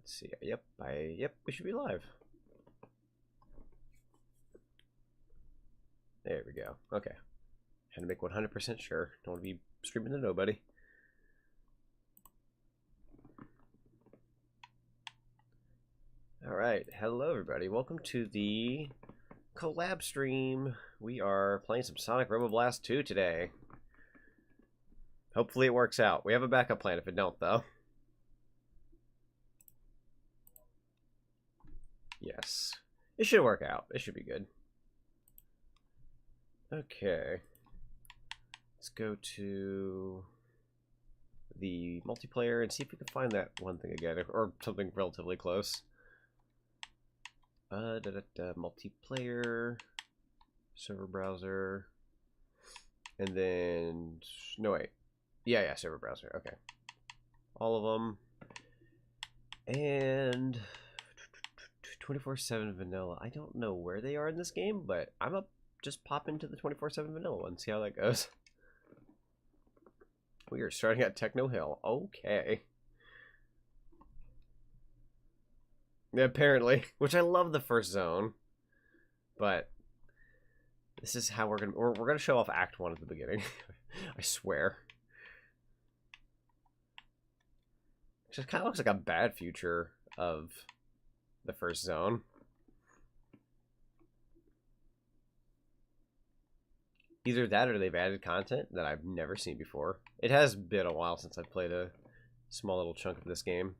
Let's see. Yep, we should be live. There we go. Okay. Had to make 100% sure. Don't want to be streaming to nobody. Alright, hello everybody. Welcome to the collab stream. We are playing some Sonic Robo Blast 2 today. Hopefully it works out. We have a backup plan if it don't, though. Yes. It should work out. It should be good. Okay. Let's go to the multiplayer and see if we can find that one thing again, or something relatively close. Multiplayer, server browser, and then, no wait. Yeah, server browser, okay. All of them. And 24/7 vanilla. I don't know where they are in this game, but I'm up. Just pop into the 24/7 vanilla one, see how that goes. We are starting at Techno Hill. Okay. Apparently, which I love the first zone, but this is how we're gonna show off Act 1 at the beginning. I swear. It just kind of looks like a bad future of the first zone. Either that or they've added content that I've never seen before. It has been a while since I've played a small little chunk of this game.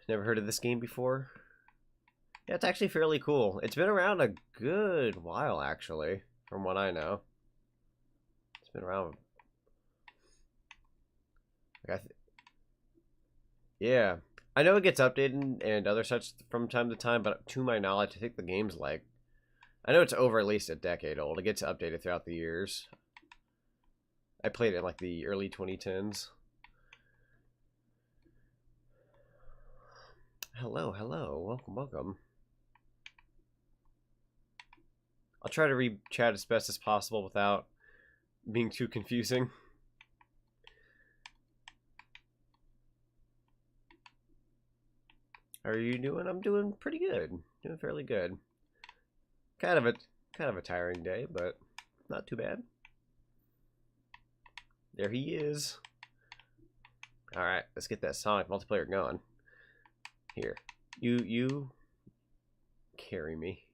Never heard of this game before? Yeah, it's actually fairly cool. It's been around a good while, actually, from what I know. It's been around. Yeah. I know it gets updated and other such from time to time, but to my knowledge, I think the game's like... I know it's over at least a decade old. It gets updated throughout the years. I played it in like the early 2010s. Hello, welcome. I'll try to read chat as best as possible without being too confusing. How are you doing? I'm doing pretty good. Doing fairly good. Kind of a tiring day, but not too bad. There he is. All right, let's get that Sonic multiplayer going. Here, you carry me.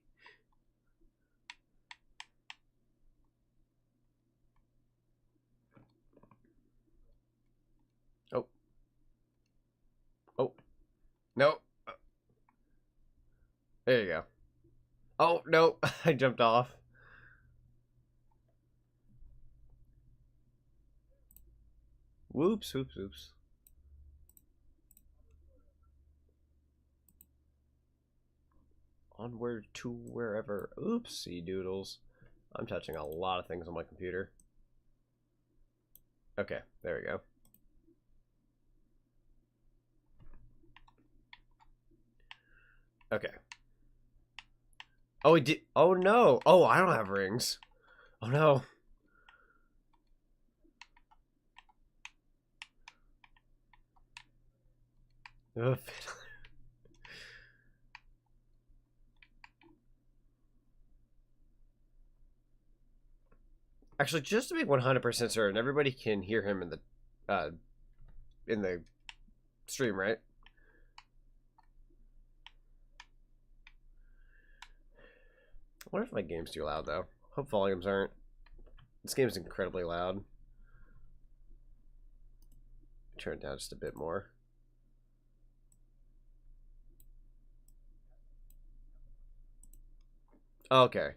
Oh, no. There you go. Oh, no, I jumped off. Whoops. Onward to wherever. Oopsie doodles. I'm touching a lot of things on my computer. Okay, there we go. Okay. Oh, he did. Oh, no. Oh, I don't have rings. Oh, no. Ugh. Actually, just to be 100% certain, everybody can hear him in the stream, right? I wonder if my game's too loud, though. Hope volumes aren't. This game is incredibly loud. Turn it down just a bit more. Okay.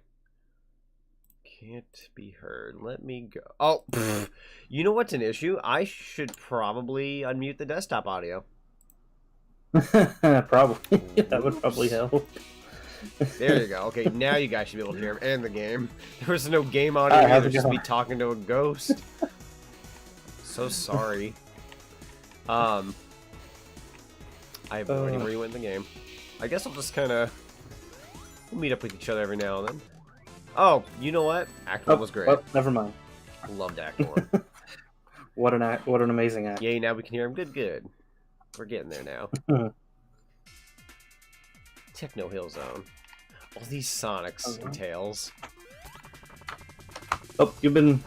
Can't be heard. Let me go. Oh, pfft. You know what's an issue? I should probably unmute the desktop audio. Probably. That would probably help. There you go. Okay, now you guys should be able to hear him and the game. There was no game audio either, just me talking to a ghost. So sorry. I have no idea where you went in the game. I guess I'll just kind of... We'll meet up with each other every now and then. Oh, you know what? Act 1 was great. Oh, never mind. I loved Act 1. What an amazing act. Yay, now we can hear him. Good. We're getting there now. Techno Hill Zone. All these Sonics and Tails. Oh, you've been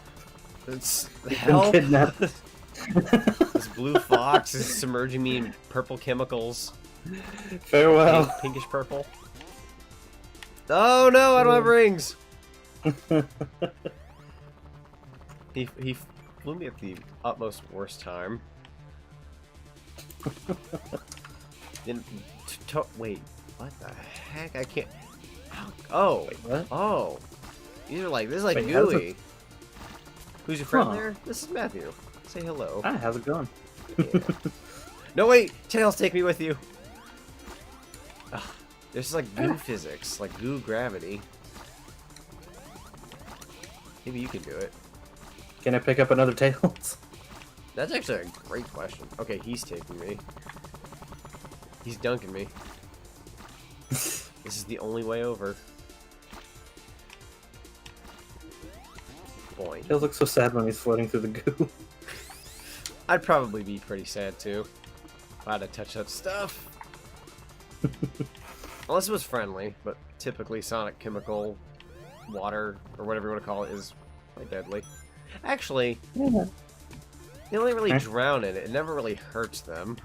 kidnapped. This blue fox is submerging me in purple chemicals. Farewell. Pinkish purple. Oh no, I don't have rings! He flew me at the utmost worst time. Then, wait, what the heck? I can't. Oh, wait, what? Oh, these are like, this is like gooey. Who's your friend there? This is Matthew. Say hello. Hi, how's it going? Yeah. No, wait, Tails, take me with you. Ugh, there's like goo physics, like goo gravity. Maybe you can do it. Can I pick up another Tails? That's actually a great question. Okay, he's taking me. He's dunking me. This is the only way over. Boy. Tails looks so sad when he's floating through the goo. I'd probably be pretty sad too. If I had to touch that stuff. Unless it was friendly, but typically Sonic chemical water, or whatever you want to call it, is quite deadly. Actually, they only really drown in it. It never really hurts them.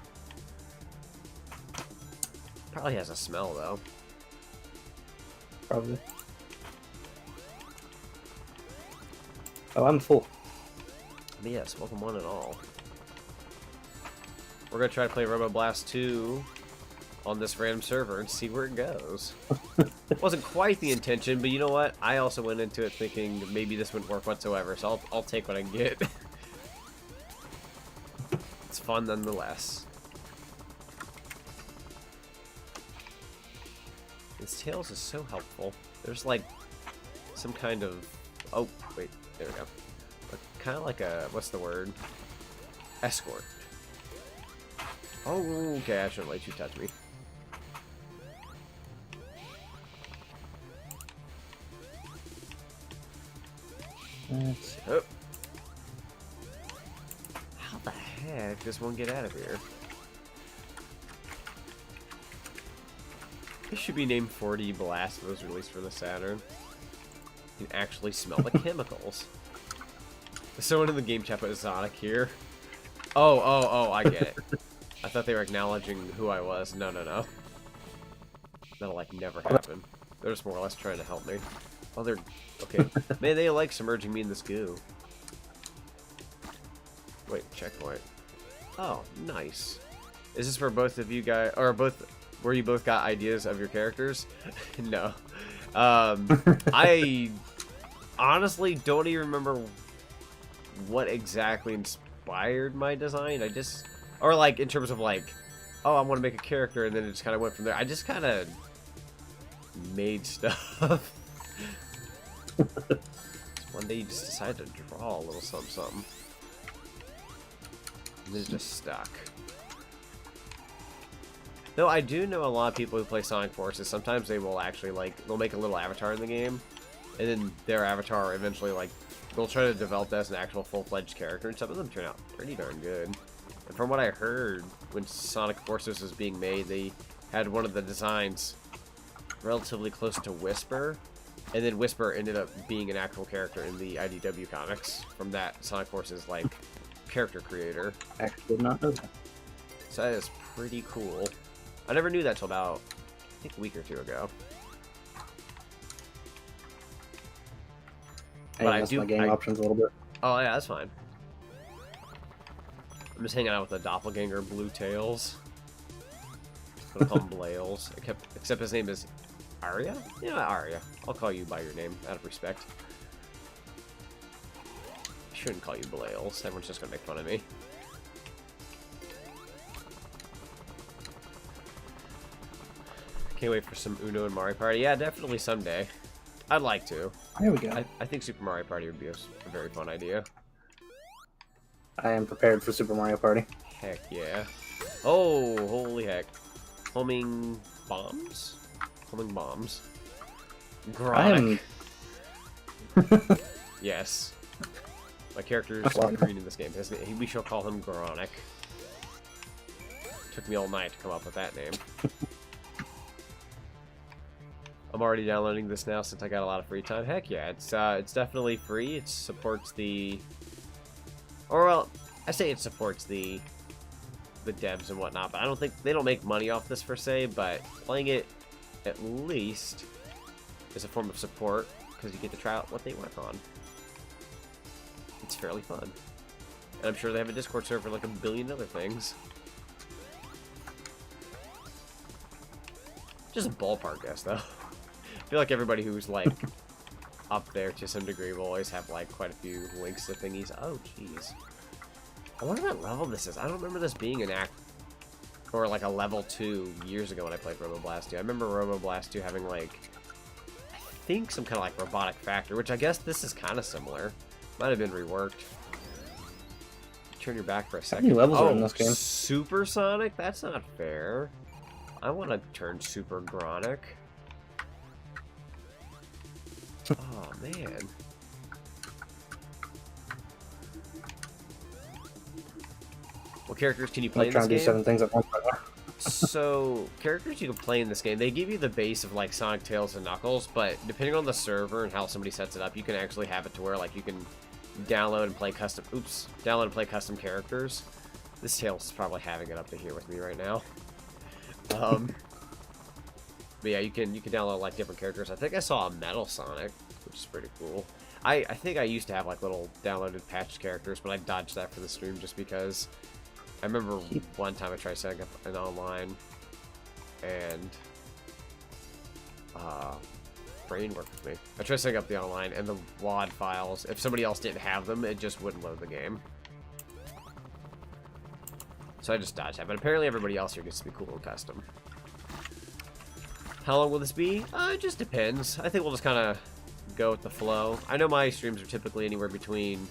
Probably has a smell, though. Probably. Oh, I'm full. But yes, welcome one and all. We're going to try to play Robo Blast 2 on this random server and see where it goes. Wasn't quite the intention, but you know what? I also went into it thinking maybe this wouldn't work whatsoever, so I'll take what I can get. It's fun nonetheless. This Tails is so helpful. There's like some kind of... Oh, wait, there we go. Kind of like a... what's the word? Escort. Oh, okay, I shouldn't let you touch me. Oh. How the heck does one get out of here? This should be named 4D Blast if it was released for the Saturn. You can actually smell the chemicals. Someone in the game chat put Sonic here. Oh, I get it. I thought they were acknowledging who I was. No. That'll like never happen. They're just more or less trying to help me. Oh, they're... okay. Man, they like submerging me in this goo. Wait, checkpoint. Oh, nice. Is this for both of you guys, or both, where you both got ideas of your characters? No. I honestly don't even remember what exactly inspired my design. I just... or like, in terms of like, oh, I want to make a character, and then it just kind of went from there. I just kind of made stuff. One day you just decided to draw a little something. And then it just stuck. Though I do know a lot of people who play Sonic Forces, sometimes they will actually, like, they'll make a little avatar in the game, and then their avatar eventually, like, they'll try to develop that as an actual full-fledged character, and some of them turn out pretty darn good. And from what I heard, when Sonic Forces was being made, they had one of the designs relatively close to Whisper, and then Whisper ended up being an actual character in the IDW comics from that Sonic Forces, like, character creator. I actually did not know that. So that is pretty cool. I never knew that till about, I think, a week or two ago. But I do my game options a little bit. Oh yeah, that's fine. I'm just hanging out with a doppelganger, Blue Tails. I'm gonna call him Blails. Except his name is Arya? Yeah, Arya. I'll call you by your name, out of respect. I shouldn't call you Blails. Everyone's just gonna make fun of me. Can't wait for some Uno and Mario Party. Yeah, definitely someday. I'd like to. There we go. I think Super Mario Party would be a very fun idea. I am prepared for Super Mario Party. Heck yeah. Oh, holy heck. Homing bombs? Homing bombs. Gronic. Yes. My character is green in this game. We shall call him Gronic. Took me all night to come up with that name. I'm already downloading this now since I got a lot of free time. Heck yeah, it's definitely free. It supports the, or well, I say it supports the devs and whatnot, but I don't think they don't make money off this per se. But playing it at least is a form of support because you get to try out what they work on. It's fairly fun, and I'm sure they have a Discord server like a billion other things. Just a ballpark guess though. I feel like everybody who's like up there to some degree will always have like quite a few links to thingies. Oh jeez. I wonder what level this is. I don't remember this being an act or like a level 2 years ago when I played Robo Blast 2. I remember Robo Blast 2 having like, I think some kind of like robotic factor, which I guess this is kind of similar. Might have been reworked. Turn your back for a second. How many levels are in this game? Super Sonic? That's not fair. I want to turn Super Gronic. Oh, man. What characters can you play in this game? I'm trying to do 7 things at once. So, characters you can play in this game, they give you the base of, like, Sonic, Tails, and Knuckles, but depending on the server and how somebody sets it up, you can actually have it to where, like, you can download and play custom... Oops. Download and play custom characters. This Tails is probably having it up to here with me right now. But yeah, you can download like different characters. I think I saw a Metal Sonic, which is pretty cool. I think I used to have like little downloaded patched characters, but I dodged that for the stream just because I remember one time I tried setting up an online and brain worked with me. I tried setting up the online and the WAD files, if somebody else didn't have them, it just wouldn't load the game. So I just dodged that, but apparently everybody else here gets to be cool and custom. How long will this be? It just depends. I think we'll just kind of go with the flow. I know my streams are typically anywhere between...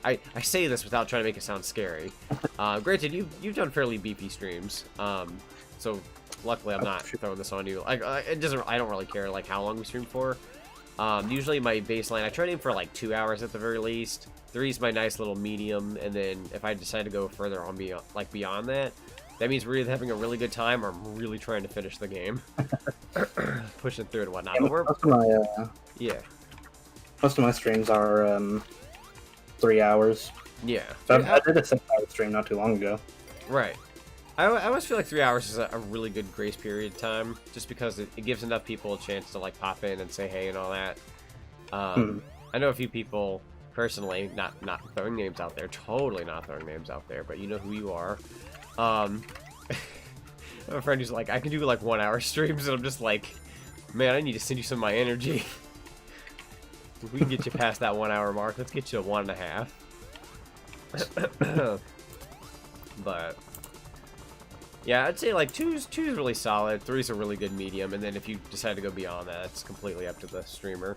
I say this without trying to make it sound scary. Granted, you've done fairly beefy streams, so luckily I'm not throwing this on you. I don't really care like how long we stream for. Usually my baseline, I try to aim for like 2 hours at the very least. 3 is my nice little medium, and then if I decide to go further on beyond that, that means we're either having a really good time or I'm really trying to finish the game. Pushing through it and whatnot. Yeah, most of my streams are 3 hours. Yeah. So I did a 6-hour stream not too long ago. Right. I always feel like 3 hours is a really good grace period time, just because it gives enough people a chance to like pop in and say hey and all that. I know a few people personally, not throwing names out there, totally not throwing names out there, but you know who you are. I have a friend who's like, I can do like 1 hour streams, and I'm just like, man, I need to send you some of my energy. If we can get you past that 1 hour mark, let's get you to 1.5. But yeah, I'd say like two is really solid, 3's a really good medium, and then if you decide to go beyond that, it's completely up to the streamer.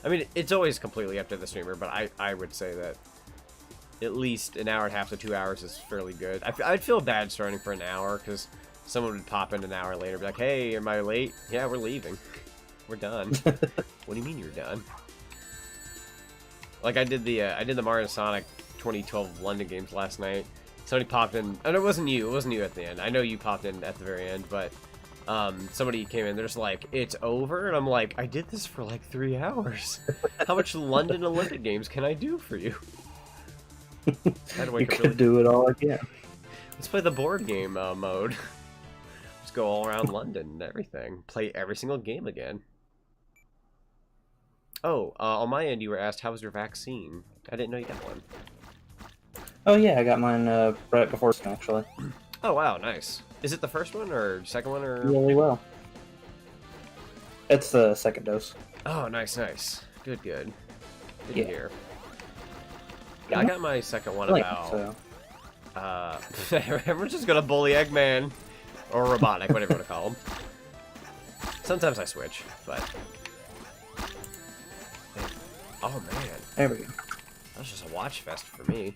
I mean, it's always completely up to the streamer, but I would say that at least an hour and a half to 2 hours is fairly good. I'd feel bad starting for an hour, because someone would pop in an hour later and be like, hey, am I late? Yeah, we're leaving. We're done. What do you mean you're done? Like I did the Mario Sonic 2012 London games last night. Somebody popped in, and it wasn't you at the end. I know you popped in at the very end, but somebody came in, they're just like, it's over? And I'm like, I did this for like 3 hours. How much London Olympic Games can I do for you? You could do it all again. Let's play the board game mode. Let's go all around London and everything. Play every single game again. Oh, on my end, you were asked, how was your vaccine? I didn't know you got one. Oh yeah, I got mine right before actually. Oh wow, nice. Is it the first one or second one or? Really well. It's the second dose. Oh, nice. Good to hear. Yeah, I got my second one about... Everyone's just gonna bully Eggman. Or Robotic, whatever you want to call him. Sometimes I switch, but... Oh, man. There we go. That was just a watch fest for me.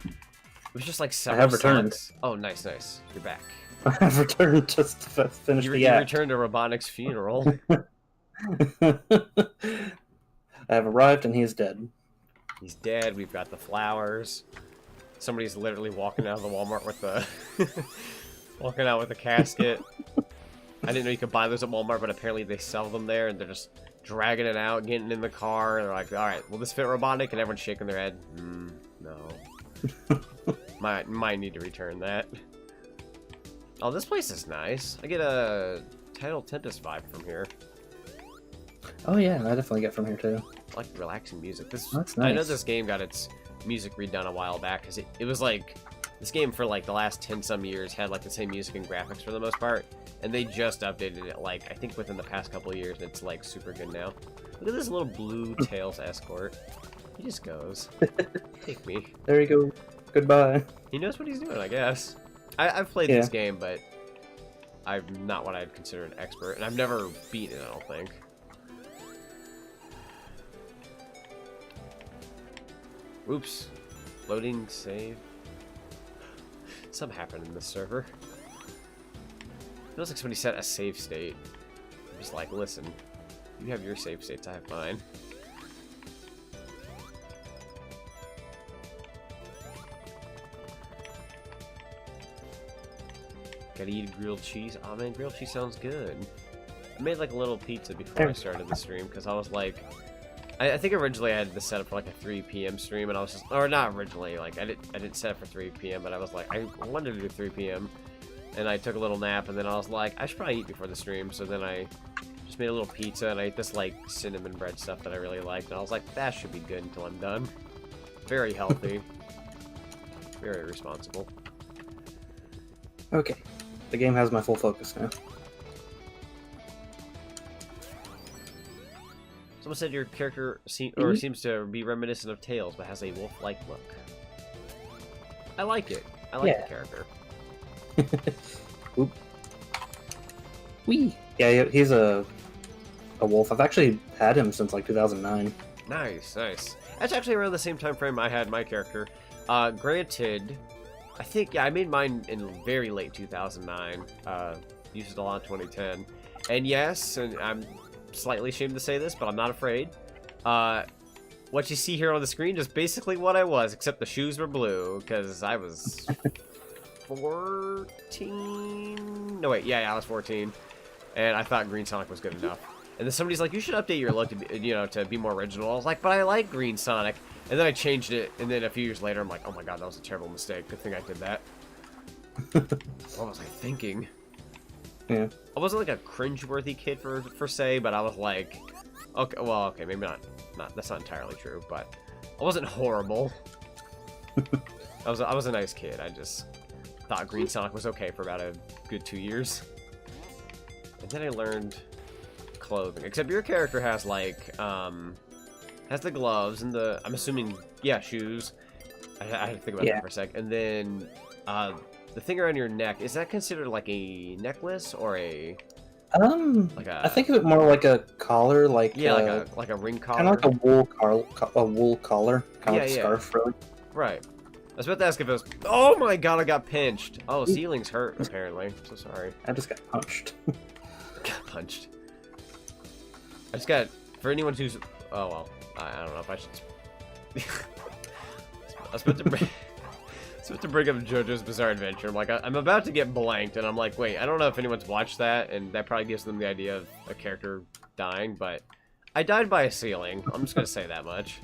It was just like I have returned. Sonics. Oh, nice. You're back. I have returned just to finish the act. You returned to Robotnik's funeral. I have arrived and he is dead. He's dead. We've got the flowers. somebody's literally walking out of the Walmart with the walking out with a casket. I didn't know you could buy those at Walmart, but apparently they sell them there, and they're just dragging it out, getting in the car, and they're like, all right, will this fit robotic? And everyone's shaking their head. No. might need to return that. Oh, this place is nice. I get a Title Tempest vibe from here. Oh yeah, I definitely get from here too. I like relaxing music. That's nice. I know this game got its music redone a while back, because it was like, this game for like the last 10-some years had like the same music and graphics for the most part, and they just updated it like, I think within the past couple of years, and it's like super good now. Look at this little blue Tails escort. He just goes. Take me. There you go. Goodbye. He knows what he's doing, I guess. I've played this game, but I'm not what I'd consider an expert, and I've never beaten it, I don't think. Oops. Loading, save. Something happened in this server. Feels like somebody set a save state. I'm just like, listen, you have your save states, I have mine. Gotta eat grilled cheese. Oh man, grilled cheese sounds good. I made like a little pizza before I started the stream because I was like, I think originally I had this set up for like a 3 p.m. stream, and I was just, or not originally, like I didn't set it for 3 p.m. but I was like, I wanted to do 3 p.m. and I took a little nap, and then I was like, I should probably eat before the stream, so then I just made a little pizza, and I ate this like cinnamon bread stuff that I really liked, and I was like, that should be good until I'm done. Very healthy. Very responsible. Okay. The game has my full focus now. Someone said your character seems to be reminiscent of Tails, but has a wolf-like look. I like it. I like the character. Oop. Wee. Yeah, he's a wolf. I've actually had him since like 2009. Nice, nice. That's actually around the same time frame I had my character. Granted, I think, I made mine in very late 2009. Used it a lot in 2010. And yes, and I'm slightly ashamed to say this, but I'm not afraid. What you see here on the screen is basically what I was, except the shoes were blue, because I was 14? No, wait, yeah, I was 14. And I thought Green Sonic was good enough. And then somebody's like, you should update your look to be, to be more original. I was like, but I like Green Sonic. And then I changed it, and then a few years later, I'm like, oh my god, that was a terrible mistake. Good thing I did that. What was I thinking? Yeah. I wasn't like a cringe-worthy kid per se, but I was like, okay, well, okay, maybe not. That's not entirely true, but I wasn't horrible. I was a nice kid. I just thought Green Sonic was okay for about a good 2 years, and then I learned clothing. Except your character has like has the gloves and the, I'm assuming, yeah, shoes. I had to think about that for a sec. And then the thing around your neck, is that considered like a necklace or a like a, I think of it more like a collar, like like a ring collar, kind of like a wool collar, kind of like a scarf, really. Right. I was about to ask if it was. Oh my god, I got pinched. Oh, ceilings hurt apparently. I'm so sorry. I just got punched. Got punched. I just got, for anyone who's, oh well, I don't know if I should. I was about to bring up JoJo's Bizarre Adventure. I'm like, I'm about to get blanked, and I'm like, wait, I don't know if anyone's watched that, and that probably gives them the idea of a character dying, but I died by a ceiling. I'm just gonna say that much.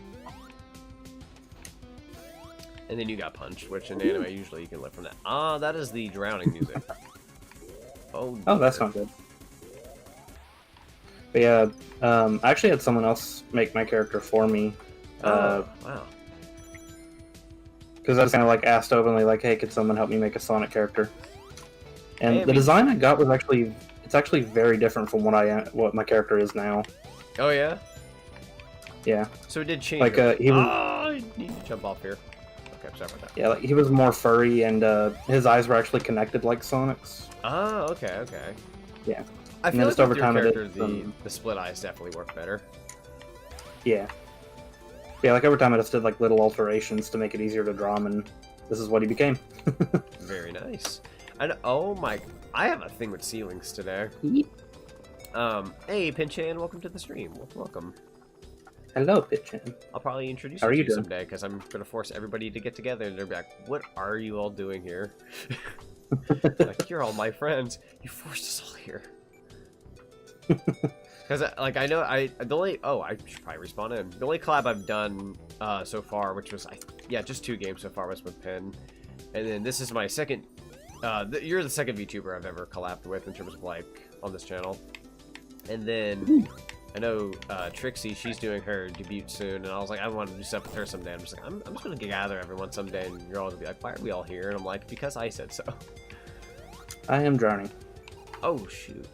And then you got punched, which in anime usually you can live from that. Ah, that is the drowning music. Oh, that's not good. But yeah, I actually had someone else make my character for me. Wow. Because I was kind of like asked openly, like, hey, could someone help me make a Sonic character? And the design I got was actually, it's actually very different from what my character is now. Oh yeah? Yeah. So it did change. Like, he was... Oh, I need to jump off here. Okay, sorry about that. Yeah, like, he was more furry, and his eyes were actually connected like Sonic's. Oh, okay, okay. Yeah. I feel like with your character, the split eyes definitely work better. Yeah. Yeah, like every time I just did like little alterations to make it easier to draw him, and this is what he became. Very nice. And oh my, I have a thing with ceilings today. Hey Pinchan, welcome to the stream. Welcome. Hello, Pitchin. I'll probably introduce How are you you to doing? someday because I'm gonna force everybody to get together and they're like, "What are you all doing here?" Like, you're all my friends. You forced us all here. Because like I know I should probably respawn in. The only collab I've done so far, which was just 2 games so far, was with Pin, and then this is my second. You're the second VTuber I've ever collabed with in terms of like on this channel, and then I know Trixie, she's doing her debut soon, and I was like, I want to do stuff with her someday. I'm just like, I'm just gonna gather everyone someday, and you're all gonna be like, why are we all here? And I'm like, because I said so. I am drowning. Oh shoot.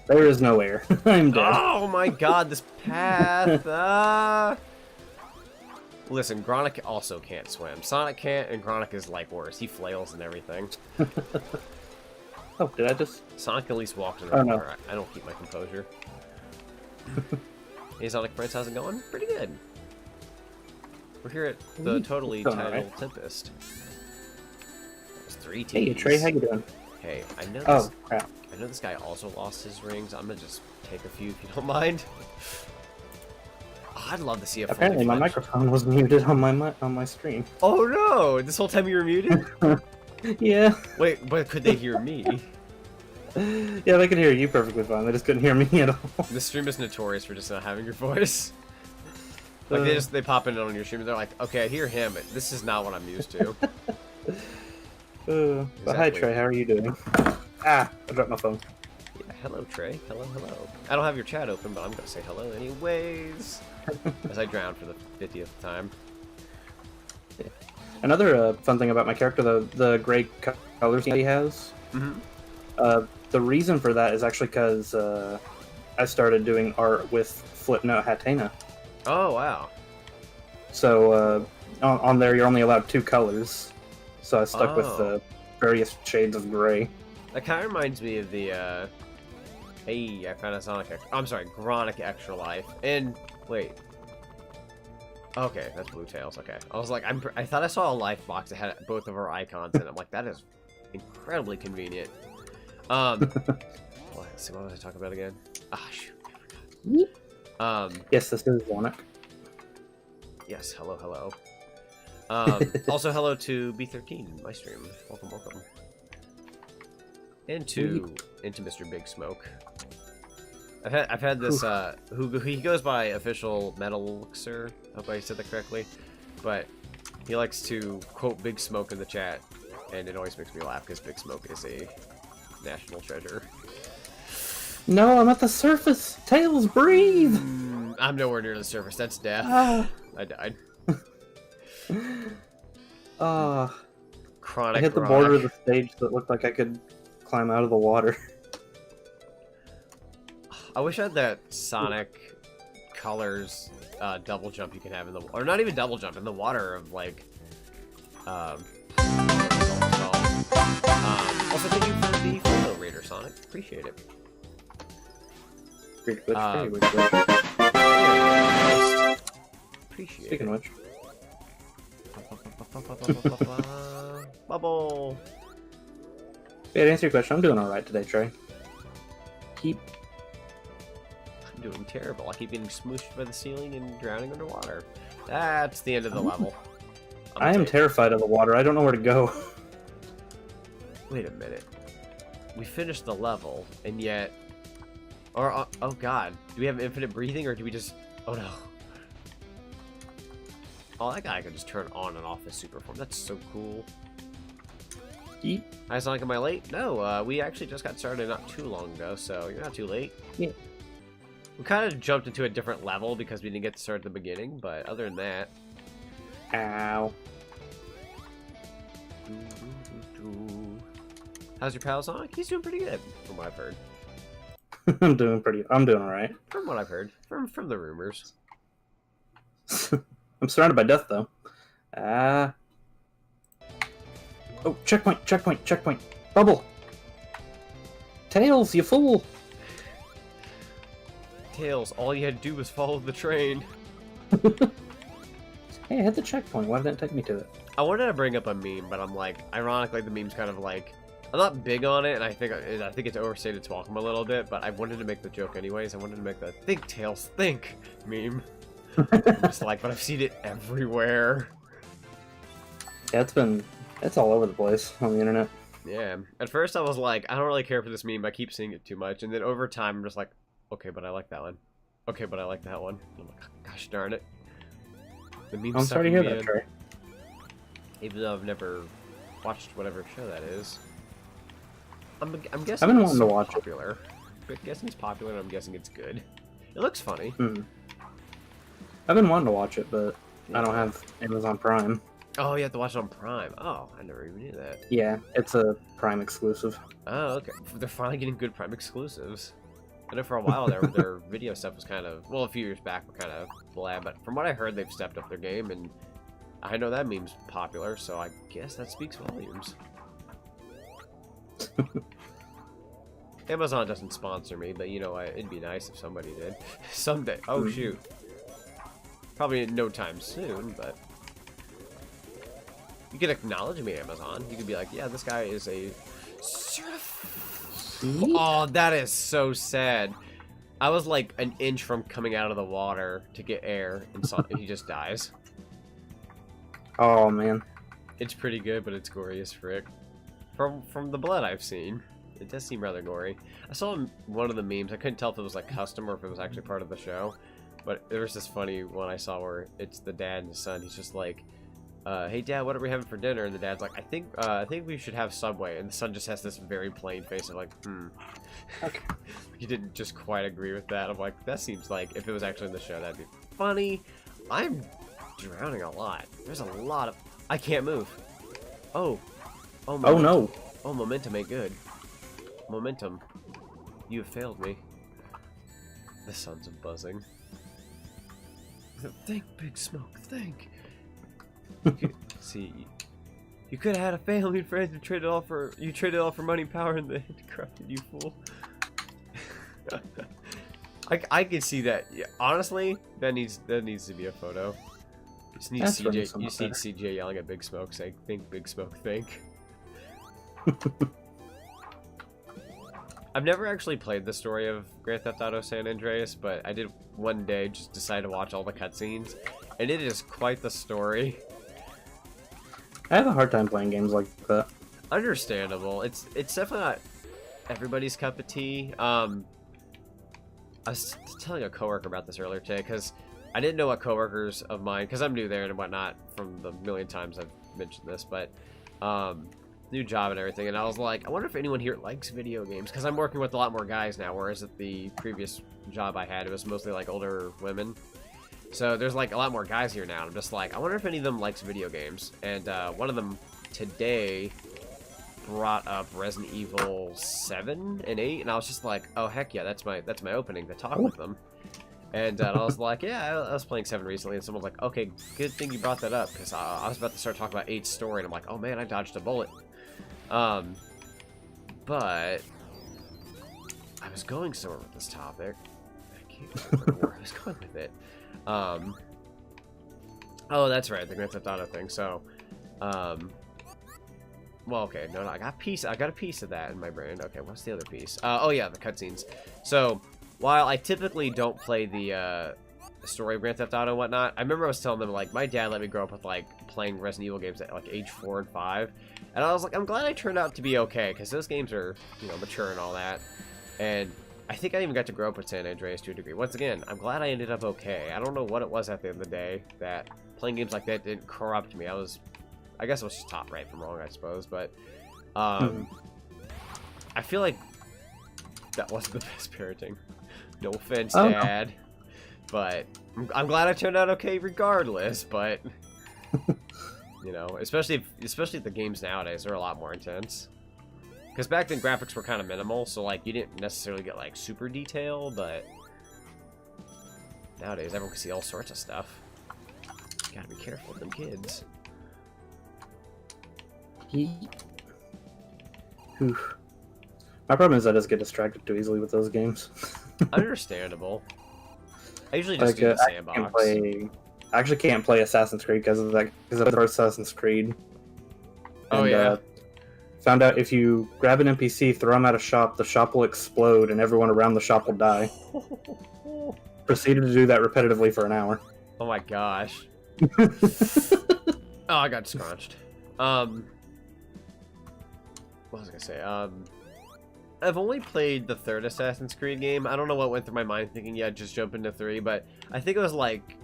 There is no air. I'm dead. Oh my god, this path! Listen, Gronic also can't swim. Sonic can't, and Gronic is like worse. He flails and everything. Oh, did I just... Sonic at least walks in the water. No. I don't keep my composure. Hey Sonic Prince, how's it going? Pretty good. We're here at the totally titled Tempest. That's 3 teams. Hey, Trey, how you doing? Hey, I know this... Oh, crap. I know this guy also lost his rings. I'm gonna just take a few if you don't mind. Oh, I'd love to see a full Apparently my microphone was muted on my stream. Oh no! This whole time you were muted? Yeah. Wait, but could they hear me? Yeah, they could hear you perfectly fine. They just couldn't hear me at all. This stream is notorious for just not having your voice. Like they pop in on your stream and they're like, okay, I hear him, but this is not what I'm used to. But hi Trey, how are you doing? Ah, I dropped my phone. Yeah, hello Trey. Hello, hello. I don't have your chat open, but I'm gonna say hello anyways. As I drown for the 50th time. Yeah. Another fun thing about my character, the gray colors he has. The reason for that is actually because I started doing art with Flipnote Hatena. Oh wow. So on there you're only allowed 2 colors. So I stuck with the various shades of gray. That kind of reminds me of the, hey, I found a Gronic Extra Life. And, wait. Okay, that's Blue Tails, okay. I was like, I thought I saw a life box that had both of our icons in it. I'm like, that is incredibly convenient. Let's see, what was I talking about again? Ah, shoot, I forgot. Yes, this is Zonic. Yes, hello, hello. Also, hello to B13, my stream. Welcome, welcome. And to Mr. Big Smoke. I've had this he goes by official Metalxer. I hope I said that correctly, but he likes to quote Big Smoke in the chat, and it always makes me laugh because Big Smoke is a national treasure. No, I'm at the surface. Tails, breathe. I'm nowhere near the surface. That's death. I died. Chronic. I hit the border of the stage that looked like I could climb out of the water. I wish I had that Sonic Colors double jump you can have in the, or not even double jump, in the water of like, also thank you for the photo reader, Sonic. Appreciate it. Appreciate Speaking of which. Bubble. Yeah, to answer your question, I'm doing alright today, Trey. I'm doing terrible. I keep getting smooshed by the ceiling and drowning underwater. That's the end of the level. I am terrified of the water. I don't know where to go. Wait a minute. We finished the level, and yet... Or, oh god. Do we have infinite breathing, or do we just... Oh no. Oh, that guy can just turn on and off his super form. That's so cool. Yeet. Hi, Sonic, am I late? No, we actually just got started not too long ago, so you're not too late. Yeah. We kind of jumped into a different level because we didn't get to start at the beginning, but other than that... Ow. How's your pal, Sonic? He's doing pretty good, from what I've heard. I'm doing alright. From what I've heard. From the rumors. I'm surrounded by death, though. Oh, checkpoint, checkpoint, checkpoint. Bubble! Tails, you fool! Tails, all you had to do was follow the train. Hey, I hit the checkpoint. Why didn't it take me to it? I wanted to bring up a meme, but I'm like, ironically, the meme's kind of like... I'm not big on it, and I think it's overstated to welcome a little bit, but I wanted to make the joke anyways. I wanted to make the think, Tails, think meme. I'm just like, but I've seen it everywhere. Yeah, it's all over the place on the internet. Yeah. At first I was like, I don't really care for this meme, I keep seeing it too much. And then over time I'm just like, okay, but I like that one. Okay, but I like that one. I'm like, gosh darn it. The meme I'm sorry to hear that, Trey. Even though I've never watched whatever show that is. I'm guessing I've been wanting to watch popular. I'm guessing it's popular and I'm guessing it's good. It looks funny. I've been wanting to watch it, but I don't have Amazon Prime. Oh, you have to watch it on Prime. Oh, I never even knew that. Yeah, it's a Prime exclusive. Oh, okay. They're finally getting good Prime exclusives. I know for a while their video stuff was kind of, well, a few years back were kind of blah, but from what I heard, they've stepped up their game, and I know that meme's popular, so I guess that speaks volumes. Amazon doesn't sponsor me, but you know, it'd be nice if somebody did. Someday. Oh, shoot. Probably no time soon, but you could acknowledge me, Amazon. You could be like, yeah, this guy is a Oh, that is so sad. I was like an inch from coming out of the water to get air, and he just dies. Oh, man. It's pretty good, but it's gory as frick. From the blood I've seen, it does seem rather gory. I saw one of the memes. I couldn't tell if it was like custom or if it was actually part of the show. But there was this funny one I saw where it's the dad and the son. He's just like, hey dad, what are we having for dinner? And the dad's like, I think we should have Subway. And the son just has this very plain face of like, okay. He didn't just quite agree with that. I'm like, that seems like if it was actually in the show, that'd be funny. I'm drowning a lot. There's a lot of, I can't move. Oh no. Oh, momentum ain't good. Momentum, you have failed me. The sun's buzzing. Think, Big Smoke, think. See, you could have had a family and friends and traded all for money, power, and they corrupted you, fool. I can see that. Yeah, honestly, that needs to be a photo. You just need CJ. You just need CJ yelling at Big Smoke, saying, "Think, Big Smoke, think." I've never actually played the story of Grand Theft Auto San Andreas, but I did one day just decide to watch all the cutscenes, and it is quite the story. I have a hard time playing games like that. Understandable. It's definitely not everybody's cup of tea. I was telling a coworker about this earlier today, because I didn't know what coworkers of mine, because I'm new there and whatnot from the million times I've mentioned this, but new job and everything, and I was like, I wonder if anyone here likes video games, because I'm working with a lot more guys now, whereas at the previous job I had, it was mostly like older women. So there's like a lot more guys here now. I'm just like, I wonder if any of them likes video games. And one of them today brought up Resident Evil 7 and 8, and I was just like, oh heck yeah, that's my opening to talk with them. And I was like, yeah, I was playing 7 recently, and someone's like, okay, good thing you brought that up, because I was about to start talking about 8's story, and I'm like, oh man, I dodged a bullet. But I was going somewhere with this topic. I can't remember where I was going with it. Oh, that's right, the Grand Theft Auto thing. So, well, okay, no, I got a piece of that in my brain. Okay, what's the other piece? Oh yeah, the cutscenes. So, while I typically don't play the story of Grand Theft Auto and whatnot, I remember I was telling them, like, my dad let me grow up with, like, playing Resident Evil games at, like, age 4 and 5. And I was like, I'm glad I turned out to be okay, because those games are, you know, mature and all that. And I think I even got to grow up with San Andreas to a degree. Once again, I'm glad I ended up okay. I don't know what it was at the end of the day that playing games like that didn't corrupt me. I guess I was just taught right from wrong, I suppose. But I feel like that wasn't the best parenting. No offense, Dad. No. But I'm glad I turned out okay regardless. But you know, especially if the games nowadays are a lot more intense. Because back then graphics were kind of minimal, so like you didn't necessarily get like super detail, but nowadays everyone can see all sorts of stuff. You gotta be careful with them kids. My problem is I just get distracted too easily with those games. Understandable. I usually just do the sandbox. I actually can't play Assassin's Creed because of that. Because of Assassin's Creed. Oh yeah. Found out if you grab an NPC, throw him at a shop, the shop will explode and everyone around the shop will die. Proceeded to do that repetitively for an hour. Oh my gosh. Oh, I got scrunched. What was I gonna say? I've only played the third Assassin's Creed game. I don't know what went through my mind thinking, yeah, just jump into 3, but I think it was like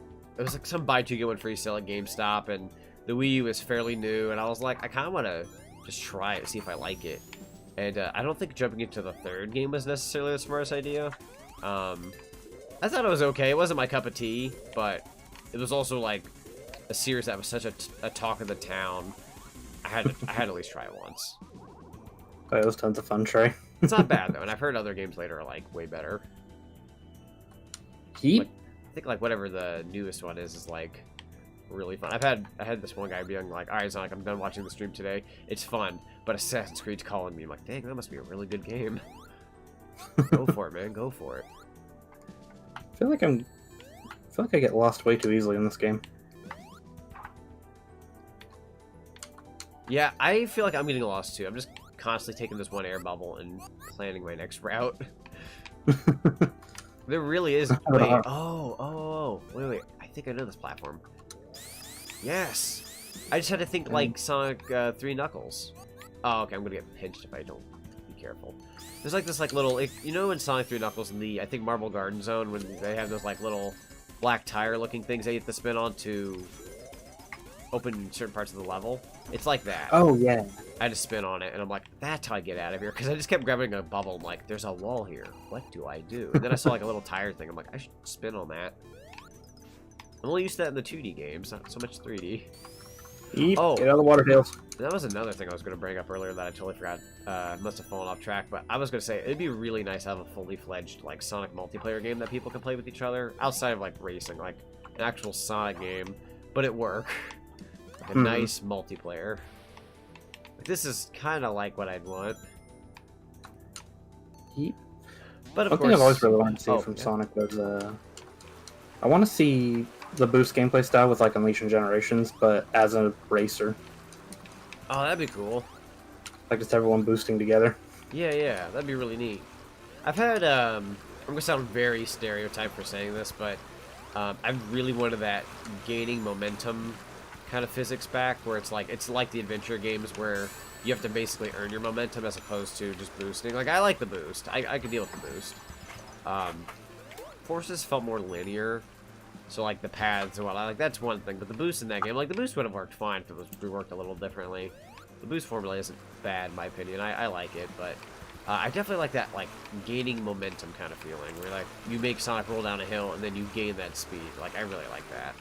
some buy 2 get 1 free sale at GameStop, and the Wii U is fairly new, and I was like, I kind of want to just try it, see if I like it. And I don't think jumping into the third game was necessarily the smartest idea. I thought it was okay. It wasn't my cup of tea, but it was also like a series that was such a talk of the town. I had to at least try it once. It was tons of fun, Trey. It's not bad though, and I've heard other games later are like way better. Heat? Like, I think like whatever the newest one is like really fun. I had this one guy being like, "All right, Sonic, I'm done watching the stream today. It's fun, but Assassin's Creed's calling me." I'm like, "Dang, that must be a really good game." Go for it, man. Go for it. I feel like I get lost way too easily in this game. Yeah, I feel like I'm getting lost too. I'm just constantly taking this one air bubble and planning my next route. There really is. Wait. Wait. I think I know this platform. Yes. I just had to think like Sonic 3 Knuckles. Oh, okay. I'm gonna get pinched if I don't be careful. There's like this like little, you know, in Sonic 3 Knuckles in the I think Marble Garden Zone when they have those like little black tire looking things they have to spin on to open certain parts of the level. It's like that. Oh yeah. I had to spin on it, and I'm like, that's how I get out of here. Because I just kept grabbing a bubble. I'm like, there's a wall here. What do I do? And then I saw like a little tire thing. I'm like, I should spin on that. I'm only used to that in the 2D games, not so much 3D. Eep, oh, get out of the water tails. That was another thing I was going to bring up earlier that I totally forgot. Must have fallen off track. But I was going to say, it'd be really nice to have a fully fledged like Sonic multiplayer game that people can play with each other outside of like racing, like an actual Sonic game, but at work. Like a nice multiplayer. This is kind of like what I'd want. But of One course, thing I've always really wanted to see from Sonic was, I want to see the boost gameplay style with like Unleashing Generations, but as a racer. Oh, that'd be cool. Like just everyone boosting together. Yeah, that'd be really neat. I've had, I'm gonna sound very stereotyped for saying this, but I've really wanted that gaining momentum kind of physics back, where it's like the adventure games where you have to basically earn your momentum as opposed to just boosting. Like, I like the boost. I can deal with the boost. Forces felt more linear, so like the paths and whatnot, like that's one thing, but the boost in that game, like the boost would have worked fine if it was reworked a little differently. The boost formula isn't bad in my opinion. I like it, but I definitely like that like gaining momentum kind of feeling, where like you make Sonic roll down a hill and then you gain that speed. Like, I really like that.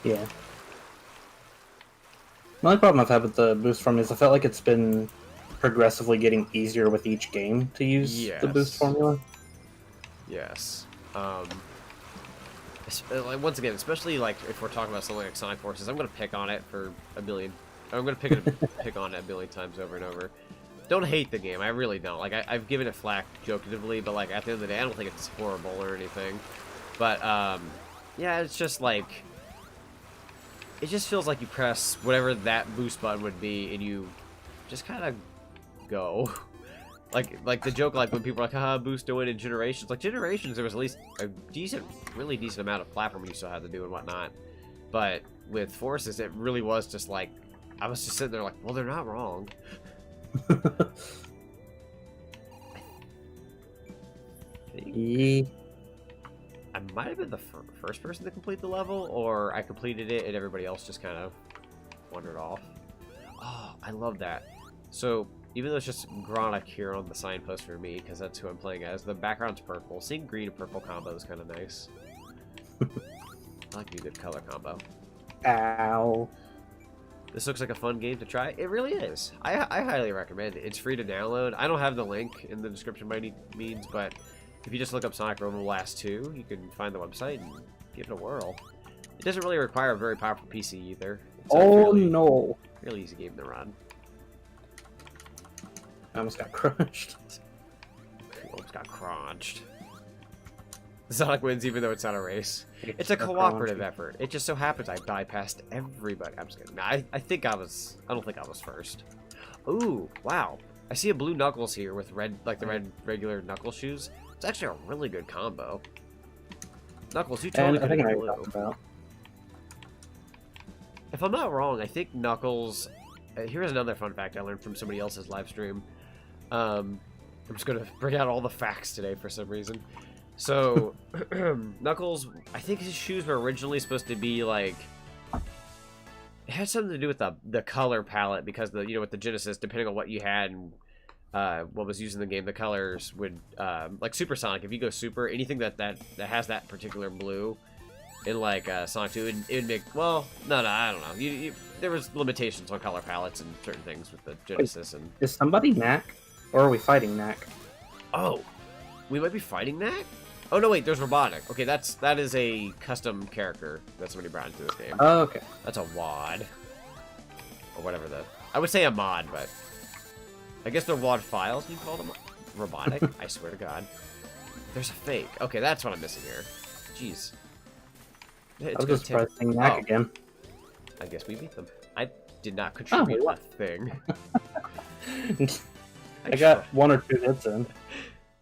Yeah. The only problem I've had with the boost formula is I felt like it's been progressively getting easier with each game to use the boost formula. Yes. Like, once again, especially like if we're talking about something like Sonic Forces, I'm gonna pick on it for a billion. I'm gonna pick on it a billion times over and over. Don't hate the game. I really don't. Like, I've given it flack jokingly, but like at the end of the day, I don't think it's horrible or anything. But yeah, it's just like, it just feels like you press whatever that boost button would be, and you just kind of go. Like the joke, like when people are like, haha, boost to win in Generations. Like, Generations, there was at least a really decent amount of platforming you still had to do and whatnot. But with Forces, it really was just like, I was just sitting there like, well, they're not wrong. I might have been the first person to complete the level, or I completed it and everybody else just kind of wandered off. Oh, I love that. So, even though it's just Gronic here on the signpost for me, because that's who I'm playing as, the background's purple. Seeing green and purple combo is kind of nice. I like a good color combo. Ow. This looks like a fun game to try. It really is. I highly recommend it. It's free to download. I don't have the link in the description by any means, but if you just look up Sonic Robo Blast 2, you can find the website and give it a whirl. It doesn't really require a very powerful PC either. It's no. Really easy game to run. I almost got crushed. Almost got crunched. Sonic wins even though it's not a race. It's a cooperative effort. It just so happens I bypassed everybody. I'm just kidding. Nah, I don't think I was first. Ooh, wow. I see a blue Knuckles here with red, like the red regular Knuckles shoes. It's actually a really good combo. Knuckles, you totally I think I know could what you're talking about. If I'm not wrong, I think Knuckles... here's another fun fact I learned from somebody else's live stream. I'm just going to bring out all the facts today for some reason. So, Knuckles, I think his shoes were originally supposed to be, like... It had something to do with the color palette, because, with the Genesis, depending on what you had and what was used in the game, the colors would... like Super Sonic, if you go Super, anything that has that particular blue... In like Sonic 2, it would make, well, no, I don't know. There was limitations on color palettes and certain things with the Genesis. And is somebody Knack, or are we fighting Knack? Oh, we might be fighting Knack. Oh no, wait, there's Robotic. Okay, that is a custom character that somebody brought into this game. Oh, okay. That's a WAD, or whatever I would say a mod, but I guess they're WAD files. You call them Robotic? I swear to God, there's a fake. Okay, that's what I'm missing here. Jeez. I was just pressing Knack again. I guess we beat them. I did not contribute a thing. I got 1 or 2 hits in.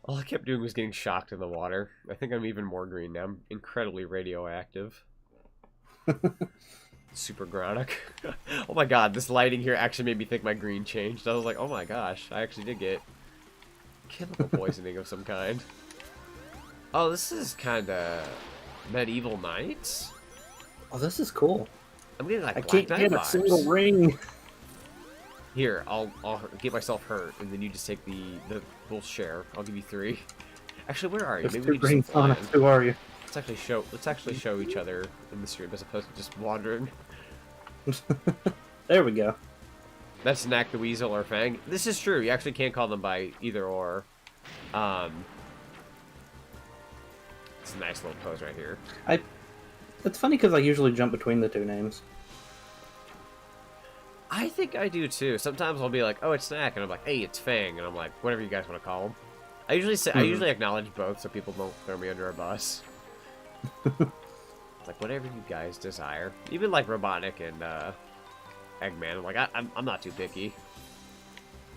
All I kept doing was getting shocked in the water. I think I'm even more green now. I'm incredibly radioactive. Super gronic. Oh my god, this lighting here actually made me think my green changed. I was like, oh my gosh, I actually did get chemical poisoning of some kind. Oh, this is kind of... Medieval Knights? Oh, this is cool. I'm getting like I Black can't Knight get a vibes. single ring. Here, I'll get myself hurt, and then you just take we'll share. I'll give you 3. Actually, where are you? There's Maybe we 2 can rings on it. Who are you? Let's actually show each other in the stream as opposed to just wandering. There we go. That's Knack the Weasel or Fang. This is true. You actually can't call them by either or. It's a nice little pose right here. It's funny because I usually jump between the 2 names. I think I do too. Sometimes I'll be like, "Oh, it's Snack," and I'm like, "Hey, it's Fang," and I'm like, "Whatever you guys want to call him." I usually acknowledge both so people don't throw me under a bus. Like whatever you guys desire. Even like Robotnik and Eggman. I'm like, I'm not too picky.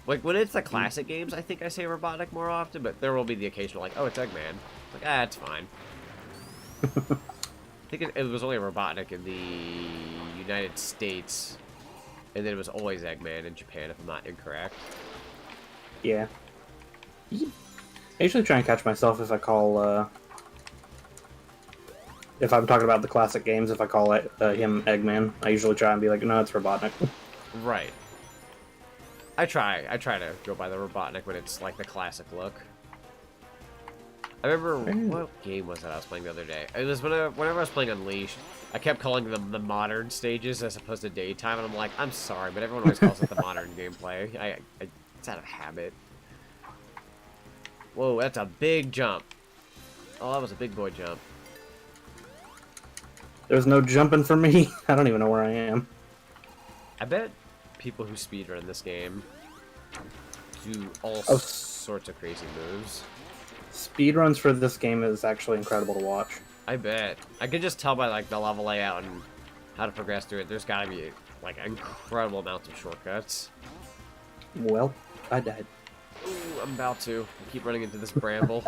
Like when it's the classic games, I think I say Robotnik more often, but there will be the occasional like, "Oh, it's Eggman." Like, it's fine. I think it was only Robotnik in the United States, and then it was always Eggman in Japan, if I'm not incorrect. Yeah. I usually try and catch myself if I call, if I'm talking about the classic games, if I call him Eggman, I usually try and be like, no, it's Robotnik. Right. I try to go by the Robotnik when it's like the classic look. I remember, what game was that I was playing the other day? It was whenever I was playing Unleashed, I kept calling them the modern stages as opposed to daytime, and I'm like, I'm sorry, but everyone always calls it the modern gameplay. It's out of habit. Whoa, that's a big jump. Oh, that was a big boy jump. There's no jumping for me. I don't even know where I am. I bet people who speedrun this game do all sorts of crazy moves. Speedruns for this game is actually incredible to watch. I bet. I can just tell by like the level layout and how to progress through it. There's gotta be like incredible amounts of shortcuts. Well, I died. Ooh, I'm about to. I keep running into this bramble.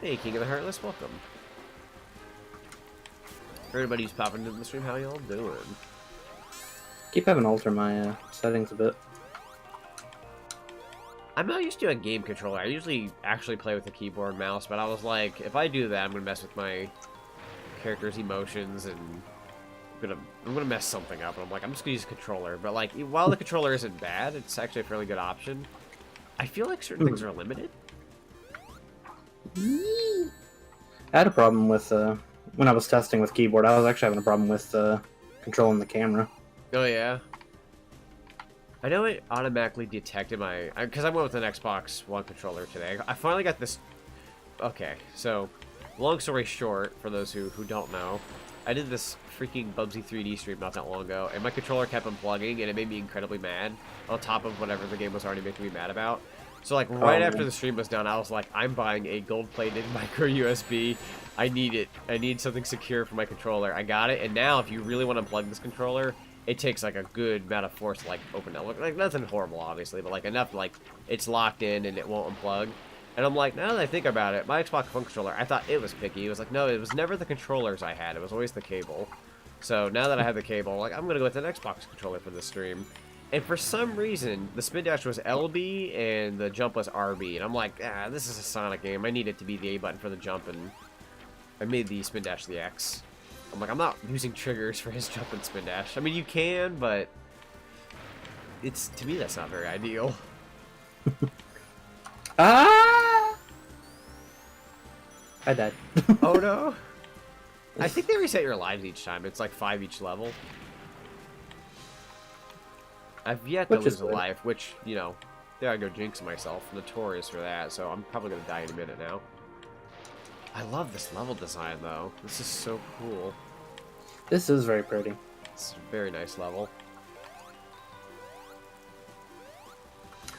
Hey, King of the Heartless, welcome. For everybody who's popping into the stream, how y'all doing? Keep having to alter my settings a bit. I'm not used to a game controller. I usually actually play with the keyboard and mouse, but I was like, if I do that, I'm gonna mess with my character's emotions and I'm gonna mess something up. And I'm like, I'm just gonna use a controller. But like, while the controller isn't bad, it's actually a fairly good option. I feel like certain things are limited. I had a problem with when I was testing with keyboard. I was actually having a problem with controlling the camera. Oh yeah. I know it automatically detected my... Because I went with an Xbox One controller today. I finally got this... Okay, so... Long story short, for those who don't know, I did this freaking Bubsy 3D stream not that long ago, and my controller kept unplugging, and it made me incredibly mad, on top of whatever the game was already making me mad about. So, like, right after the stream was done, I was like, I'm buying a gold-plated micro USB. I need it. I need something secure for my controller. I got it, and now if you really want to unplug this controller... It takes like a good amount of force to like open it. Like nothing horrible, obviously, but like enough like it's locked in and it won't unplug. And I'm like, now that I think about it, my Xbox One controller, I thought it was picky. It was like, no, it was never the controllers I had. It was always the cable. So now that I have the cable, like, I'm going to go with an Xbox controller for this stream. And for some reason, the spin dash was LB and the jump was RB. And I'm like, this is a Sonic game. I need it to be the A button for the jump. And I made the spin dash the X. I'm like, I'm not using triggers for his jump and spin dash. I mean, you can, but it's, to me, that's not very ideal. Ah! I died. Oh no. I think they reset your lives each time. It's like 5 each level. I've yet to lose a life, which, you know, there I go jinx myself. Notorious for that, so I'm probably going to die in a minute now. I love this level design, though. This is so cool. This is very pretty. It's a very nice level.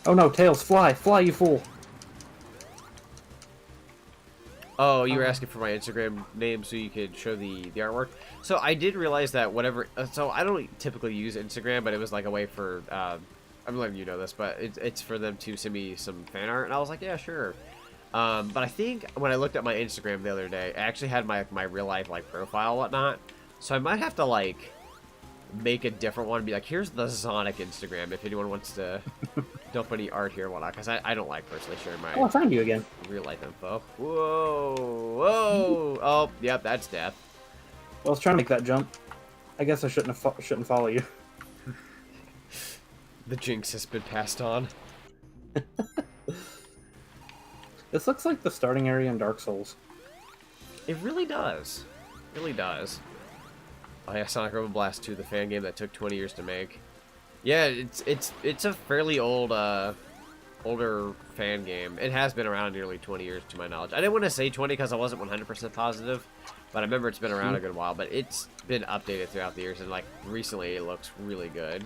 Oh no, Tails, fly! Fly, you fool! Oh, you were asking for my Instagram name so you could show the artwork? So I did realize that whatever... so I don't typically use Instagram, but it was like a way for... I'm letting you know this, but it's for them to send me some fan art, and I was like, yeah, sure. But I think when I looked at my Instagram the other day, I actually had my real life like profile and whatnot. So I might have to like make a different one and be like, here's the Sonic Instagram if anyone wants to dump any art here and whatnot, because I don't like personally sharing my I found you again. Real life info. Whoa, whoa. Oh, yep, that's death. I was trying to make that jump. I guess I shouldn't follow you. The jinx has been passed on. This looks like the starting area in Dark Souls. It really does. It really does. Oh yeah, Sonic Robo Blast 2, the fan game that took 20 years to make. Yeah, it's a fairly old, older fan game. It has been around nearly 20 years to my knowledge. I didn't want to say 20 because I wasn't 100% positive, but I remember it's been around a good while. But it's been updated throughout the years, and like recently, it looks really good.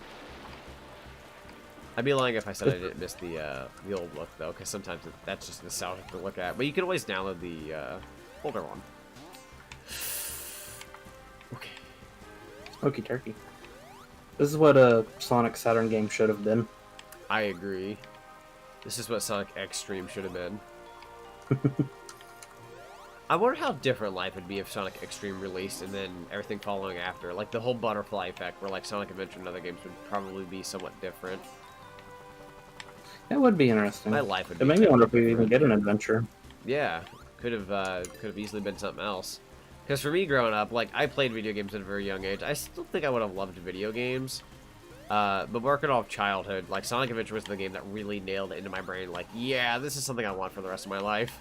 I'd be lying if I said I didn't miss the old look though, because sometimes that's just nostalgic to look at. But you can always download the older one. Okay. Okie turkey. This is what a Sonic Saturn game should have been. I agree. This is what Sonic X-Treme should have been. I wonder how different life would be if Sonic X-Treme released and then everything following after. Like the whole butterfly effect where like Sonic Adventure and other games would probably be somewhat different. That would be interesting. My life would be it made me wonder if we even get an adventure. Yeah, could have easily been something else. Because for me growing up, like I played video games at a very young age. I still think I would have loved video games. But working off childhood, like Sonic Adventure was the game that really nailed it into my brain. Like, yeah, this is something I want for the rest of my life.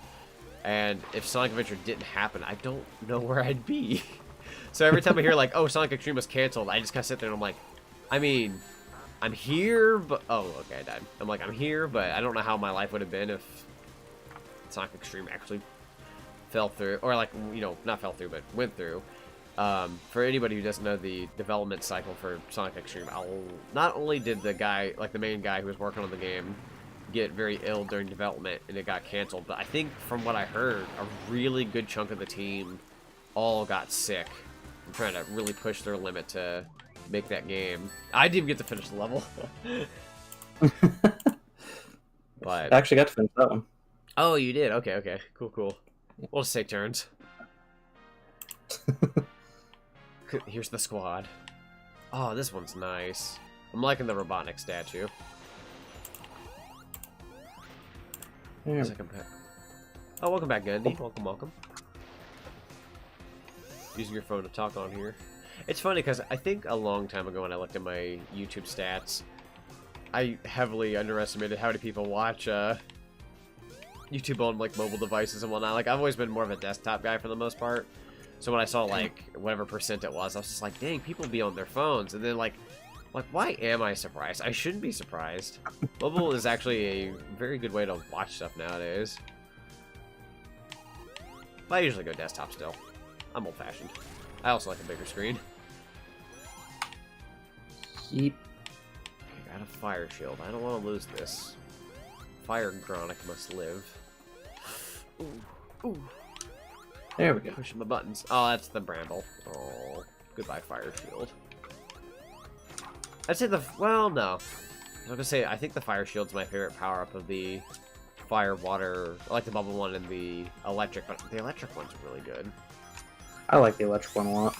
And if Sonic Adventure didn't happen, I don't know where I'd be. So every time I hear like, oh, Sonic X-Treme was canceled, I just kind of sit there and I'm like, I mean, I'm here, but... Oh, okay, I died. I'm like, I'm here, but I don't know how my life would have been if Sonic X-Treme actually fell through. Or, like, you know, not fell through, but went through. For anybody who doesn't know the development cycle for Sonic X-Treme, not only did the guy, like the main guy who was working on the game, get very ill during development and it got canceled, but I think from what I heard, a really good chunk of the team all got sick. I'm trying to really push their limit to make that game. I didn't even get to finish the level. But I actually got to finish that one. Oh, you did? Okay, okay. Cool, cool. We'll just take turns. Here's the squad. Oh, this one's nice. I'm liking the Robotnik statue. Yeah. Oh, welcome back, Gundy. Welcome, welcome. Using your phone to talk on here. It's funny because I think a long time ago when I looked at my YouTube stats, I heavily underestimated how many people watch YouTube on like mobile devices and whatnot. Like I've always been more of a desktop guy for the most part. So when I saw like whatever percent it was, I was just like, dang, people be on their phones. And then like why am I surprised? I shouldn't be surprised. Mobile is actually a very good way to watch stuff nowadays. But I usually go desktop still. I'm old-fashioned. I also like a bigger screen. Yeep. Okay, got a fire shield. I don't want to lose this. Fire Gronic must live. Ooh. Ooh. There we go. Pushing the buttons. Oh, that's the Bramble. Oh, goodbye, fire shield. I'd say well, no. I was gonna say, I think the fire shield's my favorite power-up of the fire, water. I like the bubble one and the electric, but the electric one's really good. I like the electric one a lot.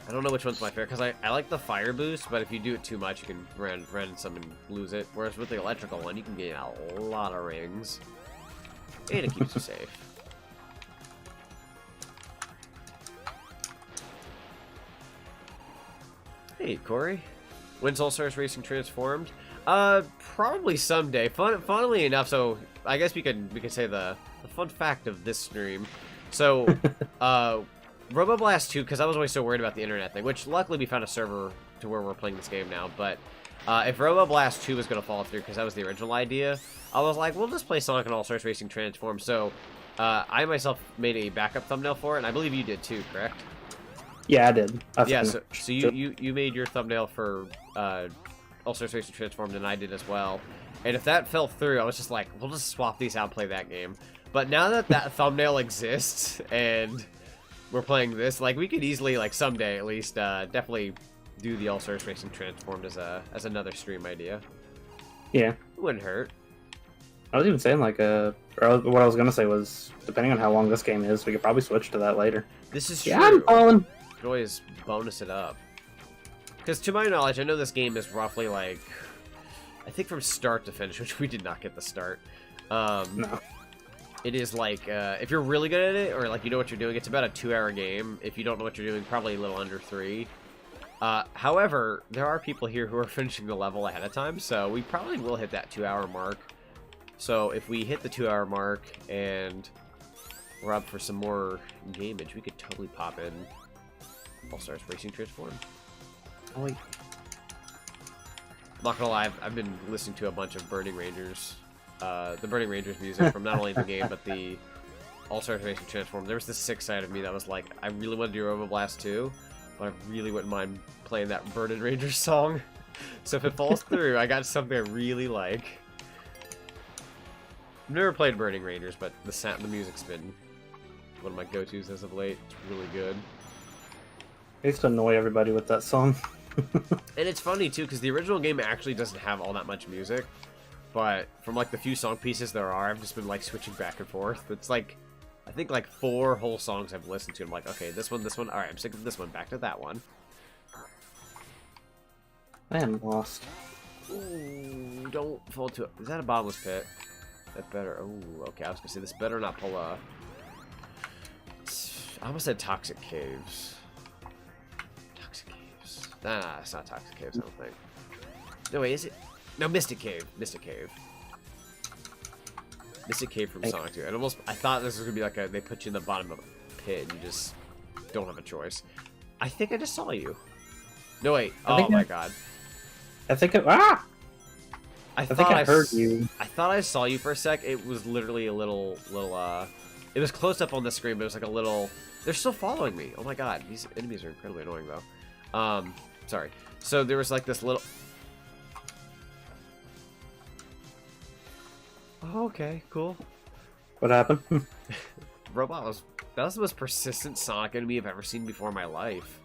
I don't know which one's my favorite, because I like the fire boost, but if you do it too much, you can run some and lose it. Whereas with the electrical one, you can get a lot of rings. And it keeps you safe. Hey, Corey. When's All-Stars Racing transformed? Probably someday. Funnily enough, so I guess we could say the fun fact of this stream. So, Robo Blast 2, because I was always so worried about the internet thing, which luckily we found a server to where we're playing this game now, but if Robo Blast 2 was going to fall through, because that was the original idea, I was like, we'll just play Sonic and All-Stars Racing Transform. So, I myself made a backup thumbnail for it, and I believe you did too, correct? Yeah, I did. Yeah, so you made your thumbnail for All-Stars Racing Transformed, and I did as well. And if that fell through, I was just like, we'll just swap these out and play that game. But now that that thumbnail exists, and we're playing this, like, we could easily, like, someday at least, definitely do the All-Stars Racing Transformed as another stream idea. Yeah. It wouldn't hurt. I was even saying, like, or what I was going to say was, depending on how long this game is, we could probably switch to that later. This is true. Yeah, I'm falling. You could always bonus it up. Because to my knowledge, I know this game is roughly, like, I think from start to finish, which we did not get the start. No. It is like, if you're really good at it, or like you know what you're doing, it's about a 2-hour game. If you don't know what you're doing, probably a little under 3. However, there are people here who are finishing the level ahead of time, so we probably will hit that 2-hour mark. So if we hit the 2-hour mark and we're up for some more gameage, we could totally pop in All-Stars Racing Transform. Oh, wait. I'm not gonna lie, I've been listening to a bunch of Burning Rangers. The Burning Rangers music from not only the game, but the All-Stars Racing Transform. There was this sick side of me that was like, I really want to do Robo Blast 2, but I really wouldn't mind playing that Burning Rangers song. So if it falls through, I got something I really like. I've never played Burning Rangers, but the music's been one of my go-tos as of late. It's really good. I used to annoy everybody with that song. And it's funny, too, because the original game actually doesn't have all that much music. But from, like, the few song pieces there are, I've just been, like, switching back and forth. It's, like, I think, like, 4 whole songs I've listened to. I'm like, okay, this one. Alright, I'm sick of this one. Back to that one. I am lost. Ooh, don't fall to it. Is that a bottomless pit? That better. Ooh, okay, I was gonna say, this better not pull a... I almost said Toxic Caves. Toxic Caves. Nah, it's not Toxic Caves, I don't think. No, wait, is it? No, Mystic Cave. Mystic Cave. Mystic Cave from Sonic 2. I thought this was gonna be like they put you in the bottom of a pit and you just don't have a choice. I think I just saw you. No, wait. Oh my god. I think I think I heard you. I thought I saw you for a sec. It was literally a little, it was close up on the screen, but it was like a little, they're still following me. Oh my god. These enemies are incredibly annoying though. Sorry. So there was like this little, oh, okay, cool. What happened? Robot that was the most persistent Sonic enemy I've ever seen before in my life.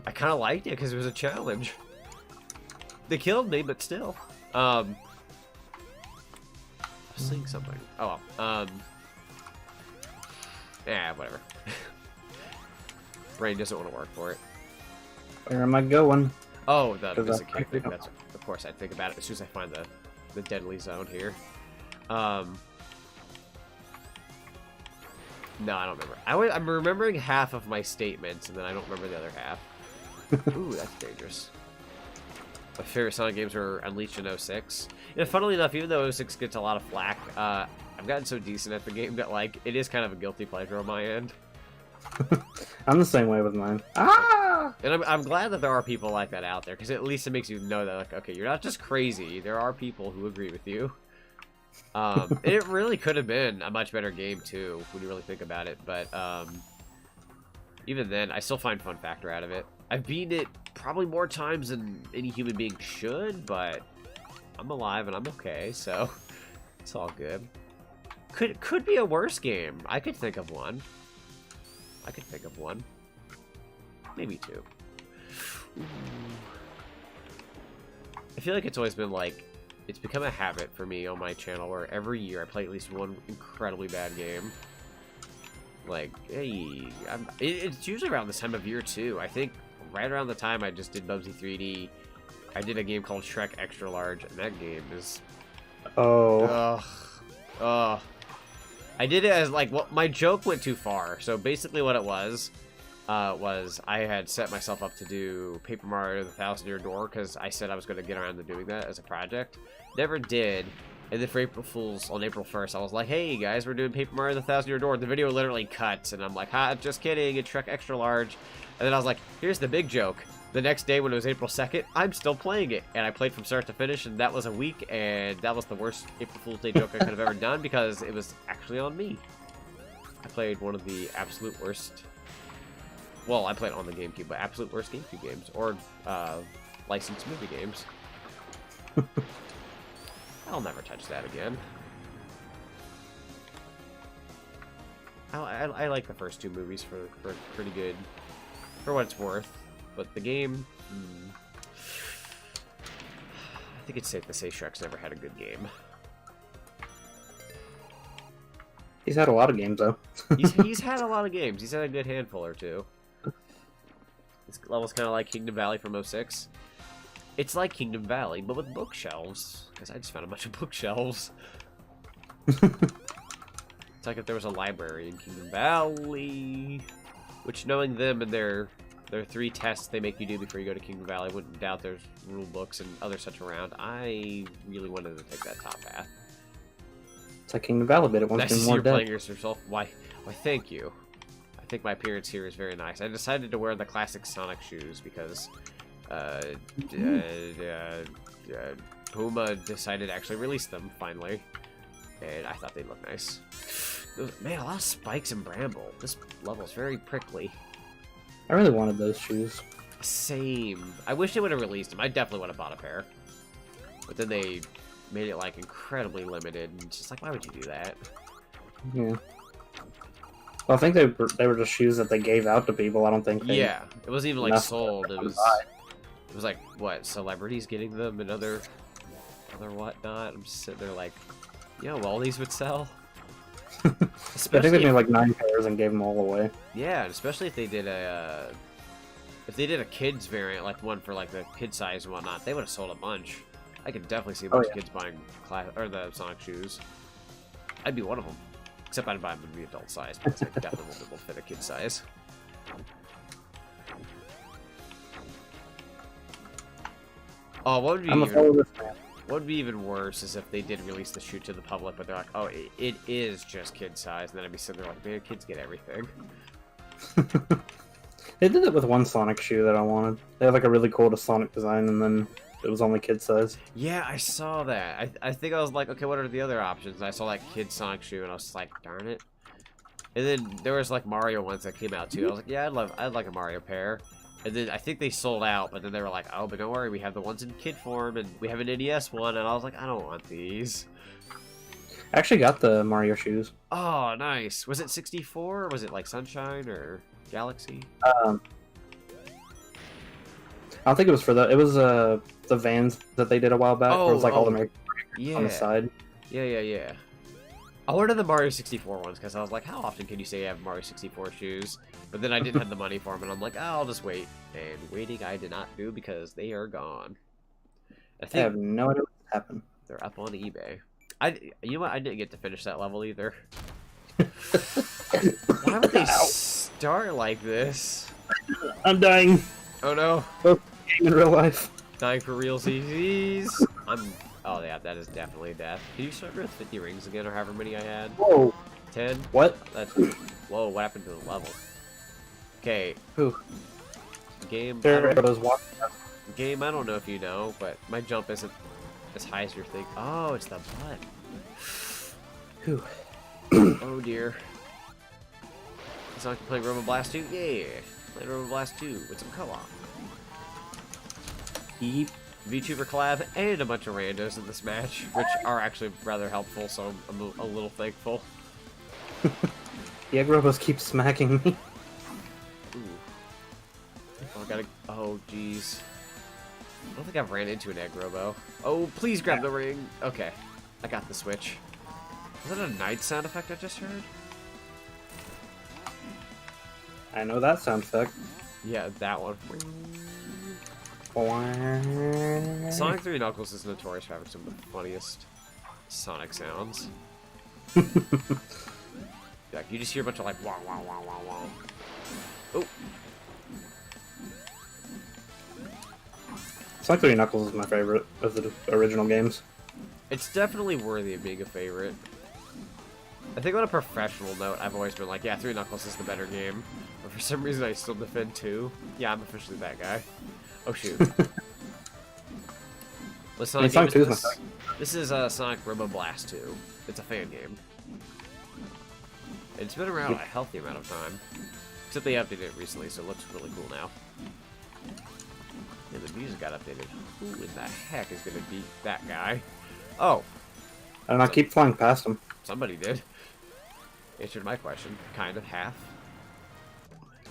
I kind of liked it because it was a challenge. They killed me, but still. I was saying something. Oh well. Yeah, whatever. Brain doesn't want to work for it. Where am I going? Oh, the music cave thing. That's, of course, I'd think about it as soon as I find the deadly zone here. No, I don't remember. I'm remembering half of my statements, and then I don't remember the other half. Ooh, that's dangerous. My favorite Sonic games were Unleashed in 06. And funnily enough, even though 06 gets a lot of flack, I've gotten so decent at the game that, like, it is kind of a guilty pleasure on my end. I'm the same way with mine. Ah! And I'm glad that there are people like that out there, because at least it makes you know that, like, okay, you're not just crazy. There are people who agree with you. It really could have been a much better game, too, when you really think about it. But even then, I still find fun factor out of it. I've beaten it probably more times than any human being should, but I'm alive and I'm okay, so it's all good. Could be a worse game. I could think of one. Maybe 2. Ooh. I feel like it's always been like it's become a habit for me on my channel where every year I play at least one incredibly bad game. Like, hey, it's usually around this time of year too. I think right around the time I just did Bubsy 3D, I did a game called Shrek Extra Large, and that game is... Oh. Ugh. I did it as, like, well, my joke went too far. So basically what it was I had set myself up to do Paper Mario the 1,000-Year Door, because I said I was going to get around to doing that as a project. Never did. And then for April Fools, on April 1st, I was like, hey, guys, we're doing Paper Mario the 1,000-Year Door. The video literally cuts, and I'm like, ha, just kidding, it's Shrek Extra Large. And then I was like, here's the big joke. The next day, when it was April 2nd, I'm still playing it. And I played from start to finish, and that was a week, and that was the worst April Fool's Day joke I could have ever done, because it was actually on me. I played one of the absolute worst... Well, I played on the GameCube, but absolute worst GameCube games, or licensed movie games. I'll never touch that again. I like the first two movies for pretty good, for what it's worth. But the game, I think it's safe to say Shrek's never had a good game. He's had a lot of games, though. he's had a lot of games. He's had a good handful or two. This level's kind of like Kingdom Valley from 06. It's like Kingdom Valley, but with bookshelves. Because I just found a bunch of bookshelves. It's like if there was a library in Kingdom Valley. Which, knowing them and their 3 tests they make you do before you go to Kingdom Valley, I wouldn't doubt there's rule books and other such around. I really wanted to take that top path. It's like Kingdom Valley, but it wants to be more you're dead. playing yourself. Why, thank you. I think my appearance here is very nice. I decided to wear the classic Sonic shoes because Puma decided to actually release them, finally. And I thought they'd look nice. Man, a lot of spikes and bramble. This level's very prickly. I really wanted those shoes. Same. I wish they would have released them. I definitely would have bought a pair. But then they made it, like, incredibly limited. And it's just like, why would you do that? Yeah. Well, I think they were just shoes that they gave out to people. I don't think they... Yeah. It wasn't even, like, sold. It was like, what, celebrities getting them and other whatnot? I'm just sitting there like, you know, all these would sell. I think they made like 9 pairs and gave them all away. Yeah, especially if they did a kids variant, like one for like the kid size and whatnot, they would have sold a bunch. I could definitely see a bunch of kids buying the Sonic shoes. I'd be one of them, except I'd buy them in the adult size because I definitely won't be able to fit a kid size. Oh, what would be even worse is if they did release the shoe to the public, but they're like, oh, it is just kid size, and then I'd be sitting there like, man, kids get everything. They did it with one Sonic shoe that I wanted. They had like a really cool Sonic design, and then it was only kid size. Yeah, I saw that. I think I was like, okay, what are the other options? And I saw that kid Sonic shoe, and I was just like, darn it. And then there was like Mario ones that came out too. I was like, yeah, I'd like a Mario pair. And then I think they sold out, but then they were like, oh, but don't worry, we have the ones in kid form, and we have an NES one, and I was like, I don't want these. I actually got the Mario shoes. Oh, nice. Was it 64, or was it like Sunshine, or Galaxy? I don't think it was for it was the Vans that they did a while back, where it was like all the Mario on the side. Yeah. I wanted the Mario 64 ones, because I was like, how often can you say you have Mario 64 shoes? But then I didn't have the money for them, and I'm like, oh, I'll just wait. And waiting I did not do, because they are gone. I have no idea what happened. They're up on eBay. You know what? I didn't get to finish that level either. Why would they start like this? I'm dying. Oh no. Both in real life. Dying for real CZs. Oh yeah, that is definitely death. Can you start with 50 rings again, or however many I had? Whoa. 10? What? Whoa, what happened to the level? Okay. Who? Game, Game, I don't know if you know, but my jump isn't as high as you think. Oh, it's the butt. Whew. Oh dear. So I can play Robo Blast 2? Yeah! Play Robo Blast 2 with some co-op. VTuber collab and a bunch of randos in this match, which are actually rather helpful, so I'm a little thankful. The egg robos keep smacking me. Ooh. Oh, I gotta... Oh, jeez. I don't think I've ran into an egg Robo. Oh, please grab the ring. Okay, I got the switch. Was that a night sound effect I just heard? I know that sound effect. Yeah, that one. Sonic 3 Knuckles is notorious for having some of the funniest Sonic sounds. Like, you just hear a bunch of like wow wow wow wow wow. Oh. Sonic 3 Knuckles is my favorite of the original games. It's definitely worthy of being a favorite. I think on a professional note, I've always been like, yeah, 3 Knuckles is the better game. But for some reason, I still defend 2. Yeah, I'm officially that guy. Oh, shoot. Listen, Sonic 2 is my favorite. This is Sonic Robo Blast 2. It's a fan game. It's been around a healthy amount of time. Except they updated it recently, so it looks really cool now. And the music got updated. Who in the heck is going to beat that guy? Oh. I don't know, I keep flying past him. Somebody did. Answered my question. Kind of, half.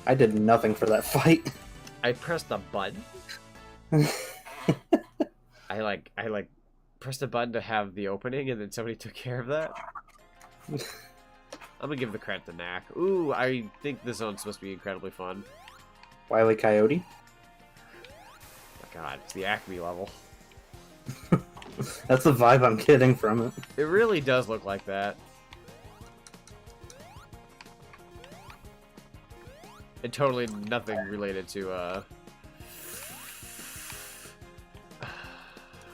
I did nothing for that fight. I pressed a button. I like pressed a button to have the opening, and then somebody took care of that. I'm gonna give the credit to Knack. Ooh, I think this zone's supposed to be incredibly fun. Wile E. Coyote? Oh my god, it's the Acme level. That's the vibe I'm getting from it. It really does look like that. And totally nothing related to, of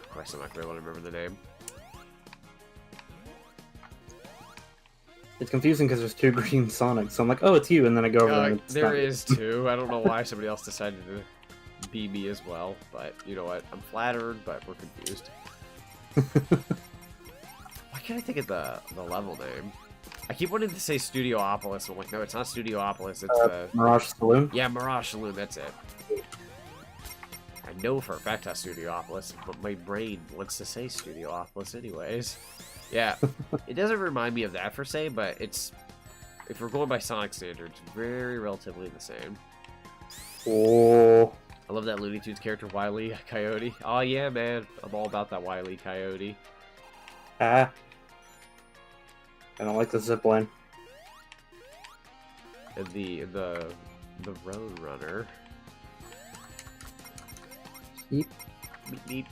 course, I'm not gonna be able to remember the name. It's confusing because there's 2 green Sonics, so I'm like, oh, it's you, and then I go over there and it's there not. is 2. I don't know why somebody else decided to be me as well, but you know what? I'm flattered, but we're confused. Why can't I think of the level name? I keep wanting to say Studiopolis, and I'm like, no, it's not Studiopolis, it's Mirage Saloon? Yeah, Mirage Saloon, that's it. I know for a fact how Studiopolis, but my brain wants to say Studiopolis anyways. Yeah, it doesn't remind me of that per se, but it's, if we're going by Sonic standards, very relatively the same. Oh. I love that Looney Tunes character, Wile E. Coyote. Oh yeah, man, I'm all about that Wile E. Coyote. Ah. I don't like the zipline. And the Road Runner. Yeep. Meep, meep.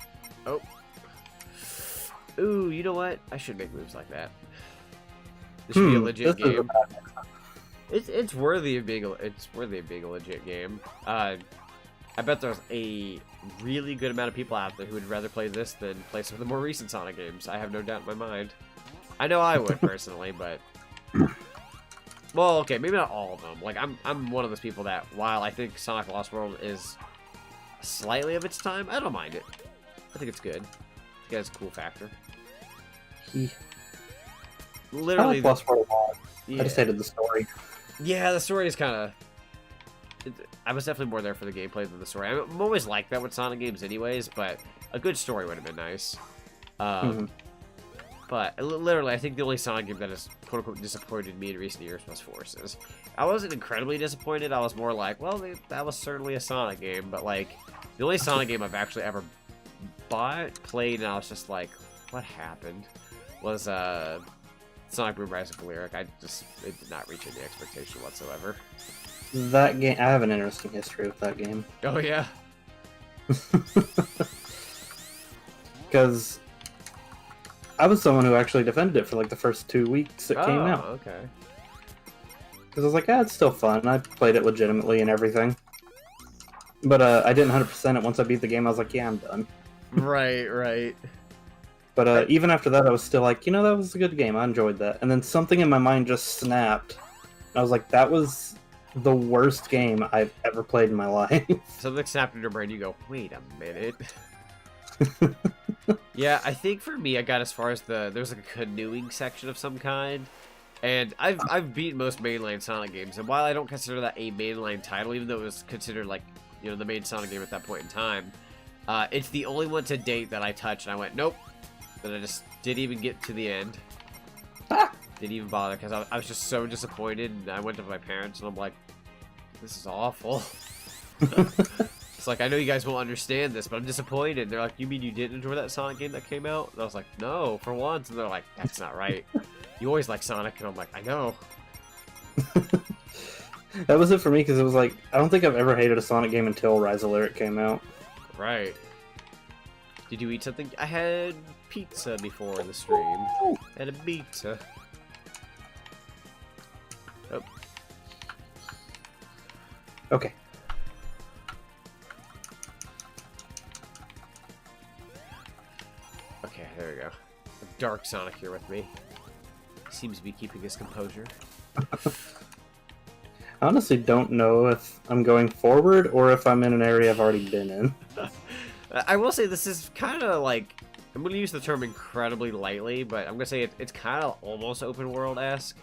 Oh. Ooh, you know what? I should make moves like that. This should be a legit game. It's worthy of being a legit game. I bet there's a really good amount of people out there who would rather play this than play some of the more recent Sonic games. I have no doubt in my mind. I know I would personally, but well, okay, maybe not all of them. Like I'm one of those people that while I think Sonic Lost World is slightly of its time, I don't mind it. I think it's good. I think it's a cool factor. Literally, I like Lost World a lot. Yeah. I just hated the story. Yeah, the story is kind of. I was definitely more there for the gameplay than the story. I'm always like that with Sonic games, anyways. But a good story would have been nice. But literally, I think the only Sonic game that has quote-unquote disappointed me in recent years was Forces. I wasn't incredibly disappointed. I was more like, well, that was certainly a Sonic game. But, like, the only Sonic game I've actually ever bought, played, and I was just like, what happened? Was Sonic Boom Rise of Lyric. It did not reach any expectation whatsoever. That game, I have an interesting history with that game. Oh, yeah? Because I was someone who actually defended it for like the first 2 weeks it came out. Okay. Because I was like, it's still fun. I played it legitimately and everything. But I didn't 100% it once I beat the game. I was like, yeah, I'm done. Right. But even after that, I was still like, that was a good game. I enjoyed that. And then something in my mind just snapped. And I was like, that was the worst game I've ever played in my life. Something snapped in your brain. You go, wait a minute. Yeah, I think for me, I got as far as there's like a canoeing section of some kind. And I've beat most mainline Sonic games. And while I don't consider that a mainline title, even though it was considered like, the main Sonic game at that point in time, it's the only one to date that I touched. And I went, nope. Then I just didn't even get to the end. Didn't even bother because I was just so disappointed. And I went to my parents and I'm like, this is awful. It's like, I know you guys won't understand this, but I'm disappointed. They're like, you mean you didn't enjoy that Sonic game that came out? And I was like, no, for once. And they're like, that's not right. You always like Sonic. And I'm like, I know. That was it for me, because it was like, I don't think I've ever hated a Sonic game until Rise of Lyric came out. Right. Did you eat something? I had pizza before the stream. I had a pizza. Oh. Okay. Okay, there we go. A dark Sonic here with me. Seems to be keeping his composure. I honestly don't know if I'm going forward or if I'm in an area I've already been in. I will say this is kind of like, I'm going to use the term incredibly lightly, but I'm going to say it's kind of almost open world-esque.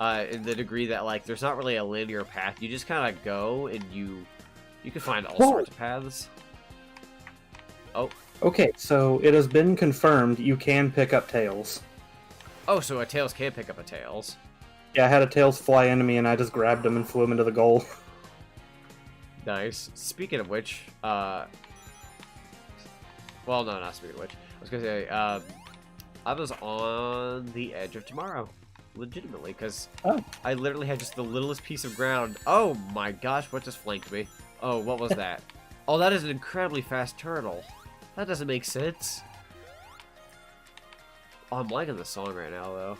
In the degree that, like, there's not really a linear path. You just kind of go and you can find all sorts of paths. Oh. Okay, so it has been confirmed you can pick up Tails. Oh, so a Tails can pick up a Tails. Yeah, I had a Tails fly into me and I just grabbed him and flew him into the goal. Nice. Speaking of which, well, no, not speaking of which. I was gonna say, I was on the edge of tomorrow, legitimately, because I literally had just the littlest piece of ground. Oh my gosh, what just flanked me? Oh, what was that? Oh, that is an incredibly fast turtle. That doesn't make sense. Oh, I'm liking the song right now, though.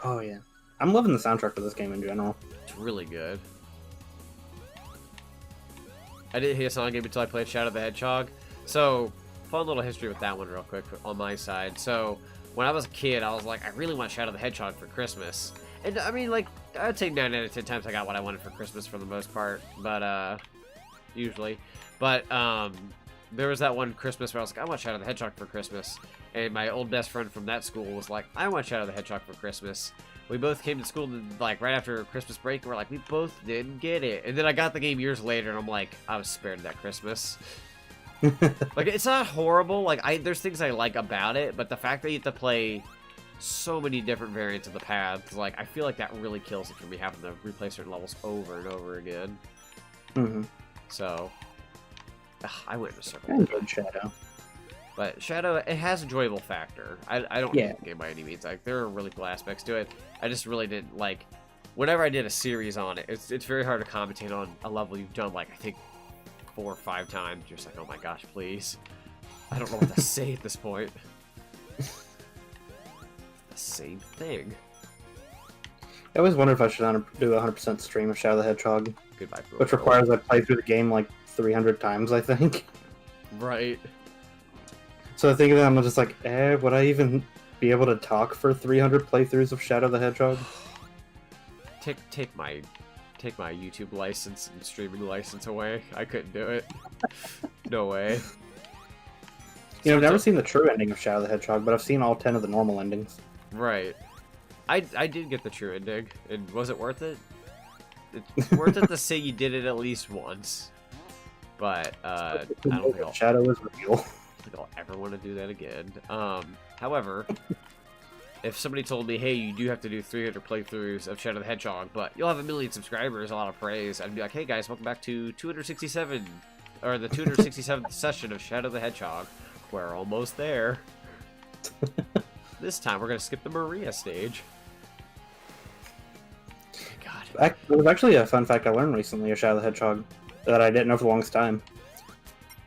Oh, yeah. I'm loving the soundtrack for this game in general. It's really good. I didn't hit a Sonic game until I played Shadow the Hedgehog. So, fun little history with that one real quick on my side. So, when I was a kid, I was like, I really want Shadow the Hedgehog for Christmas. And, I mean, like, I'd say 9 out of 10 times I got what I wanted for Christmas for the most part. But, usually. But, there was that one Christmas where I was like, I want Shadow the Hedgehog for Christmas. And my old best friend from that school was like, I want Shadow the Hedgehog for Christmas. We both came to school, like, right after Christmas break, and we're like, we both didn't get it. And then I got the game years later, and I'm like, I was spared that Christmas. Like, it's not horrible. Like, there's things I like about it, but the fact that you have to play so many different variants of the paths, like, I feel like that really kills it for me, having to replay certain levels over and over again. Mm-hmm. So, I went in a circle. I enjoyed Shadow. But Shadow, it has enjoyable factor. I don't hate the game by any means. Like, there are really cool aspects to it. I just really didn't like. Whenever I did a series on it, it's very hard to commentate on a level you've done, like, I think 4 or 5 times. You're just like, oh my gosh, please. I don't know what to say at this point. The same thing. I always wonder if I should do a 100% stream of Shadow the Hedgehog. Goodbye, bro. Which requires I play through the game like 300 times, I think. Right. So I think that I'm just like, would I even be able to talk for 300 playthroughs of Shadow the Hedgehog? Take my YouTube license and streaming license away. I couldn't do it. No way. You know, I've never seen the true ending of Shadow the Hedgehog, but I've seen all 10 of the normal endings. Right. I did get the true ending, and was it worth it? It's worth it to say you did it at least once. But I don't think Shadow is real. I don't ever want to do that again. However, if somebody told me, hey, you do have to do 300 playthroughs of Shadow the Hedgehog, but you'll have 1 million subscribers, a lot of praise, I'd be like, hey guys, welcome back to 267, or the 267th session of Shadow the Hedgehog. We're almost there. This time we're going to skip the Maria stage. God. There was actually a fun fact I learned recently of Shadow the Hedgehog that I didn't know for the longest time.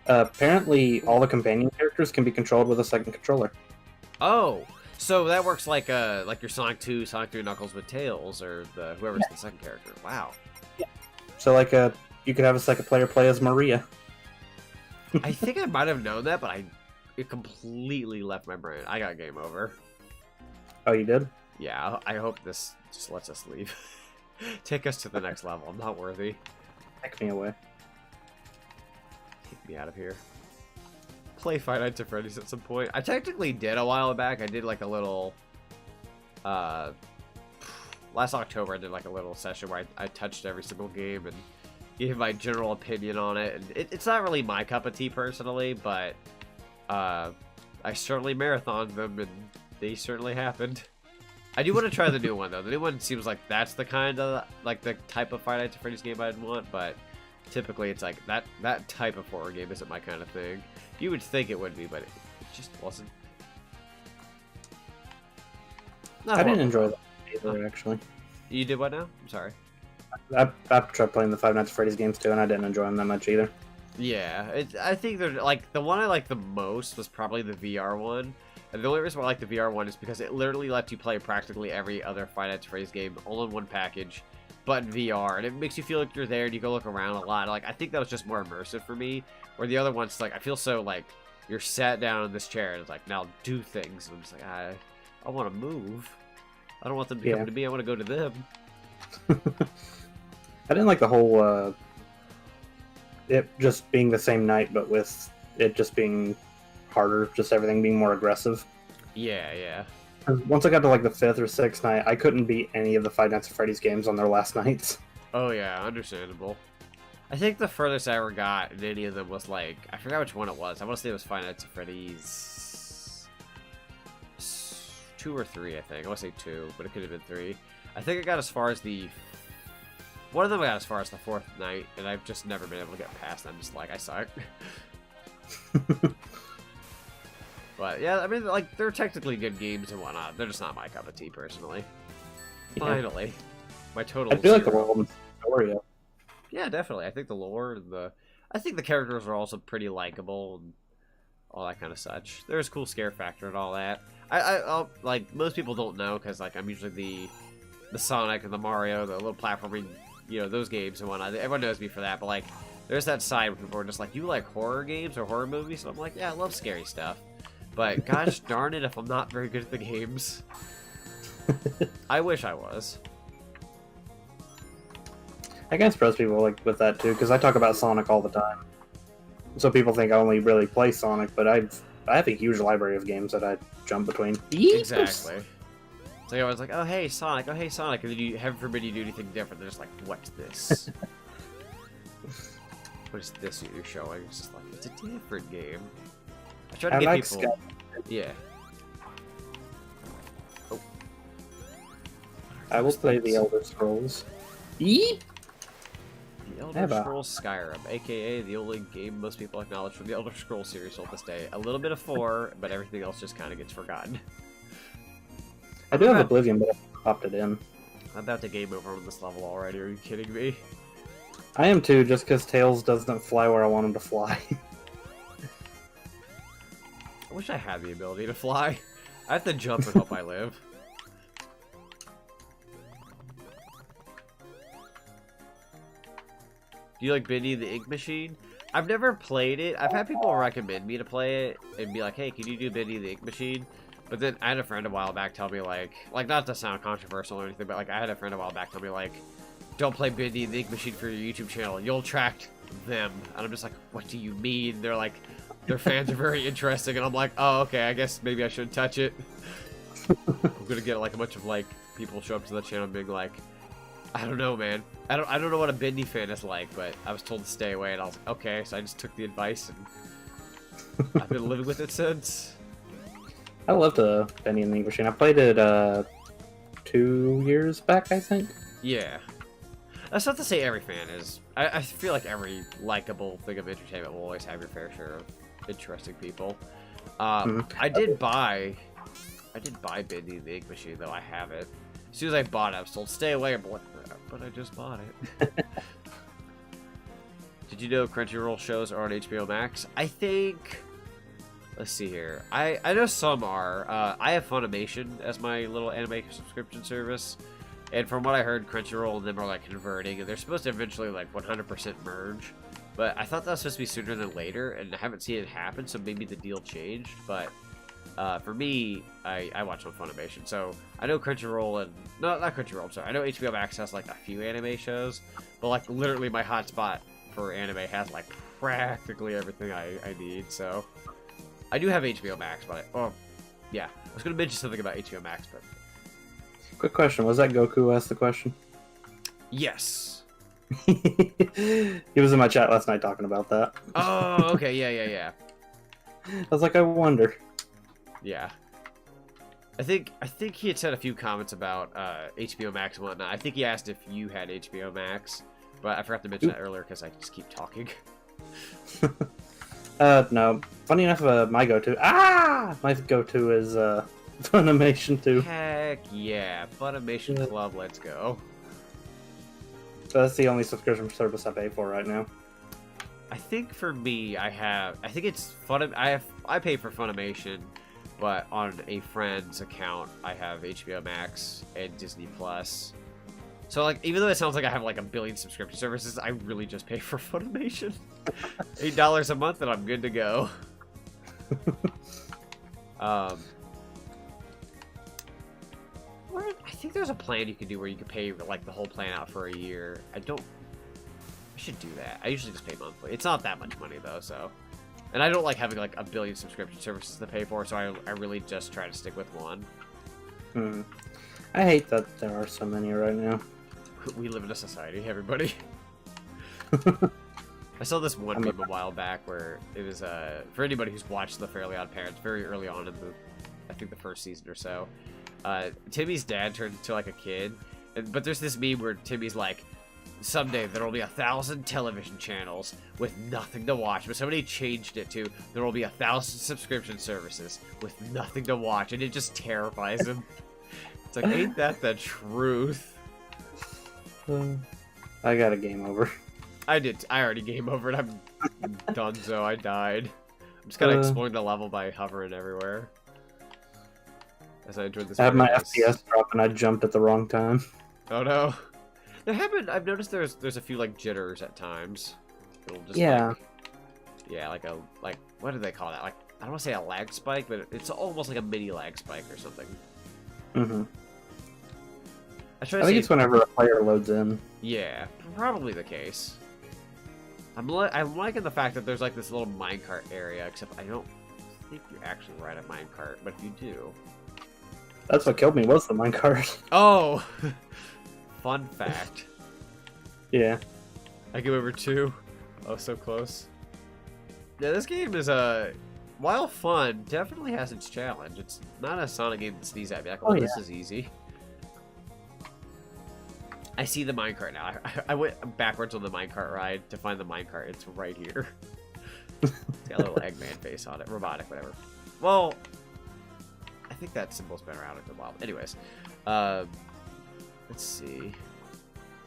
Apparently, all the companion characters can be controlled with a second controller. Oh, so that works like your Sonic 2, Sonic 3 Knuckles with Tails, or whoever's the second character. Wow. Yeah. So like you could have a second player play as Maria. I think I might have known that, but it completely left my brain. I got game over. Oh, you did? Yeah. I hope this just lets us leave. Take us to the next level. I'm not worthy. Take me away. Take me out of here. Play Five Nights at Freddy's at some point. I technically did a while back. I did like a little last October I did like a little session where I touched every single game and gave my general opinion on it. And it's not really my cup of tea personally, but I certainly marathoned them and they certainly happened. I do want to try the new one though. The new one seems like that's the kind of the type of Five Nights at Freddy's game I'd want, but typically it's like that type of horror game isn't my kind of thing. You would think it would be, but it just wasn't. I didn't enjoy that either, actually. You did what now? I'm sorry. I tried playing the Five Nights at Freddy's games too, and I didn't enjoy them that much either. Yeah, I think they're like the one I liked the most was probably the VR one. And the only reason why I like the VR one is because it literally lets you play practically every other Five Nights at Freddy's game all in one package, but in VR, and it makes you feel like you're there and you go look around a lot. Like I think that was just more immersive for me. Where the other one's like I feel so like you're sat down in this chair and it's like now do things. And I'm just like I want to move. I don't want them to come to me. I want to go to them. I didn't like the whole it just being the same night, but with it just being harder, just everything being more aggressive. Yeah. Once I got to like the 5th or 6th night, I couldn't beat any of the Five Nights at Freddy's games on their last nights. Oh yeah, understandable. I think the furthest I ever got in any of them was like I forgot which one it was. I want to say it was Five Nights at Freddy's 2 or 3. I think I want to say 2, but it could have been 3. I think I got as far as one of them got as far as the 4th night, and I've just never been able to get past them. Just like I suck. But yeah, I mean, like they're technically good games and whatnot. They're just not my cup of tea, personally. Yeah. Finally, my total. I feel like the world and story. Yeah, definitely. I think the lore and I think the characters are also pretty likable and all that kind of such. There's a cool scare factor and all that. I'll like most people don't know because like I'm usually the Sonic and the Mario, the little platforming, those games and whatnot. Everyone knows me for that, but like there's that side where people are just like, you like horror games or horror movies? And I'm like, yeah, I love scary stuff. But gosh darn it if I'm not very good at the games. I wish I was. I can express people like with that too, because I talk about Sonic all the time. So people think I only really play Sonic, but I have a huge library of games that I jump between. Exactly. So I was like, oh hey Sonic, and then you heaven forbid you do anything different. They're just like, what's this? What is this you're showing? It's just like it's a different game. I try to get people. Sky. Yeah. Oh. I will play the Elder Scrolls. The Elder Scrolls Skyrim, aka the only game most people acknowledge from the Elder Scrolls series till this day. A little bit of 4, but everything else just kind of gets forgotten. I do have Oblivion, but I popped it in. I'm about to game over on this level already. Are you kidding me? I am too, just because Tails doesn't fly where I want him to fly. I wish I had the ability to fly. I have to jump and hope I live. Do you like Bendy the Ink Machine? I've never played it. I've had people recommend me to play it and be like, hey, can you do Bendy the Ink Machine? But then I had a friend a while back tell me like not to sound controversial or anything, but like I had a friend a while back tell me like, don't play Bendy the Ink Machine for your YouTube channel. You'll attract them. And I'm just like, what do you mean? They're like, their fans are very interesting. And I'm like, oh, okay, I guess maybe I shouldn't touch it. I'm gonna get like a bunch of like people show up to the channel being like, I don't know, man. I don't know what a Bendy fan is like, but I was told to stay away, and I was like, okay, so I just took the advice, and I've been living with it since. I loved Bendy and the Ink Machine. I played it 2 years back, I think. Yeah. That's not to say every fan is. I feel like every likable thing of entertainment will always have your fair share of interesting people. I did buy Bendy the Ink Machine, though I have it. As soon as I bought it, I was told, stay away, but I just bought it. Did you know Crunchyroll shows are on HBO Max? I think... Let's see here. I know some are. I have Funimation as my little anime subscription service. And from what I heard, Crunchyroll and them are like converting, and they're supposed to eventually like 100% merge. But I thought that was supposed to be sooner than later, and I haven't seen it happen, so maybe the deal changed. But for me, I watch on Funimation, so I know Crunchyroll and not Crunchyroll. I'm sorry, I know HBO Max has like a few anime shows, but like literally my hotspot for anime has like practically everything I need. So I do have HBO Max, but yeah, I was gonna mention something about HBO Max, but quick question: was that Goku who asked the question? Yes. He was in my chat last night talking about that. Oh, okay, yeah. I was like, I wonder. Yeah. I think he had said a few comments about HBO Max and whatnot. I think he asked if you had HBO Max, But I forgot to mention that earlier because I just keep talking. No. Funny enough, my go-to is Funimation too. Heck yeah, Funimation Club, let's go. So that's the only subscription service I pay for right now. I think for me, I think it's I pay for Funimation, but on a friend's account, I have HBO Max and Disney Plus. So, like, even though it sounds like I have, like, a billion subscription services, I really just pay for Funimation. $8 a month and I'm good to go. I think there's a plan you can do where you can pay, like, the whole plan out for a year. I should do that. I usually just pay monthly. It's not that much money, though, so... And I don't like having, like, a billion subscription services to pay for, so I really just try to stick with one. I hate that there are so many right now. We live in a society, everybody. I saw this one meme a while back where it was, for anybody who's watched The Fairly Odd Parents very early on in I think the first season or so, Timmy's dad turned into, like, a kid, but there's this meme where Timmy's like, someday there will be 1,000 television channels with nothing to watch, but somebody changed it to, there will be 1,000 subscription services with nothing to watch, and it just terrifies him. It's like, ain't that the truth? I got a game over. I already game over it. I'm done, so I died. I'm just kind of exploring the level by hovering everywhere. As I enjoyed this. I had my FPS drop and I jumped at the wrong time. Oh no. I've noticed there's a few, like, jitters at times. It'll just, like, like, what do they call that? Like, I don't want to say a lag spike, but it's almost like a mini lag spike or something. I think it's whenever a player loads in. Yeah, probably the case. I'm liking the fact that there's, like, this little minecart area, except I don't think you actually ride a minecart, but if you do... That's what killed me, was the minecart. Oh! Fun fact. Yeah. I go over 2. Oh, so close. Yeah, this game is, while fun, definitely has its challenge. It's not a Sonic game that sneezes at me. Like, oh, this is easy. I see the minecart now. I went backwards on the minecart ride to find the minecart. It's right here. It's got a little Eggman face on it. Robotic, whatever. Well, I think that symbol's been around for a while. Anyways, let's see.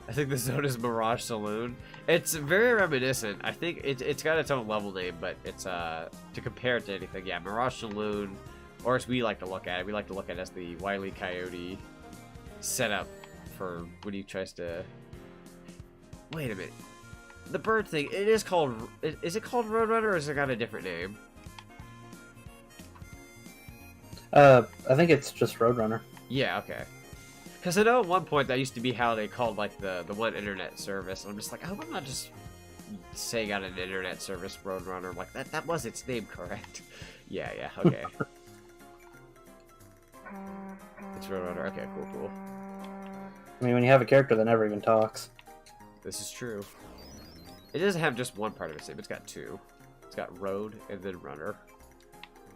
I think the zone is Mirage Saloon. It's very reminiscent. I think it's got its own level name, but it's to compare it to anything. Yeah, Mirage Saloon, or as we like to look at it, we like to look at it as the Wile E. Coyote setup for when he tries to... Wait a minute. The bird thing, it is called... Is it called Roadrunner, or has it got a different name? I think it's just Roadrunner. Yeah, okay. Because I know at one point that used to be how they called, like, the one internet service. And I'm just like, I hope I'm not just saying out an internet service Roadrunner. I'm like, that was its name, correct? Yeah, okay. It's Roadrunner. Okay, cool. I mean, when you have a character that never even talks. This is true. It doesn't have just one part of its name. It's got 2. It's got Road and then Runner.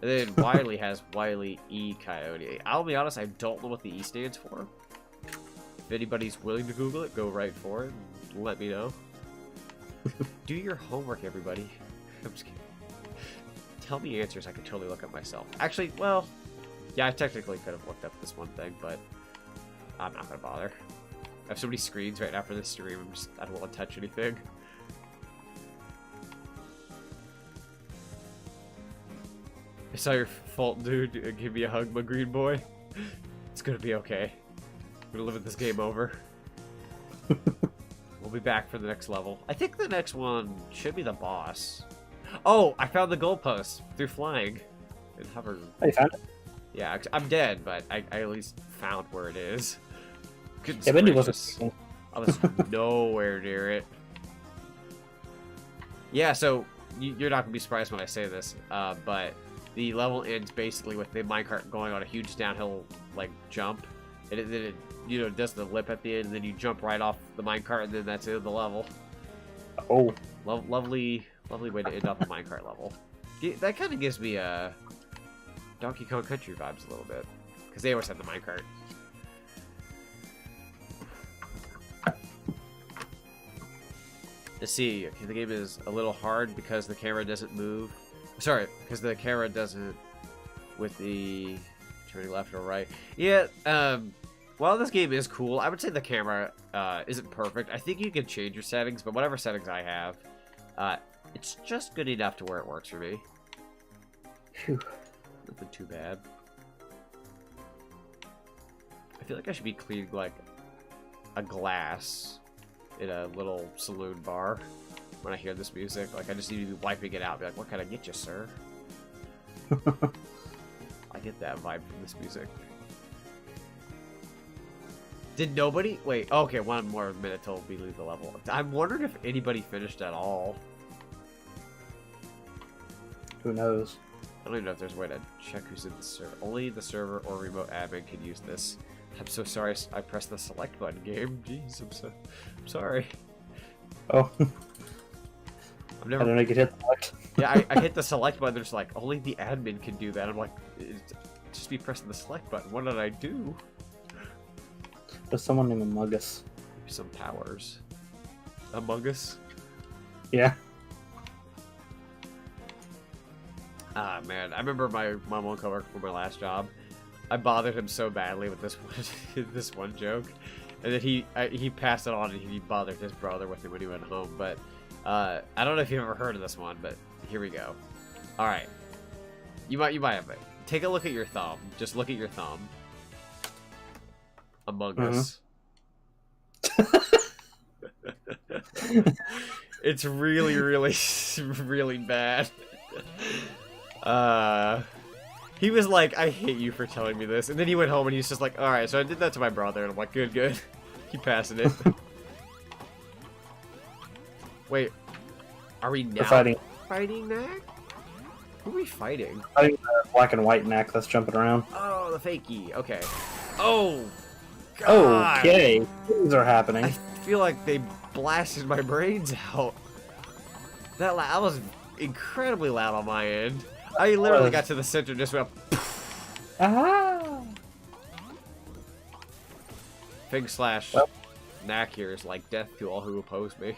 And then Wile has Wile E. Coyote. I'll be honest, I don't know what the E stands for. If anybody's willing to Google it, go right for it and let me know. Do your homework, everybody. I'm just kidding. Tell me answers I can totally look up myself. Actually, well, yeah, I technically could have looked up this one thing, but I'm not going to bother. I have so many screens right now for this stream, I don't want to touch anything. It's not your fault, dude. Give me a hug, my green boy. It's gonna be okay. We're gonna live with this game over. We'll be back for the next level. I think the next one should be the boss. Oh, I found the goalpost through flying and hover. Oh, you found it? Yeah, I'm dead, but I at least found where it is. Goodness yeah, Bendy wasn't. I was nowhere near it. Yeah, so you're not gonna be surprised when I say this, but the level ends basically with the minecart going on a huge downhill, like, jump. And then it does the lip at the end, and then you jump right off the minecart, and then that's the end of the level. Oh. Lovely way to end off the minecart level. That kind of gives me Donkey Kong Country vibes a little bit. Because they always have the minecart. Let's see. Okay, the game is a little hard because the camera doesn't move. Sorry, because the camera doesn't with the turning left or right. Yeah. While this game is cool, I would say the camera isn't perfect. I think you can change your settings, but whatever settings I have, it's just good enough to where it works for me. Phew. Nothing too bad. I feel like I should be cleaning like a glass in a little saloon bar when I hear this music. Like I just need to be wiping it out. Be like, what can I get you, sir? I get that vibe from this music. Did nobody? Wait, okay, one more minute till we leave the level. I'm wondering if anybody finished at all. Who knows? I don't even know if there's a way to check who's in the server. Only the server or remote admin can use this. I'm so sorry I pressed the select button game. Jeez, I'm sorry. Oh. I've never... I don't know, you could hit select. Yeah, I hit the select button. There's like, only the admin can do that. I'm like, just be pressing the select button. What did I do? There's someone named Among Us. Maybe some powers. Among Us? Yeah. Ah, man. I remember my one coworker from my last job. I bothered him so badly with this one, this one joke. And then he passed it on and he bothered his brother with it when he went home. But I don't know if you've ever heard of this one, but here we go. Alright. You might have it. Take a look at your thumb. Just look at your thumb. Among Us. It's really, really, really bad. He was like, I hate you for telling me this. And then he went home and he's just like, alright, so I did that to my brother. And I'm like, good. Keep passing it. Wait. Are we now fighting Knack? Who are we fighting? Fighting the black and white Knack that's jumping around. Oh, the fakie. Okay. Oh, God. Okay. Things are happening. I feel like they blasted my brains out. That was incredibly loud on my end. I literally got to the center and just went. Ah. Fig slash Knack here is like death to all who oppose me.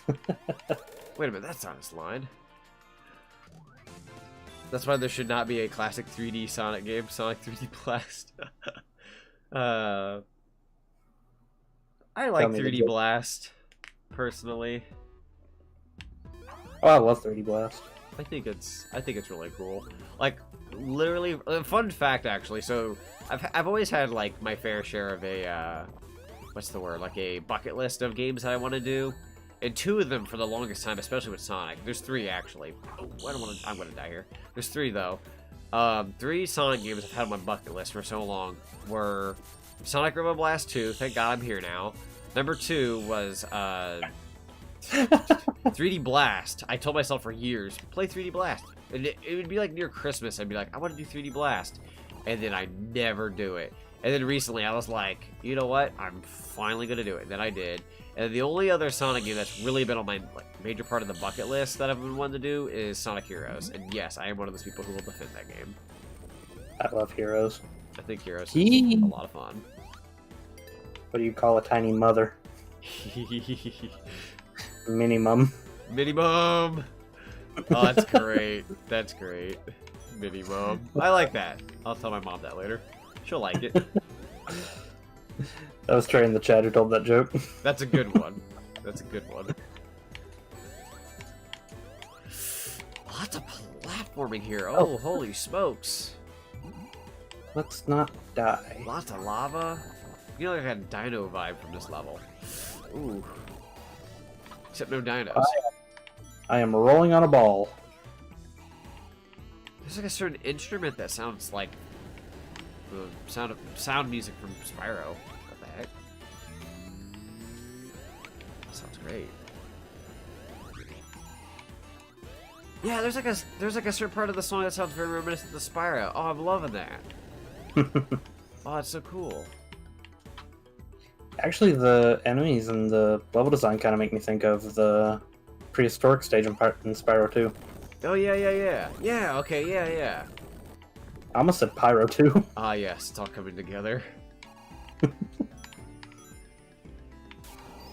Wait a minute, that's not his line. That's why there should not be a classic 3D Sonic game, Sonic 3D Blast. I like 3D Blast, personally. Oh, I love 3D Blast. I think it's really cool. Like, literally, fun fact actually. So, I've always had like my fair share of a what's the word? Like a bucket list of games that I want to do, and two of them for the longest time, especially with Sonic. There's three actually. Oh, I'm gonna die here. There's three though. 3 Sonic games I've had on my bucket list for so long were Sonic Robo Blast 2. Thank God I'm here now. Number 2 was 3D Blast. I told myself for years, play 3D Blast. And it would be like near Christmas. I'd be like, I want to do 3D Blast. And then I never do it. And then recently I was like, you know what? I'm finally going to do it. And then I did. And the only other Sonic game that's really been on my major part of the bucket list that I've been wanting to do is Sonic Heroes. And yes, I am one of those people who will defend that game. I love Heroes. I think Heroes is a lot of fun. What do you call a tiny mother? Minimum. Minimum. Oh, that's great. That's great. Minimum. I like that. I'll tell my mom that later. She'll like it. That was Trey in the chat who told that joke. That's a good one. That's a good one. Lots of platforming here. Oh, holy smokes. Let's not die. Lots of lava. You know, I got a dino vibe from this level. Ooh. Except no dinos. I am rolling on a ball. There's like a certain instrument that sounds like the sound music from Spyro. What the heck? That sounds great. Yeah, there's like a certain part of the song that sounds very reminiscent of Spyro. Oh, I'm loving that. Oh, it's so cool. Actually, the enemies and the level design kind of make me think of the prehistoric stage in Spyro 2. Oh, yeah. Yeah, okay, yeah. I almost said Pyro 2. Ah, yes, it's all coming together.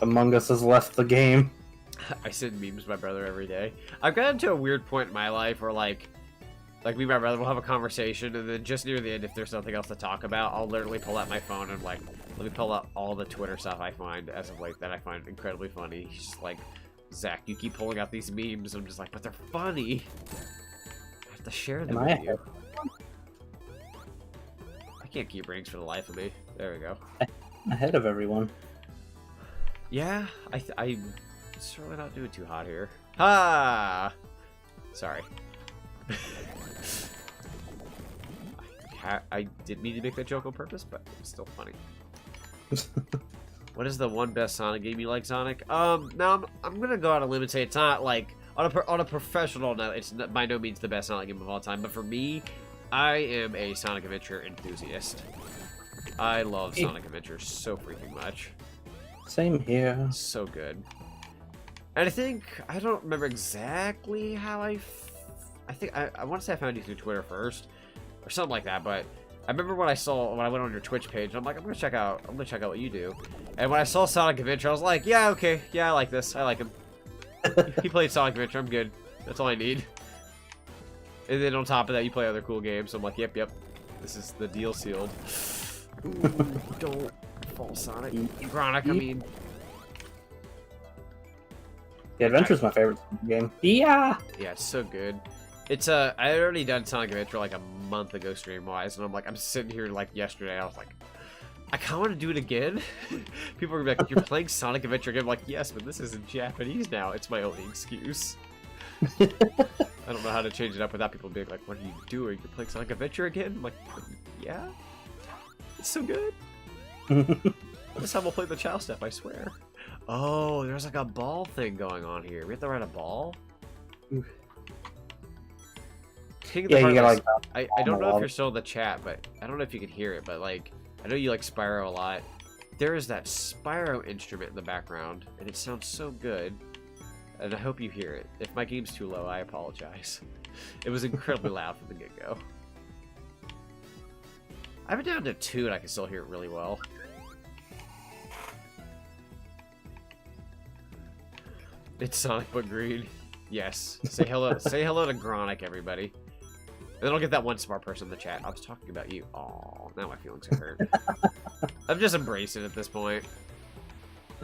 Among Us has left the game. I send memes to my brother every day. I've gotten to a weird point in my life where like me and my brother will have a conversation, and then just near the end, if there's nothing else to talk about, I'll literally pull out my phone and like, let me pull out all the Twitter stuff I find as of late that I find incredibly funny. He's just like, Zach, you keep pulling out these memes. I'm just like, but they're funny. I have to share them with you. I can't keep rings for the life of me. There we go. Ahead of everyone. Yeah, I'm certainly not doing too hot here. Ha! Sorry. I didn't mean to make that joke on purpose, but it's still funny. What is the one best Sonic game you like, Sonic? Now I'm gonna go out on a limb and say it's not like on a professional note. It's not, by no means the best Sonic game of all time, but for me, I am a Sonic Adventure enthusiast. I love Sonic Adventure so freaking much. Same here. So good. And I don't remember exactly how I think I want to say I found you through Twitter first, or something like that. But I remember when I went on your Twitch page, I'm like, I'm gonna check out what you do. And when I saw Sonic Adventure, I was like, yeah, okay, yeah, I like this. I like him. He played Sonic Adventure. I'm good. That's all I need. And then on top of that, you play other cool games. So I'm like, yep, this is the deal sealed. Ooh, don't fall, Sonic. Gronic, I mean. The Adventure's my favorite game. Yeah, it's so good. It's I had already done Sonic Adventure like a month ago stream-wise, and I'm sitting here like yesterday, I was like, I kind of want to do it again. People are like, you're playing Sonic Adventure again? I'm like, yes, but this is in Japanese now. It's my only excuse. I don't know how to change it up without people being like, what are you doing? You're playing Sonic Adventure again? I'm like, yeah? It's so good. This time we'll play the Chow Step, I swear. Oh, there's like a ball thing going on here. We have to ride a ball? Yeah, you gotta, like, I don't know if you're still in the chat, but I don't know if you can hear it, but like, I know you like Spyro a lot. There is that Spyro instrument in the background, and it sounds so good. And I hope you hear it. If my game's too low, I apologize. It was incredibly loud from the get-go. I have it down to 2 and I can still hear it really well. It's Sonic but green. Yes. Say hello to Gronic, everybody. And then I'll get that one smart person in the chat. I was talking about you. Aw, now my feelings are hurt. I've just embraced it at this point.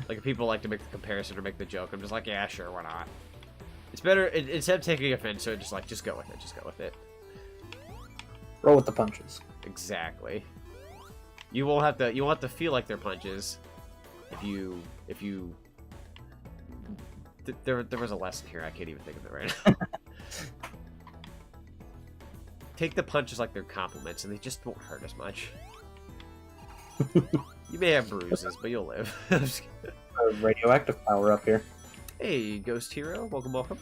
Like, if people like to make the comparison or make the joke, I'm just like, yeah, sure, why not? It's better, instead of taking offense, so just go with it, just go with it. Roll with the punches. Exactly. You won't have to feel like they're punches if you there was a lesson here, I can't even think of it right now. Take the punches like they're compliments, and they just won't hurt as much. You may have bruises, but you'll live. A radioactive power up here. Hey, Ghost Hero, welcome.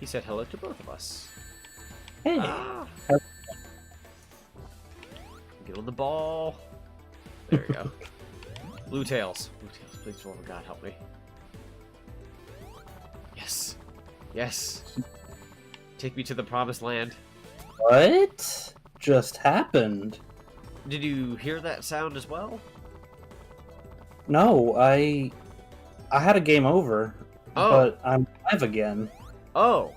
He said hello to both of us. Hey. Get on the ball. There we go. Blue tails, please, for God, help me. Yes. Take me to the promised land. What just happened? Did you hear that sound as well? No, I had a game over, but I'm live again. Oh.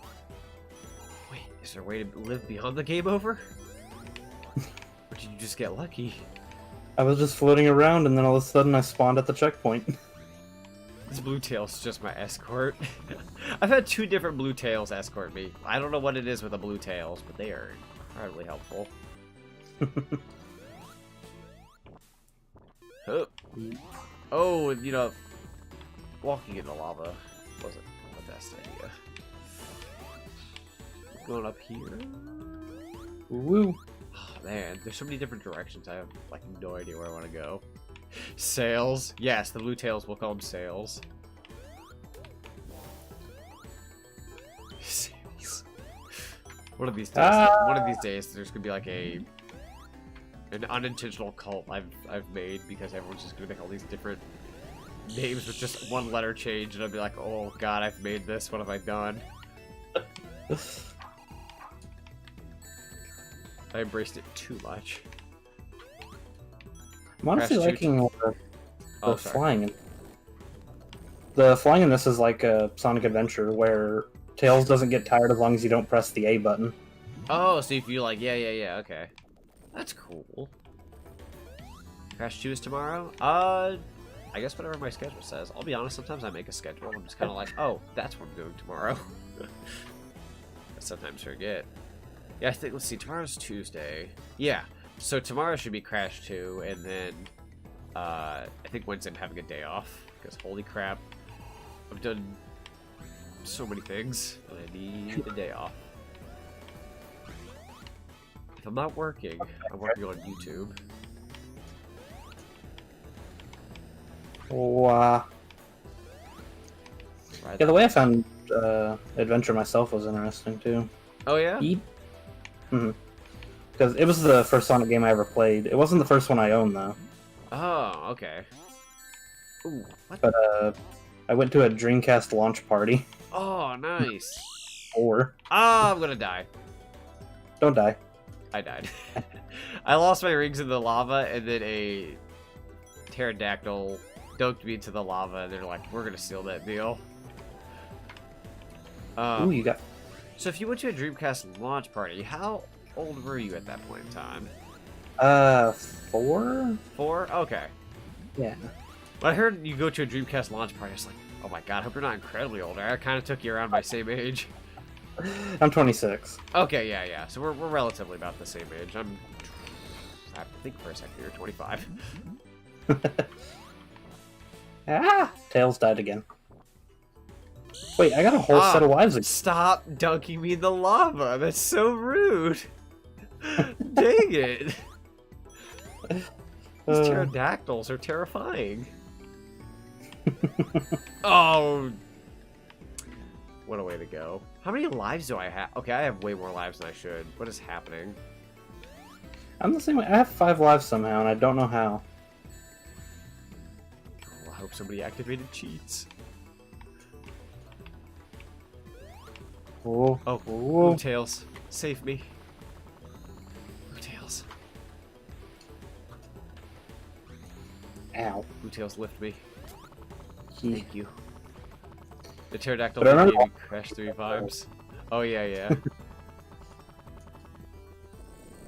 Wait, is there a way to live beyond the game over? Or did you just get lucky? I was just floating around, and then all of a sudden I spawned at the checkpoint. This blue tail's just my escort. I've had 2 different blue tails escort me. I don't know what it is with the blue tails, but they are incredibly helpful. Oh, you know, walking in the lava wasn't the best idea. Going up here. Woo! Oh, man, there's so many different directions. I have like no idea where I want to go. Sails. Yes, the blue tails, we'll call them sails. Sails. One of these days, there's gonna be like an unintentional cult I've made because everyone's just gonna make all these different names with just one letter change, and I'll be like, oh god, I've made this. What have I done? I embraced it too much. I'm honestly liking the flying. The flying in this is like a Sonic Adventure, where Tails doesn't get tired as long as you don't press the A button. Oh, so if you like, yeah, okay. That's cool. Crash 2 is tomorrow? I guess whatever my schedule says. I'll be honest, sometimes I make a schedule. I'm just kind of like, oh, that's what I'm doing tomorrow. I sometimes forget. Yeah, I think, let's see, tomorrow's Tuesday. Yeah, so tomorrow should be Crash 2, and then I think Wednesday I'm having a day off, because holy crap, I've done so many things, and I need a day off. If I'm not working, I'm working on YouTube. Wow. Right. Yeah, the way I found Adventure myself was interesting, too. Oh, yeah? Because it was the first Sonic game I ever played. It wasn't the first one I owned, though. Oh, okay. Ooh, what? But I went to a Dreamcast launch party. Oh, nice. Oh, I'm gonna die. Don't die. I died. I lost my rings in the lava, and then a pterodactyl dunked me into the lava, and they're like, we're gonna steal that deal. Ooh, you got... So if you went to a Dreamcast launch party, how old were you at that point in time? 4? 4? Okay. Yeah. When I heard you go to a Dreamcast launch party, I was like, oh my god, I hope you're not incredibly older. I kind of took you around my same age. I'm 26. Okay, yeah. So we're relatively about the same age. I think for a second you're 25. Ah! Tails died again. Wait, I got a whole set of lives again. Stop dunking me in the lava. That's so rude. Dang it. These pterodactyls are terrifying. Oh. What a way to go. How many lives do I have? Okay, I have way more lives than I should. What is happening? I'm the same way. I have 5 lives somehow, and I don't know how. Oh, I hope somebody activated cheats. Oh, Blue Tails, save me. Blue Tails. Ow. Blue Tails, lift me. He... Thank you. The pterodactyl made me crash 3 times. Oh, yeah.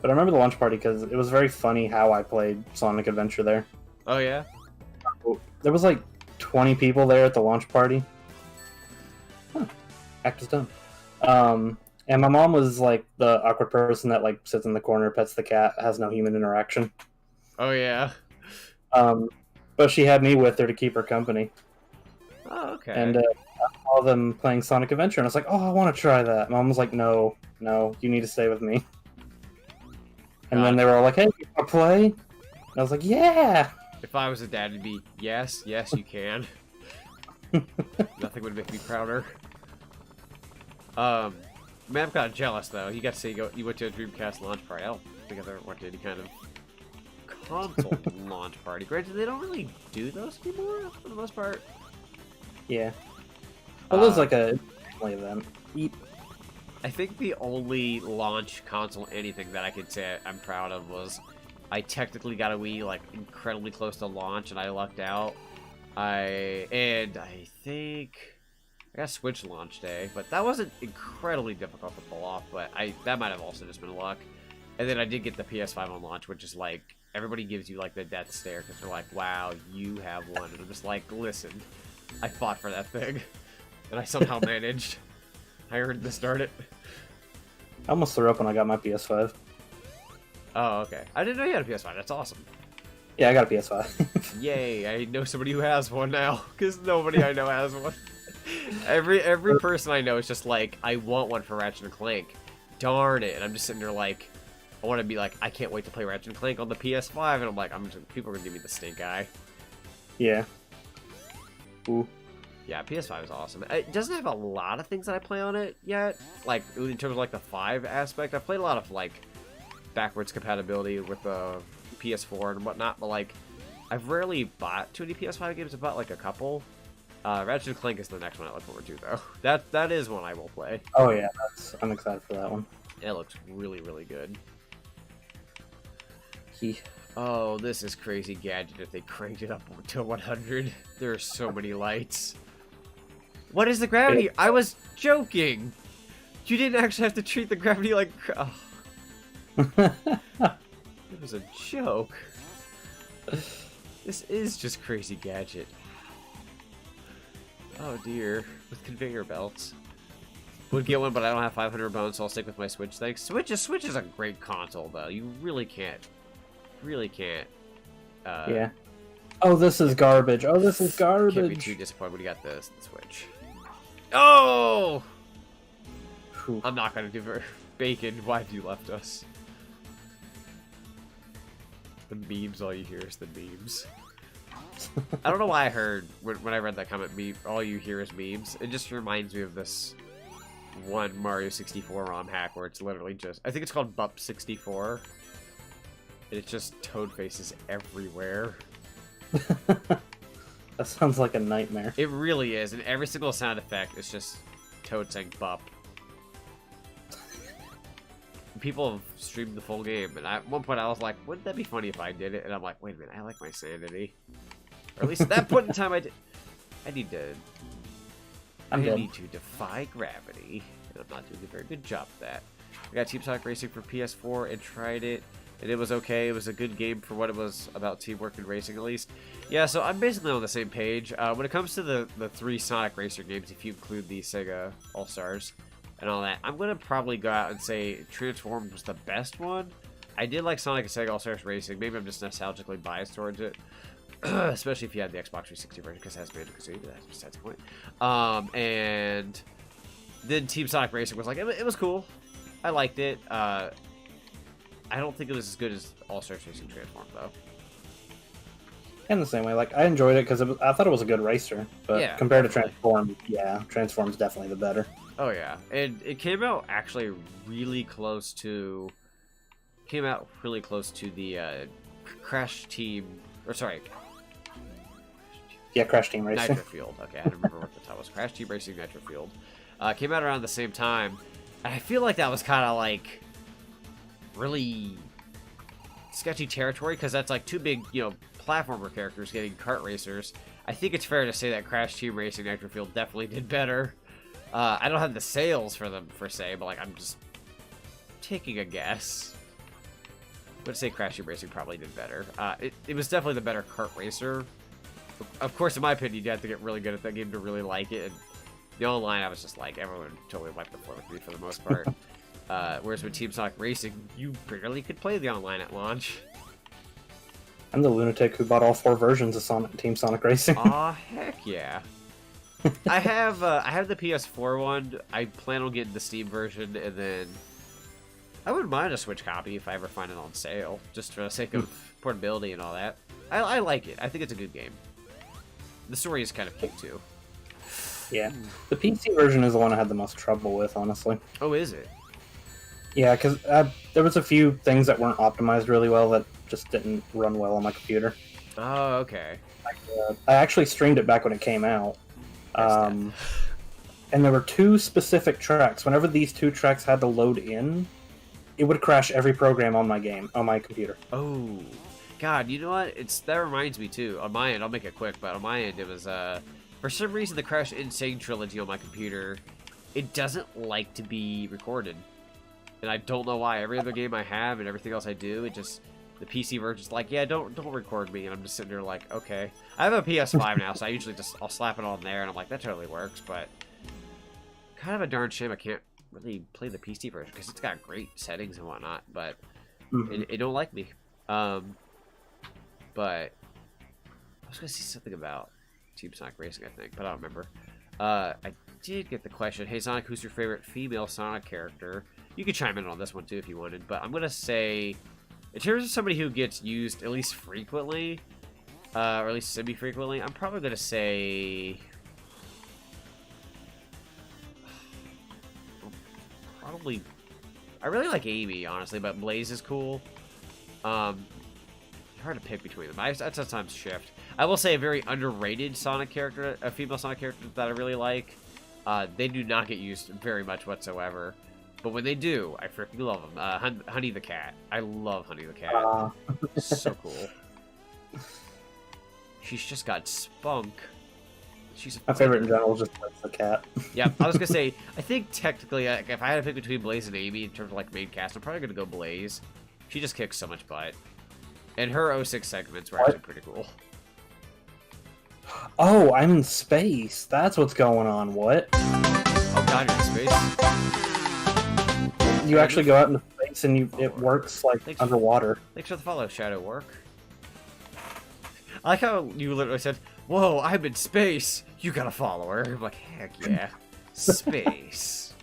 But I remember the launch party because it was very funny how I played Sonic Adventure there. Oh, yeah? There was like 20 people there at the launch party. Huh. Act is done. And my mom was like the awkward person that like sits in the corner, pets the cat, has no human interaction. Oh, yeah. But she had me with her to keep her company. Oh, okay. And I saw them playing Sonic Adventure, and I was like, oh, I want to try that. Mom was like, no, you need to stay with me. And then they were all like, hey, you want to play? And I was like, yeah! If I was a dad, it'd be, yes, you can. Nothing would make me prouder. Man, I'm kind of jealous, though. You got to say you went to a Dreamcast launch party. I don't think I've ever went to any kind of console launch party. Granted, they don't really do those anymore, for the most part. Yeah. Well, it was like a family event. I think the only launch console anything that I could say I'm proud of was I technically got a Wii like incredibly close to launch and I lucked out. I think I got Switch launch day, but that wasn't incredibly difficult to pull off, but that might have also just been luck. And then I did get the PS5 on launch, which is like everybody gives you like the death stare because they're like, wow, you have one. And I'm just like, listen, I fought for that thing and I somehow managed. I earned to start it. I almost threw up when I got my PS5. Oh, okay. I didn't know you had a PS5. That's awesome. Yeah, I got a PS5. Yay! I know somebody who has one now, because nobody I know has one. Every person I know is just like, I want one for Ratchet and Clank. Darn it! And I'm just sitting there like, I want to be like, I can't wait to play Ratchet and Clank on the PS5, and I'm like, people are gonna give me the stink eye. Yeah. Ooh. Yeah, PS5 is awesome. It doesn't have a lot of things that I play on it yet. Like, in terms of, like, the 5 aspect. I've played a lot of, like, backwards compatibility with the PS4 and whatnot. But, like, I've rarely bought too many PS5 games. I've bought, like, a couple. Ratchet and Clank is the next one I look forward to, though. That is one I will play. Oh, yeah. I'm excited for that one. It looks really, really good. Oh, this is crazy gadget if they cranked it up to 100. There are so many lights. What is the gravity? I was joking. You didn't actually have to treat the gravity like... Oh. It was a joke. This is just Crazy Gadget. Oh dear. With conveyor belts. Would get one, but I don't have 500 bones, so I'll stick with my Switch. Thanks. Switch is a great console, though. You really can't. Yeah. Oh, this is garbage. Oh, this is garbage. Can't be too disappointed when you got the Switch. Oh! Whew. I'm not gonna give her bacon. Why have you left us? The memes, all you hear is the memes. I don't know why I heard, when I read that comment, all you hear is memes. It just reminds me of this one Mario 64 ROM hack where it's literally just, I think it's called Bup 64. And it's just Toad faces everywhere. That sounds like a nightmare. It really is, and every single sound effect is just Toad saying Bup. People have streamed the full game, and at one point I was like, wouldn't that be funny if I did it? And I'm like, wait a minute, I like my sanity. Or at least at that point in time I did. I need to defy gravity, and I'm not doing a very good job of that. I got Team Sonic Racing for PS4 and tried it, and it was okay. It was a good game for what it was about teamwork and racing, at least. Yeah, so I'm basically on the same page. When it comes to the 3 Sonic Racer games, if you include the Sega All-Stars and all that, I'm going to probably go out and say Transform was the best one. I did like Sonic and Sega All-Stars Racing. Maybe I'm just nostalgically biased towards it. Especially if you had the Xbox 360 version, because it has Banjo-Kazooie, but that's besides the point. And then Team Sonic Racing was like, it was cool. I liked it. I don't think it was as good as All-Stars Racing Transform, though. In the same way, like, I enjoyed it because I thought it was a good racer, but yeah, compared definitely. to Transform, yeah, Transform's definitely the better. Oh, yeah. And it came out actually really close to... the Crash Team... Or, sorry... Yeah, Crash Team Racing. Nitro Field. Okay, I don't remember what the title was. Crash Team Racing Nitro Field. Came out around the same time. And I feel like that was kind of like... really sketchy territory, because that's like 2 big, platformer characters getting kart racers. I think it's fair to say that Crash Team Racing Nitro Field definitely did better. I don't have the sales for them, per se, but like I'm just taking a guess. I would say Crash Team Racing probably did better. It was definitely the better kart racer. Of course, in my opinion, you have to get really good at that game to really like it. And the online, I was just like, everyone totally wiped the floor with me for the most part. Whereas with Team Sonic Racing, you barely could play the online at launch. I'm the lunatic who bought all 4 versions of Team Sonic Racing. Aw, heck yeah. I have the PS4 one. I plan on getting the Steam version, and then I wouldn't mind a Switch copy if I ever find it on sale, just for the sake of portability and all that. I like it. I think it's a good game. The story is kind of cute, too. Yeah. The PC version is the one I had the most trouble with, honestly. Oh, is it? Yeah, because there was a few things that weren't optimized really well that just didn't run well on my computer. Oh, okay. I actually streamed it back when it came out. And there were 2 specific tracks. Whenever these 2 tracks had to load in, it would crash every program on my computer. Oh, God, you know what? That reminds me, too. On my end, I'll make it quick, but on my end, it was, for some reason, the Crash Insane trilogy on my computer, it doesn't like to be recorded. And I don't know why. Every other game I have and everything else I do, the PC version's like, yeah, don't record me. And I'm just sitting there like, okay. I have a PS5 now, so I usually I'll slap it on there, and I'm like, that totally works, but kind of a darn shame I can't really play the PC version, because it's got great settings and whatnot, but it don't like me. But I was going to say something about Team Sonic Racing, I think, but I don't remember. I did get the question, hey Sonic, who's your favorite female Sonic character? You could chime in on this one too if you wanted, but I'm going to say, in terms of somebody who gets used at least frequently, or at least semi-frequently, I'm probably going to say... Probably... I really like Amy, honestly, but Blaze is cool. Hard to pick between them. I sometimes shift. I will say a very underrated Sonic character, a female Sonic character that I really like. They do not get used very much whatsoever. But when they do, I freaking love them. Honey the Cat. I love Honey the Cat. So cool. She's just got spunk. My favorite in general is just the cat. Yeah, I was gonna say, I think technically, like, if I had to pick between Blaze and Amy in terms of like main cast, I'm probably gonna go Blaze. She just kicks so much butt, and her 06 segments were actually pretty cool. Oh, I'm in space. That's what's going on. What? Oh god, you're in space. You actually go out into space and it works like underwater. Thanks for the follow, Shadow Work. I like how you literally said, "Whoa, I'm in space. You got a follower." I'm like, heck yeah, space.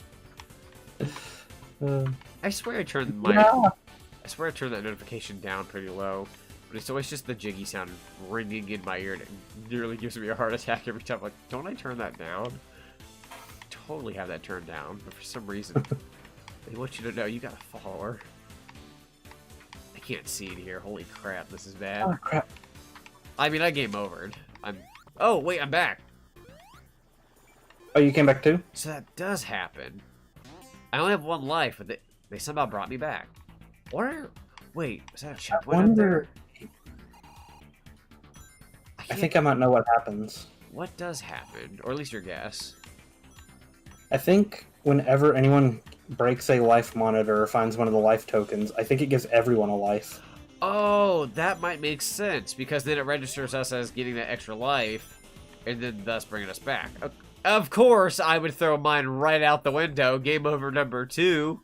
I swear I turned my. Yeah. I swear I turned that notification down pretty low, but it's always just the jiggy sound ringing in my ear, and it nearly gives me a heart attack every time. I'm like, don't I turn that down? I totally have that turned down, but for some reason, they want you to know you got a follower. I can't see it here. Holy crap, this is bad. Oh crap. I mean, I game overed. Oh, wait, I'm back. Oh, you came back too? So that does happen. I only have one life, but they somehow brought me back. Wait, was that a checkpoint up there? I think I might know what happens. What does happen? Or at least your guess. I think whenever anyone breaks a life monitor or finds one of the life tokens, I think it gives everyone a life. Oh, that might make sense, because then it registers us as getting that extra life, and then thus bringing us back. Of course, I would throw mine right out the window. Game over number 2.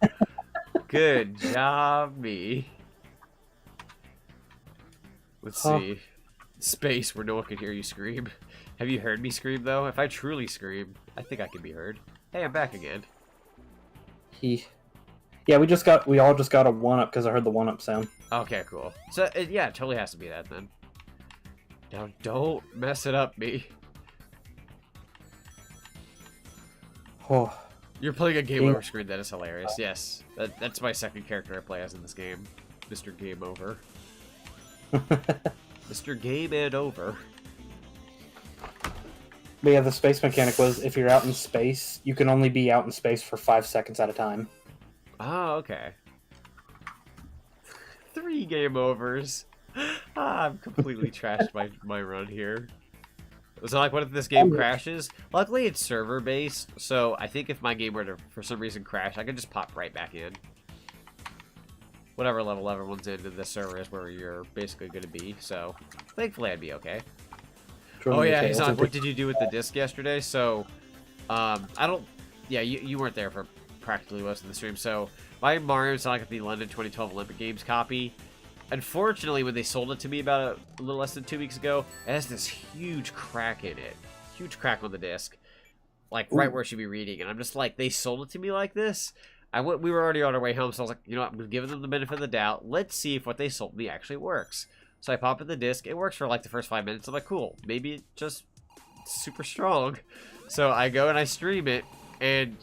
Good job, me. Let's see. Space where no one can hear you scream. Have you heard me scream, though? If I truly scream, I think I can be heard. Hey, I'm back again. Yeah, we all just got a 1-up because I heard the 1-up sound. Okay, cool. So, yeah, it totally has to be that, then. Now, don't mess it up, me. Oh. You're playing a game over screen. That is hilarious. Yes, that's my second character I play as in this game, Mr. Game Over. Mr. Game and Over. But yeah, the space mechanic was if you're out in space, you can only be out in space for 5 seconds at a time. Oh, okay. 3 game overs. I've completely trashed my run here. So, like, what if this game crashes? Luckily, it's server-based, so I think if my game were to, for some reason, crash, I could just pop right back in. Whatever level everyone's in this server is where you're basically going to be, so thankfully I'd be okay. Oh, yeah, he's on. What did you do with the disc yesterday? So, I don't... Yeah, you weren't there for practically most of the stream, so my Mario Sonic at the London 2012 Olympic Games copy... Unfortunately, when they sold it to me about a little less than 2 weeks ago, it has this huge crack in it. Huge crack on the disc. Like, right where it should be reading. And I'm just like, they sold it to me like this? We were already on our way home, so I was like, you know what, I'm giving them the benefit of the doubt. Let's see if what they sold me actually works. So I pop in the disc. It works for like the first 5 minutes. I'm like, cool. Maybe it's just super strong. So I go and I stream it, and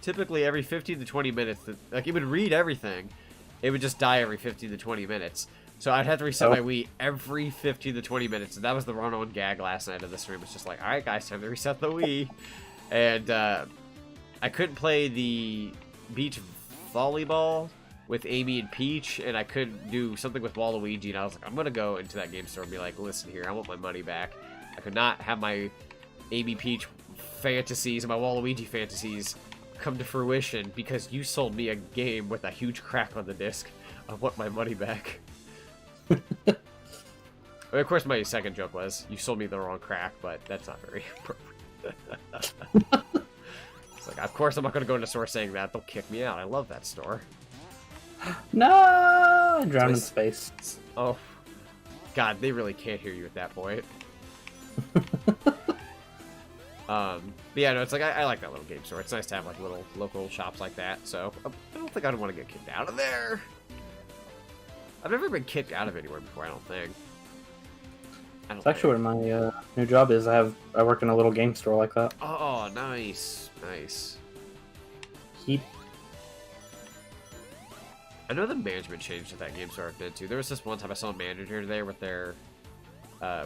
typically every 15 to 20 minutes, like, it would read everything. It would just die every 15 to 20 minutes. So I'd have to reset my Wii every 15 to 20 minutes. And that was the run-on gag last night of the stream. It's just like, alright guys, time to reset the Wii. And I couldn't play the beach volleyball with Amy and Peach. And I couldn't do something with Waluigi. And I was like, I'm going to go into that game store and be like, listen here, I want my money back. I could not have my Amy Peach fantasies and my Waluigi fantasies come to fruition because you sold me a game with a huge crack on the disc. I want my money back. Of course, my second joke was you sold me the wrong crack, but that's not very appropriate. It's like, of course, I'm not going to go into a store saying that. They'll kick me out. I love that store. No, I drowned in space. Oh, God, they really can't hear you at that point. But yeah, no, it's like, I like that little game store. It's nice to have, like, little local shops like that, so I don't think I'd want to get kicked out of there. I've never been kicked out of anywhere before, I don't think. It's actually where my new job is. I work in a little game store like that. Oh, nice. Nice. I know the management changed at that game store I've been to. There was this one time I saw a manager there with their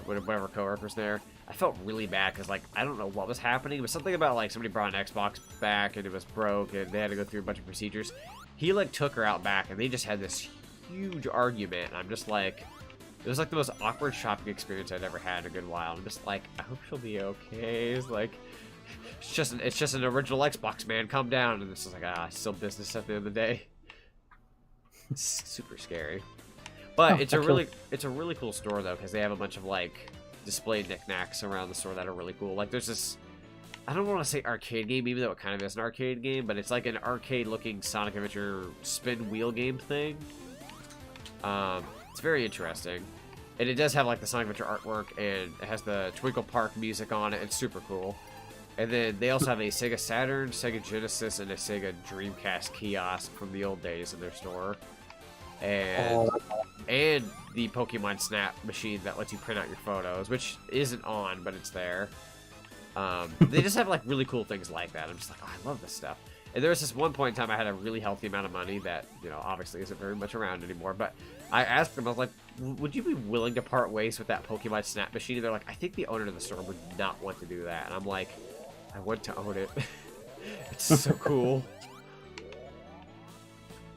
whatever coworkers there. I felt really bad because, like, I don't know what was happening. It was something about, like, somebody brought an Xbox back and it was broke and they had to go through a bunch of procedures. He, like, took her out back and they just had this huge argument. And I'm just like, It was like the most awkward shopping experience I'd ever had in a good while. I'm just like, I hope she'll be okay. It's like, it's just an original Xbox, man. Calm down. And it's just like, it's still business at the end of the day. It's super scary. But it's a really cool store though, because they have a bunch of like display knickknacks around the store that are really cool. Like there's this, I don't want to say arcade game, even though it kind of is an arcade game, but it's like an arcade-looking Sonic Adventure spin wheel game thing. It's very interesting. And it does have like the Sonic Adventure artwork, and it has the Twinkle Park music on it. It's super cool. And then they also have a Sega Saturn, Sega Genesis, and a Sega Dreamcast kiosk from the old days in their store. And the Pokemon Snap machine that lets you print out your photos, which isn't on, but it's there. They just have like really cool things like that. I'm just like, oh, I love this stuff. And there was this one point in time I had a really healthy amount of money that, you know, obviously isn't very much around anymore. But I asked them, I was like, would you be willing to part ways with that Pokemon Snap machine? And they're like, I think the owner of the store would not want to do that. And I'm like, I want to own it. It's so cool.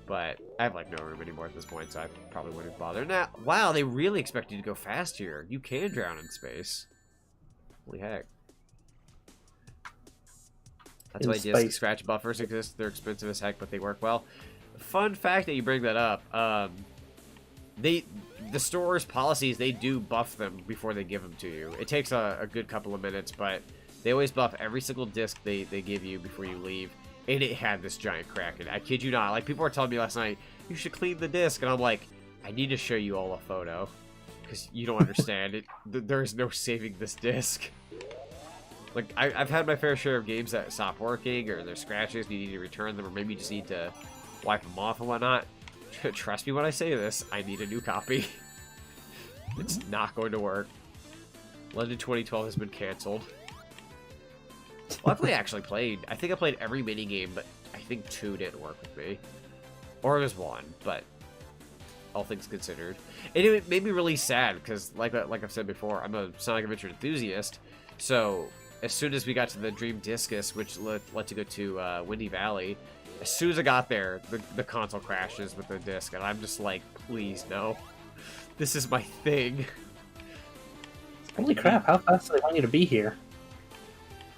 But I have like no room anymore at this point, so I probably wouldn't bother. Now, wow, they really expect you to go fast here. You can drown in space. Holy heck. That's why disk scratch buffers exist. They're expensive as heck, but they work well. Fun fact that you bring that up. The store's policies, they do buff them before they give them to you. It takes a good couple of minutes, but they always buff every single disc they give you before you leave. And it had this giant crack in it. I kid you not. Like, people were telling me last night, you should clean the disc. And I'm like, I need to show you all a photo. Because you don't understand it. There's no saving this disc. Like, I've had my fair share of games that stop working, or there's scratches, and you need to return them, or maybe you just need to wipe them off and whatnot. Trust me when I say this, I need a new copy. It's not going to work. London 2012 has been canceled. Luckily, I actually played. I think I played every minigame, but I think 2 didn't work with me. Or it was 1, but all things considered. And it made me really sad, because like I've said before, I'm a Sonic Adventure enthusiast, so as soon as we got to the Dream Discus, which let you go to Windy Valley, as soon as I got there, the console crashes with the disc, and I'm just like, please, no. This is my thing. Holy crap, how fast do they want you to be here?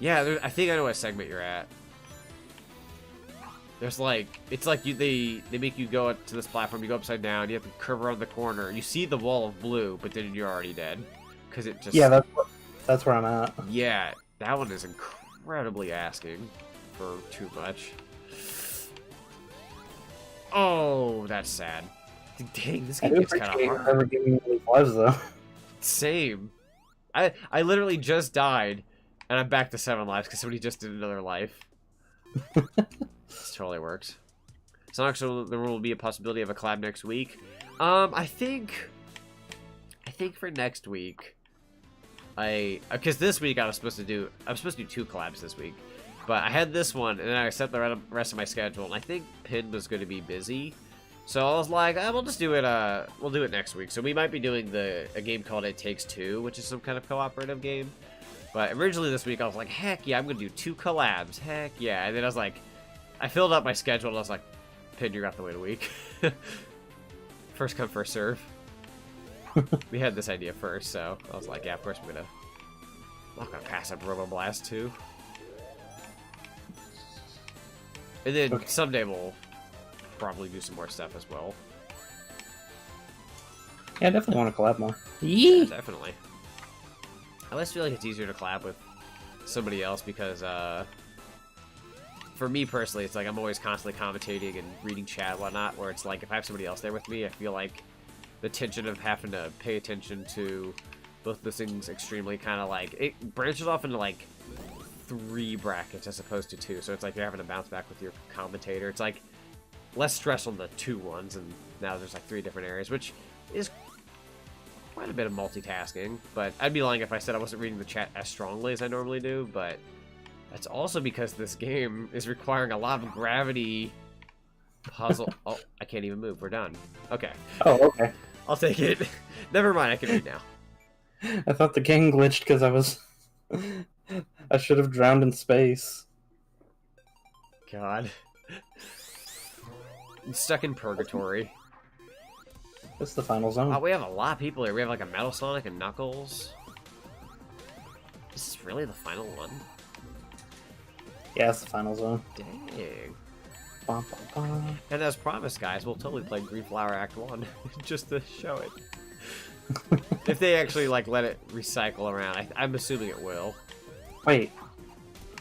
Yeah, I think I know what segment you're at. There's like, it's like they make you go to this platform, you go upside down, you have to curve around the corner, you see the wall of blue, but then you're already dead. Because it just... Yeah, that's where I'm at. Yeah, that one is incredibly asking for too much. Oh, that's sad. Dang, this game gets kind of hard. Never giving me any lives, though. Same. I literally just died, and I'm back to 7 lives because somebody just did another life. This totally works. Sonic, so there will be a possibility of a collab next week. I think for next week, because this week I'm supposed to do 2 collabs this week, but I had this one, and then I set the rest of my schedule, and I think Pin was going to be busy. So I was like, we'll just do it, we'll do it next week. So we might be doing a game called It Takes Two, which is some kind of cooperative game. But originally this week I was like, heck yeah, I'm going to do 2 collabs, heck yeah. And then I was like, I filled up my schedule, and I was like, Pin, you're out the way of the week. First come, first serve. We had this idea first, so I was like, yeah, of course I'm not gonna pass up Robo Blast 2. And then someday we'll probably do some more stuff as well. Yeah, I definitely want to collab more. Yeah, definitely. I always feel like it's easier to collab with somebody else because, for me personally, it's like I'm always constantly commentating and reading chat and whatnot, where it's like if I have somebody else there with me, I feel like the tension of having to pay attention to both those things extremely kind of like, it branches off into like 3 brackets as opposed to 2, so it's like you're having to bounce back with your commentator. It's like less stress on the 2 ones, and now there's like 3 different areas, which is quite a bit of multitasking, but I'd be lying if I said I wasn't reading the chat as strongly as I normally do, but that's also because this game is requiring a lot of gravity puzzle. Oh, I can't even move. We're done. Okay. Oh, okay. I'll take it. Never mind, I can read now. I thought the game glitched because I should have drowned in space. God. I'm stuck in purgatory. This is the final zone. Oh, we have a lot of people here. We have like a Metal Sonic and Knuckles. This is really the final one? Yeah, it's the final zone. Dang. Bum, bum, bum. And as promised, guys, we'll totally play Green Flower Act 1 just to show it. If they actually like let it recycle around, I'm assuming it will. Wait,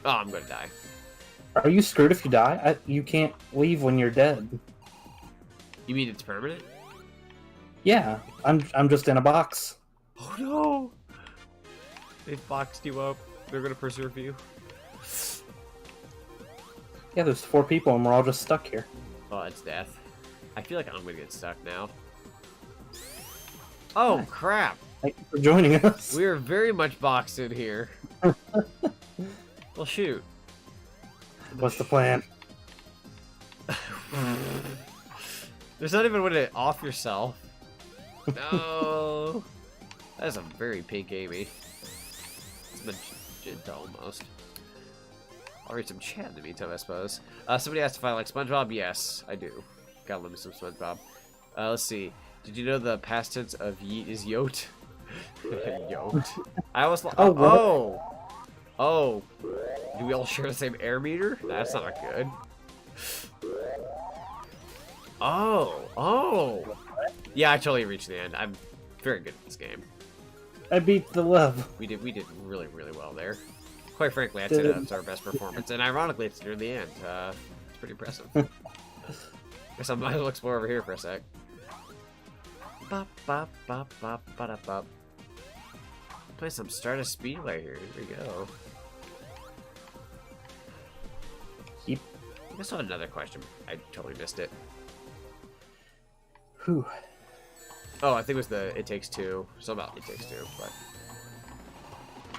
Oh, I'm gonna die. are you screwed if you die? You can't leave when you're dead. You mean it's permanent? Yeah, I'm just in a box. Oh no! They've boxed you up. They're gonna preserve you. Yeah, there's 4 people and we're all just stuck here. Oh, it's death. I feel like I'm gonna get stuck now. Oh, crap! Thank you for joining us. We are very much boxed in here. Well, shoot. What's the plan? There's not even a way to off yourself. No! That is a very pink Amy. It's magenta almost. I'll read some chat in the meantime, I suppose. Somebody asked if I like SpongeBob. Yes, I do. Gotta love me some SpongeBob. Let's see. Did you know the past tense of yeet is yoked? Yoked. I always Oh! Do we all share the same air meter? That's not good. Oh! Yeah, I totally reached the end. I'm very good at this game. I beat the level. We did really, really well there. Quite frankly, I'd say that's our best performance. And ironically, it's near the end. It's pretty impressive. Guess I might as well explore over here for a sec. Bop, bop, bop, bop, ba bop. Play some Stardust Speedway here. Here we go. Yep. I guess I have another question. I totally missed it. Whew. Oh, I think it was the It Takes Two. Something about It Takes Two, but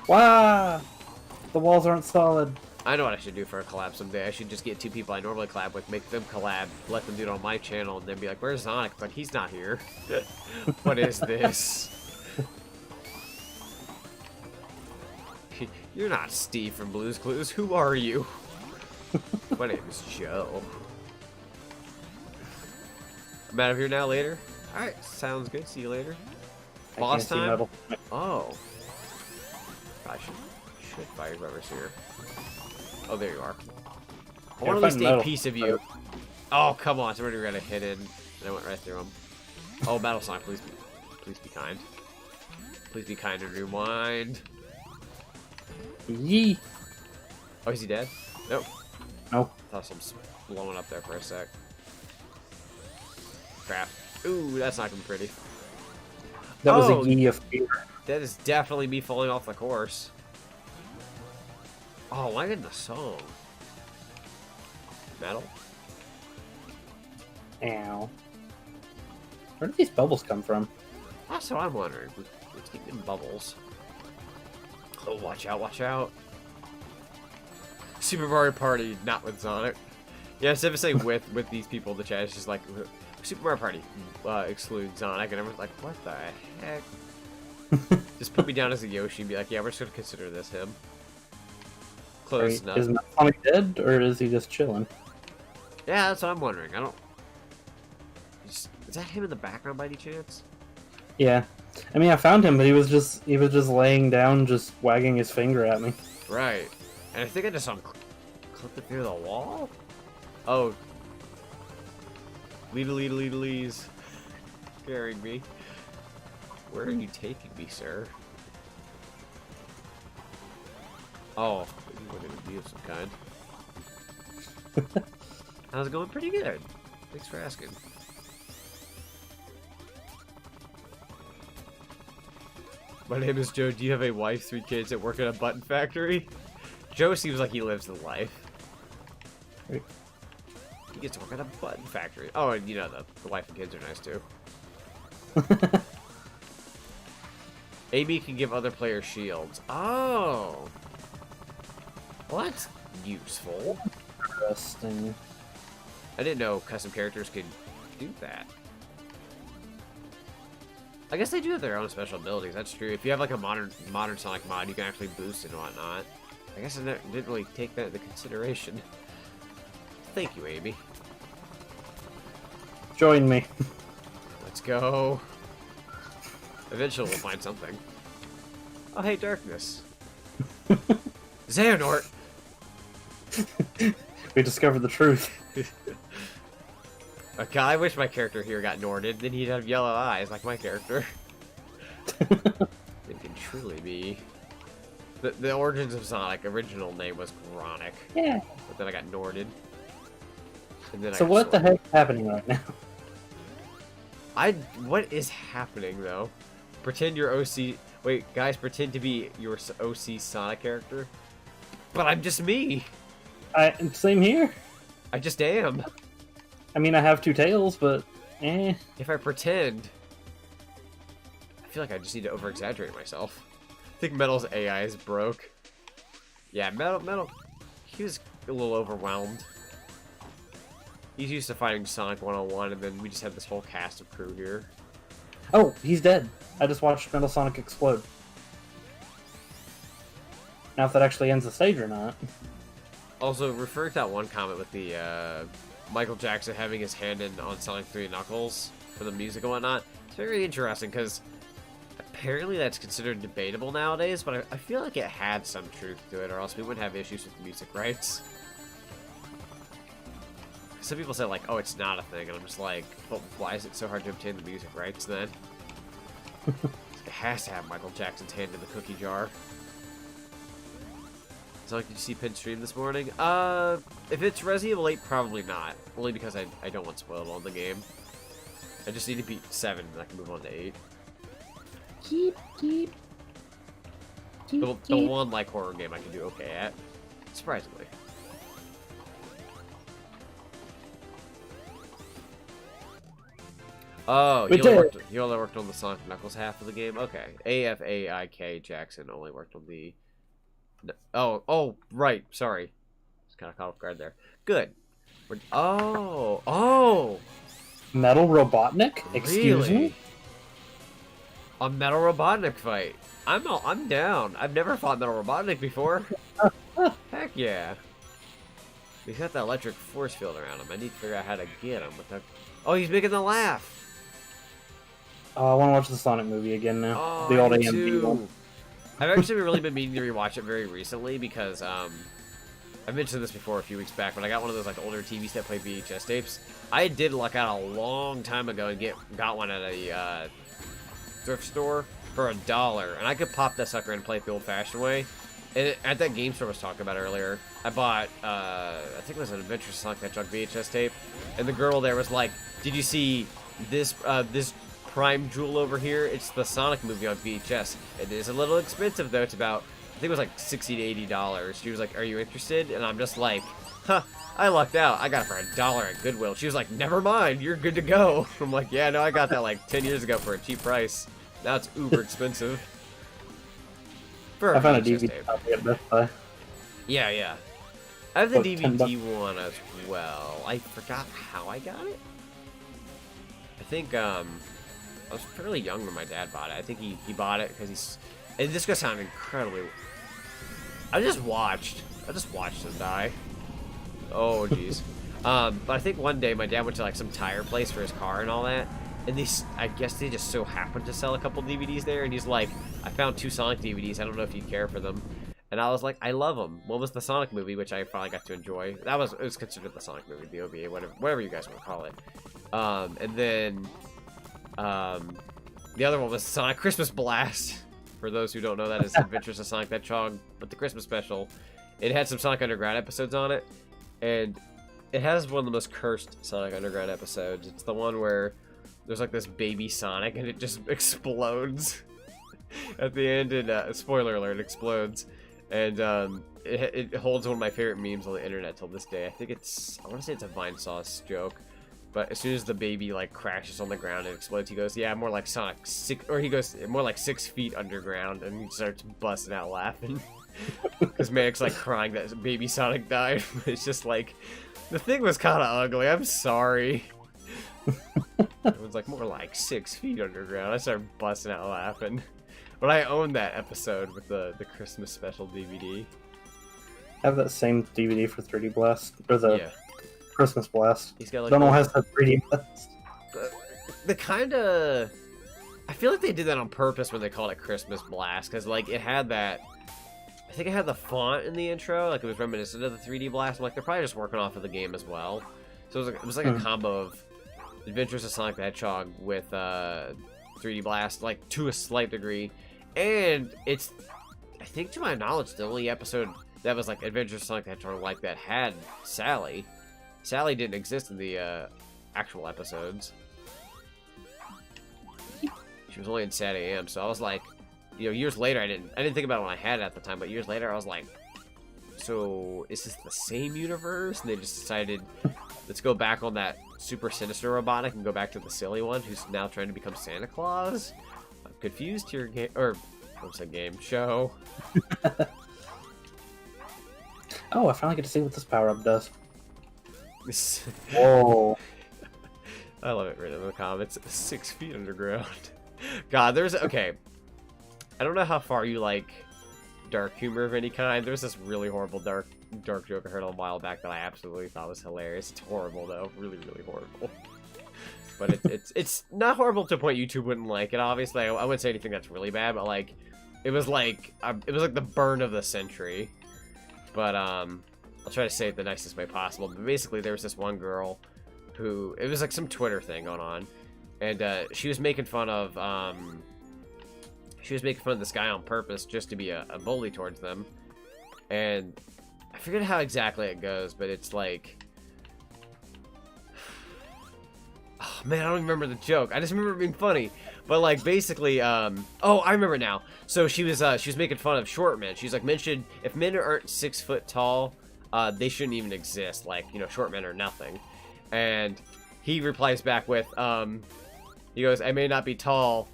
Wow! The walls aren't solid. I know what I should do for a collab someday. I should just get 2 people I normally collab with, make them collab, let them do it on my channel, and then be like, "Where's Zonic?" But he's not here. What is this? You're not Steve from Blue's Clues. Who are you? My name is Joe. I'm out of here now. Later. All right, sounds good. See you later. Boss time. Metal. Oh. I should fire whoever's here. Oh, there you are. I want to at least a piece of you. Oh, come on. Somebody got a hit in. And I went right through him. Oh, Battle Sonic, please be kind. Please be kind and rewind. Yee! Oh, is he dead? Nope. No. I thought something's blowing up there for a sec. Crap. Ooh, that's not gonna be pretty. That was a yee of fear. That is definitely me falling off the course. Oh, why in the song? Metal? Ow. Where did these bubbles come from? That's what I'm wondering. Let's keep them bubbles. Oh, watch out, watch out. Super Mario Party, not with Sonic. Yeah, instead of saying with these people in the chat, it's just like, Super Mario Party, exclude Sonic, and everyone's like, what the heck? Just put me down as a Yoshi and be like, yeah, we're just going to consider this him. Close enough. Is Sonic dead, or is he just chilling? Yeah, that's what I'm wondering. I don't... Is that him in the background by any chance? Yeah. I mean, I found him, but he was just laying down, just wagging his finger at me. Right. And I think I just saw him clip it through the wall? Oh. Lead-a-lead-a-lead-a-lees. Scaring me. Where are you taking me, sir? Oh, you want to be of some kind. How's it going? Pretty good. Thanks for asking. My name is Joe. Do you have a wife, 3 kids that work at a button factory? Joe seems like he lives the life. He gets to work at a button factory. Oh, and you know, the wife and kids are nice too. AB can give other players shields. Oh! Well, that's useful. Interesting. I didn't know custom characters could do that. I guess they do have their own special abilities. That's true. If you have like a modern Sonic mod, you can actually boost and whatnot. I guess I didn't really take that into consideration. Thank you, Amy. Join me. Let's go. Eventually we'll find something. Oh, hey, darkness. Xehanort! We discovered the truth. Okay, I wish my character here got Norded, then he'd have yellow eyes like my character. It can truly be. The origins of Sonic, original name was Gronic. Yeah. But then I got Norded. And then So what the heck is happening right now? What is happening, though? Pretend you're OC... Wait, guys, pretend to be your OC Sonic character. But I'm just me! Same here. I just am. I mean, I have two tails, but eh. If I pretend... I feel like I just need to over-exaggerate myself. I think Metal's AI is broke. Yeah, Metal... He was a little overwhelmed. He's used to fighting Sonic 101, and then we just had this whole cast of crew here. Oh, he's dead. I just watched Metal Sonic explode. Now if that actually ends the stage or not. Also, referring to that one comment with the Michael Jackson having his hand on Sonic 3 Knuckles for the music and whatnot, it's very interesting because apparently that's considered debatable nowadays, but I feel like it had some truth to it, or else we wouldn't have issues with music rights. Some people say, like, oh, it's not a thing, and I'm just like, well, why is it so hard to obtain the music rights then? It has to have Michael Jackson's hand in the cookie jar. So, like, did you see Pin stream this morning? If it's Resident Evil 8, probably not. Only because I don't want spoiled on the game. I just need to beat 7, and I can move on to 8. The one, like, horror game I can do okay at. Surprisingly. Oh, he only worked on the Sonic Knuckles half of the game? Okay. AFAIK Jackson only worked on the... Oh, right. Sorry. Just kind of caught off guard there. Good. Oh! Metal Robotnik? Excuse Really? me? A Metal Robotnik fight. I'm down. I've never fought Metal Robotnik before. Heck yeah. He's got that electric force field around him. I need to figure out how to get him. Oh, he's making the laugh. Oh, I want to watch the Sonic movie again now. Oh, the old me AMV too. one. I've actually really been meaning to rewatch it very recently because I mentioned this before a few weeks back, but I got one of those like older TVs that play VHS tapes. I did luck out a long time ago and got one at a thrift store for $1, and I could pop that sucker in and play it the old-fashioned way. And at that game store I was talking about earlier, I bought I think it was an Adventure Sonic the Hedgehog VHS tape, and the girl there was like, "Did you see this Prime Jewel over here? It's the Sonic movie on VHS. It is a little expensive though. It's about, I think it was like $60 to $80. She was like, "Are you interested?" And I'm just like, huh, I lucked out. I got it for $1 at Goodwill. She was like, "Never mind, you're good to go." I'm like, yeah, no, I got that like 10 years ago for a cheap price. Now it's uber expensive. For I found a VHS DVD tape. copy at Best Buy. Yeah. I have the What, DVD one as well. I forgot how I got it. I think I was fairly young when my dad bought it. I think he bought it because he's... And this gonna sound incredibly... I just watched him die. Oh, jeez. But I think one day my dad went to like some tire place for his car and all that. And I guess they just so happened to sell a couple DVDs there. And he's like, "I found 2 Sonic DVDs. I don't know if you care for them." And I was like, "I love them." One was the Sonic movie, which I finally got to enjoy. It was considered the Sonic movie, the OVA, whatever you guys want to call it. And then the other one was Sonic Christmas Blast. For those who don't know, that is Adventures of Sonic the Hedgehog, but the Christmas special. It had some Sonic Underground episodes on it, and it has one of the most cursed Sonic Underground episodes. It's the one where there's like this baby Sonic, and it just explodes at the end, and spoiler alert, explodes. And it holds one of my favorite memes on the internet till this day. I want to say it's a Vine Sauce joke. But as soon as the baby like crashes on the ground and explodes, he goes, "Yeah, more like Sonic 6," or he goes, "More like 6 feet underground," and he starts busting out laughing. Because Manic's like crying that baby Sonic died. It's just like, the thing was kind of ugly. I'm sorry. It was like more like 6 feet underground. I started busting out laughing. But I own that episode with the Christmas special DVD. I have that same DVD for 3D Blast, or the Christmas Blast. He's got like Donald has the 3D Blast. the kind of... I feel like they did that on purpose when they called it Christmas Blast, because, like, it had that... I think it had the font in the intro, like, it was reminiscent of the 3D Blast. I'm like, they're probably just working off of the game as well. So it was like a combo of Adventures of Sonic the Hedgehog with 3D Blast, like, to a slight degree. And it's, I think to my knowledge, the only episode that was, like, Adventures of Sonic the Hedgehog like that had Sally. Sally didn't exist in the actual episodes. She was only in Sad AM, so I was like, you know, years later, I didn't think about it when I had it at the time, but years later, I was like, so is this the same universe? And they just decided, let's go back on that super sinister robotic and go back to the silly one who's now trying to become Santa Claus. I'm confused here, show. Oh, I finally get to see what this power-up does. Whoa. I love it written in the comments. 6 feet underground. God, okay. I don't know how far you like dark humor of any kind. There's this really horrible dark joke I heard a while back that I absolutely thought was hilarious. It's horrible though, really, really horrible. But it's not horrible to a point YouTube wouldn't like it. Obviously, I wouldn't say anything that's really bad, but like it was like the burn of the century. But I'll try to say it the nicest way possible. But basically, there was this one girl who it was like some Twitter thing going on. And she was making fun of this guy on purpose just to be a bully towards them. And I forget how exactly it goes, but it's like, oh man, I don't even remember the joke. I just remember it being funny. But like basically, oh, I remember now. So she was making fun of short men. She's like, mentioned if men aren't 6 foot tall, they shouldn't even exist. Like, you know, short men are nothing. And he replies back with, he goes, I may not be tall.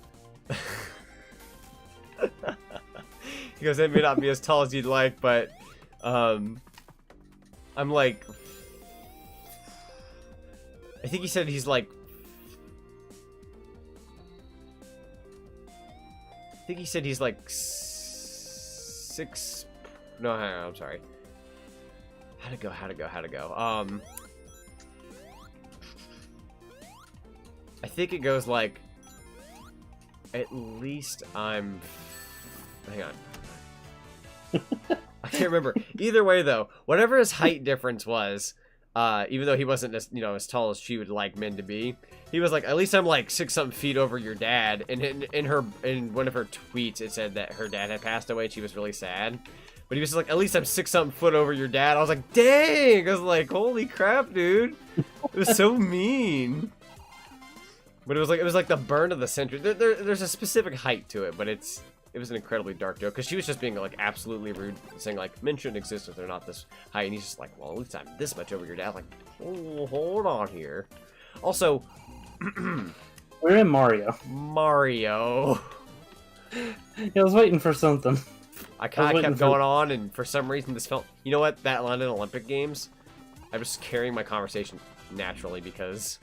He goes, I may not be as tall as you'd like, but I'm like, I think he said he's like, six. No, hang on, I'm sorry. How'd it go? I think it goes like, at least I'm... Hang on. I can't remember. Either way, though, whatever his height difference was, even though he wasn't as, you know, as tall as she would like men to be, he was like, at least I'm like 6-something feet over your dad. And in one of her tweets, it said that her dad had passed away and she was really sad. But he was like, at least I'm 6-something foot over your dad. I was like, dang! I was like, holy crap, dude. It was so mean. But it was like the burn of the century. There's a specific height to it, but it was an incredibly dark joke because she was just being like absolutely rude, saying like men shouldn't exist if they're not this high, and he's just like, well, at least I'm this much over your dad. Like, oh, hold on here. Also, we're in Mario. Yeah, I was waiting for something. I kind of kept going on, and for some reason this felt. You know what? That London Olympic Games, I was carrying my conversation naturally because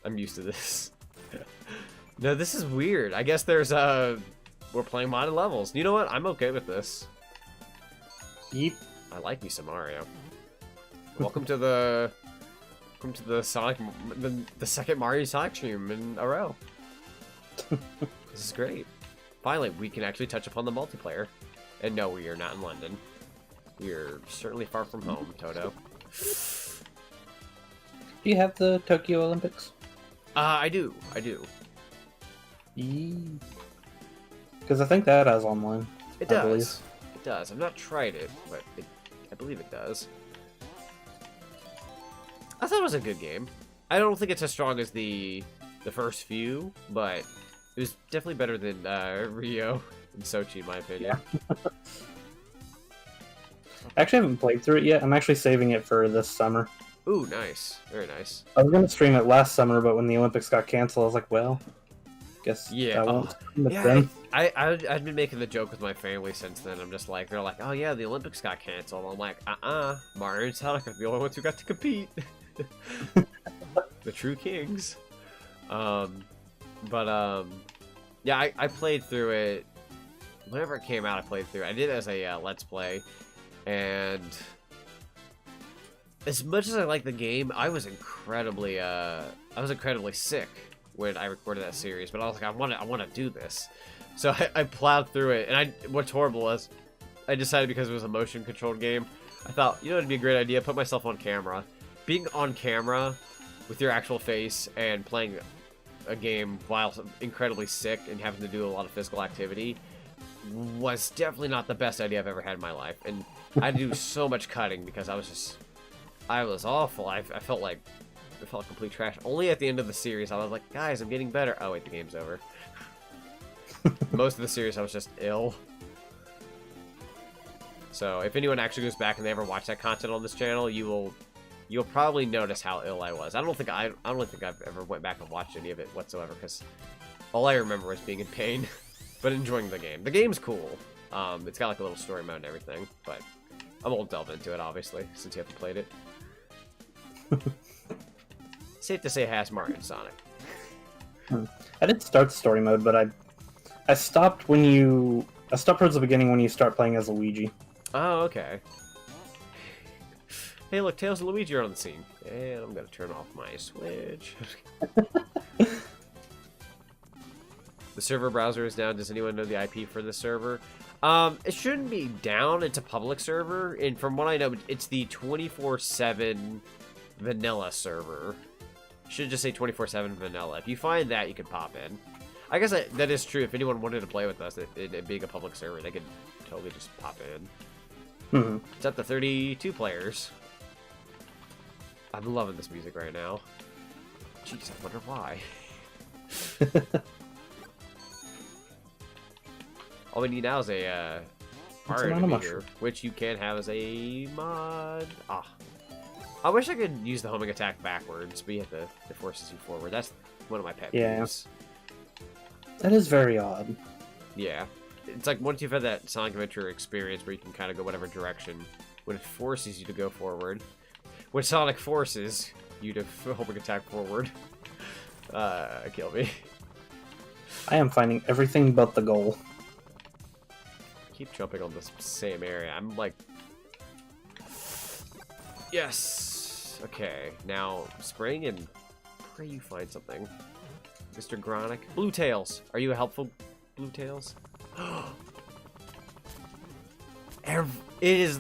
I'm used to this. No, this is weird. I guess there's we're playing modded levels. You know what? I'm okay with this. Yep. I like me some Mario. Welcome to the Sonic, the second Mario Sonic stream in a row. This is great. Finally, we can actually touch upon the multiplayer. And no, we are not in London. We are certainly far from home, Toto. Do you have the Tokyo Olympics? I do. Because I think that has online. It does. It does. I've not tried it, but I believe it does. I thought it was a good game. I don't think it's as strong as the first few, but it was definitely better than Rio and Sochi, in my opinion. Yeah. I actually haven't played through it yet. I'm actually saving it for this summer. Ooh, nice. Very nice. I was going to stream it last summer, but when the Olympics got canceled, I was like, well, guess yeah. I won't stream it yeah, then. I've been making the joke with my family since then. I'm just like, they're like, oh yeah, the Olympics got canceled. I'm like, Mario and Sonic are the only ones who got to compete. The true kings. Yeah, I played through it. Whenever it came out, I played through it. I did it as a Let's Play. And as much as I like the game, I was incredibly sick when I recorded that series, but I was like, I want to do this. So I plowed through it, and what's horrible was, I decided because it was a motion-controlled game, I thought, you know, it'd be a great idea, put myself on camera. Being on camera with your actual face and playing a game while incredibly sick and having to do a lot of physical activity was definitely not the best idea I've ever had in my life. And I had to do so much cutting because I was awful. I felt like complete trash. Only at the end of the series, I was like, guys, I'm getting better. Oh, wait, the game's over. Most of the series, I was just ill. So, if anyone actually goes back and they ever watch that content on this channel, you'll probably notice how ill I was. I don't think I've ever went back and watched any of it whatsoever, because all I remember was being in pain, but enjoying the game. The game's cool. It's got like a little story mode and everything, but I won't delve into it, obviously, since you haven't played it. Safe to say it has Mario and Sonic. I did start the story mode, but I stopped towards the beginning when you start playing as Luigi. Oh, okay. Hey, look, Tails and Luigi are on the scene. And I'm gonna turn off my Switch. The server browser is down. Does anyone know the IP for the server? It shouldn't be down. It's a public server, and from what I know, it's the 24/7 vanilla server. Should just say 24/7 vanilla. If you find that, you can pop in. I guess that is true. If anyone wanted to play with us, it being a public server, they could totally just pop in. It's up to 32 players. I'm loving this music right now. Jeez, I wonder why. All we need now is a R&Meter, which you can have as a mod. I wish I could use the homing attack backwards, but it forces you forward. That's one of my pet peeves. That is very odd. Yeah. It's like once you've had that Sonic Adventure experience where you can kind of go whatever direction, when it forces you to go forward. When Sonic forces you to homing attack forward. Kill me. I am finding everything but the goal. Keep jumping on this same area. I'm like... Yes! Okay, now spring and pray you find something. Mr. Gronic. Blue Tails! Are you a helpful Blue Tails? It is...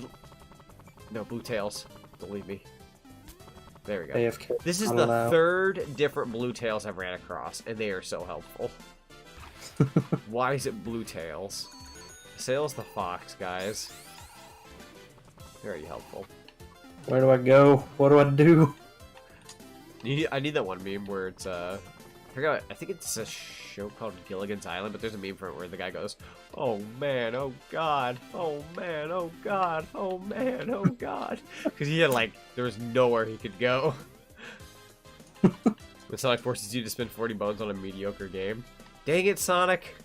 No, Blue Tails. Believe me. There we go. AFK. This is the third different Blue Tails I've ran across, and they are so helpful. Why is it Blue Tails? Sails the fox, guys. Very helpful. Where do I go? What do I do? I need that one meme where it's I forgot. I think it's a show called Gilligan's Island, but there's a meme for it where the guy goes, "Oh man, oh god, oh man, oh god, oh man, oh god," because he had there was nowhere he could go. When Sonic forces you to spend 40 bones on a mediocre game. Dang it, Sonic!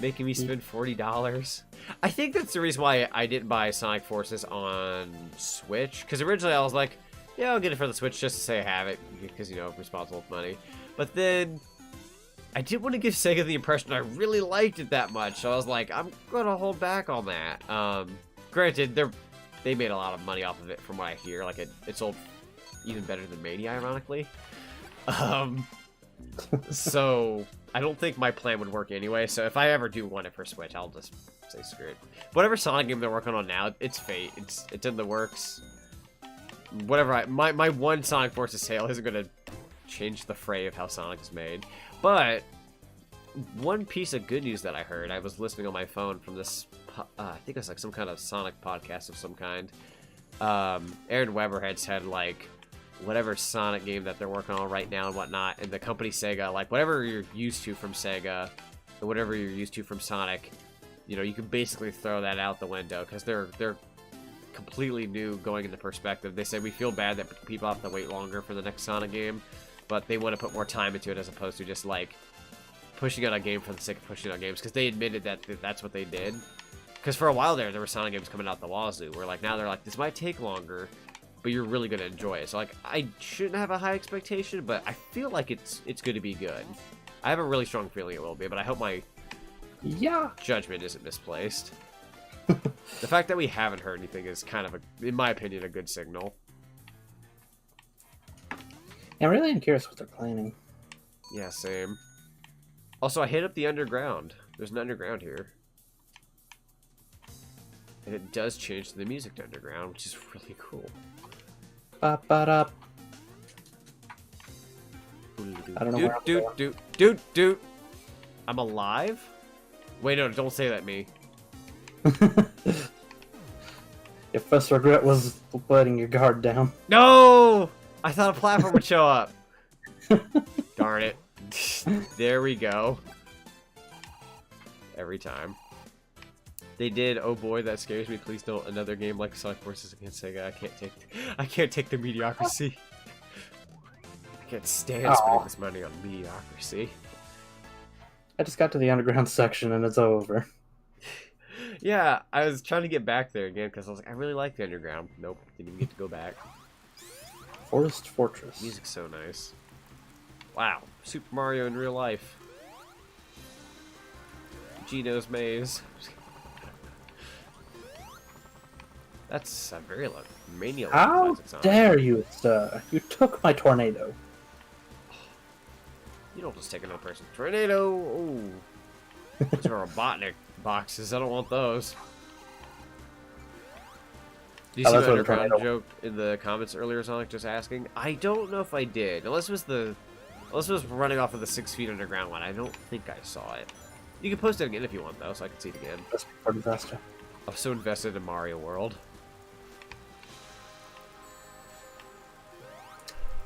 Making me spend $40. I think that's the reason why I didn't buy Sonic Forces on Switch. Because originally I was like, yeah, I'll get it for the Switch just to say I have it. Because, you know, responsible with money. But then I didn't want to give Sega the impression I really liked it that much. So I was like, I'm going to hold back on that. Granted, they made a lot of money off of it from what I hear. Like, it sold even better than Mania, ironically. So I don't think my plan would work anyway, so if I ever do want it for Switch, I'll just say screw it. Whatever Sonic game they're working on now, it's fate. It's in the works. Whatever my one Sonic Forces sale isn't gonna change the fray of how Sonic is made. But one piece of good news that I heard, I was listening on my phone from this I think it was like some kind of Sonic podcast of some kind. Aaron Weber had said whatever Sonic game that they're working on right now and whatnot, and the company Sega, whatever you're used to from Sega, and whatever you're used to from Sonic, you know, you can basically throw that out the window, because they're completely new going into perspective. They say we feel bad that people have to wait longer for the next Sonic game, but they want to put more time into it as opposed to just, pushing out a game for the sake of pushing out games, because they admitted that that's what they did. Because for a while there were Sonic games coming out the wazoo, where, now they're like, this might take longer, but you're really going to enjoy it. So, I shouldn't have a high expectation, but I feel like it's going to be good. I have a really strong feeling it will be, but I hope my judgment isn't misplaced. The fact that we haven't heard anything is kind of, in my opinion, a good signal. Yeah, I really am curious what they're planning. Yeah, same. Also, I hit up the underground. There's an underground here. And it does change the music to underground, which is really cool. Ba ba da. I don't know where I'm going. Dude. I'm alive? Wait, no, don't say that, me. Your first regret was letting your guard down. No! I thought a platform would show up. Darn it. There we go. Every time. They did. Oh boy, that scares me. Please don't another game like Sonic Forces against Sega. I can't take the mediocrity. I can't stand spending this money on mediocrity. I just got to the underground section and it's over. Yeah, I was trying to get back there again because I was like, I really like the underground. Nope, didn't even get to go back. Forest Fortress. Music's so nice. Wow, Super Mario in real life. Gino's Maze. That's a very mania. How dare you, sir? You took my tornado. You don't just take another person. Tornado! Oh. Those are Robotnik boxes. I don't want those. Do you see my underground joke in the comments earlier, Sonic, just asking? I don't know if I did. Unless it was running off of the 6 feet underground one. I don't think I saw it. You can post it again if you want, though, so I can see it again. That's pretty faster. I'm so invested in Mario World.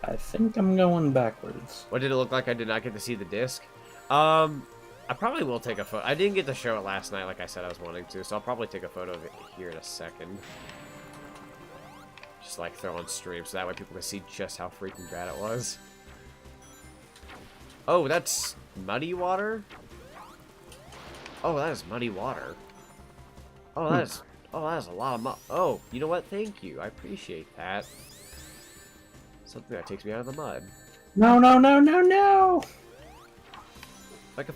I think I'm going backwards. What did it look like? I did not get to see the disc. I probably will take a photo. I didn't get to show it last night like I said I was wanting to, so I'll probably take a photo of it here in a second. Just like throw on stream so that way people can see just how freaking bad it was. Oh, that's muddy water? Oh, that is muddy water. Oh, that is a lot of mud. Oh, you know what? Thank you. I appreciate that. Something that takes me out of the mud. No, no, no, no, no! Like a...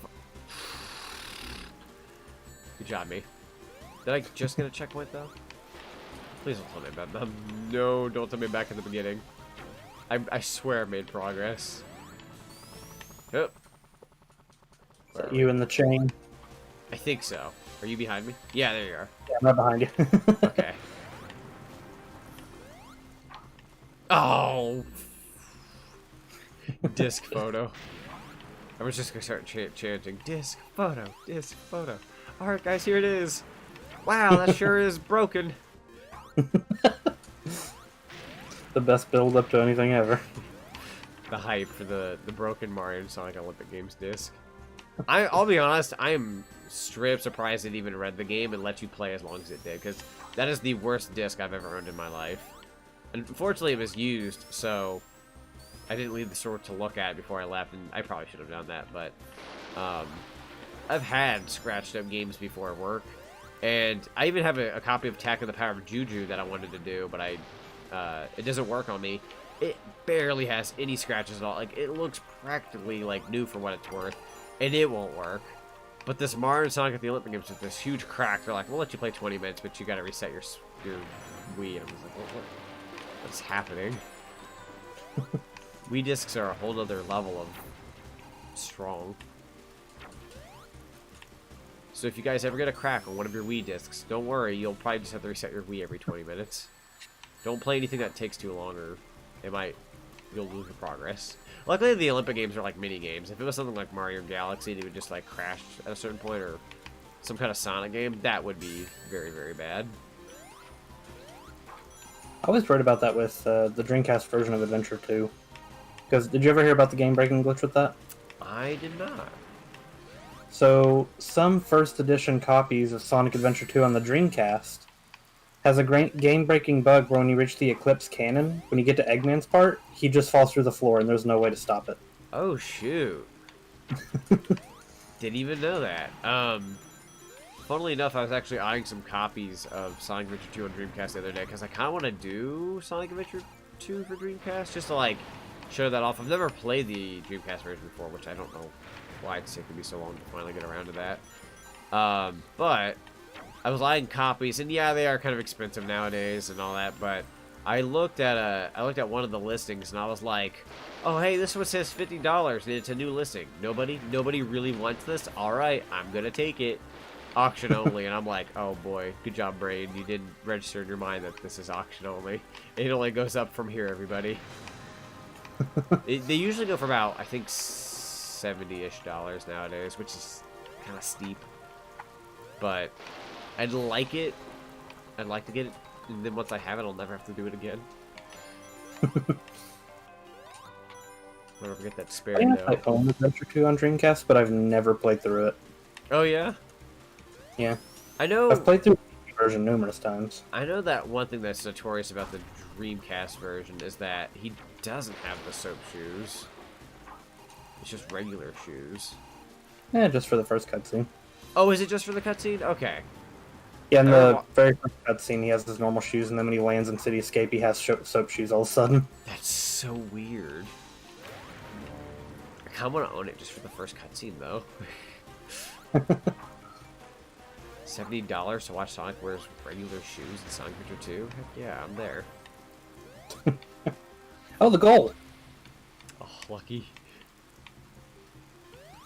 Good job, me. Did I just get a checkpoint, though? Please don't tell me about them. No, don't tell me back in the beginning. I swear I made progress. Oh. Is that you in the chain? I think so. Are you behind me? Yeah, there you are. Yeah, I'm right behind you. Okay. Oh! Disc photo. I was just gonna start chanting, disc photo, disc photo. Alright guys, here it is. Wow, that sure is broken. The best build up to anything ever. The hype for the broken Mario and Sonic Olympic Games disc. I'll be honest, I am straight up surprised it even read the game and let you play as long as it did, because that is the worst disc I've ever owned in my life. Unfortunately, it was used, so I didn't leave the store to look at it before I left, and I probably should have done that, but I've had scratched up games before work, and I even have a copy of Attack of the Power of Juju that I wanted to do, but it doesn't work on me. It barely has any scratches at all. Like, it looks practically like new for what it's worth, and it won't work. But this Mario and Sonic at the Olympic Games with this huge crack, they're like, we'll let you play 20 minutes, but you gotta reset your Wii, and I was like, what's happening? Wii discs are a whole other level of strong. So if you guys ever get a crack on one of your Wii discs, don't worry, you'll probably just have to reset your Wii every 20 minutes. Don't play anything that takes too long, or you'll lose your progress. Luckily, the Olympic Games are like mini games. If it was something like Mario Galaxy, they would just like crash at a certain point, or some kind of Sonic game, that would be very, very bad. I was worried about that with the Dreamcast version of Adventure 2. Because did you ever hear about the game-breaking glitch with that? I did not. So, some first edition copies of Sonic Adventure 2 on the Dreamcast has a great game-breaking bug where when you reach the Eclipse Cannon, when you get to Eggman's part, he just falls through the floor and there's no way to stop it. Oh, shoot. Didn't even know that. Funnily enough, I was actually eyeing some copies of Sonic Adventure 2 on Dreamcast the other day, because I kind of want to do Sonic Adventure 2 for Dreamcast, just to, like, show that off. I've never played the Dreamcast version before, which I don't know why it's taken me so long to finally get around to that. But I was eyeing copies, and yeah, they are kind of expensive nowadays and all that, but I looked at one of the listings and I was like, oh hey, this one says $50 and it's a new listing. Nobody really wants this. All right, I'm gonna take it. Auction only, and I'm like, oh boy, good job, Brain. You didn't register in your mind that this is auction only. It only goes up from here, everybody. They usually go for about, I think, $70-ish nowadays, which is kind of steep. But I'd like it. I'd like to get it, and then once I have it, I'll never have to do it again. I'll never forget that spare though. I own Adventure 2 on Dreamcast, but I've never played through it. Oh yeah? Yeah. I know. I've played through the version numerous times. I know that one thing that's notorious about the Dreamcast version is that he doesn't have the soap shoes. It's just regular shoes. Yeah, just for the first cutscene. Oh, is it just for the cutscene? Okay. Yeah, in the very first cutscene, he has his normal shoes, and then when he lands in City Escape, he has soap shoes all of a sudden. That's so weird. I kind of want to own it just for the first cutscene, though. $70 to watch Sonic wears regular shoes in Sonic Adventure 2? Heck yeah, I'm there. Oh, the goal! Oh, lucky.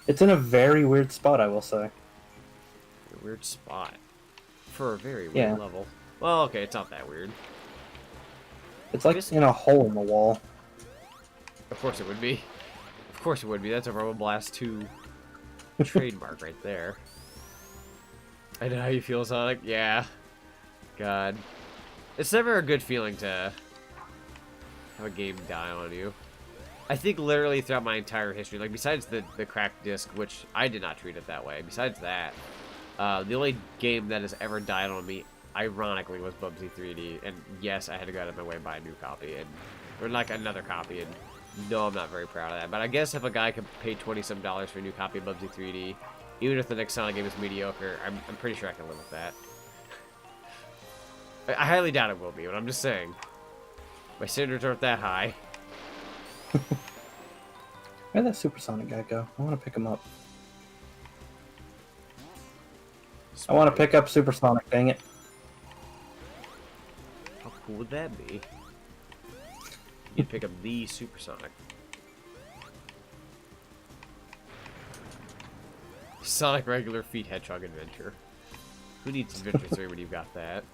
It's in a very weird spot, I will say. A weird spot. For a very weird level. Well, okay, it's not that weird. It's like in a hole in the wall. Of course it would be. Of course it would be. That's a Robo Blast 2 trademark right there. I know how you feel, Sonic. Yeah. God. It's never a good feeling to have a game die on you. I think literally throughout my entire history, like besides the cracked disc, which I did not treat it that way, besides that, the only game that has ever died on me, ironically, was Bubsy 3D. And yes, I had to go out of my way and buy a new copy, or like another copy, and no, I'm not very proud of that. But I guess if a guy could pay $20-some for a new copy of Bubsy 3D, even if the next Sonic game is mediocre, I'm pretty sure I can live with that. I highly doubt it will be, but I'm just saying. My standards aren't that high. Where'd that Supersonic guy go? I want to pick him up. I want to pick up Supersonic, dang it. How cool would that be? You'd pick up the Supersonic. Sonic Regular Feet Hedgehog Adventure. Who needs Adventure 3 when you've got that?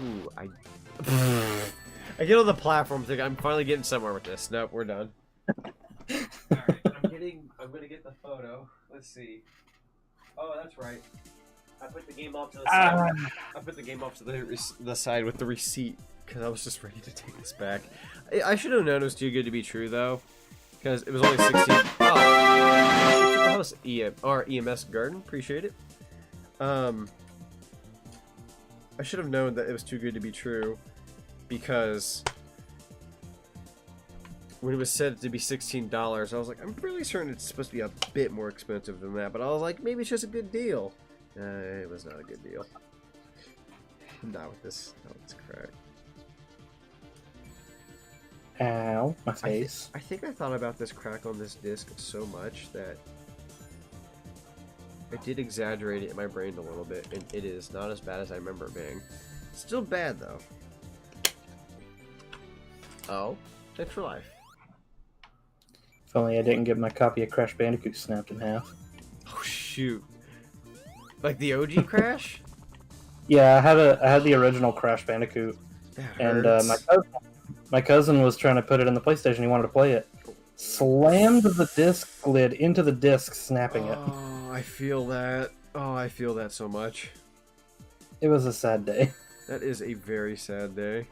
Ooh, I get on the platform thinking I'm finally getting somewhere with this. Nope, we're done. Alright, I'm gonna get the photo. Let's see. Oh, that's right. I put the game off to the side. I put the game off to the side with the receipt because I was just ready to take this back. I should have known it was too good to be true though, because it was only 16. Oh, that was EMS Garden. Appreciate it. I should have known that it was too good to be true, because when it was said to be $16, I was like, I'm really certain it's supposed to be a bit more expensive than that, but I was like, maybe it's just a good deal. It was not a good deal. Not with this crack. Ow, my face. I think I thought about this crack on this disc so much that I did exaggerate it in my brain a little bit, and it is not as bad as I remember it being. Still bad, though. Oh, thanks for life. If only I didn't get my copy of Crash Bandicoot snapped in half. Oh, shoot. Like the OG Crash? Yeah, I had the original Crash Bandicoot, and my cousin was trying to put it in the PlayStation. He wanted to play it. Slammed the disc lid into the disc, snapping it. Oh, I feel that. Oh, I feel that so much. It was a sad day. That is a very sad day.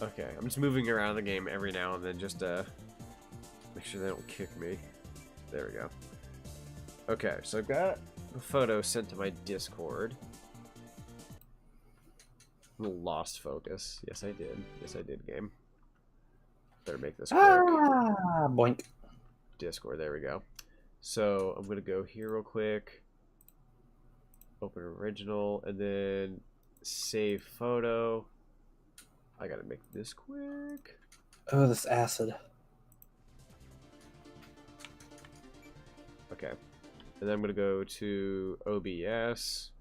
Okay, I'm just moving around the game every now and then just to make sure they don't kick me. There we go. Okay, so I've got a photo sent to my Discord. Lost focus. Yes, I did. Yes, I did, game. Better make this quick. Boink. Discord, there we go. So I'm going to go here real quick. Open original, and then save photo. I gotta make this quick. Oh, this acid. Okay. And then I'm gonna go to OBS.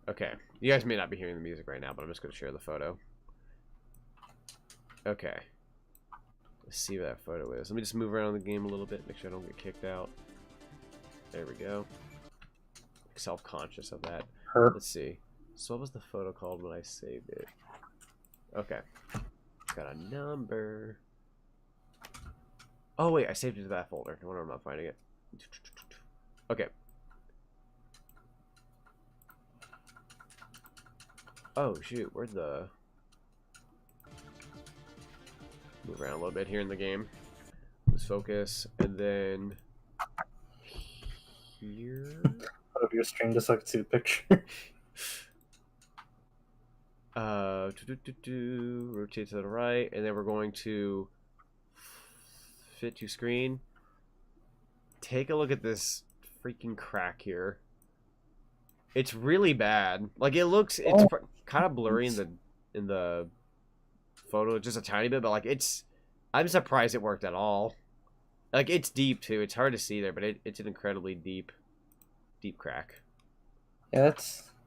Okay. You guys may not be hearing the music right now, but I'm just going to share the photo. Okay. Let's see what that photo is. Let me just move around the game a little bit, make sure I don't get kicked out. There we go. Self-conscious of that. Let's see. So what was the photo called when I saved it? Okay. Got a number. Oh wait, I saved it to that folder. I wonder if I'm not finding it. Okay. Oh shoot, where'd the... Move around a little bit here in the game. Let's focus, and then... Here... Out of your stream just so I can see the picture. Rotate to the right, and then we're going to fit to screen. Take a look at this freaking crack here. It's really bad. Like it looks, it's kind of blurry in the photo, just a tiny bit, but like I'm surprised it worked at all. Like it's deep too. It's hard to see there, but it's an incredibly deep crack. Yeah,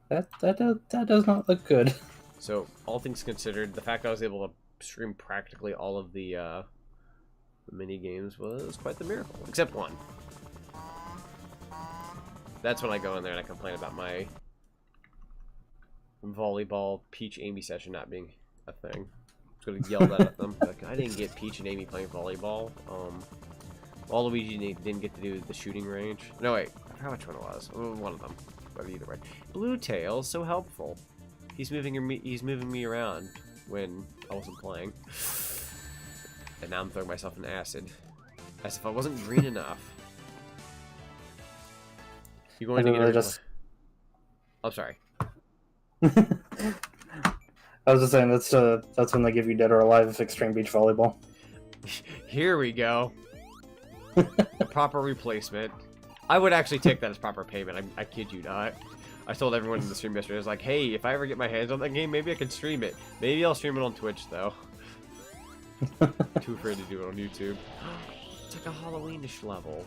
that does not look good. So, all things considered, the fact I was able to stream practically all of the mini games was quite the miracle. Except one. That's when I go in there and I complain about my volleyball Peach Amy session not being a thing. I was going to yell that at them. Like, I didn't get Peach and Amy playing volleyball. Waluigi didn't get to do the shooting range. No, wait. I forgot which one it was. One of them. But either way. Blue Tail, so helpful. He's moving me around when I wasn't playing. And now I'm throwing myself in acid. As if I wasn't green enough. You going to get just... I'm sorry. I was just saying that's when they give you Dead or Alive Extreme Beach Volleyball. Here we go. Proper replacement. I would actually take that as proper payment. I kid you not. I told everyone in the stream yesterday, I was like, hey, if I ever get my hands on that game, maybe I can stream it. Maybe I'll stream it on Twitch, though. Too afraid to do it on YouTube. It's like a Halloween-ish level.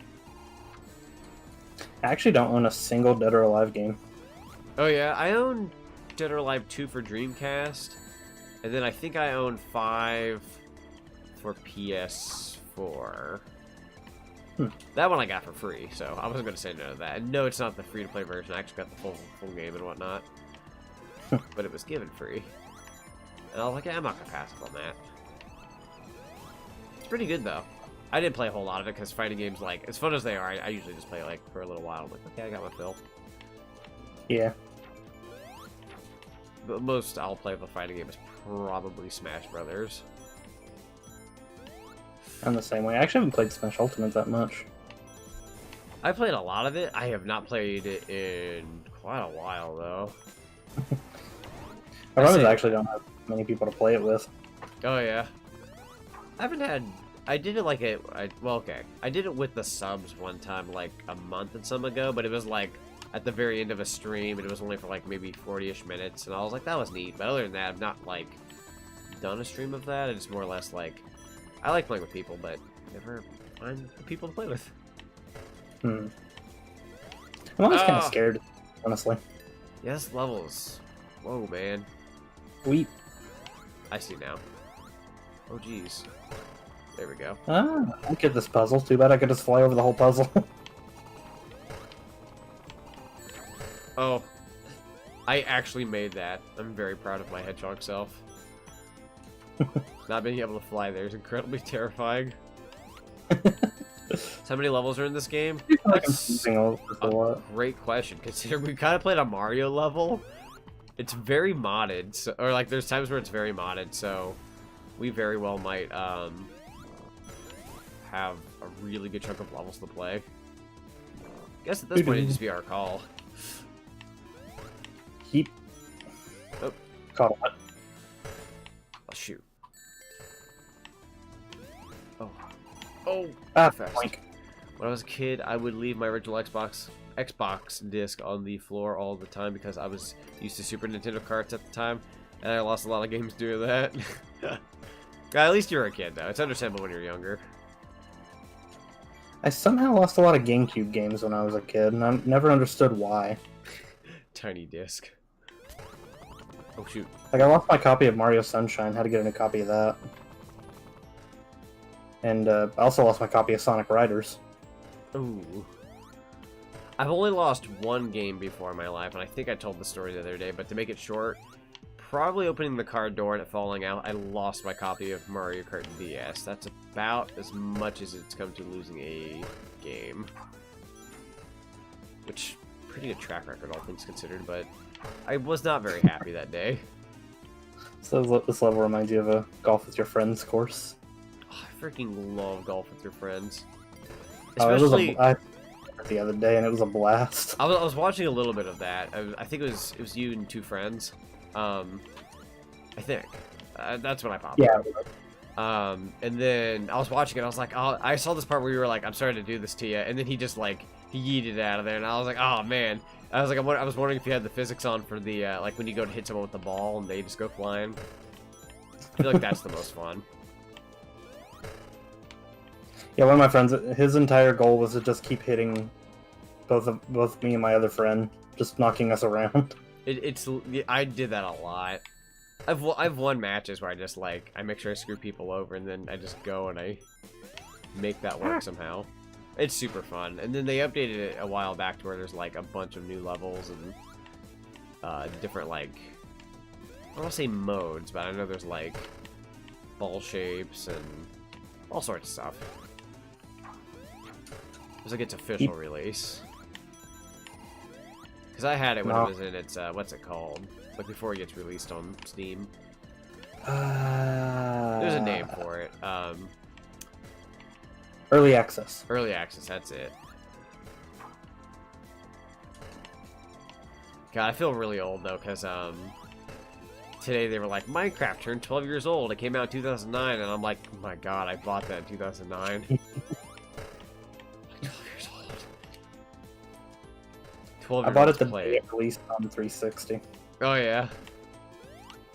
I actually don't own a single Dead or Alive game. Oh, yeah? I own Dead or Alive 2 for Dreamcast. And then I think I own 5 for PS4. That one I got for free, so I wasn't going to say no to that. And no, it's not the free-to-play version. I actually got the full game and whatnot. But it was given free. And I was like, yeah, I'm not going to pass up on that. It's pretty good, though. I didn't play a whole lot of it, because fighting games, like, as fun as they are, I usually just play, like, for a little while. I'm like, okay, I got my fill. Yeah. But most I'll play of a fighting game is probably Smash Brothers. I'm the same way. I actually haven't played Smash Ultimate that much. I played a lot of it. I have not played it in quite a while, though. I actually don't have many people to play it with. Oh, yeah. I haven't had... I did it like well, okay. I did it with the subs one time, like, a month and some ago, but it was, like, at the very end of a stream, and it was only for, like, maybe 40-ish minutes, and I was like, that was neat. But other than that, I've not, like, done a stream of that. It's more or less, like... I like playing with people, but never find the people to play with. I'm always kind of scared, honestly. Yes, levels. Whoa, man. Weep. I see now. Oh, jeez. There we go. I get this puzzle. Too bad I could just fly over the whole puzzle. Oh. I actually made that. I'm very proud of my hedgehog self. Not being able to fly there is incredibly terrifying. How many levels are in this game? That's a great question. Considering we kind of played a Mario level, it's very modded, so, or like there's times where it's very modded, so we very well might have a really good chunk of levels to play. I guess at this point it'd just be our call. Keep. Oh. Caught what? Oh, shoot. Oh. Oh, fast. Blank. When I was a kid, I would leave my original Xbox disc on the floor all the time because I was used to Super Nintendo carts at the time, and I lost a lot of games doing that. At least you're a kid, though. It's understandable when you're younger. I somehow lost a lot of GameCube games when I was a kid, and I never understood why. Tiny disc. Oh shoot. Like, I lost my copy of Mario Sunshine. Had to get a new copy of that. And I also lost my copy of Sonic Riders. Ooh. I've only lost one game before in my life, and I think I told the story the other day, but to make it short, probably opening the car door and it falling out, I lost my copy of Mario Kart DS. That's about as much as it's come to losing a game. Which, pretty good track record, all things considered, but I was not very happy that day. So this level reminds you of a Golf with Your Friends course. Oh, I freaking love Golf with Your Friends. Especially... I the other day, and it was a blast. I was watching a little bit of that. I think it was you and two friends. I think that's when I popped. Yeah. And then I was watching it. I was like, oh, I saw this part where you were like, I'm sorry to do this to you, and then he just like he yeeted out of there, and I was like, oh man. I was like, I was wondering if you had the physics on for the like when you go to hit someone with the ball and they just go flying. I feel like that's the most fun. Yeah, one of my friends, his entire goal was to just keep hitting both me and my other friend, just knocking us around. I did that a lot. I've won matches where I just like I make sure I screw people over and then I just go and I make that work somehow. It's super fun. And then they updated it a while back to where there's like a bunch of new levels and different like I don't want to say modes, but I know there's like ball shapes and all sorts of stuff. It was like its official release. Because I had it when it was in its, what's it called? Like before it gets released on Steam. There's a name for it. Early Access. Early Access, that's it. God, I feel really old though, because today they were like, Minecraft turned 12 years old. It came out in 2009, and I'm like, oh my god, I bought that in 2009. 12 I bought it the day it released on 360. Oh yeah,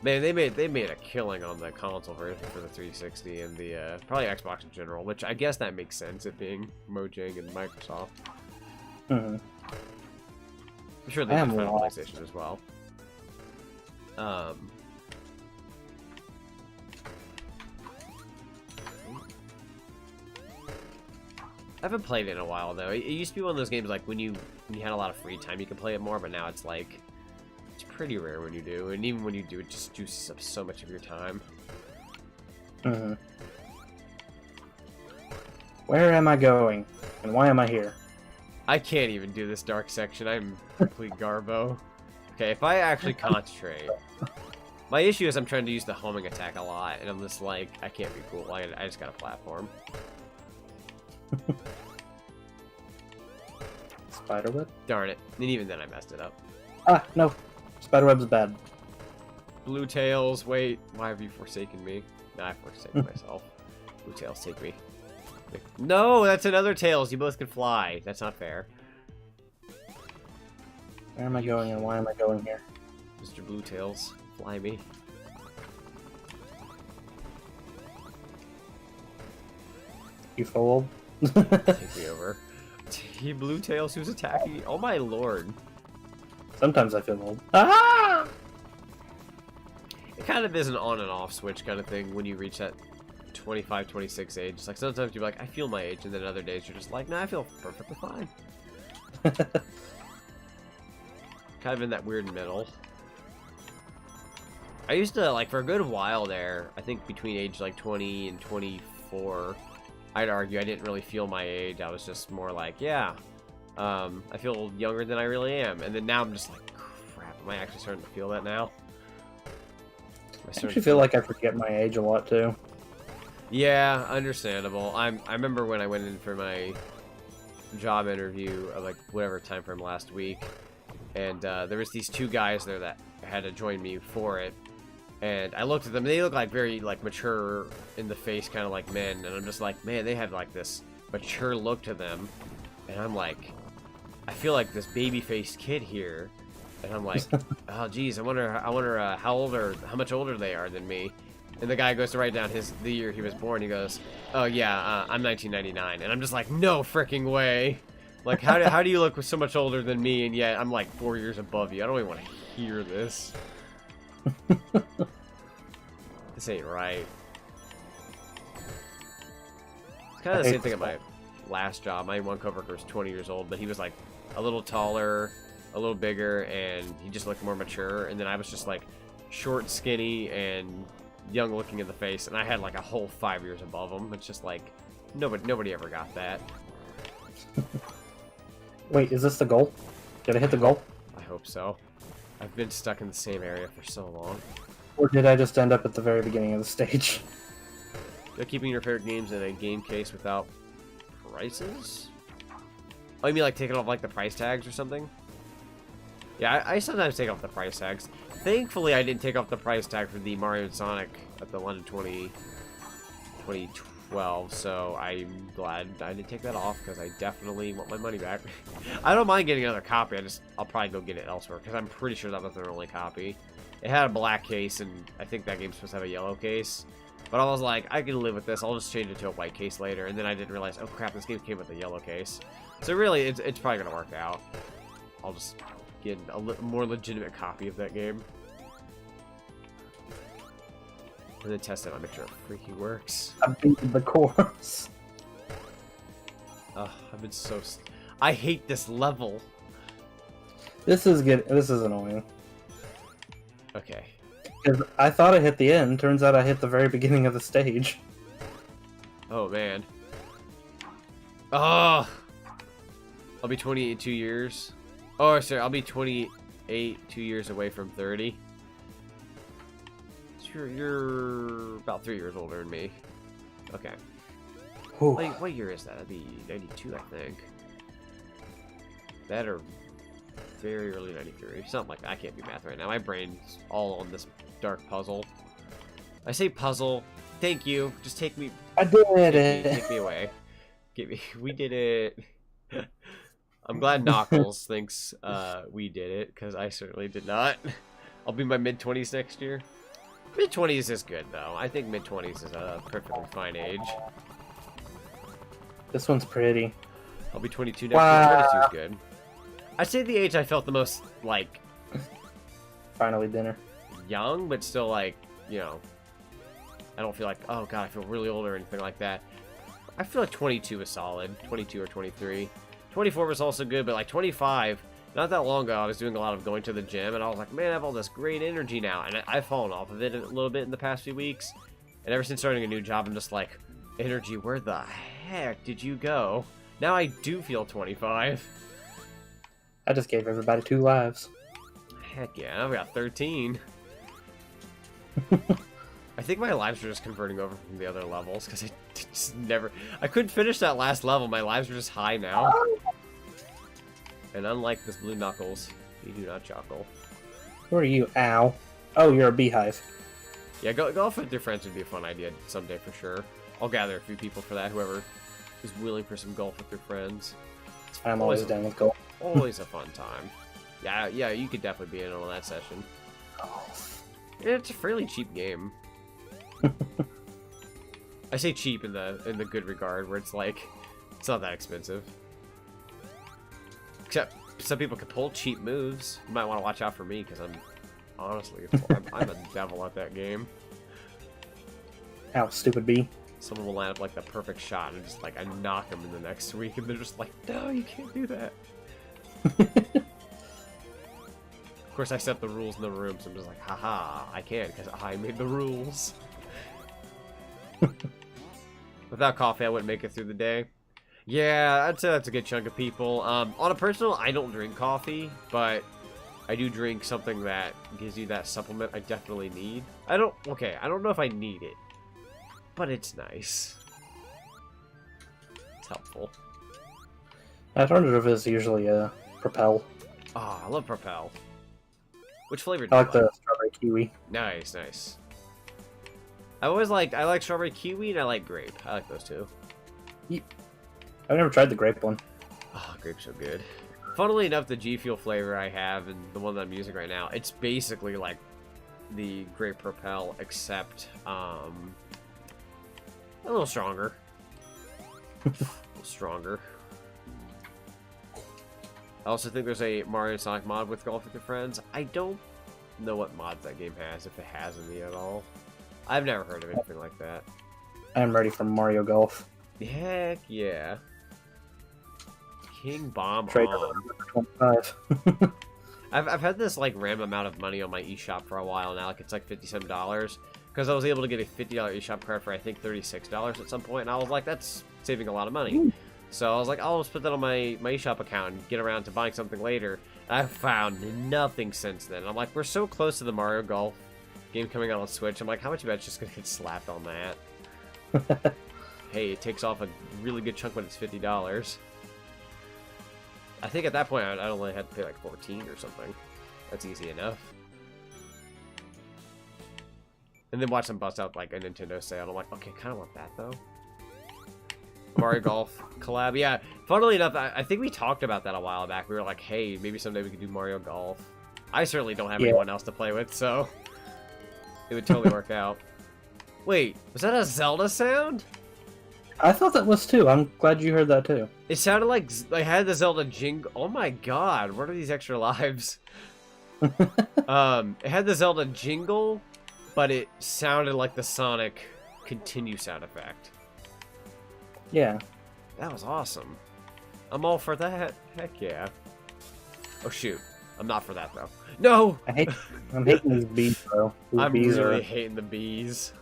man, they made a killing on the console version for the 360 and the probably Xbox in general, which I guess that makes sense, it being Mojang and Microsoft. I'm sure they did on PlayStation as well. I haven't played it in a while though. It used to be one of those games like when you had a lot of free time you could play it more, but now it's like it's pretty rare when you do, and even when you do, it just juices up so much of your time. Where am I going, and why am I here? I can't even do this dark section. I'm complete garbo. Okay, if I actually concentrate. My issue is I'm trying to use the homing attack a lot, and I'm just like, I can't be cool. I just got a platform. Spiderweb? Darn it. And even then I messed it up. Ah, no. Spiderweb's bad. Blue Tails, wait. Why have you forsaken me? Nah, I've forsaken myself. Blue Tails, take me. No, that's another Tails. You both can fly. That's not fair. Where am I going and why am I going here? Mr. Blue Tails, fly me. You fool. Take me over. He Blue Tails, who's attacking me? Oh my lord. Sometimes I feel old. Ah! It kind of is an on and off switch kind of thing when you reach that 25, 26 age. It's like sometimes you're like, I feel my age, and then other days you're just like, nah, I feel perfectly fine. Kind of in that weird middle. I used to, like, for a good while there, I think between age like 20 and 24, I'd argue I didn't really feel my age. I was just more like, yeah, I feel younger than I really am. And then now I'm just like, crap, am I actually starting to feel that now? I actually feel like I forget my age a lot too. Yeah, understandable. I remember when I went in for my job interview, like whatever time frame last week, and there was these two guys there that had to join me for it. And I looked at them, and they look like very, like, mature in the face, kind of like men. And I'm just like, man, they have, like, this mature look to them. And I'm like, I feel like this baby-faced kid here. And I'm like, oh, geez, I wonder how much older they are than me. And the guy goes to write down the year he was born. He goes, oh, yeah, I'm 1999. And I'm just like, no freaking way. Like, how do you look so much older than me, and yet I'm, like, 4 years above you? I don't even want to hear this. This ain't right. It's kind of the same thing at my last job. My one coworker was 20 years old, but he was like a little taller, a little bigger, and he just looked more mature. And then I was just like short, skinny, and young looking in the face, and I had like a whole 5 years above him. It's just like nobody ever got that. Wait, is this the goal? Did I hit the goal? I hope so. I've been stuck in the same area for so long. Or did I just end up at the very beginning of the stage? They're keeping your favorite games in a game case without prices? Oh, you mean like taking off like the price tags or something? Yeah, I sometimes take off the price tags. Thankfully, I didn't take off the price tag for the Mario and Sonic at the London 2012, so I'm glad I didn't take that off, because I definitely want my money back. I don't mind getting another copy, I'll probably go get it elsewhere, because I'm pretty sure that was their only copy. It had a black case, and I think that game's supposed to have a yellow case. But I was like, I can live with this, I'll just change it to a white case later, and then I didn't realize, oh crap, this game came with a yellow case. So really, it's probably going to work out. I'll just get a more legitimate copy of that game. And then test it on, make sure it freaking works. I beat the course. Ugh, I've been so... I hate this level. This is annoying. Okay. Because I thought I hit the end, turns out I hit the very beginning of the stage. Oh, man. Oh! I'll be 28 in 2 years. Oh, sorry, I'll be 28 2 years away from 30. So you're about 3 years older than me. Okay. What year is that? That'd be 92, I think. That or very early 93. Something like that. I can't do math right now. My brain's all on this dark puzzle. I say puzzle. Thank you. Just take me. I did it. Take me away. Get me. We did it. I'm glad Knuckles thinks we did it, because I certainly did not. I'll be in my mid-20s next year. Mid-20s is good, though. I think mid-20s is a perfectly fine age. This one's pretty. I'll be 22 next year. 22 is good. I'd say the age I felt the most, like... Finally dinner. Young, but still, like, you know... I don't feel like, oh god, I feel really old or anything like that. I feel like 22 is solid. 22 or 23. 24 was also good, but like 25, not that long ago, I was doing a lot of going to the gym, and I was like, man, I have all this great energy now, and I've fallen off of it a little bit in the past few weeks, and ever since starting a new job, I'm just like, energy, where the heck did you go? Now I do feel 25. I just gave everybody 2 lives. Heck yeah, I've got 13. I think my lives are just converting over from the other levels, because I just never... I couldn't finish that last level, my lives are just high now. And unlike this blue Knuckles, you do not chuckle. Who are you? Ow. Oh, you're a beehive. Yeah, go off with your friends would be a fun idea someday for sure. I'll gather a few people for that, whoever is willing for some golf with their friends. I'm always down with golf. Always a fun time. Yeah, you could definitely be in on that session. Golf. It's a fairly cheap game. I say cheap in the good regard, where it's like, it's not that expensive. Except, some people can pull cheap moves. You might want to watch out for me, because I'm, honestly, I'm a devil at that game. Ow, stupid bee. Someone will line up like the perfect shot, and just like, I knock them in the next week, and they're just like, no, you can't do that. Of course, I set the rules in the room, so I'm just like, haha, I can, because I made the rules. Without coffee, I wouldn't make it through the day. Yeah, I'd say that's a good chunk of people. On a personal, I don't drink coffee, but I do drink something that gives you that supplement I definitely need. I don't know if I need it, but it's nice. It's helpful. Alternative is usually Propel. Oh, I love Propel. Which flavor do I you like the strawberry kiwi. Nice, nice. I like strawberry kiwi and I like grape. I like those two. Yep. I've never tried the grape one. Oh, grape's so good. Funnily enough, the G Fuel flavor I have and the one that I'm using right now, it's basically like the grape Propel, except a little stronger. A little stronger. I also think there's a Mario and Sonic mod with Golf with Your Friends. I don't know what mods that game has, if it has any at all. I've never heard of anything like that. I'm ready for Mario Golf. Heck yeah. King Bomb Trade on. 25. I've had this like random amount of money on my eShop for a while now. Like it's like $57 because I was able to get a $50 eShop card for I think $36 at some point, and I was like, that's saving a lot of money. So I was like, I'll just put that on my eShop account and get around to buying something later. I've found nothing since then. I'm like, we're so close to the Mario Golf game coming out on Switch. I'm like, how much of that's just gonna get slapped on that? Hey, it takes off a really good chunk when it's $50. I think at that point I only had to pay like 14 or something. That's easy enough. And then watch them bust out like a Nintendo sale. I'm like, okay, kind of want that though. Mario Golf collab, yeah. Funnily enough, I think we talked about that a while back. We were like, hey, maybe someday we could do Mario Golf. I certainly don't have anyone else to play with, so it would totally work out. Wait, was that a Zelda sound? I thought that was too. I'm glad you heard that too. It sounded like I had the Zelda jingle. Oh my god, what are these extra lives? It had the Zelda jingle, but it sounded like the Sonic continue sound effect. Yeah. That was awesome. I'm all for that. Heck yeah. Oh shoot. I'm not for that though. No! I'm hating these bees though. I'm really hating the bees.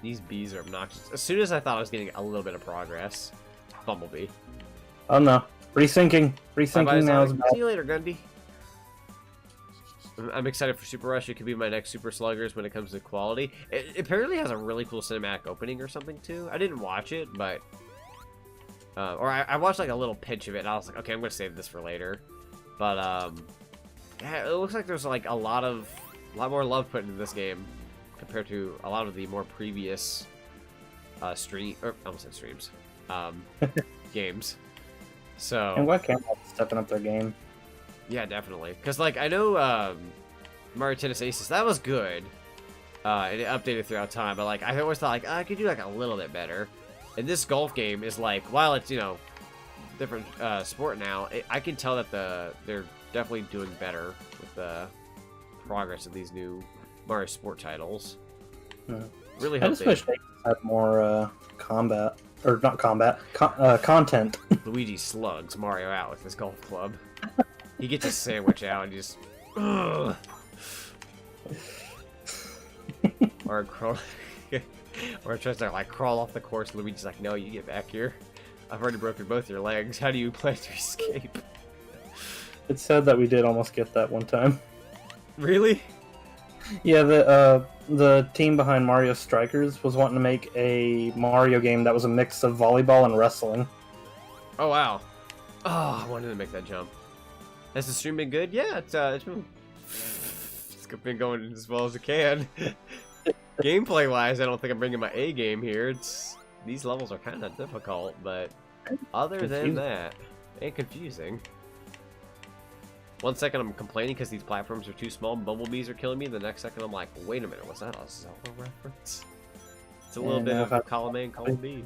These bees are obnoxious. As soon as I thought I was getting a little bit of progress, Bumblebee. Oh no. Resyncing. Resyncing now is bad. See you later, Gundy. I'm excited for Super Rush. It could be my next Super Sluggers when it comes to quality. It apparently has a really cool cinematic opening or something too. I didn't watch it, but... or I watched like a little pitch of it and I was like, okay, I'm going to save this for later. But, yeah, it looks like there's like a lot more love put into this game compared to a lot of the more previous I almost said streams, games. So and why can't stepping up their game? Yeah, definitely. Because like I know Mario Tennis Aces, that was good, and it updated throughout time. But like I always thought like I could do like a little bit better. And this golf game is like, while it's different sport now, I can tell that they're definitely doing better with the progress of these new Mario Sport titles. Really hope I just wish they had more combat, or not combat, content. Luigi slugs Mario out with his golf club. He gets a sandwich out and just... or crawl... or tries to like crawl off the course. Luigi's like, no, you get back here. I've already broken both your legs. How do you plan to escape? It's sad that we did almost get that one time. Really? Yeah, the team behind Mario Strikers was wanting to make a Mario game that was a mix of volleyball and wrestling. Oh wow! Oh, I wanted to make that jump. Has the stream been good? Yeah, it's been going as well as it can. Gameplay wise, I don't think I'm bringing my A game here. These levels are kind of difficult, but other than that, and confusing. 1 second I'm complaining because these platforms are too small and bumblebees are killing me. The next second I'm like, wait a minute, was that a Zelda reference? It's a little bit of column A and column B.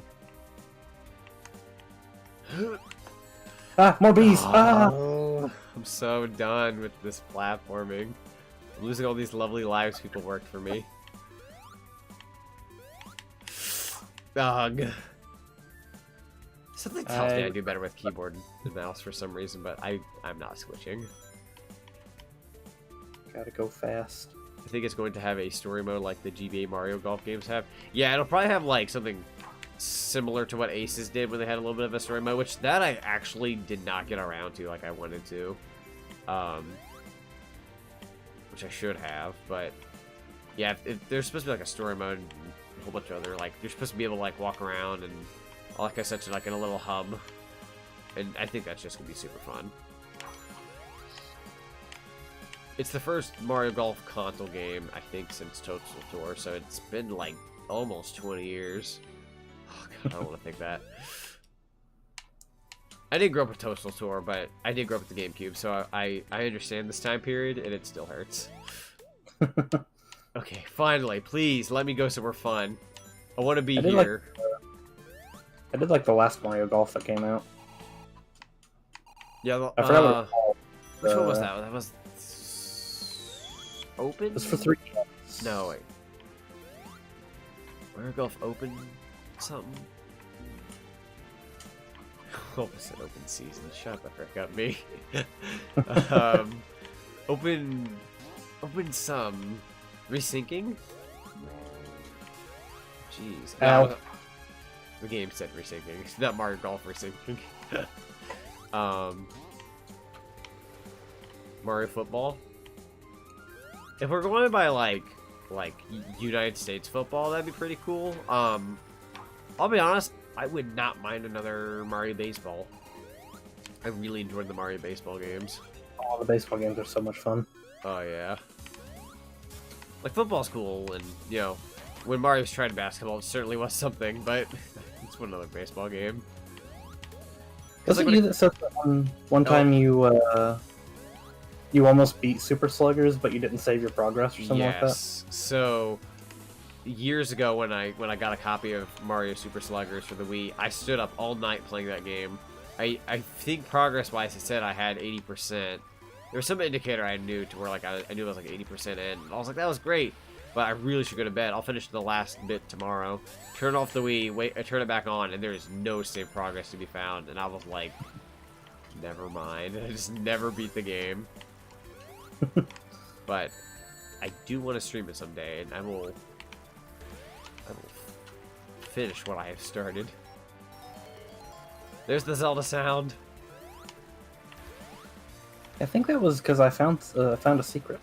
Ah, more bees! Ah! I'm so done with this platforming. I'm losing all these lovely lives people worked for me. Ugh. Something tells me I do better with keyboard and mouse for some reason, but I'm not switching. Gotta go fast. I think it's going to have a story mode like the GBA Mario Golf games have. Yeah, it'll probably have like something similar to what Aces did when they had a little bit of a story mode, which that I actually did not get around to like I wanted to. Which I should have, but yeah, there's supposed to be like a story mode and a whole bunch of other, like, you're supposed to be able to like walk around and like I said, like in a little hub, and I think that's just gonna be super fun. It's the first Mario Golf console game I think since Toadstool Tour, so it's been like almost 20 years. Oh god, I don't want to think that. I didn't grow up with Toadstool Tour, but I did grow up with the GameCube, so I understand this time period, and it still hurts. Okay, finally, please let me go somewhere fun. I want to be here. I did like the last Mario Golf that came out. Yeah, I forgot what it was called. Which one was that? That was Open? It's for 3. No, wait. Mario Golf Open something? Oh, I said open season. Shut the frick up, me. Open some resyncing? Jeez. No, the game said resyncing. It's not Mario Golf resyncing. Mario Football? If we're going by like United States football, that'd be pretty cool. I'll be honest, I would not mind another Mario Baseball. I really enjoyed the Mario Baseball games. Oh, the baseball games are so much fun. Oh yeah. Like football's cool, and you know, when Mario's tried basketball, it certainly was something. But it's another baseball game. Was it you that said that one time you almost beat Super Sluggers, but you didn't save your progress or something like that? Yes. So years ago, when I got a copy of Mario Super Sluggers for the Wii, I stood up all night playing that game. I think progress-wise, it said I had 80%. There was some indicator I knew to where like I knew I was like 80% in. I was like, that was great, but I really should go to bed. I'll finish the last bit tomorrow. Turn off the Wii, turn it back on, and there is no save progress to be found. And I was like, never mind. I just never beat the game. But I do want to stream it someday, and I will finish what I have started. There's the Zelda sound. I think that was because I found a secret.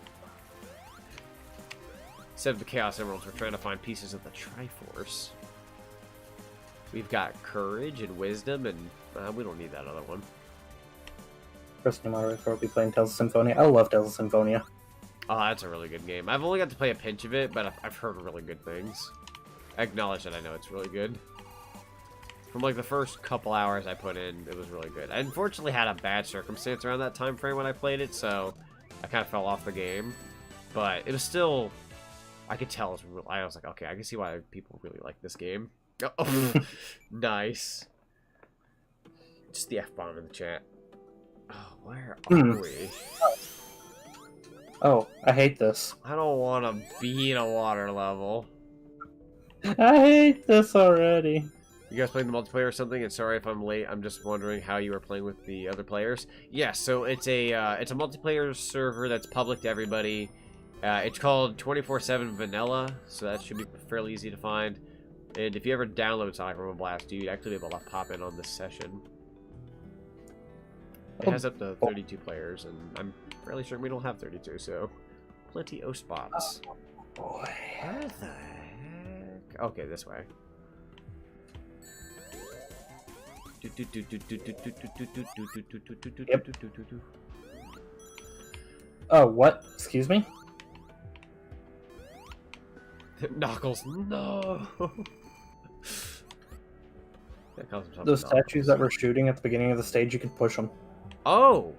Instead of the Chaos Emeralds, we're trying to find pieces of the Triforce. We've got Courage and Wisdom, and we don't need that other one. First time I will be playing Tales of Symphonia. I love Tales of Symphonia. Oh, that's a really good game. I've only got to play a pinch of it, but I've heard really good things. I acknowledge that I know it's really good. From like the first couple hours I put in, it was really good. I unfortunately had a bad circumstance around that time frame when I played it, so I kind of fell off the game. But it was still, I could tell it was real. I was like, okay, I can see why people really like this game. Oh, nice. Just the F-bomb in the chat. Oh, where are we? Oh, I hate this. I don't want to be in a water level. I hate this already. You guys playing the multiplayer or something? And sorry if I'm late. I'm just wondering how you are playing with the other players. Yeah, so it's a multiplayer server that's public to everybody. It's called 24/7 Vanilla, so that should be fairly easy to find. And if you ever download Sonic Robo Blast, you'd actually be able to pop in on this session. It has up to 32 players, and I'm fairly sure we don't have 32, so plenty of spots. Oh, boy. Where the heck? Okay, this way. Yep. Oh, what? Excuse me? Knuckles, no! Those statues that we're shooting at the beginning of the stage, you can push them. Oh!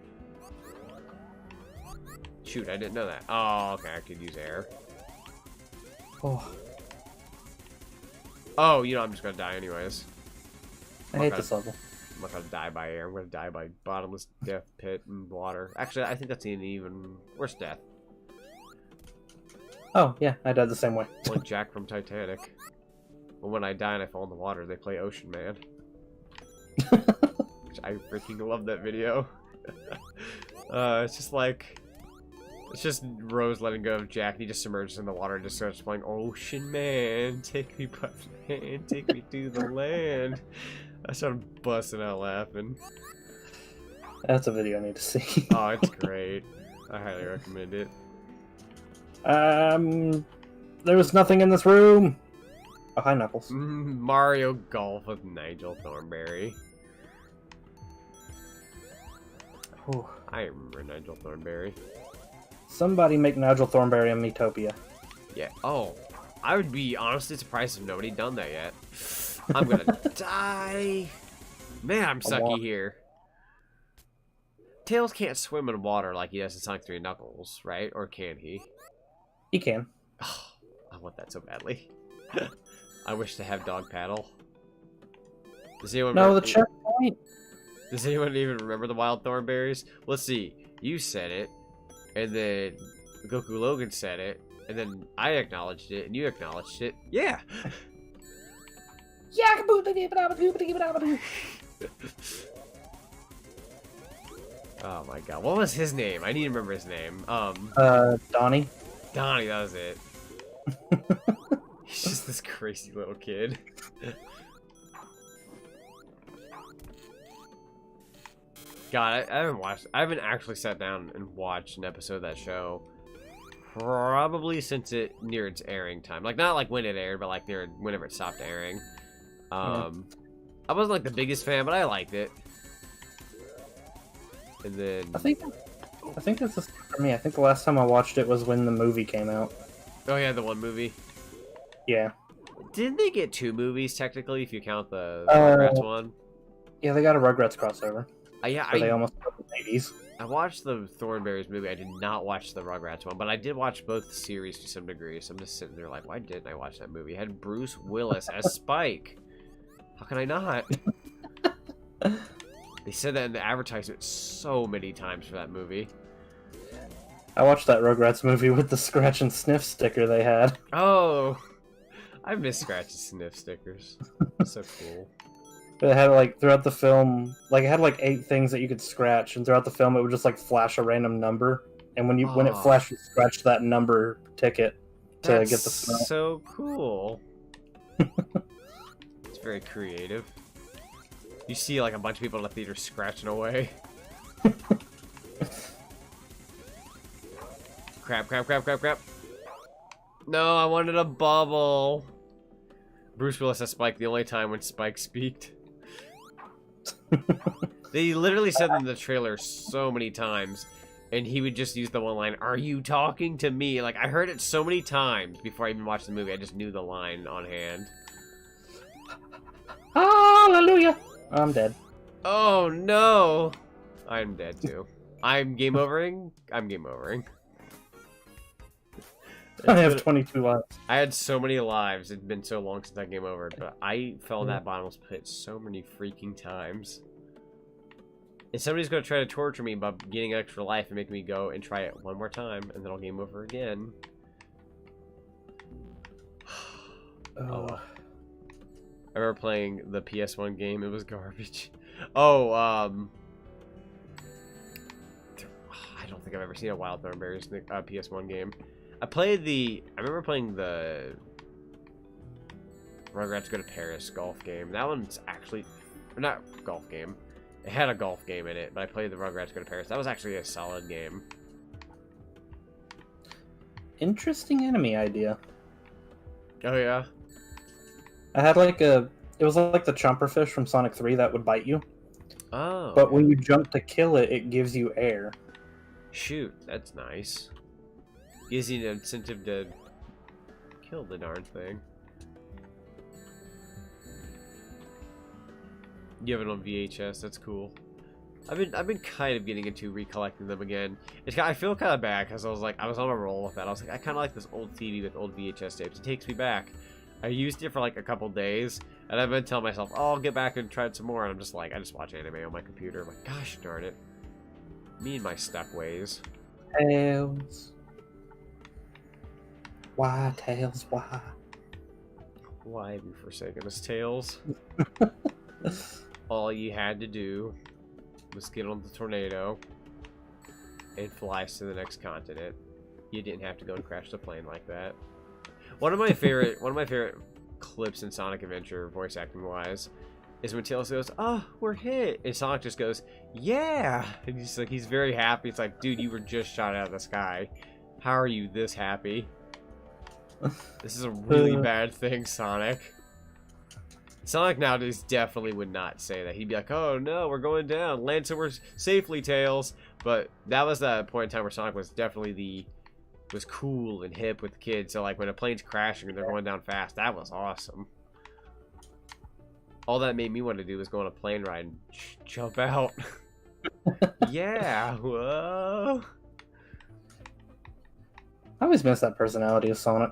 Shoot, I didn't know that. Oh, okay, I could use air. Oh, Oh, you know, I'm just gonna die anyways. I hate this level. I'm not gonna die by air, I'm gonna die by bottomless death pit and water. Actually, I think that's an even worse death. Oh, yeah, I died the same way. Like Jack from Titanic. Well, when I die and I fall in the water, they play Ocean Man. Which I freaking love that video. It's just like... It's just Rose letting go of Jack, and he just submerges in the water and just starts playing Ocean Man, take me by the hand, take me to the land. I started busting out laughing. That's a video I need to see. Oh, it's great. I highly recommend it. There's nothing in this room. Oh, hi, Knuckles. Mario Golf with Nigel Thornberry. Ooh. I remember Nigel Thornberry. Somebody make Nigel Thornberry a Metopia. Yeah. Oh, I would be honestly surprised if nobody done that yet. I'm gonna die. Man, I'm sucky here. Tails can't swim in water like he does in Sonic 3 and Knuckles, right? Or can he? He can. Oh, I want that so badly. I wish to have dog paddle. Does anyone No, the checkpoint. Does anyone even remember the wild thornberries? Let's see. You said it, and then Goku Logan said it, and then I acknowledged it, and you acknowledged it. Yeah. Oh my god, what was his name? I need to remember his name. Donnie. Donnie, that was it. He's just this crazy little kid. God, I haven't actually sat down and watched an episode of that show probably since near its airing time. Like, not like when it aired, but like whenever it stopped airing. I wasn't like the biggest fan, but I liked it. And then I think that's the same for me. I think the last time I watched it was when the movie came out. Oh yeah, the one movie. Yeah. Didn't they get 2 movies technically if you count the Rugrats one? Yeah, they got a Rugrats crossover. Yeah, they almost got the 80s. I watched the Thornberrys movie. I did not watch the Rugrats one, but I did watch both series to some degree. So I'm just sitting there like, why didn't I watch that movie? It had Bruce Willis as Spike. How can I not? They said that in the advertisement so many times for that movie. I watched that Rugrats movie with the scratch and sniff sticker they had. Oh, I miss scratch and sniff stickers. So cool. It had like throughout the film, like it had like 8 things that you could scratch, and throughout the film it would just like flash a random number, and when it flashed, you scratched that number ticket to get the smell. So cool. It's very creative. You see like a bunch of people in the theater scratching away. Crap. No, I wanted a bubble. Bruce Willis as Spike, the only time when Spike speaked. They literally said in the trailer so many times, and he would just use the one line, "Are you talking to me?" Like, I heard it so many times before I even watched the movie, I just knew the line on hand. Hallelujah! I'm dead. Oh no! I'm dead too. I'm game overing? I'm game overing. I have 22 lives. I had so many lives. It'd been so long since I game over, but I fell in that bottomless pit so many freaking times. And somebody's going to try to torture me by getting extra life and make me go and try it one more time, and then I'll game over again. Oh. I remember playing the PS1 game. It was garbage. Oh, I don't think I've ever seen a Wild Thornberrys PS1 game. I remember playing the Rugrats Go to Paris golf game. That one's actually, not golf game. It had a golf game in it, but I played the Rugrats Go to Paris. That was actually a solid game. Interesting enemy idea. Oh yeah? I had like it was like the chomperfish from Sonic 3 that would bite you. Oh. But when you jump to kill it, it gives you air. Shoot, that's nice. Gives you an incentive to kill the darn thing. You have it on VHS. That's cool. I've been kind of getting into recollecting them again. I feel kind of bad because I was on a roll with that. I was like, I kind of like this old TV with old VHS tapes. It takes me back. I used it for like a couple days, and I've been telling myself, oh, I'll get back and try it some more. And I'm just like, I just watch anime on my computer. I'm like, gosh darn it, me and my stuck ways. Tails. Why, Tails? Why? Why have you forsaken us, Tails? All you had to do was get on the tornado and fly to the next continent. You didn't have to go and crash the plane like that. One of my favorite clips in Sonic Adventure, voice acting wise, is when Tails goes, "Oh, we're hit," and Sonic just goes, "Yeah," and he's very happy. It's like, dude, you were just shot out of the sky. How are you this happy? This is a really bad thing, Sonic. Sonic nowadays definitely would not say that. He'd be like, "Oh no, we're going down. Land somewhere safely, Tails." But that was the point in time where Sonic was definitely was cool and hip with the kids. So like when a plane's crashing and they're going down fast, that was awesome. All that made me want to do was go on a plane ride and jump out. Yeah, whoa. I always miss that personality of Sonic.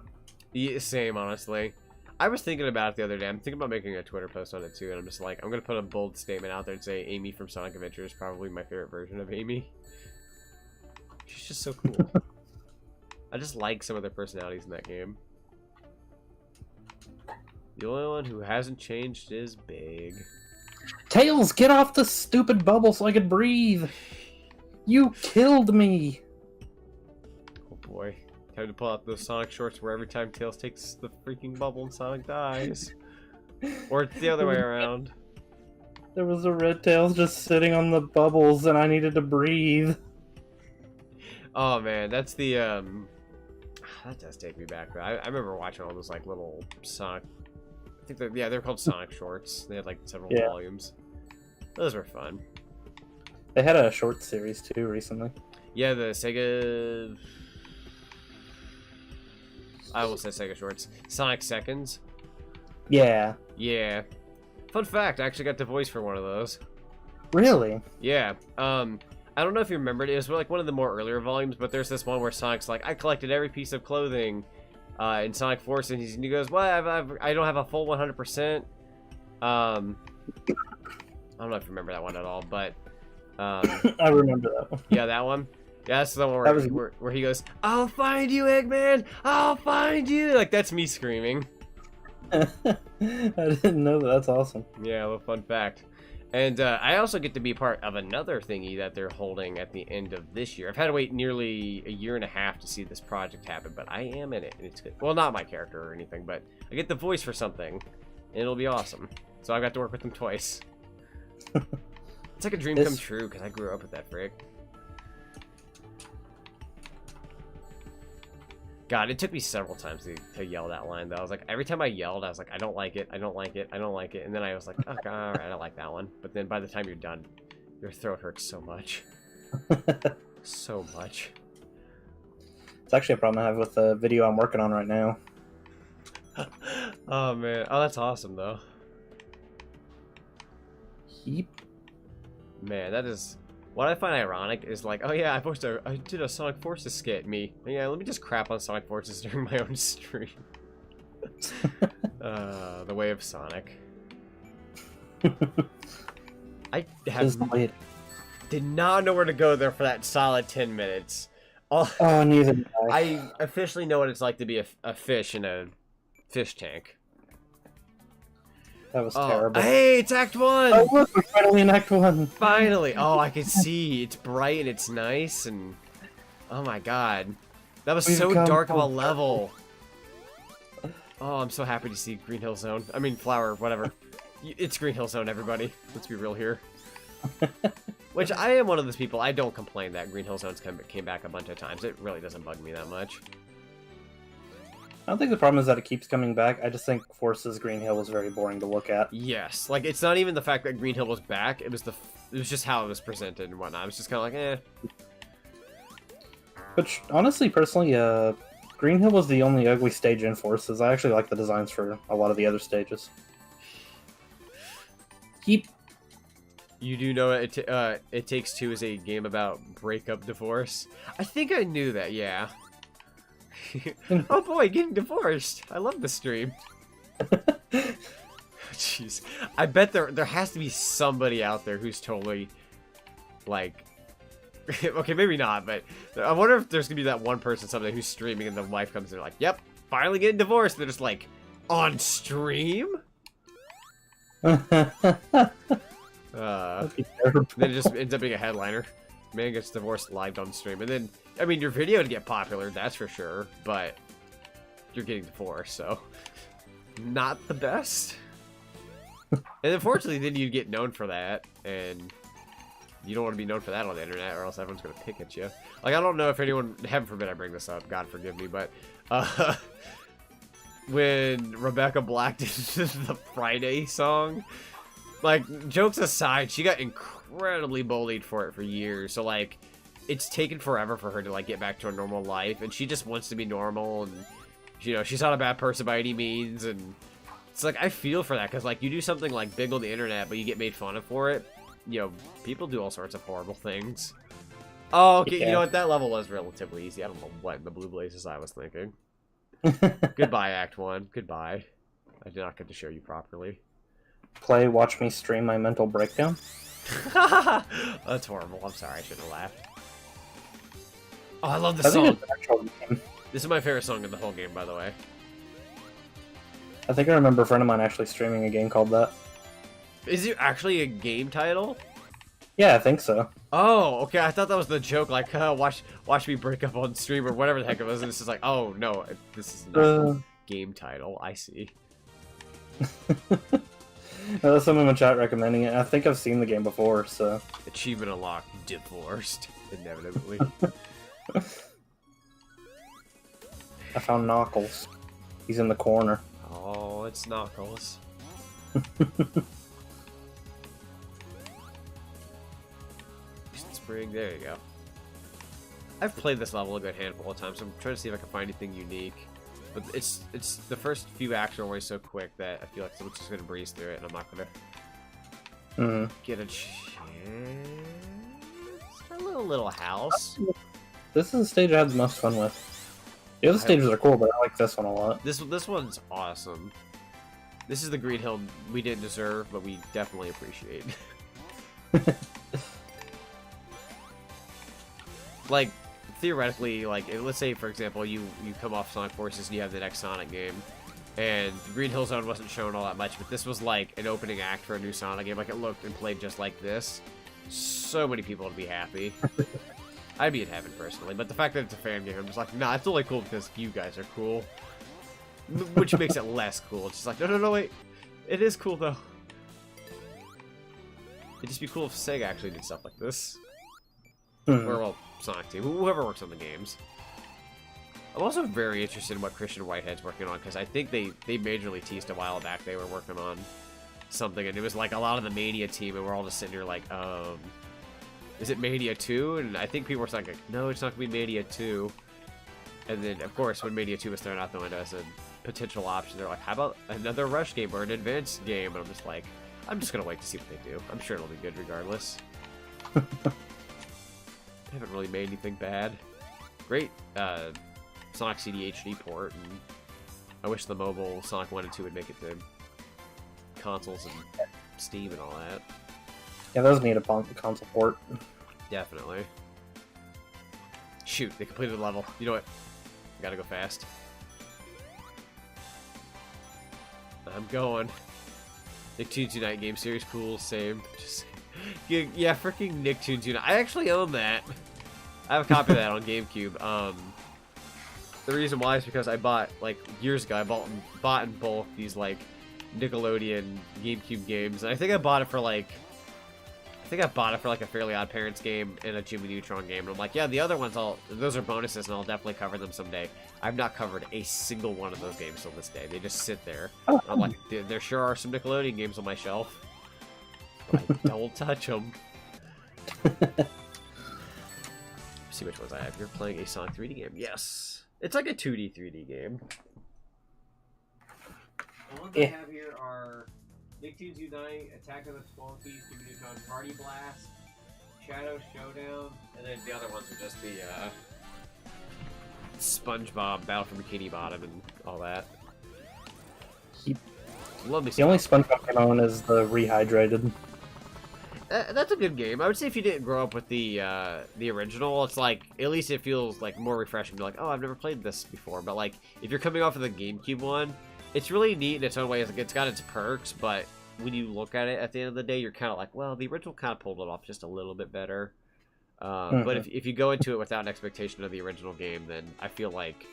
Yeah, same, honestly. I was thinking about it the other day. I'm thinking about making a Twitter post on it too, and I'm just like, I'm gonna put a bold statement out there and say Amy from Sonic Adventure is probably my favorite version of Amy. She's just so cool. I just like some of their personalities in that game. The only one who hasn't changed is Big. Tails, get off the stupid bubble so I could breathe. You killed me. Oh boy. Time to pull out those Sonic shorts where every time Tails takes the freaking bubble and Sonic dies. Or it's the other way around. There was a red Tails just sitting on the bubbles and I needed to breathe. Oh man, that's the that does take me back. I remember watching all those like little Sonic, I think they're called Sonic shorts. They had like several volumes. Those were fun. They had a short series too recently. Yeah, the Sega, I almost said Sega shorts. Sonic Seconds. Yeah. Yeah. Fun fact, I actually got the voice for one of those. Really? Yeah. I don't know if you remember it. It was like one of the more earlier volumes, but there's this one where Sonic's like, I collected every piece of clothing in Sonic Force, and he goes, well, I don't have a full 100%. I don't know if you remember that one at all, but... I remember that one. Yeah, that one. Yeah, that's the one where he goes, I'll find you, Eggman! I'll find you! Like, that's me screaming. I didn't know that. That's awesome. Yeah, a little fun fact. And I also get to be part of another thingy that they're holding at the end of this year. I've had to wait nearly a year and a half to see this project happen, but I am in it, and it's good. Well, not my character or anything, but I get the voice for something, and it'll be awesome. So I got to work with them twice. It's like a dream come true, because I grew up with that frick. God, it took me several times to yell that line, though. I was like, every time I yelled, I was like, I don't like it, I don't like it, I don't like it. And then I was like, okay, alright, I like that one. But then by the time you're done, your throat hurts so much. So much. It's actually a problem I have with the video I'm working on right now. Oh, man. Oh, that's awesome, though. Yep. Man, that is... What I find ironic is like, oh yeah, I did a Sonic Forces skit, me. Yeah, let me just crap on Sonic Forces during my own stream. The way of Sonic. I did not know where to go there for that solid 10 minutes. Oh, neither did I. I officially know what it's like to be a fish in a fish tank. That was terrible. Hey, it's Act 1! Oh, look, we're finally in Act 1. Finally! Oh, I can see. It's bright and it's nice and... Oh my god. That was so dark of a level. Oh, I'm so happy to see Green Hill Zone. I mean, Flower, whatever. It's Green Hill Zone, everybody. Let's be real here. Which, I am one of those people, I don't complain that Green Hill Zone's came back a bunch of times. It really doesn't bug me that much. I don't think the problem is that it keeps coming back. I just think Forces Green Hill was very boring to look at. Yes, like it's not even the fact that Green Hill was back. It was just how it was presented and whatnot. I was just kind of like, eh. Which honestly, personally, Green Hill was the only ugly stage in Forces. I actually like the designs for a lot of the other stages. You do know It Takes Two is a game about breakup, divorce. I think I knew that. Yeah. Oh boy, getting divorced. I love the stream. Jeez. I bet there has to be somebody out there who's totally like okay, maybe not, but I wonder if there's gonna be that one person someday who's streaming and the wife comes in and they're like, yep, finally getting divorced. They're just like, on stream? Then it just ends up being a headliner. Man gets divorced live on stream. And then, I mean, your video would get popular, that's for sure, but you're getting divorced, so not the best. And unfortunately, then you get known for that, and you don't want to be known for that on the internet, or else everyone's going to pick at you. Like, I don't know if anyone, heaven forbid I bring this up, God forgive me, but when Rebecca Black did the Friday song, like, jokes aside, she got incredibly bullied for it for years. So, like, it's taken forever for her to, like, get back to her normal life. And she just wants to be normal. And, you know, she's not a bad person by any means. And it's like, I feel for that. Because, like, you do something, like, big on the internet, but you get made fun of for it. You know, people do all sorts of horrible things. Oh, okay. Yeah. You know what? That level was relatively easy. I don't know what in the blue blazes I was thinking. Goodbye, Act 1. Goodbye. I did not get to show you properly. Watch me stream my mental breakdown. That's horrible. I'm sorry, I shouldn't have laughed. Oh, I love the song. This is my favorite song in the whole game, by the way. I think I remember a friend of mine actually streaming a game called that. Is it actually a game title? Yeah, I think so. Oh, okay. I thought that was the joke, like, watch me break up on stream or whatever the heck it was. And it's just like, oh no, this is not a game title. I see. There's someone in the chat recommending it. I think I've seen the game before, so. Achievement unlocked. Divorced. Inevitably. I found Knuckles. He's in the corner. Oh, it's Knuckles. Spring, there you go. I've played this level a good handful of times, so I'm trying to see if I can find anything unique. But it's the first few acts are always so quick that I feel like someone's just gonna breeze through it, and I'm not gonna get a chance. A little house. This is the stage I had the most fun with. The other stages are cool, but I like this one a lot. This one's awesome. This is the Green Hill we didn't deserve, but we definitely appreciate. Like, theoretically, like, let's say, for example, you come off Sonic Forces and you have the next Sonic game, and Green Hill Zone wasn't shown all that much, but this was like an opening act for a new Sonic game. Like, it looked and played just like this. So many people would be happy. I'd be in heaven personally, but the fact that it's a fan game, I'm just like, nah, it's only cool because you guys are cool. Which makes it less cool. It's just like, no, wait. It is cool, though. It'd just be cool if Sega actually did stuff like this. Or, well, Sonic Team, whoever works on the games. I'm also very interested in what Christian Whitehead's working on, because I think they majorly teased a while back they were working on something, and it was like a lot of the Mania team, and we're all just sitting here like, is it Mania 2? And I think people were like, no, it's not going to be Mania 2. And then, of course, when Mania 2 was thrown out the window as a potential option, they're like, how about another Rush game or an advanced game? And I'm just like, I'm just going to wait to see what they do. I'm sure it'll be good regardless. They haven't really made anything bad. Great Sonic CD HD port, and I wish the mobile Sonic 1 and 2 would make it to consoles and Steam and all that. Yeah, those need a console port. Definitely. Shoot, they completed the level. You know what? I gotta go fast. I'm going. Nicktoons Unite game series, cool, same. Just yeah, freaking Nicktoons Unite. I actually own that. I have a copy of that on GameCube. The reason why is because I bought, like, years ago, I bought in bulk these, like, Nickelodeon GameCube games. And I think I bought it for, like, a Fairly Odd Parents game and a Jimmy Neutron game. And I'm like, yeah, the other ones, those are bonuses, and I'll definitely cover them someday. I've not covered a single one of those games till this day. They just sit there. And I'm like, there sure are some Nickelodeon games on my shelf, but I don't touch them. See which ones I have. You're playing a Sonic 3D game. Yes. It's like a 2D 3D game. The ones I have here are Nicktoons Unite, Attack of the Spelunkies, Jimmy Neutron Party Blast, Shadow Showdown, and then the other ones are just the SpongeBob Battle for Bikini Bottom and all that. Love me. The only SpongeBob I own is the Rehydrated. That's a good game. I would say if you didn't grow up with the original, it's like, at least it feels like more refreshing to be like, oh, I've never played this before. But like, if you're coming off of the GameCube one, it's really neat in its own way. It's got its perks, but when you look at it at the end of the day, you're kind of like, well, the original kind of pulled it off just a little bit better. But if you go into it without an expectation of the original game, then I feel like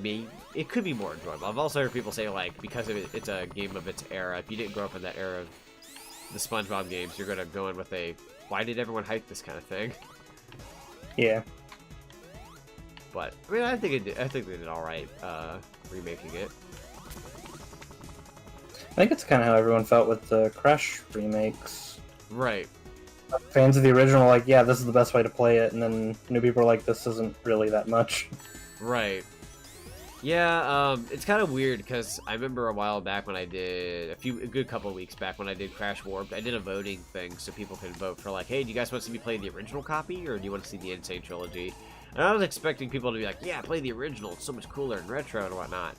it could be more enjoyable. I've also heard people say, like, because it's a game of its era, if you didn't grow up in that era of the SpongeBob games, you're gonna go in with a, why did everyone hype this kind of thing? Yeah. But I mean, I think they did all right remaking it. I think it's kind of how everyone felt with the Crash remakes. Right. Fans of the original, like, yeah, this is the best way to play it, and then new people are like, this isn't really that much. Right. Yeah, it's kind of weird because I remember a while back when I did, a good couple of weeks back when I did Crash Warped, I did a voting thing so people could vote for like, hey, do you guys want to see me play the original copy or do you want to see the Insane Trilogy? And I was expecting people to be like, yeah, play the original, it's so much cooler and retro and whatnot.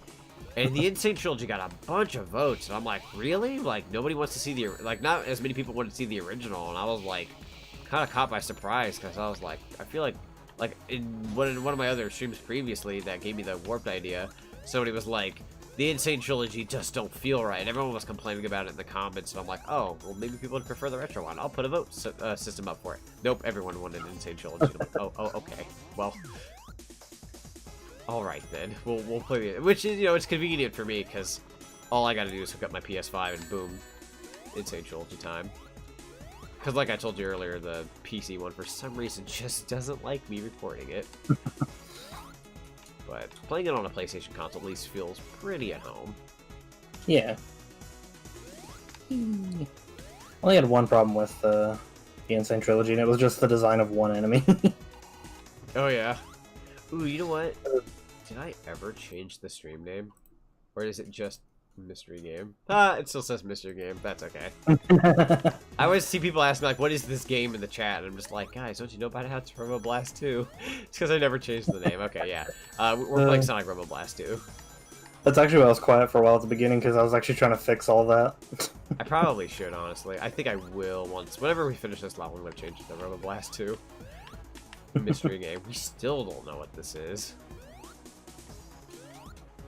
And the Insane Trilogy got a bunch of votes, and I'm like, really? Like, nobody wants to see like, not as many people want to see the original, and I was like, kind of caught by surprise, because I was like, I feel like Like, in one of my other streams previously that gave me the warped idea, somebody was like, the Insane Trilogy just don't feel right. And everyone was complaining about it in the comments, so I'm like, oh, well, maybe people would prefer the retro one. I'll put a vote system up for it. Nope, everyone wanted an Insane Trilogy. I'm like, oh, okay. Well, all right then. We'll play it. Which is, you know, it's convenient for me, because all I gotta do is hook up my PS5 and boom, Insane Trilogy time. Because like I told you earlier, the PC one, for some reason, just doesn't like me recording it. But playing it on a PlayStation console at least feels pretty at home. Yeah. I only had one problem with the Insane Trilogy, and it was just the design of one enemy. Oh, yeah. Ooh, you know what? Did I ever change the stream name? Or is it just mystery game? Ah, it still says mystery game. That's okay. I always see people asking, like, what is this game in the chat? And I'm just like, guys, don't you know about how it's Robo Blast 2? It's because I never changed the name. Okay, yeah. We're playing Sonic Robo Blast 2. That's actually why I was quiet for a while at the beginning, because I was actually trying to fix all that. I probably should, honestly. I think I will once. Whenever we finish this level, I'm going to change it to Robo Blast 2. Mystery game. We still don't know what this is.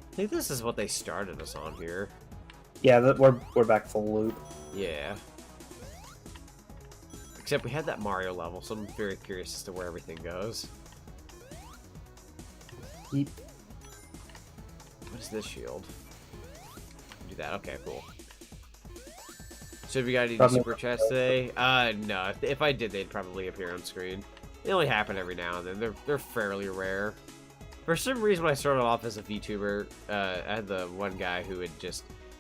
I think this is what they started us on here. Yeah, we're back full loop. Yeah. Except we had that Mario level, so I'm very curious as to where everything goes. Yeep. What is this shield? Do that. Okay, cool. So have you got any super chats today? No. If I did, they'd probably appear on screen. They only happen every now and then. They're fairly rare. For some reason, when I started off as a VTuber, I had the one guy who would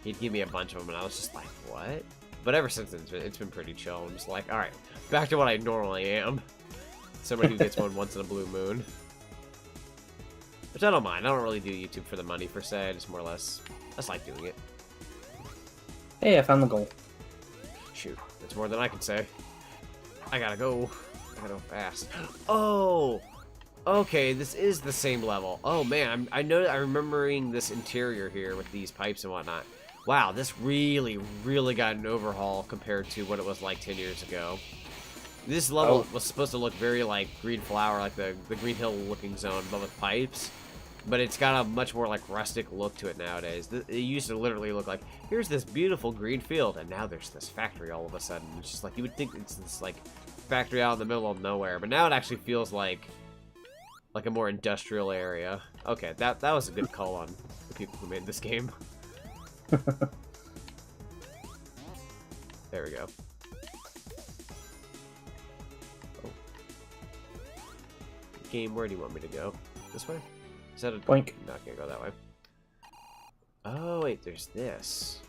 he'd give me a bunch of them, and I was just like, what? But ever since then, it's been pretty chill. I'm just like, alright, back to what I normally am. Somebody who gets one once in a blue moon. Which I don't mind. I don't really do YouTube for the money, per se. I just more or less, I just like doing it. Hey, I found the goal. Shoot, that's more than I can say. I gotta go. I gotta go fast. Oh! Okay, this is the same level. Oh man, I'm remembering this interior here with these pipes and whatnot. Wow, this really got an overhaul compared to what it was like 10 years ago. This level was supposed to look very like Green Flower, like the Green Hill looking zone, but with pipes. But it's got a much more like rustic look to it nowadays. It used to literally look like, here's this beautiful green field, and now there's this factory all of a sudden. It's just like, you would think it's this like factory out in the middle of nowhere, but now it actually feels like a more industrial area. Okay, that was a good call on the people who made this game. There we go. Oh. Game, where do you want me to go? This way? Is that a... Blink. I'm not gonna go that way. Oh, wait, there's this.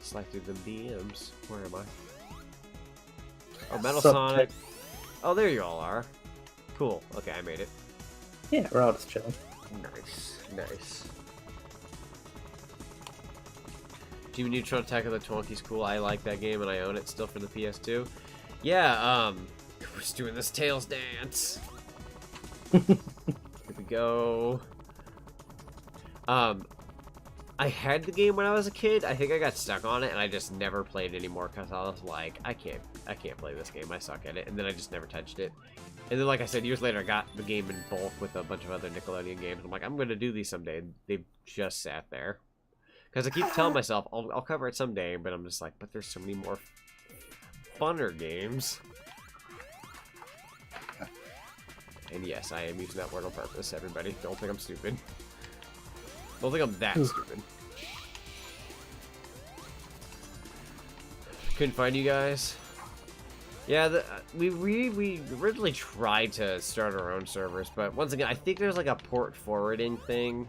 Slide through the DMs. Where am I? Oh, Metal Sonic. Oh, there you all are. Cool. Okay, I made it. Yeah, we're all just chilling. Nice. Chibi Neutron Attack of the Twonkies, cool. I like that game and I own it still for the PS2. Yeah, we're just doing this Tails dance. Here we go. I had the game when I was a kid. I think I got stuck on it and I just never played it anymore because I was like, I can't play this game. I suck at it. And then I just never touched it. And then, like I said, years later, I got the game in bulk with a bunch of other Nickelodeon games. I'm like, I'm going to do these someday. They've just sat there. Because I keep telling myself, I'll cover it someday, but I'm just like, but there's so many more funner games. And yes, I am using that word on purpose, everybody. Don't think I'm stupid. Don't think I'm that stupid. Couldn't find you guys. Yeah, we originally tried to start our own servers, but once again, I think there's like a port forwarding thing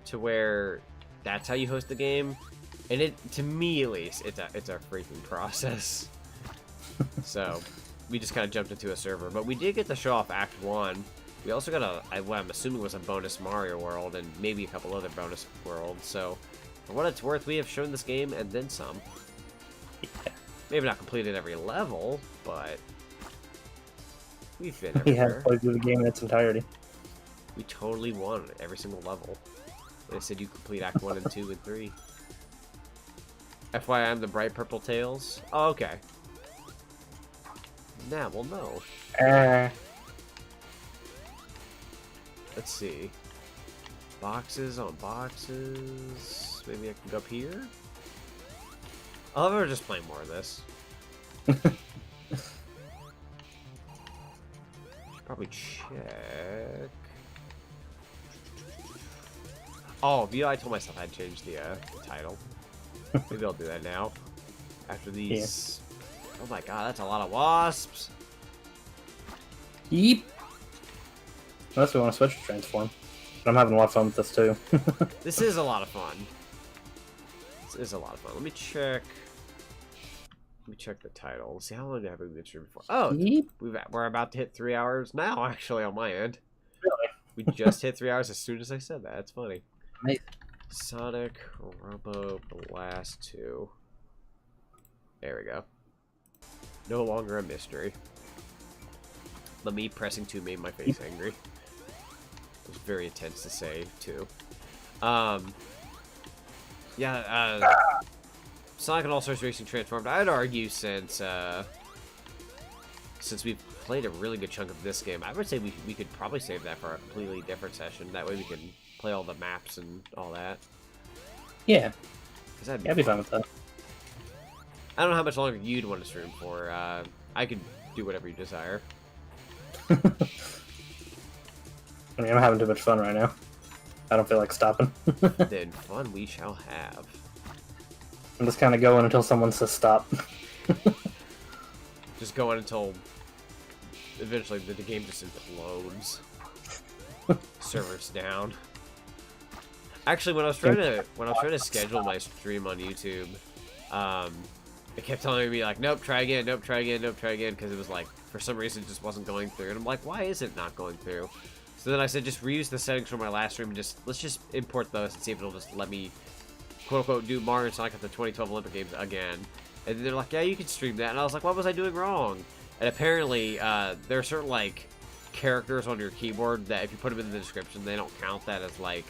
to where that's how you host the game, and it, to me at least, it's a freaking process. So we just kind of jumped into a server, but we did get to show off Act 1. We also got what I'm assuming was a bonus Mario world and maybe a couple other bonus worlds. So for what it's worth, we have shown this game and then some. Yeah. Maybe not completed every level, but we've been everywhere. We have played through the game in its entirety. We totally won every single level. They said you complete Act 1 and 2 and 3. FYI, I'm the bright purple tails. Oh, okay. Now we'll know. Let's see. Boxes on boxes. Maybe I can go up here? I'll ever just play more of this. Should probably check. Oh, I told myself I'd change the title. Maybe I'll do that now. After these. Yeah. Oh my god, that's a lot of wasps. Yeep. Unless we want to switch to transform. But I'm having a lot of fun with this too. This is a lot of fun. This is a lot of fun. Let me check. Let me check the title. Let's see how long have we been streaming for. Oh, Yeep. we're about to hit 3 hours now. Actually, on my end. Really? We just hit 3 hours as soon as I said that. That's funny. Amazing. Sonic Robo Blast 2. There we go. No longer a mystery. But me pressing 2 made my face angry. It was very intense to say, too. Yeah, Sonic and All-Stars Racing Transformed. I'd argue since we've played a really good chunk of this game, I would say we could probably save that for a completely different session. That way we can play all the maps and all that. Yeah. I'd be fine with that. I don't know how much longer you'd want to stream for. I could do whatever you desire. I mean, I'm having too much fun right now. I don't feel like stopping. Then fun we shall have. I'm just kind of going until someone says stop. Just going until eventually the game just implodes. Servers down. Actually, when I was trying to schedule my stream on YouTube, it kept telling me like, nope, try again, nope, try again, nope, try again, because it was like for some reason it just wasn't going through, and I'm like, why is it not going through? So then I said, just reuse the settings from my last stream and let's just import those and see if it'll just let me, quote unquote, do Mario and Sonic at the 2012 Olympic Games again. And they're like, yeah, you can stream that, and I was like, what was I doing wrong? And apparently, there are certain like characters on your keyboard that if you put them in the description, they don't count that as like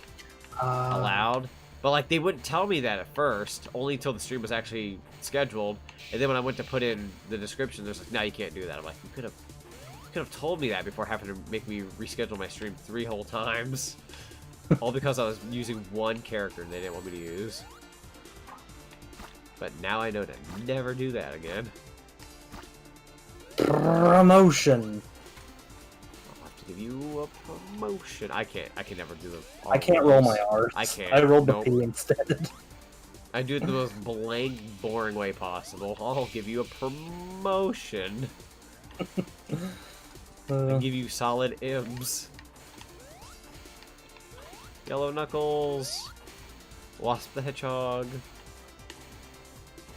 allowed. But like they wouldn't tell me that at first, only until the stream was actually scheduled. And then when I went to put in the description, there's like, no, you can't do that. I'm like, you could have told me that before having to make me reschedule my stream 3 whole times. All because I was using one character they didn't want me to use. But now I know to never do that again. Promotion. I'll have to give you a promotion. I can never do the. I can't roll my R's. I can't. I rolled the P instead. I do it the most blank, boring way possible. I'll give you a promotion. I'll give you solid M's. Yellow Knuckles. Wasp the Hedgehog.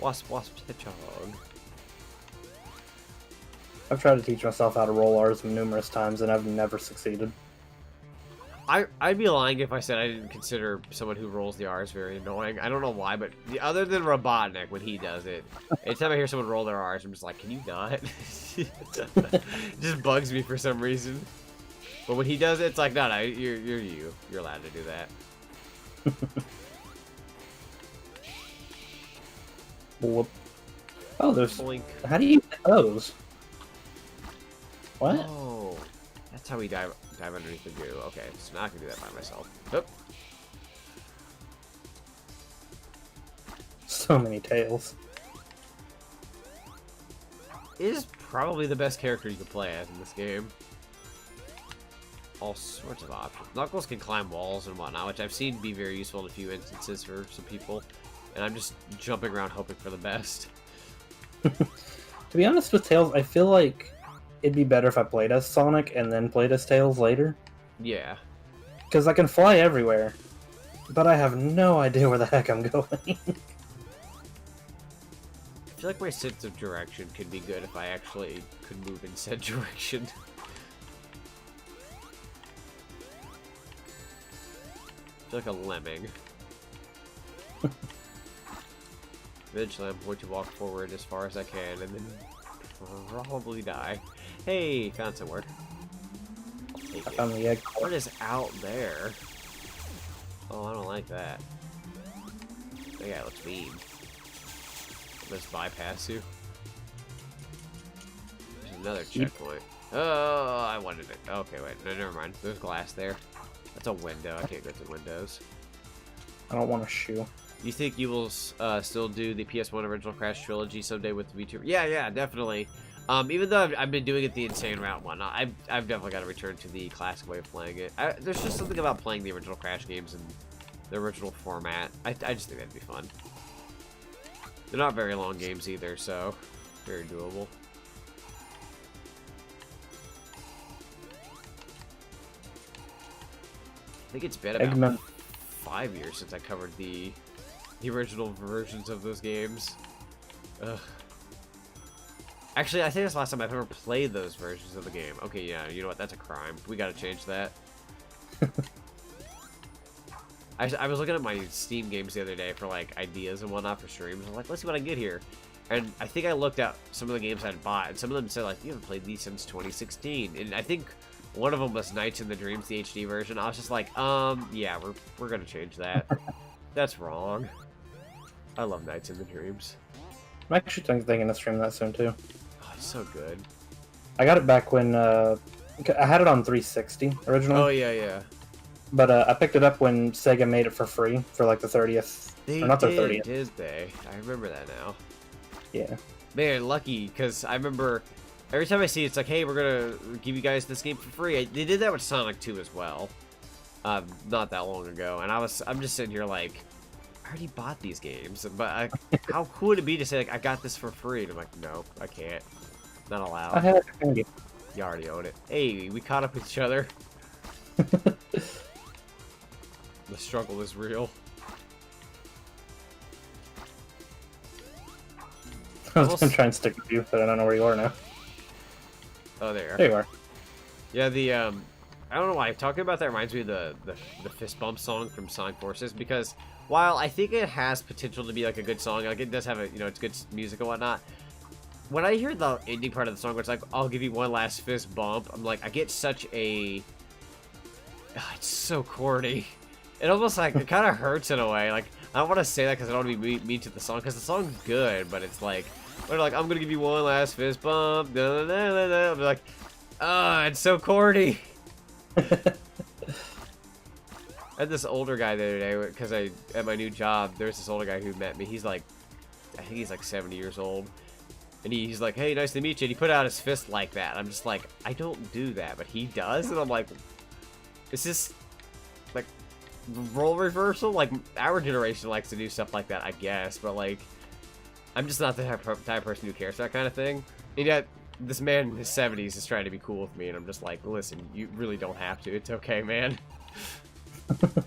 Wasp Hedgehog. I've tried to teach myself how to roll R's numerous times, and I've never succeeded. I'd be lying if I said I didn't consider someone who rolls the R's very annoying. I don't know why, but other than Robotnik, when he does it, anytime I hear someone roll their R's, I'm just like, can you not? It just bugs me for some reason. But when he does it, it's like, no, you're allowed to do that. Whoop. Oh, there's... Blink. How do you get those? What? Oh, that's how we dive underneath the goo. Okay, so now I can do that by myself. Oop. So many tails. Is probably the best character you can play as in this game. All sorts of options. Knuckles can climb walls and whatnot, which I've seen be very useful in a few instances for some people. And I'm just jumping around hoping for the best. To be honest with Tails, I feel like it'd be better if I played as Sonic and then played as Tails later. Yeah. Because I can fly everywhere, but I have no idea where the heck I'm going. I feel like my sense of direction could be good if I actually could move in said direction. I feel like a lemming. Eventually, I'm going to walk forward as far as I can, and then probably die. Hey, found somewhere. I'll take I found the egg. What is out there? Oh, I don't like that. That guy looks mean. Let's bypass you. There's another checkpoint. Oh, I wanted it. Okay, wait. No, never mind. There's glass there. That's a window. I can't go through windows. I don't want a shoe. You think you will still do the PS1 original Crash trilogy someday with Vtuber? Yeah, definitely. Even though I've been doing it the insane route and whatnot, I've definitely got to return to the classic way of playing it. There's just something about playing the original Crash games in the original format. I just think that'd be fun. They're not very long games either, so very doable. I think it's been about 5 years since I covered the original versions of those games. Ugh. Actually, I think that's the last time I've ever played those versions of the game. Okay, yeah, you know what? That's a crime. We gotta change that. I was looking at my Steam games the other day for, like, ideas and whatnot for streams. I was like, let's see what I can get here. And I think I looked at some of the games I'd bought, and some of them said, like, you haven't played these since 2016. And I think one of them was Nights in the Dreams, the HD version. I was just like, yeah, we're gonna change that. That's wrong. I love Nights in the Dreams. I'm actually thinking of streaming that soon, too. Oh, it's so good. I got it back when, I had it on 360 originally. Oh, yeah. But I picked it up when Sega made it for free for, like, the 30th. They or not did, the 30th. Did they? I remember that now. Yeah. Man, lucky, because I remember every time I see it, it's like, hey, we're gonna give you guys this game for free. They did that with Sonic 2 as well, not that long ago, and I'm just sitting here like, I already bought these games, but how cool would it be to say, like, I got this for free? And I'm like, no, I can't. Not allowed. I had it. You already own it. Hey, we caught up with each other. The struggle is real. I was gonna try and stick with you, but I don't know where you are now. Oh, there. There you are. Yeah, I don't know why. Talking about that reminds me of the fist bump song from Sonic Forces, because while I think it has potential to be like a good song, like it does have a, it's good music and whatnot, when I hear the ending part of the song where it's like, I'll give you one last fist bump, I'm like, I get such a, it's so corny. It almost like, it kind of hurts in a way. Like, I don't want to say that because I don't want to be mean to the song, because the song's good, but it's like, they're like, I'm going to give you one last fist bump, da, da, da, da, da. I'm like, it's so corny. I had this older guy the other day, because at my new job, there's this older guy who met me. He's like, I think he's like 70 years old. And he's like, hey, nice to meet you. And he put out his fist like that. I'm just like, I don't do that, but he does. And I'm like, is this like role reversal? Like, our generation likes to do stuff like that, I guess. But like, I'm just not the type of person who cares for that kind of thing. And yet, this man in his 70s is trying to be cool with me. And I'm just like, listen, you really don't have to. It's okay, man.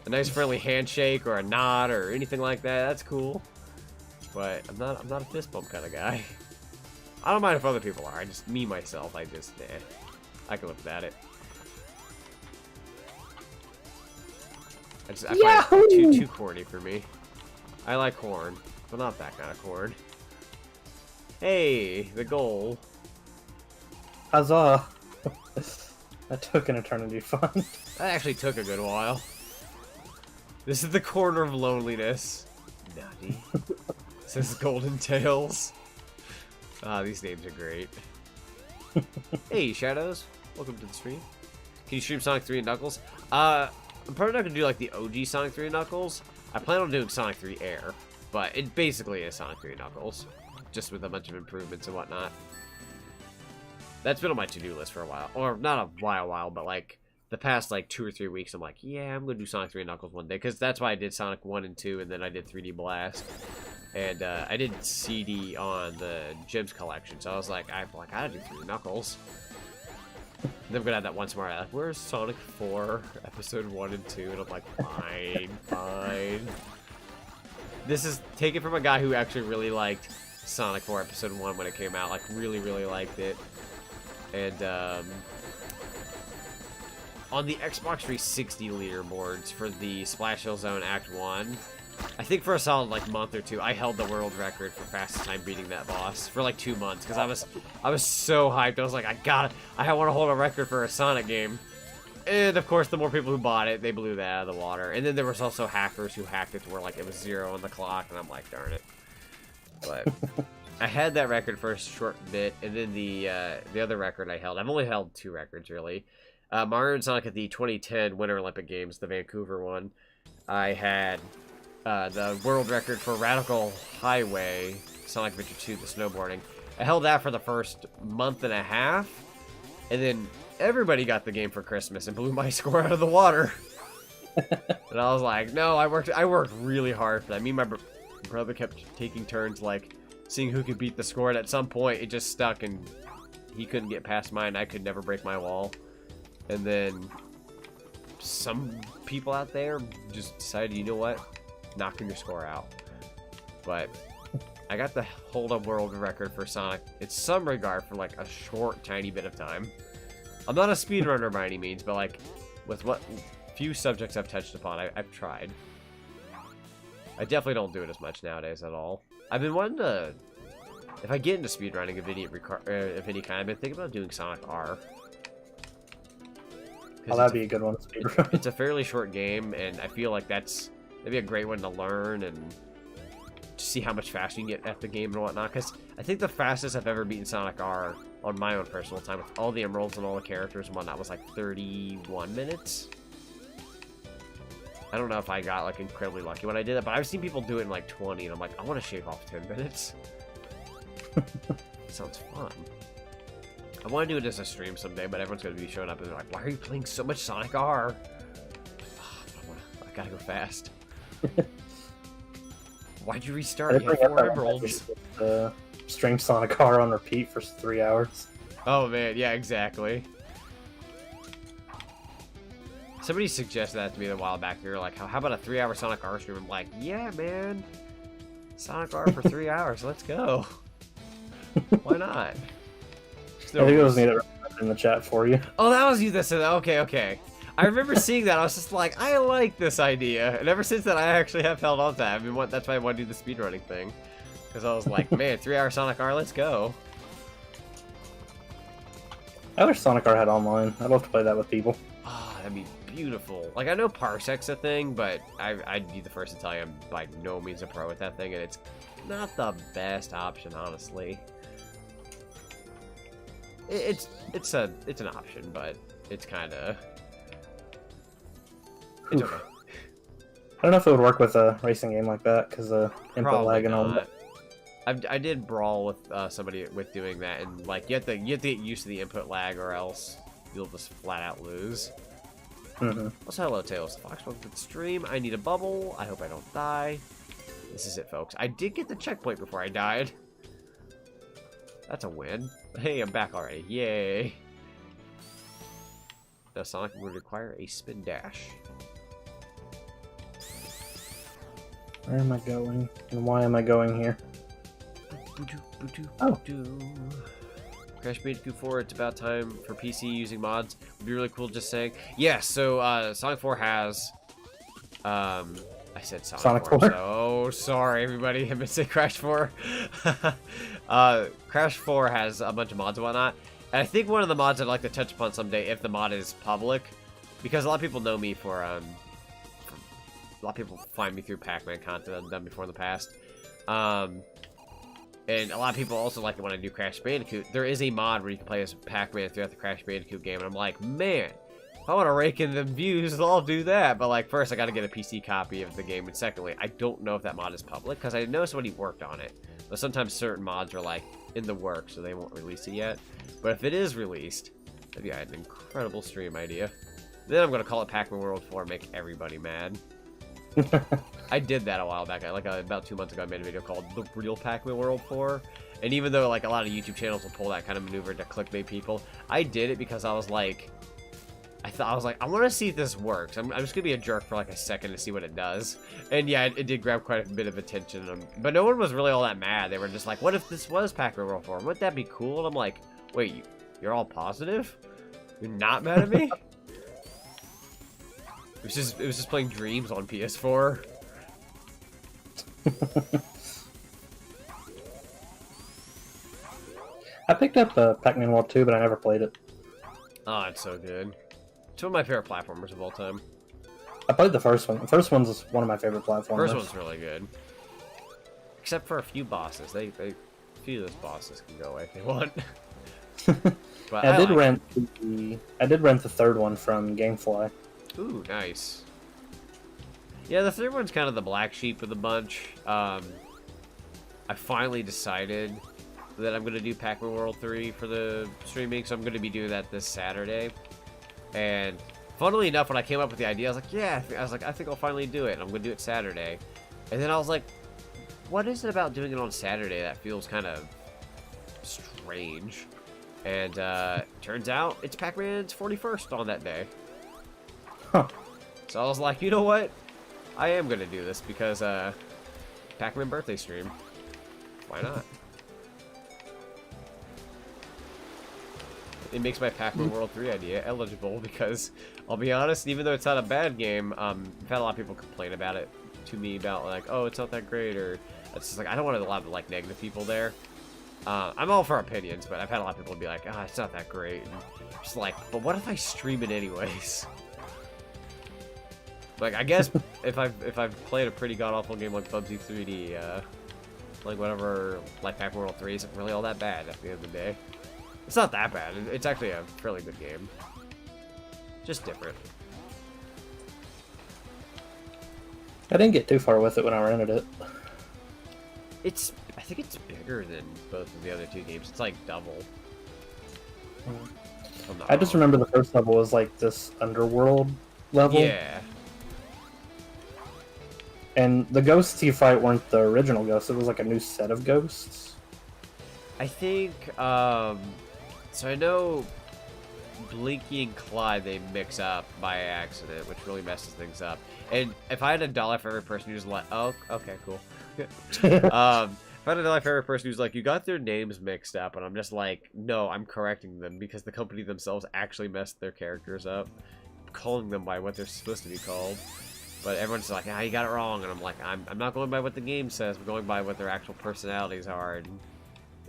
A nice friendly handshake or a nod or anything like that, that's cool. But I'm not a fist bump kind of guy. I don't mind if other people are. Myself, I can live without it. I find it too corny for me. I like corn, but not that kind of corn. Hey, the goal. Huzzah! That took an eternity to find. That actually took a good while. This is the corner of loneliness. Nutty. Says Golden Tails. Ah, these names are great. Hey, Shadows. Welcome to the stream. Can you stream Sonic 3 and Knuckles? I'm probably not going to do like the OG Sonic 3 and Knuckles. I plan on doing Sonic 3 Air, but it basically is Sonic 3 and Knuckles. Just with a bunch of improvements and whatnot. That's been on my to-do list for a while. Or, not a while, but like, the past like 2 or 3 weeks, I'm like, yeah, I'm going to do Sonic 3 and Knuckles one day. Because that's why I did Sonic 1 and 2, and then I did 3D Blast. And I did CD on the Gems collection, so I was like, I gotta do 3 Knuckles. And then we're gonna have that one tomorrow. Like, where's Sonic 4, Episode 1 and 2? And I'm like, fine. This is taken from a guy who actually really liked Sonic 4 Episode 1 when it came out. Like, really liked it. And on the Xbox 360 leaderboards for the Splash Hill Zone Act 1, I think for a solid like month or two, I held the world record for fastest time beating that boss for like 2 months, because I was so hyped. I was like, I want to hold a record for a Sonic game. And of course, the more people who bought it, they blew that out of the water. And then there was also hackers who hacked it to where like it was 0 on the clock, and I'm like, darn it. But I had that record for a short bit, and then the other record I held, I've only held 2 records really. Mario and Sonic at the 2010 Winter Olympic Games, the Vancouver one. I had the world record for Radical Highway, Sonic Adventure 2, the snowboarding. I held that for the first month and a half, and then everybody got the game for Christmas and blew my score out of the water. And I was like, no, I worked really hard for that. Me and my brother kept taking turns, like, seeing who could beat the score, and at some point it just stuck, and he couldn't get past mine. I could never break my wall. And then some people out there just decided, you know what, knocking your score out. But I got the hold up world record for Sonic in some regard for like a short, tiny bit of time. I'm not a speedrunner by any means, but like with what few subjects I've touched upon, I've tried. I definitely don't do it as much nowadays at all. I've been wanting to, if I get into speedrunning of any kind, I've been thinking about doing Sonic R. Oh, that'd be a good one. It's a fairly short game, and I feel like that'd be a great one to learn and to see how much faster you can get at the game and whatnot. Because I think the fastest I've ever beaten Sonic R on my own personal time with all the emeralds and all the characters and whatnot was like 31 minutes. I don't know if I got like incredibly lucky when I did it, but I've seen people do it in like 20, and I'm like, I want to shave off 10 minutes. Sounds fun. I want to do it as a stream someday, but everyone's going to be showing up and they're like, why are you playing so much Sonic R? I gotta go fast. Why'd you restart? You have 4 emeralds. Stream Sonic R on repeat for 3 hours. Oh man, yeah, exactly. Somebody suggested that to me a while back. They were like, how about a 3-hour Sonic R stream? I'm like, yeah, man. Sonic R for 3 hours. Let's go. Why not? I think it was me that in the chat for you. Oh, that was you that said that. Okay, okay. I remember seeing that. I was just like, I like this idea. And ever since then, I actually have held on to that. I mean, that's why I want to do the speedrunning thing. Because I was like, man, 3-hour Sonic R, let's go. I wish Sonic R had online. I'd love to play that with people. Oh, that'd be beautiful. Like, I know Parsec's a thing, but I'd be the first to tell you I'm by no means a pro at that thing. And it's not the best option, honestly. It's an option, but it's kind of... It's okay. I don't know if it would work with a racing game like that, because input lag and all that. I did brawl with somebody with doing that, and like you have to get used to the input lag, or else you'll just flat out lose. Also, hello, Tails Fox. Welcome to the stream. I need a bubble. I hope I don't die. This is it, folks. I did get the checkpoint before I died. That's a win. Hey, I'm back already. Yay. Now, Sonic would require a spin dash. Where am I going? And why am I going here? Oh. Crash Bandicoot 4, it's about time for PC using mods. Would be really cool, just saying. Yeah, so Sonic 4 has... I said Sonic 4. So, oh, sorry, everybody. I meant to say Crash 4. Crash 4 has a bunch of mods and whatnot. And I think one of the mods I'd like to touch upon someday, if the mod is public, because a lot of people know me for a lot of people find me through Pac-Man content I've done before in the past. And a lot of people also like it when I do Crash Bandicoot. There is a mod where you can play as Pac-Man throughout the Crash Bandicoot game, and I'm like, man, if I want to rake in the views, I'll do that. But like, first I got to get a PC copy of the game, and secondly, I don't know if that mod is public, because I know somebody worked on it. But sometimes certain mods are like in the works, so they won't release it yet. But if it is released, that'd be an incredible stream idea. Then I'm going to call it Pac-Man World 4 and make everybody mad. I did that a while back. About 2 months ago, I made a video called The Real Pac-Man World 4. And even though like a lot of YouTube channels will pull that kind of maneuver to clickbait people, I did it because I was like, I want to see if this works. I'm just gonna be a jerk for like a second to see what it does. And yeah, it did grab quite a bit of attention. But no one was really all that mad. They were just like, what if this was Pac-Man World 4? Wouldn't that be cool? And I'm like, wait, you're all positive? You're not mad at me? It was just playing Dreams on PS4. I picked up Pac-Man World 2, but I never played it. Oh, it's so good. It's one of my favorite platformers of all time. I played the first one. The first one's one of my favorite platformers. First one's really good. Except for a few bosses. A few of those bosses can go away if they want. But I did rent the third one from GameFly. Ooh, nice. Yeah, the third one's kind of the black sheep of the bunch. I finally decided that I'm going to do Pac-Man World 3 for the streaming, so I'm going to be doing that this Saturday. And funnily enough, when I came up with the idea, I was like, yeah, I think I'll finally do it. I'm going to do it Saturday. And then I was like, what is it about doing it on Saturday that feels kind of strange? And turns out it's Pac-Man's 41st on that day. Huh. So I was like, you know what? I am going to do this because Pac-Man birthday stream. Why not? It makes my Pac-Man World 3 idea eligible because, I'll be honest, even though it's not a bad game, I've had a lot of people complain about it to me about like, oh, it's not that great, or it's just like, I don't want a lot of like negative people there. I'm all for opinions, but I've had a lot of people be like, ah, it's not that great. And just like, but what if I stream it anyways? Like, I guess if I've played a pretty god-awful game like PUBG 3D, like whatever, like Pac-Man World 3 isn't really all that bad at the end of the day. It's not that bad. It's actually a fairly good game. Just different. I didn't get too far with it when I rented it. I think it's bigger than both of the other two games. It's like double. I just remember the first level was like this underworld level. Yeah. And the ghosts you fight weren't the original ghosts. It was like a new set of ghosts. I think, so I know Blinky and Clyde, they mix up by accident, which really messes things up. And if I had $1 for every person who's like, oh, okay, cool. If I had $1 for every person who's like, you got their names mixed up, and I'm just like, no, I'm correcting them because the company themselves actually messed their characters up, calling them by what they're supposed to be called. But everyone's like, ah, you got it wrong, and I'm like, I'm not going by what the game says, I'm going by what their actual personalities are. And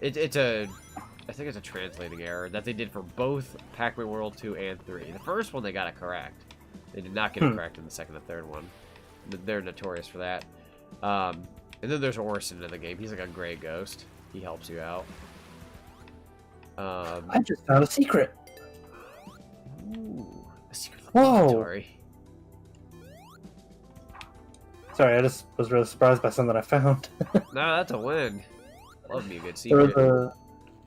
I think it's a translating error that they did for both Pac-Man World 2 and 3. The first one they got it correct. They did not get it correct in the second and third one. They're notorious for that. And then there's Orson in the game. He's like a gray ghost. He helps you out. I just found a secret. Ooh, a secret Whoa. laboratory. Sorry, I just was really surprised by something I found. No, that's a win. Love me a good secret.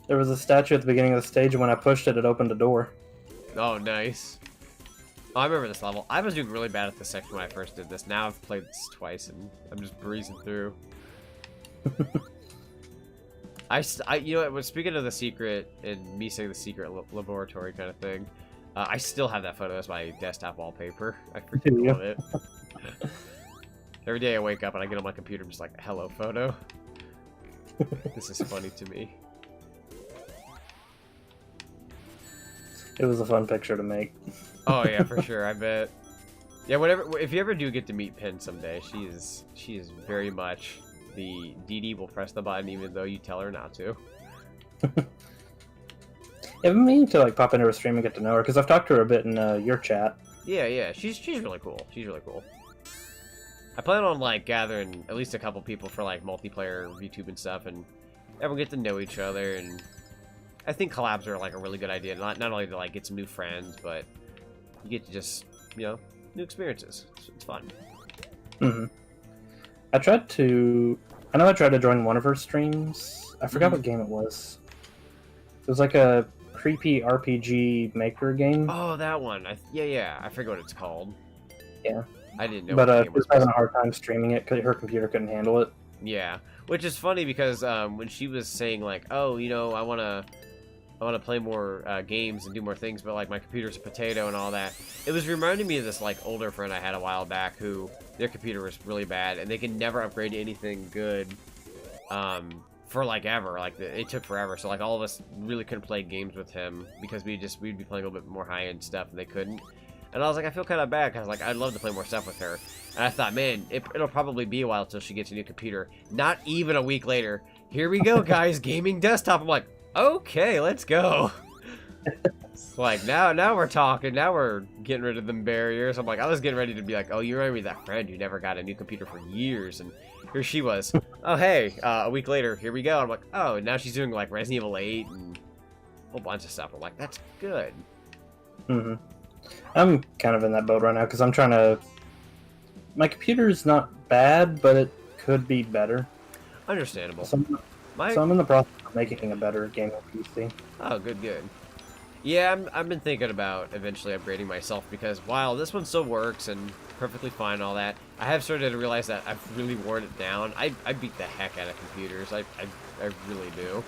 There was a statue at the beginning of the stage, and when I pushed it, it opened a door. Oh, nice. Oh, I remember this level. I was doing really bad at this section when I first did this. Now I've played this twice, and I'm just breezing through. You know what, speaking of the secret, and me saying the secret laboratory kind of thing, I still have that photo as my desktop wallpaper. I freaking love it. Every day I wake up and I get on my computer, I'm just like, hello, photo. This is funny to me. It was a fun picture to make. Oh yeah, for sure. I bet. Yeah, whatever. If you ever do get to meet Pin someday, she is very much the Dee Dee will press the button even though you tell her not to. Yeah, I've been meaning to like pop into her stream and get to know her because I've talked to her a bit in your chat. Yeah, she's really cool. She's really cool. I plan on like gathering at least a couple people for like multiplayer YouTube and stuff, and everyone get to know each other. And I think collabs are like a really good idea. Not only to like get some new friends, but you get to just, you know, new experiences. It's fun. Mm-hmm. I tried to join one of her streams. I forgot what game it was. It was like a creepy RPG maker game. Oh, that one. Yeah. I forget what it's called. Yeah. I didn't know. But she was having a hard time streaming it because her computer couldn't handle it. Yeah, which is funny because when she was saying like, oh, you know, I wanna play more games and do more things, but like my computer's a potato and all that. It was reminding me of this like older friend I had a while back who their computer was really bad and they could never upgrade to anything good for like ever. Like it took forever. So like all of us really couldn't play games with him because we'd be playing a little bit more high end stuff and they couldn't. And I was like, I feel kind of bad because like I'd love to play more stuff with her. And I thought, man, it'll probably be a while till she gets a new computer. Not even a week later. Here we go, guys, gaming desktop. I'm like, okay, let's go. It's like now we're talking. Now we're getting rid of them barriers. I'm like, I was getting ready to be like, oh, you remember that friend who never got a new computer for years, and here she was. Oh, hey, a week later, here we go. I'm like, oh, and now she's doing like Resident Evil 8 and whole bunch of stuff. I'm like, that's good. Mm-hmm. I'm kind of in that boat right now because I'm trying to. My computer is not bad, but it could be better. Understandable. So I'm in the process of making a better gaming PC. Oh, good. Yeah, I've been thinking about eventually upgrading myself because while this one still works and perfectly fine and all that, I have started to realize that I've really worn it down. I beat the heck out of computers. I really do.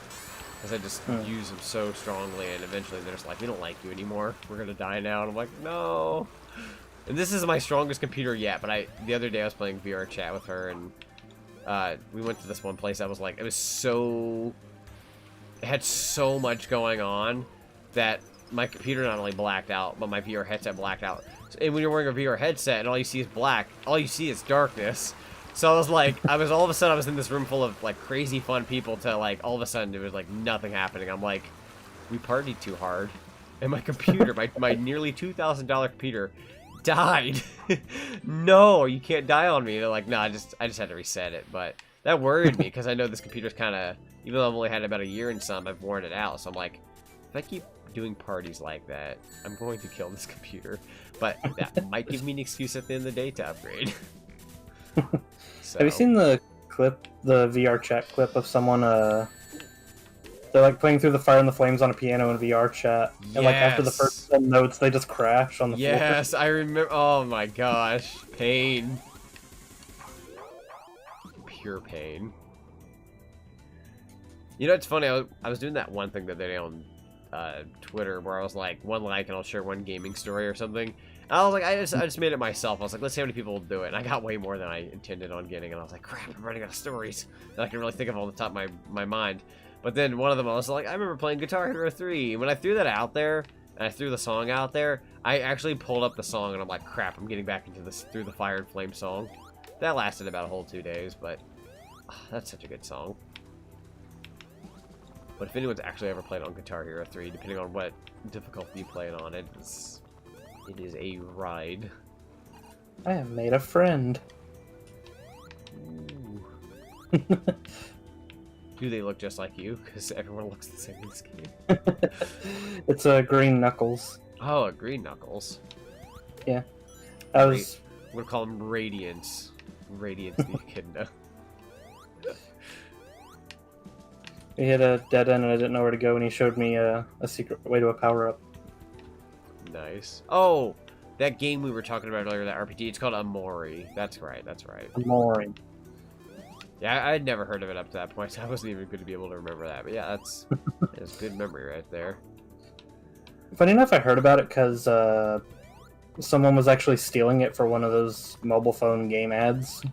Because I just use them so strongly, and eventually they're just like, we don't like you anymore. We're going to die now. And I'm like, no. And this is my strongest computer yet, but the other day I was playing VR chat with her, and we went to this one place that was like, it had so much going on that my computer not only blacked out, but my VR headset blacked out. And when you're wearing a VR headset and all you see is black, all you see is darkness. So I was like, all of a sudden I was in this room full of like crazy fun people to like, all of a sudden there was like nothing happening. I'm like, we partied too hard. And my computer, my nearly $2,000 computer died. No, you can't die on me. They're like, no, I just had to reset it. But that worried me because I know this computer's kind of, even though I've only had it about a year and some, I've worn it out. So I'm like, if I keep doing parties like that, I'm going to kill this computer. But that might give me an excuse at the end of the day to upgrade. So. Have you seen the clip, the VR chat clip of someone, they're like playing through the Fire and the Flames on a piano in VR chat, and like after the first 10 notes, they just crash on the floor? Yes, I remember. Oh my gosh, pain. Pure pain. You know, it's funny, I was doing that one thing the other day on Twitter where I was like, one like and I'll share one gaming story or something. And I was like, I just made it myself. I was like, let's see how many people will do it. And I got way more than I intended on getting. And I was like, crap, I'm running out of stories that I can really think of on the top of my mind. But then one of them, I was like, I remember playing Guitar Hero 3. When I threw that out there, and I threw the song out there, I actually pulled up the song, and I'm like, crap, I'm getting back into this Through the Fire and Flame song. That lasted about a whole 2 days, but that's such a good song. But if anyone's actually ever played on Guitar Hero 3, depending on what difficulty you play it on, it is a ride. I have made a friend. Do they look just like you? Because everyone looks the same in this game. It's a Green Knuckles. Oh, a Green Knuckles. Yeah. We're gonna call him Radiance. Radiance the Echidna. We hit a dead end and I didn't know where to go, and he showed me a secret way to a power-up. Nice. Oh, that game we were talking about earlier, that RPG, it's called Amori. That's right, that's right. Amori. Yeah, I had never heard of it up to that point, so I wasn't even going to be able to remember that. But yeah, that's good memory right there. Funny enough, I heard about it because someone was actually stealing it for one of those mobile phone game ads.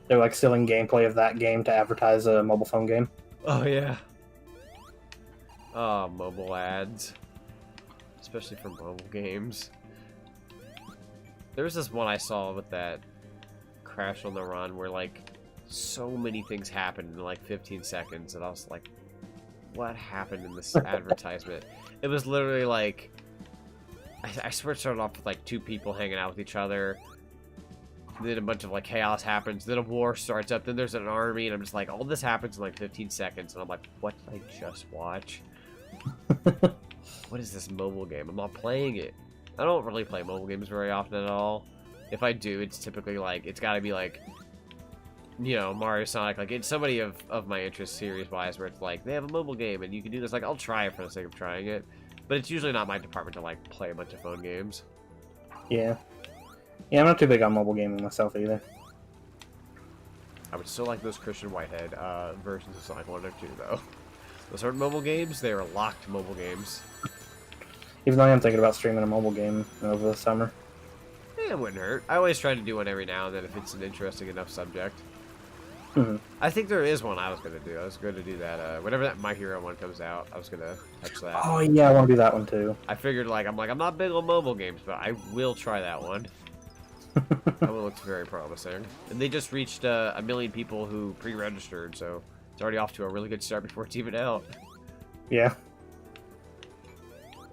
They're like stealing gameplay of that game to advertise a mobile phone game. Oh, yeah. Oh, mobile ads. Especially for mobile games. There was this one I saw with that Crash on the Run where, like, so many things happened in, like, 15 seconds. And I was like, what happened in this advertisement? It was literally, like... I swear it started off with, like, 2 people hanging out with each other. Then a bunch of like chaos happens, then a war starts up, then there's an army, and I'm just like, all this happens in like 15 seconds, and I'm like, what did I just watch? What is this mobile game? I'm not playing it. I don't really play mobile games very often at all. If I do, it's typically like, it's gotta be like, you know, Mario, Sonic, like it's somebody of my interest series-wise where it's like, they have a mobile game and you can do this, like I'll try it for the sake of trying it. But it's usually not my department to like play a bunch of phone games. Yeah. Yeah, I'm not too big on mobile gaming myself either. I would still like those Christian Whitehead versions of Sonic 1 or 2, though. Those aren't mobile games, they are locked mobile games. Even though I am thinking about streaming a mobile game over the summer. Yeah, it wouldn't hurt. I always try to do one every now and then if it's an interesting enough subject. Mm-hmm. I think there is one I was going to do. I was going to do that. Whenever that My Hero one comes out, I was going to touch that. Oh, yeah, I want to do that one, too. I figured, I'm not big on mobile games, but I will try that one. That one looks very promising. And they just reached 1 million people who pre-registered, so it's already off to a really good start before it's even out. Yeah.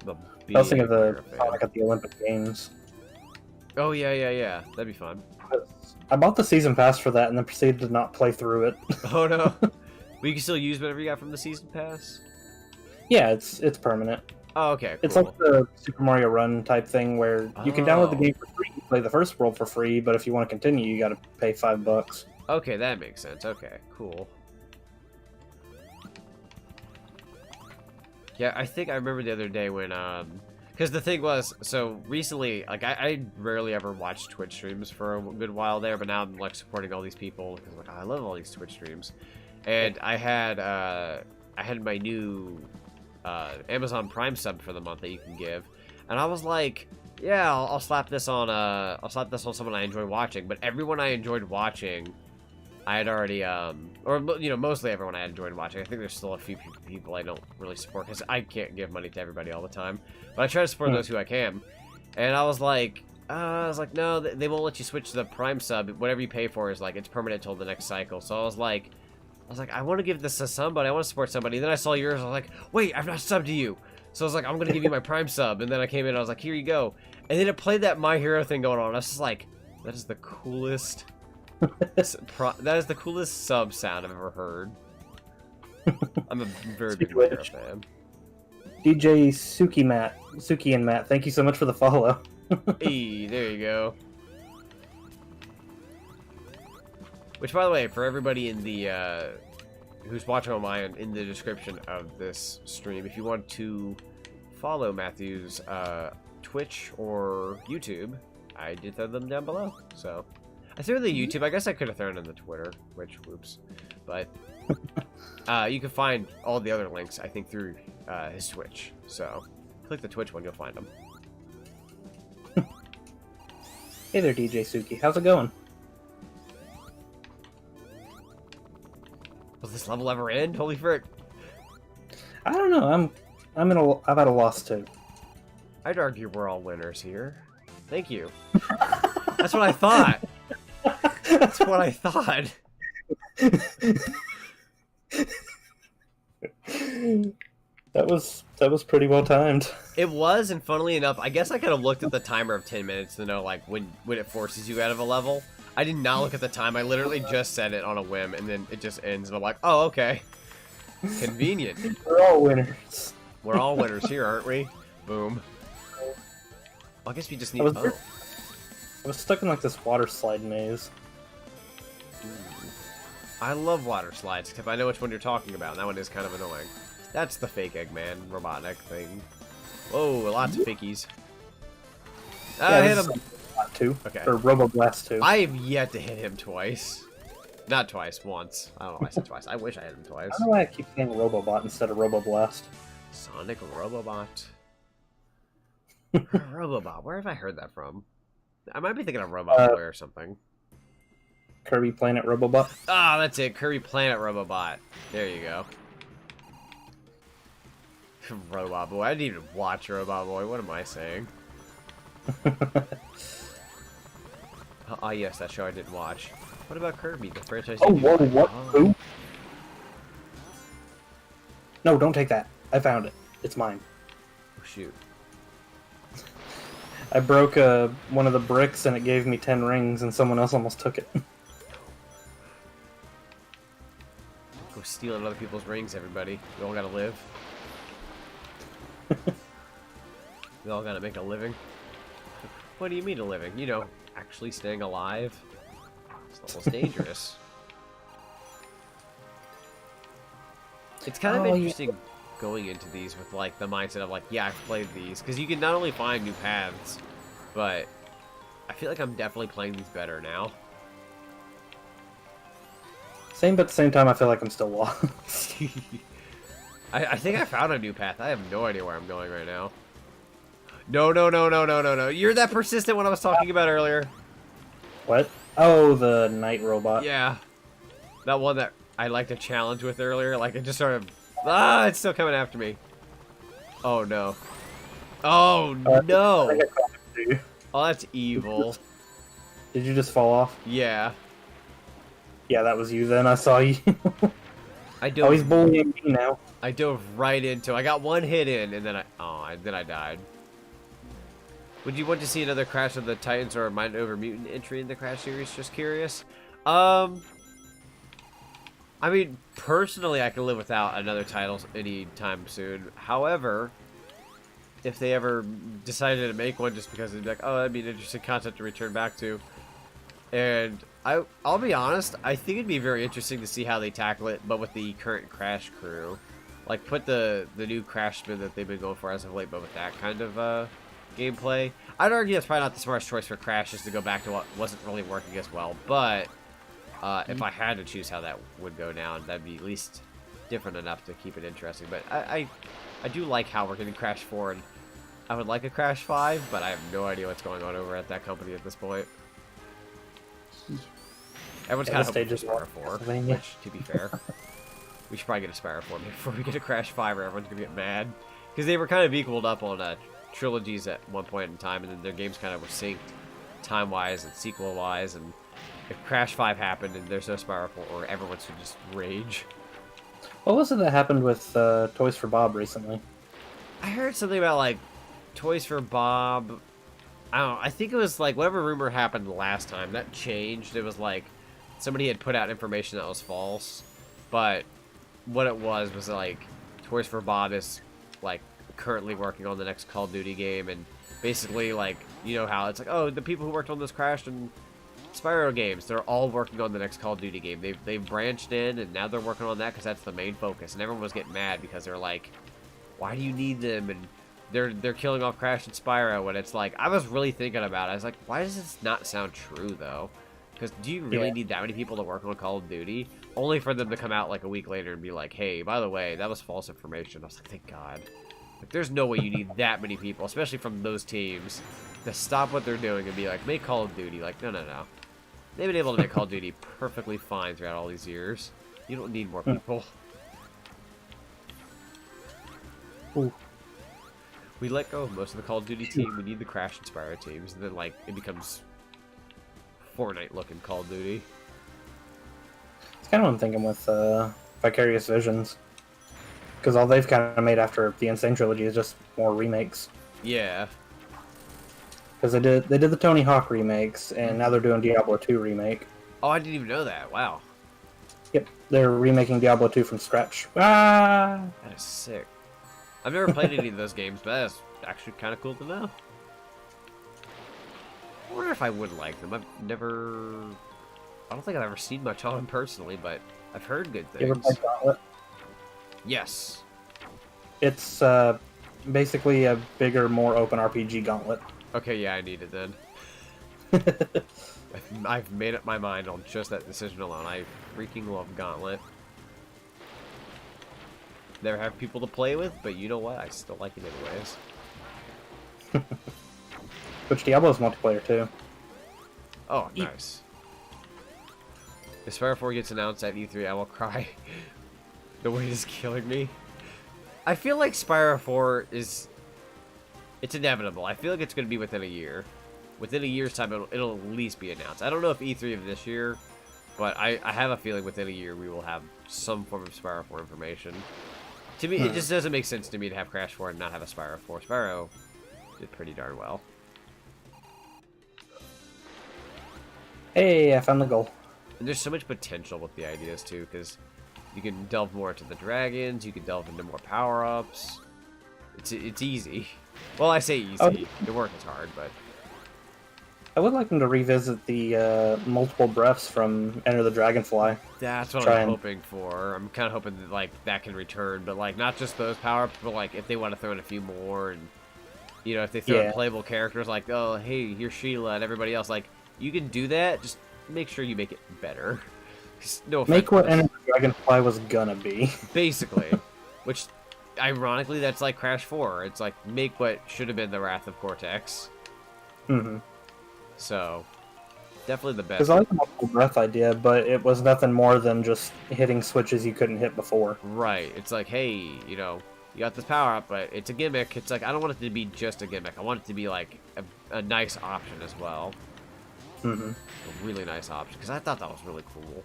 I was thinking of the Sonic at the Olympic Games. Oh, yeah. That'd be fun. I bought the season pass for that and then proceeded to not play through it. Oh, no. But you can still use whatever you got from the season pass? Yeah, it's permanent. Oh, okay, cool. It's like the Super Mario Run type thing where you can download the game for free, play the first world for free, but if you want to continue, you got to pay $5. Okay, that makes sense. Okay, cool. Yeah, I think I remember the other day when, because the thing was, so recently, like, I rarely ever watch Twitch streams for a good while there, but now I'm, like, supporting all these people, because, like, I love all these Twitch streams. And I had my new, Amazon Prime sub for the month that you can give, and I was like, yeah, I'll slap this on someone I enjoy watching, but everyone I enjoyed watching, I had already, or, you know, mostly everyone I enjoyed watching. I think there's still a few people I don't really support, because I can't give money to everybody all the time, but I try to support those who I can. And I was like, no, they won't let you switch the Prime sub. Whatever you pay for is, like, it's permanent till the next cycle. So I was like, I want to give this to somebody. I want to support somebody. And then I saw yours. I was like, wait, I've not subbed to you. So I was like, I'm going to give you my Prime sub. And then I came in. I was like, here you go. And then it played that My Hero thing going on. I was just like, that is the coolest. That is the coolest sub sound I've ever heard. I'm a very big My Hero fan. DJ Suki and Matt, thank you so much for the follow. Hey, there you go. Which, by the way, for everybody in the who's watching online, in the description of this stream, if you want to follow Matthew's Twitch or YouTube, I did throw them down below. So I threw the YouTube. I guess I could have thrown in the Twitter, which whoops. But you can find all the other links, I think, through his Twitch. So click the Twitch one, you'll find them. Hey there, DJ Suki. How's it going? Will this level ever end? Holy frick! I don't know. I've had a loss too. I'd argue we're all winners here. Thank you. That's what I thought. That's what I thought. That was pretty well timed. It was, and funnily enough, I guess I could have looked at the timer of 10 minutes to know, like, when it forces you out of a level. I did not look at the time. I literally just set it on a whim, and then it just ends, and I'm like, oh, okay. Convenient. We're all winners. We're all winners here, aren't we? Boom. Well, I guess we just need... I was stuck in, like, this water slide maze. I love water slides, except I know which one you're talking about, and that one is kind of annoying. That's the fake Eggman robotic thing. Whoa, lots of fakies. I hit him. Two. Okay. Or Robo Blast 2. I have yet to hit him twice. Not twice, once. I don't know why I said twice. I wish I hit him twice. I don't know why I keep saying Robobot instead of Robo Blast. Sonic Robobot. Robobot. Where have I heard that from? I might be thinking of Robot Boy or something. Kirby Planet Robobot. Ah, that's it. Kirby Planet Robobot. There you go. Robot Boy. I didn't even watch Robot Boy. What am I saying? Ah, yes, that show I didn't watch. What about Kirby, the franchise? Oh, whoa, what? Who? No, don't take that. I found it. It's mine. Oh, shoot. I broke one of the bricks and it gave me 10 rings and someone else almost took it. Go stealing other people's rings, everybody. We all gotta live. We all gotta make a living. What do you mean a living? You know, actually staying alive. It's almost dangerous. It's kind of interesting going into these with, like, the mindset of, like, yeah, I've played these. Because you can not only find new paths, but I feel like I'm definitely playing these better now. Same, but at the same time, I feel like I'm still lost. I think I found a new path. I have no idea where I'm going right now. No, no, no, no, no, no, no. You're that persistent one I was talking about earlier. What? Oh, the night robot. Yeah. That one that I liked a challenge with earlier. Like, it just sort of... Ah, it's still coming after me. Oh, no. Oh, no. Oh, that's evil. Did you just fall off? Yeah. Yeah, that was you then. I saw you. Oh, he's bullying me now. I dove right into... I got one hit in, and then I died. Would you want to see another Crash of the Titans or Mind Over Mutant entry in the Crash series? Just curious. I mean, personally, I can live without another title anytime soon. However, if they ever decided to make one just because they'd be like, oh, that'd be an interesting concept to return back to. And I'll be honest, I think it'd be very interesting to see how they tackle it, but with the current Crash crew. Like, put the new Crash spin that they've been going for as of late, but with that kind of gameplay. I'd argue that's probably not the smartest choice for Crash, is to go back to what wasn't really working as well. But if I had to choose how that would go down, that'd be at least different enough to keep it interesting. But I do like how we're getting Crash 4, and I would like a Crash 5, but I have no idea what's going on over at that company at this point. Everyone's kind of hoping for Spyro 4, which, to be fair, we should probably get a Spyro 4 before we get a Crash 5, or everyone's going to get mad. Because they were kind of equaled up on trilogies at one point in time, and then their games kind of were synced time-wise and sequel-wise, and if Crash 5 happened and there's no Spyro 4, everyone should just rage. What was it that happened with Toys for Bob recently? I heard something about, like, Toys for Bob. I don't know. I think it was, like, whatever rumor happened last time, that changed. It was, like, somebody had put out information that was false. But what it was, like, Toys for Bob is, like, currently working on the next Call of Duty game. And basically, like, you know how it's like, oh, the people who worked on this Crash and Spyro games, they're all working on the next Call of Duty game. They've branched in, and now they're working on that because that's the main focus. And everyone was getting mad because they're like, why do you need them? And they're killing off Crash and Spyro. And it's like, I was really thinking about it. I was like, why does this not sound true, though? Because do you really need that many people to work on Call of Duty? Only for them to come out like a week later and be like, hey, by the way, that was false information. I was like, thank God. Like, there's no way you need that many people, especially from those teams, to stop what they're doing and be like, make Call of Duty. Like, no, no, no. They've been able to make Call of Duty perfectly fine throughout all these years. You don't need more people. Ooh. We let go of most of the Call of Duty team. We need the Crash and Spyro teams. And then, like, it becomes Fortnite-looking Call of Duty. It's kind of what I'm thinking with Vicarious Visions. Because all they've kind of made after the Insane Trilogy is just more remakes. Yeah. Because they did the Tony Hawk remakes, and now they're doing Diablo 2 remake. Oh, I didn't even know that. Wow. Yep, they're remaking Diablo 2 from scratch. Ah! That is sick. I've never played any of those games, but that's actually kind of cool to know. I wonder if I would like them. I don't think I've ever seen much on them personally, but I've heard good things. You ever played Gauntlet? Yes. It's basically a bigger, more open RPG Gauntlet. Okay, yeah, I need it then. I've made up my mind on just that decision alone. I freaking love Gauntlet. Never have people to play with, but you know what? I still like it anyways. Which Diablo's multiplayer too. Oh, nice. If Spyro 4 gets announced at E3, I will cry. The weight is killing me. I feel like Spyro 4 is... It's inevitable. I feel like it's going to be within a year. Within a year's time, it'll at least be announced. I don't know if E3 of this year, but I have a feeling within a year we will have some form of Spyro 4 information. To me, it just doesn't make sense to me to have Crash 4 and not have a Spyro 4. Spyro did pretty darn well. Hey, I found the goal. And there's so much potential with the ideas, too, because you can delve more into the dragons, you can delve into more power-ups. It's easy. Well, I say easy. Oh. The work is hard, but... I would like them to revisit the multiple breaths from Enter the Dragonfly. That's what I'm hoping for. I'm kind of hoping that, like, that can return, but, like, not just those power-ups, but, like, if they want to throw in a few more, and, you know, if they throw in playable characters, like, oh, hey, here's Sheila, and everybody else, like, you can do that, just make sure you make it better. No offense, make what Enter the Dragonfly was gonna be. Basically. Which, ironically, that's like Crash 4. It's like, make what should have been the Wrath of Cortex. Mm-hmm. So, definitely the best. Because I like the multiple breath idea, but it was nothing more than just hitting switches you couldn't hit before. Right. It's like, hey, you know, you got this power-up, but it's a gimmick. It's like, I don't want it to be just a gimmick. I want it to be, like, a nice option as well. Mm-hmm. A really nice option, because I thought that was really cool.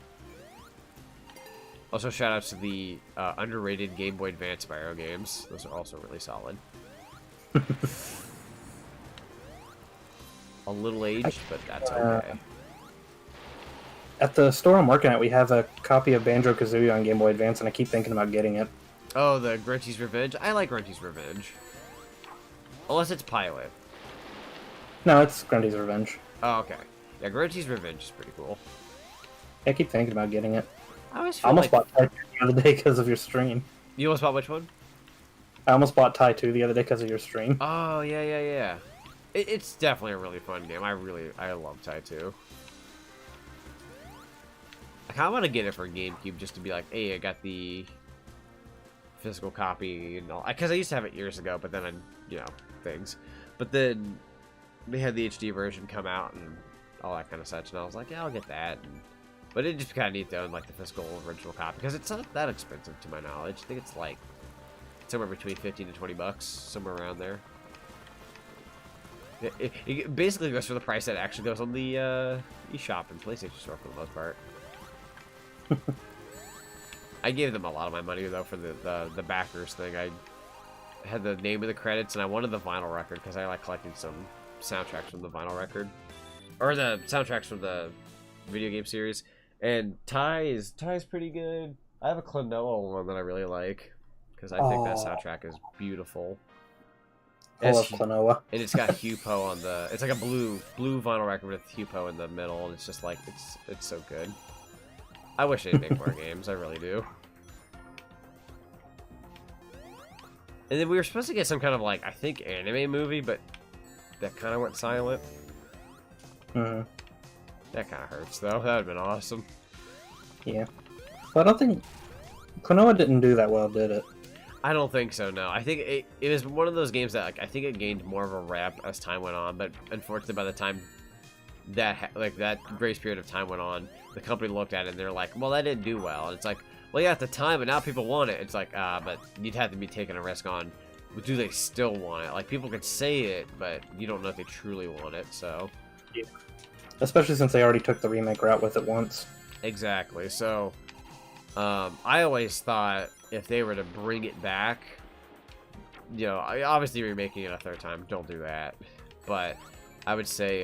Also, shout-outs to the underrated Game Boy Advance Spyro games. Those are also really solid. A little aged, but that's okay. At the store I'm working at, we have a copy of Banjo-Kazooie on Game Boy Advance, and I keep thinking about getting it. Oh, the Grunty's Revenge? I like Grunty's Revenge. Unless it's Pilot. No, it's Grunty's Revenge. Oh, okay. Yeah, Grunty's Revenge is pretty cool. I keep thinking about getting it. I almost bought Tai 2 the other day because of your stream. You almost bought which one? I almost bought Tai 2 the other day because of your stream. Oh, yeah. It's definitely a really fun game. I love Tai 2. I kind of want to get it for GameCube just to be like, hey, I got the physical copy and all. Because I used to have it years ago, but then things. But then they had the HD version come out and all that kind of such, and I was like, yeah, I'll get that. But it just kind of neat to own like the physical original copy because it's not that expensive to my knowledge. I think it's like somewhere between 15 to 20 bucks, somewhere around there. It basically goes for the price that actually goes on the eShop and PlayStation Store for the most part. I gave them a lot of my money though for the backers thing. I had the name of the credits and I wanted the vinyl record because I like collecting some soundtracks from the vinyl record or the soundtracks from the video game series. And Tai is pretty good. I have a Klonoa one that I really like because I think that soundtrack is beautiful. I love Klonoa. And it's got Hupo on the. It's like a blue vinyl record with Hupo in the middle, and it's just like it's so good. I wish they'd make more games. I really do. And then we were supposed to get some kind of like I think anime movie, but that kind of went silent. That kind of hurts though. That would have been awesome. Yeah, but I don't think Klonoa didn't do that well, did it? I don't think so, no. I think it was one of those games that, like, I think it gained more of a rep as time went on, but unfortunately by the time that grace period of time went on, the company looked at it and they're like, well, that didn't do well. And it's like, well, yeah, at the time, but now people want it. It's like, but you'd have to be taking a risk on, do they still want it? Like, people could say it, but you don't know if they truly want it, so. Yeah. Especially since they already took the remake route with it once. Exactly, so, I always thought if they were to bring it back, obviously remaking it a third time, don't do that. But I would say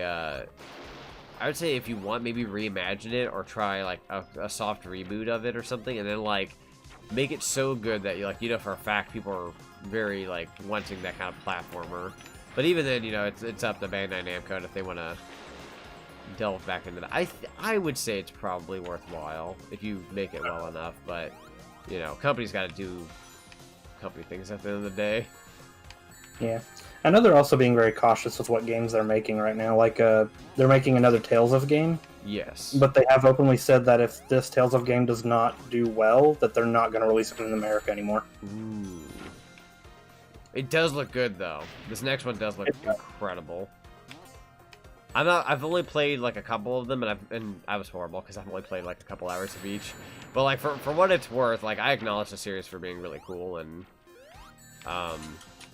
if you want, maybe reimagine it or try like a soft reboot of it or something, and then like make it so good that for a fact people are very like wanting that kind of platformer. But even then, it's up to Bandai Namco if they want to delve back into that. I would say it's probably worthwhile if you make it well enough, but companies got to do company things at the end of the day. Yeah. I know they're also being very cautious with what games they're making right now. Like, they're making another Tales of game. Yes. But they have openly said that if this Tales of game does not do well, that they're not going to release it in America anymore. Ooh. It does look good, though. This next one does look incredible. I've only played like a couple of them, and I was horrible because I've only played like a couple hours of each. But like for what it's worth, like I acknowledge the series for being really cool, and I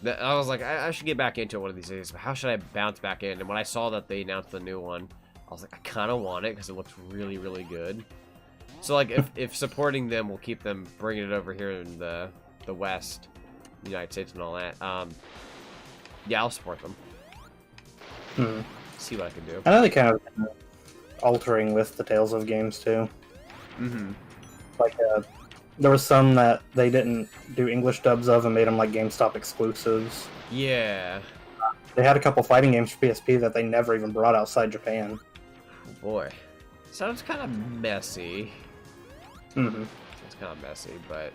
was like I should get back into it one of these days. But how should I bounce back in? And when I saw that they announced the new one, I was like I kind of want it because it looks really really good. So like if supporting them will keep them bringing it over here in the West, United States, and all that, yeah, I'll support them. See what I can do. I know they kind of altering with the Tales of games too. Like there was some that they didn't do English dubs of and made them like GameStop exclusives. Yeah. They had a couple fighting games for PSP that they never even brought outside Japan. Oh boy, sounds kind of messy. It's kind of messy, but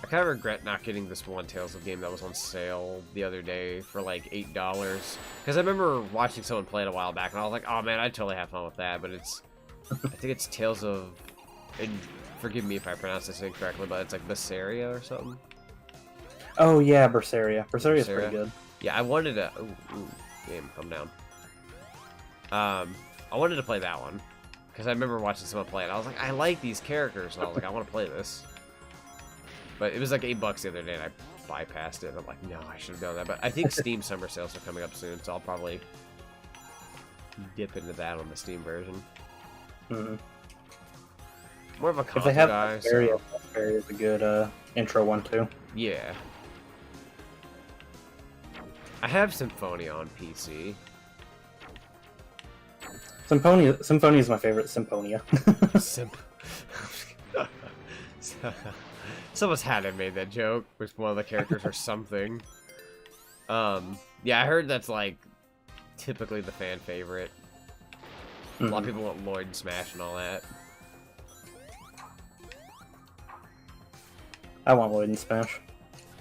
I kind of regret not getting this one Tales of game that was on sale the other day for like $8. Because I remember watching someone play it a while back, and I was like, oh man, I'd totally have fun with that. But it's, I think it's Tales of, and forgive me if I pronounce this incorrectly, but it's like Berseria or something. Oh yeah, Berseria. Berseria's pretty good. Yeah, I wanted to. Ooh, game, calm down. I wanted to play that one because I remember watching someone play it. I was like, I like these characters, and I was like, I want to play this. But it was like $8 the other day, and I bypassed it. I'm like, no, I should have done that. But I think Steam summer sales are coming up soon, so I'll probably dip into that on the Steam version. More of a console guy. Berseria is a good intro one too. Yeah. I have Symphonia on PC. Symphonia is my favorite. Symphonia. Someone's had to have made that joke with one of the characters or something. Yeah, I heard that's like typically the fan favorite. A lot of people want Lloyd and Smash and all that. I want Lloyd and Smash.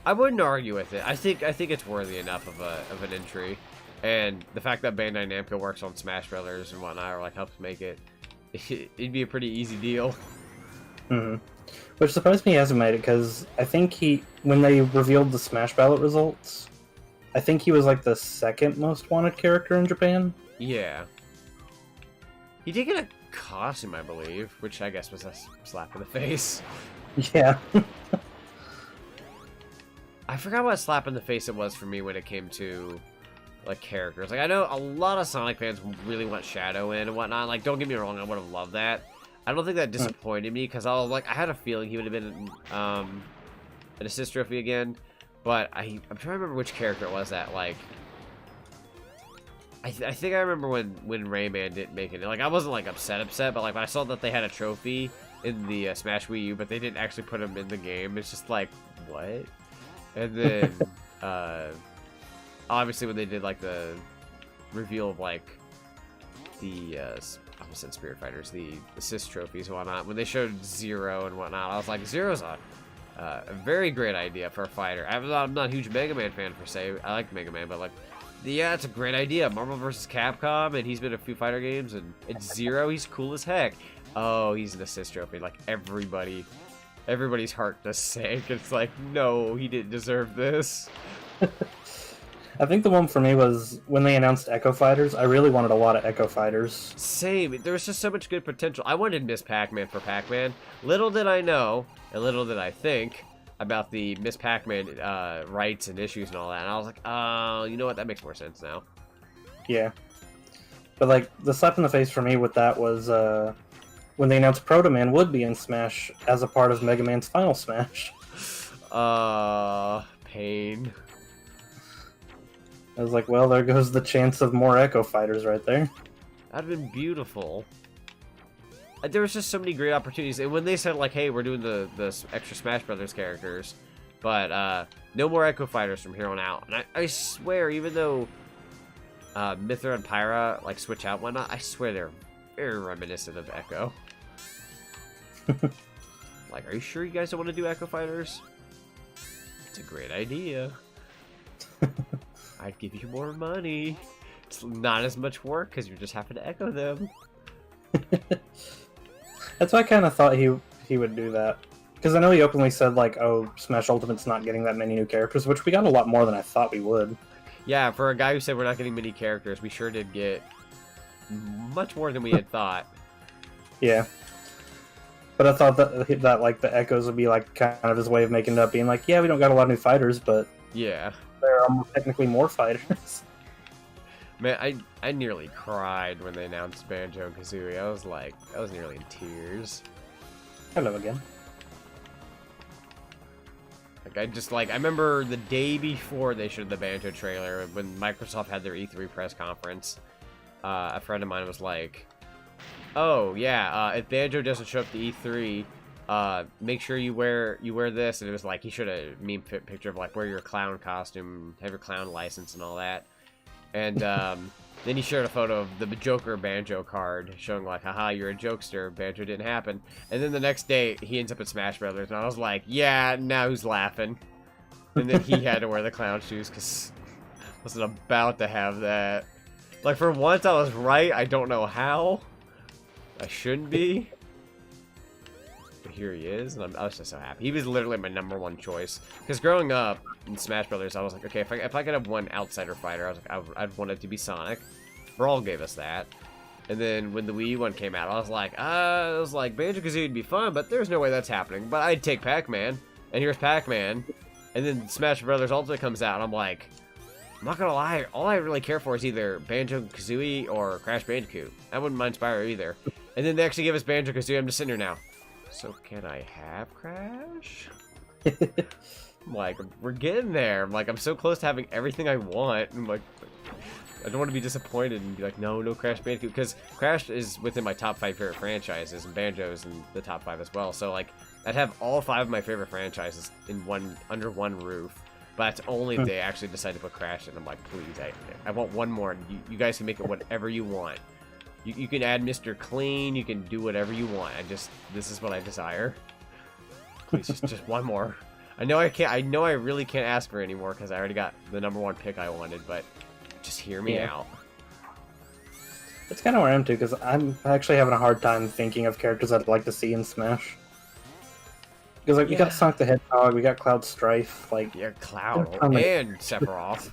I wouldn't argue with it. I think it's worthy enough of an entry, and the fact that Bandai Namco works on Smash Brothers and whatnot, or like helps make it, it'd be a pretty easy deal. Which surprised me he hasn't made it, because I think when they revealed the Smash Ballot results, I think he was like the second most wanted character in Japan. Yeah. He did get a costume, I believe, which I guess was a slap in the face. Yeah. I forgot what slap in the face it was for me when it came to like characters. Like I know a lot of Sonic fans really want Shadow in and whatnot. Like don't get me wrong, I would have loved that. I don't think that disappointed me because I was like, I had a feeling he would have been an assist trophy again, but I'm trying to remember which character it was that like. I think I remember when Rayman didn't make it. Like I wasn't like upset, but like when I saw that they had a trophy in the Smash Wii U, but they didn't actually put him in the game. It's just like what? And then obviously when they did like the reveal of like the I almost said Spirit Fighters, the assist trophies and whatnot, when they showed Zero and whatnot, I was like, Zero's a very great idea for a fighter. I'm not a huge Mega Man fan per se. I like Mega Man, but like, yeah, it's a great idea. Marvel vs. Capcom, and he's been in a few fighter games, and it's Zero. He's cool as heck. Oh, he's an assist trophy. Like everybody's heart just sank. It's like, no, he didn't deserve this. I think the one for me was when they announced Echo Fighters. I really wanted a lot of Echo Fighters. Same. There was just so much good potential. I wanted Miss Pac-Man for Pac-Man. Little did I know, and little did I think about the Miss Pac-Man rights and issues and all that. And I was like, oh, you know what? That makes more sense now. Yeah. But like the slap in the face for me with that was when they announced Proto Man would be in Smash as a part of Mega Man's Final Smash. Pain. I was like, well, there goes the chance of more Echo Fighters right there. That'd have been beautiful. There was just so many great opportunities, and when they said like, "Hey, we're doing the extra Smash Brothers characters, but no more Echo Fighters from here on out," and I swear, even though Mythra and Pyra like switch out and whatnot, I swear they're very reminiscent of Echo. Like, are you sure you guys don't want to do Echo Fighters? It's a great idea. I'd give you more money. It's not as much work because you're just having to echo them. That's why I kind of thought he would do that. Because I know he openly said, like, oh, Smash Ultimate's not getting that many new characters, which we got a lot more than I thought we would. Yeah, for a guy who said we're not getting many characters, we sure did get much more than we had thought. Yeah. But I thought that like, the Echoes would be, like, kind of his way of making it up, being like, yeah, we don't got a lot of new fighters, but yeah, there are technically more fighters. Man, I nearly cried when they announced Banjo-Kazooie. I was nearly in tears. Hello again. Like, I remember the day before they showed the Banjo trailer, when Microsoft had their E3 press conference, a friend of mine was like, oh, yeah, if Banjo doesn't show up to E3, make sure you wear this, and it was like, he showed a meme picture of, like, wear your clown costume, have your clown license and all that. And then he shared a photo of the Joker Banjo card showing like, haha, you're a jokester, Banjo didn't happen. And then the next day, he ends up at Smash Brothers, and I was like, yeah, now who's laughing? And then he had to wear the clown shoes, because I wasn't about to have that. Like, for once I was right, I don't know how. I shouldn't be. But here he is, and I was just so happy. He was literally my #1 choice. Because growing up in Smash Brothers, I was like, okay, if I could have one outsider fighter, I was like, I'd want it to be Sonic. Brawl gave us that. And then when the Wii U one came out, I was like, Banjo-Kazooie would be fun, but there's no way that's happening. But I'd take Pac-Man, and here's Pac-Man. And then Smash Brothers Ultimate comes out, and I'm like, I'm not gonna lie, all I really care for is either Banjo-Kazooie or Crash Bandicoot. I wouldn't mind Spyro either. And then they actually give us Banjo-Kazooie, I'm just sitting here now. So can I have Crash? I'm like, we're getting there. I'm like, I'm so close to having everything I want. I'm like, I don't want to be disappointed and be like, no Crash Bandicoot, because Crash is within my top 5 favorite franchises, and Banjo's in the top 5 as well. So like, I'd have all 5 of my favorite franchises in under one roof. But that's only if they actually decide to put Crash in. I'm like, please, I want one more. You guys can make it whatever you want. You can add Mr. Clean. You can do whatever you want. This is what I desire. Please, just one more. I know I can't. I know I really can't ask for any more because I already got the #1 pick I wanted. But just hear me out. It's kind of where I am too, because I'm actually having a hard time thinking of characters I'd like to see in Smash. Because like we got Sonic the Hedgehog, we got Cloud Strife, like Cloud and Sephiroth.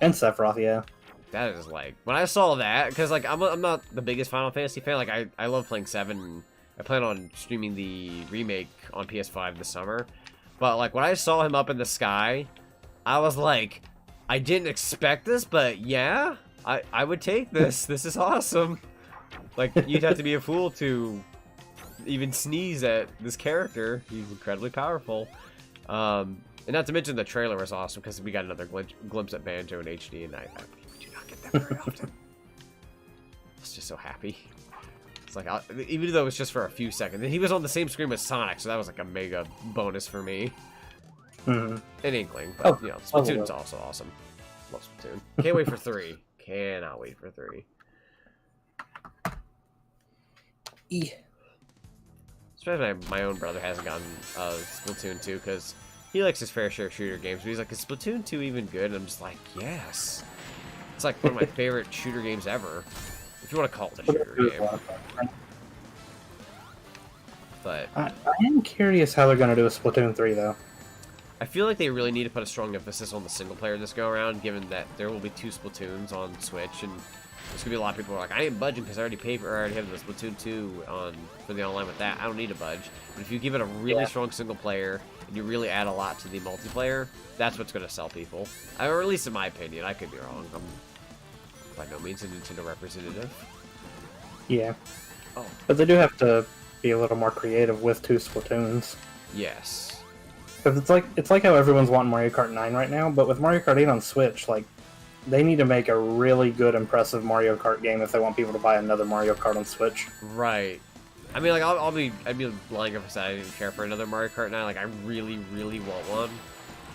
And Sephiroth, yeah. That is like when I saw that, because like I'm not the biggest Final Fantasy fan. Like I love playing 7. I plan on streaming the remake on PS5 this summer. But like when I saw him up in the sky, I was like, I didn't expect this, but yeah, I would take this. This is awesome. Like you'd have to be a fool to even sneeze at this character. He's incredibly powerful. And not to mention the trailer was awesome because we got another glimpse at Banjo in HD, and I do not get that very often. I was just so happy. It's like, even though it was just for a few seconds. And he was on the same screen as Sonic, so that was like a mega bonus for me. An inkling, but you know, Splatoon's also awesome. Love Splatoon. Can't wait for 3. Cannot wait for 3. Especially my own brother hasn't gotten Splatoon 2 because he likes his fair share of shooter games. But he's like, is Splatoon 2 even good? And I'm just like, yes. It's like one of my favorite shooter games ever. If you want to call it a shooter game. But I am curious how they're going to do a Splatoon 3, though. I feel like they really need to put a strong emphasis on the single player this go around, given that there will be 2 Splatoons on Switch, and there's gonna be a lot of people who are like, I ain't budging because I already have the Splatoon 2 for the online with that. I don't need to budge. But if you give it a really strong single player and you really add a lot to the multiplayer, that's what's gonna sell people. Or at least in my opinion. I could be wrong. I'm by no means a Nintendo representative. Yeah. But they do have to be a little more creative with 2 Splatoons. Yes. Because it's like how everyone's wanting Mario Kart 9 right now, but with Mario Kart 8 on Switch, like, they need to make a really good, impressive Mario Kart game if they want people to buy another Mario Kart on Switch. Right. I mean, like, I'd be lying if I said I didn't care for another Mario Kart 9. Like, I really, really want one.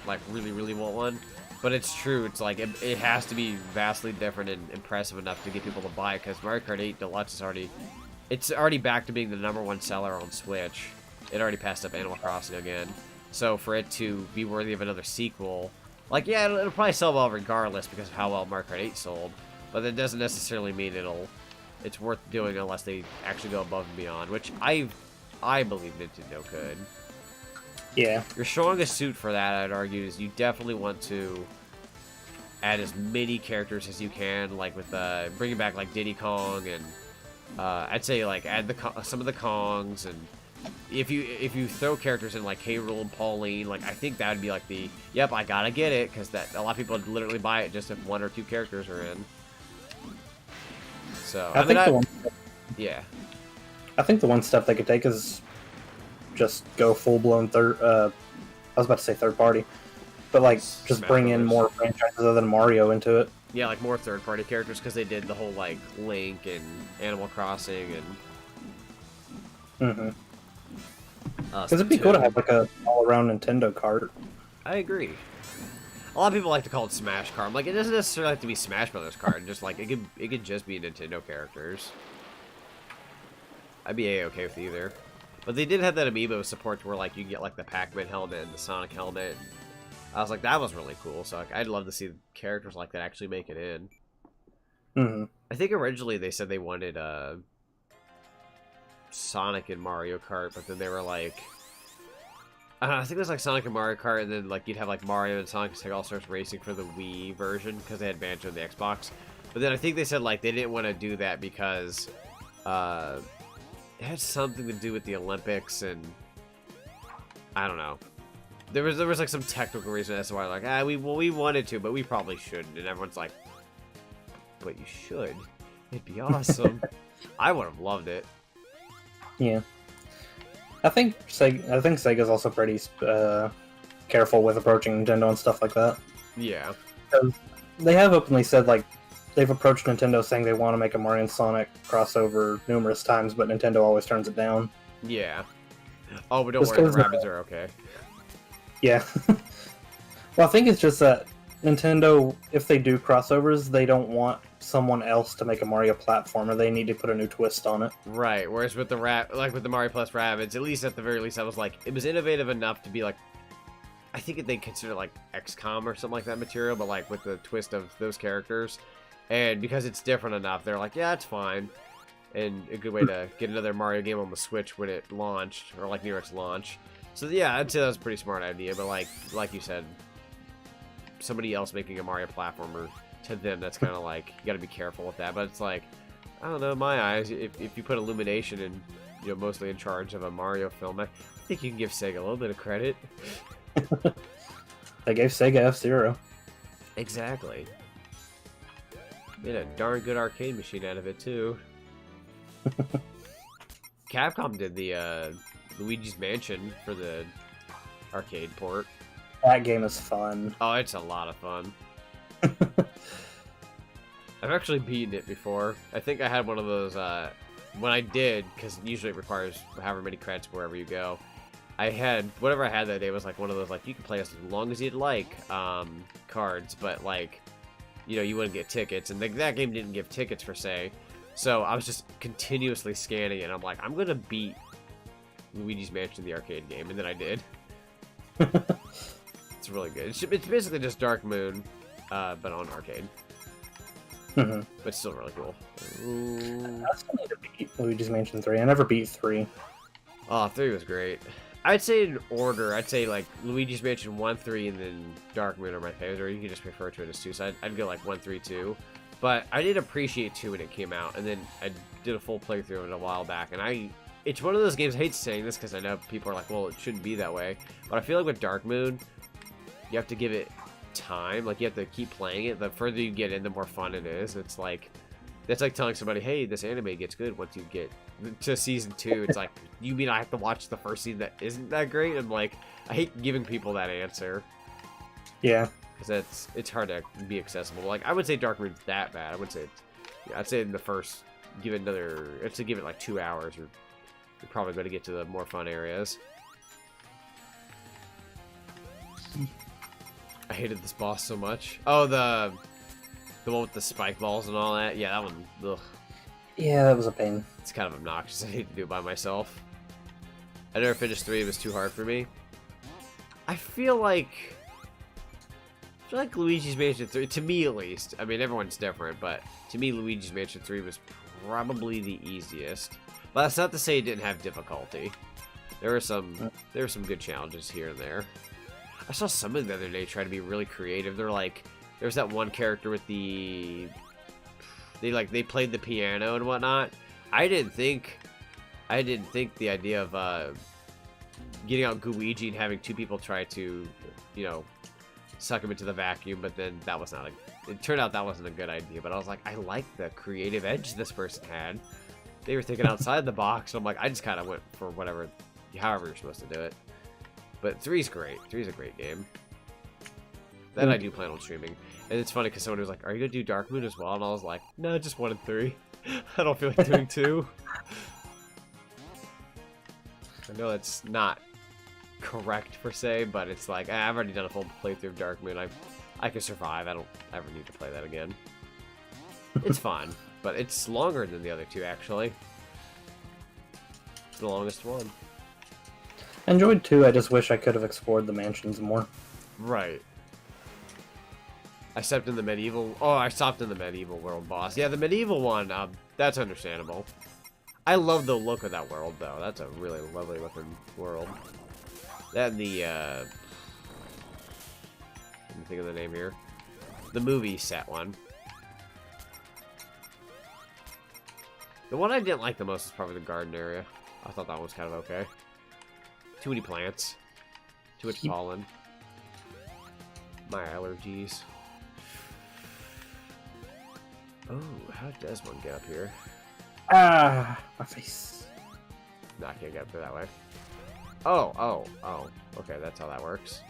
Like, really, really want one. But it's true. It's like, it has to be vastly different and impressive enough to get people to buy it, because Mario Kart 8 Deluxe is already back to being the #1 seller on Switch. It already passed up Animal Crossing again. So for it to be worthy of another sequel, like, yeah, it'll probably sell well regardless because of how well Mario Kart 8 sold, but that doesn't necessarily mean it's worth doing unless they actually go above and beyond, which I believe Nintendo could. Yeah. Your strongest suit for that, I'd argue, is you definitely want to add as many characters as you can, like with bringing back like Diddy Kong, and I'd say like add some of the Kongs, and if you throw characters in like K. Rool and Pauline, like I think that would be like the yep, I gotta get it, because that a lot of people would literally buy it just if 1 or 2 characters are in. So I think the one step they could take is just go full blown I was about to say third party, but like just bring in more franchises other than Mario into it. Yeah, like more third party characters, because they did the whole like Link and Animal Crossing and. Because it'd be cool to have like a all-around Nintendo cart. I agree. A lot of people like to call it Smash Kart. I'm like, it doesn't necessarily have to be Smash Brothers Kart. Just like it could just be Nintendo characters. I'd be a-okay with either. But they did have that amiibo support where like you get like the Pac-Man helmet and the Sonic helmet. And I was like, that was really cool. So like, I'd love to see characters like that actually make it in. I think originally they said they wanted Sonic and Mario Kart, but then they were like, I don't know, I think it was like Sonic and Mario Kart, and then like you'd have like Mario and Sonic All Stars Racing for the Wii version because they had Banjo on the Xbox. But then I think they said like they didn't want to do that because it had something to do with the Olympics, and I don't know. There was like some technical reason as to why like we wanted to, but we probably shouldn't. And everyone's like, but you should. It'd be awesome. I would have loved it. Yeah, I think Sega's also pretty careful with approaching Nintendo and stuff like that. Yeah, they have openly said, like, they've approached Nintendo saying they want to make a Mario and Sonic crossover numerous times, but Nintendo always turns it down. Yeah. Oh, but don't worry, the rabbits are okay. Yeah. Well, I think it's just that Nintendo, if they do crossovers, they don't want someone else to make a Mario platformer. They need to put a new twist on it. Right. Whereas with the with the Mario Plus Rabbids, at least at the very least, I was like, it was innovative enough to be like, I think they consider like XCOM or something like that material, but like with the twist of those characters, and because it's different enough, they're like, yeah, it's fine, and a good way to get another Mario game on the Switch when it launched or like near its launch. So yeah, I'd say that was a pretty smart idea. But like you said, somebody else making a Mario platformer, to them that's kind of like, you got to be careful with that. But it's like, I don't know, in my eyes, if you put Illumination in, you know, mostly in charge of a Mario film, I think you can give Sega a little bit of credit. They gave Sega F-Zero. Exactly. Made a darn good arcade machine out of it too. Capcom did the Luigi's Mansion for the arcade port. That game is fun. Oh, it's a lot of fun. I've actually beaten it before. I think I had one of those, when I did, because usually it requires however many credits wherever you go. I had, whatever I had that day was like one of those, like, you can play as long as you'd like, cards, but like, you know, you wouldn't get tickets, and that game didn't give tickets per se. So I was just continuously scanning it, and I'm like, I'm gonna beat Luigi's Mansion, the arcade game, and then I did. It's really good. It's basically just Dark Moon, but on arcade. But it's still really cool. Ooh. I still need to beat Luigi's Mansion 3. I never beat 3. Oh, 3 was great. I'd say in order, I'd say like Luigi's Mansion 1, 3, and then Dark Moon are my favorites, or you can just refer to it as 2. So I'd go like 1, 3, 2. But I did appreciate 2 when it came out, and then I did a full playthrough of it a while back, and it's one of those games, I hate saying this because I know people are like, well, it shouldn't be that way, but I feel like with Dark Moon, you have to give it time, like you have to keep playing it. The further you get in, the more fun it is. It's like, that's like telling somebody, hey, this anime gets good once you get to season 2. It's like, you mean I have to watch the first season that isn't that great? I'm like, I hate giving people that answer. Yeah. Because it's hard to be accessible. Like, I would say Dark Moon's that bad. I would say, yeah, I'd say in the first, give it another, I'd say give it like 2 hours, or you're probably going to get to the more fun areas. I hated this boss so much. Oh, the one with the spike balls and all that. Yeah, that one. Ugh. Yeah, that was a pain. It's kind of obnoxious. I hate to do it by myself. I never finished 3. It was too hard for me. I feel like Luigi's Mansion 3, to me at least. I mean, everyone's different, but to me, Luigi's Mansion 3 was probably the easiest. But that's not to say it didn't have difficulty. There were some good challenges here and there. I saw somebody the other day try to be really creative. They're like, there's that one character with they played the piano and whatnot. I didn't think the idea of getting out Luigi and having 2 people try to, you know, suck him into the vacuum, but then that was not it turned out that wasn't a good idea. But I was like, I like the creative edge this person had. They were thinking outside the box. So I'm like, I just kind of went for however you're supposed to do it. But 3's great. 3's a great game. That I do plan on streaming. And it's funny because someone was like, are you going to do Dark Moon as well? And I was like, no, just 1 and 3. I don't feel like doing 2. I know it's not correct per se, but it's like, I've already done a full playthrough of Dark Moon. I can survive. I don't ever need to play that again. It's fun, but it's longer than the other 2, actually. It's the longest one. I enjoyed 2, I just wish I could have explored the mansions more. Right. I stopped in the medieval... Oh, I stopped in the medieval world boss. Yeah, the medieval one, that's understandable. I love the look of that world, though. That's a really lovely looking world. That and the, let me think of the name here. The movie set one. The one I didn't like the most is probably the garden area. I thought that one was kind of okay. Too many plants. Too much pollen. My allergies. Oh, how does one get up here? Ah, my face. No, I can't get up there that way. Oh. Okay, that's how that works.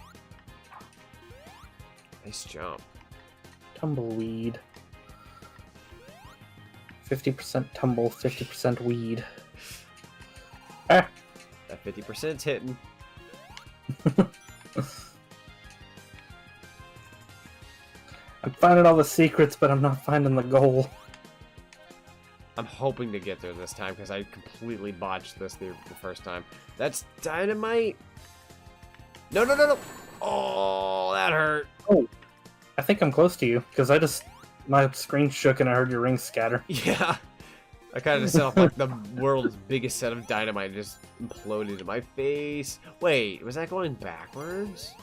Nice jump. Tumbleweed. 50% tumble, 50% weed. Ah! That 50%'s hitting. I'm finding all the secrets, but I'm not finding the goal. I'm hoping to get there this time, because I completely botched this the first time. That's dynamite! No, no, no, no! Oh, that hurt! Oh, I think I'm close to you, because my screen shook and I heard your rings scatter. Yeah! I kind of just set off like the world's biggest set of dynamite and just imploded in my face. Wait, was that going backwards?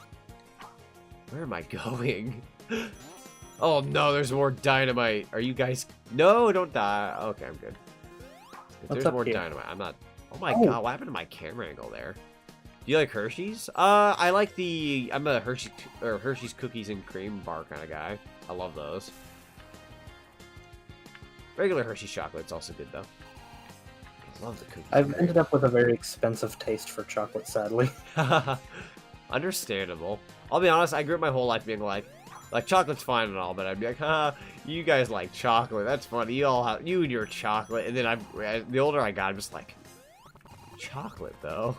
Where am I going? Oh no, there's more dynamite. Are you guys... No, don't die. Okay, I'm good. If there's more dynamite, I'm not... Oh my god, what happened to my camera angle there? Do you like Hershey's? I like the... I'm a Hershey's cookies and cream bar kind of guy. I love those. Regular Hershey's chocolate's also good, though. I love the cookies. I've ended up with a very expensive taste for chocolate, sadly. Understandable. I'll be honest, I grew up my whole life being like chocolate's fine and all, but I'd be like, you guys like chocolate. That's funny. You and your chocolate. And then the older I got, I'm just like, chocolate, though.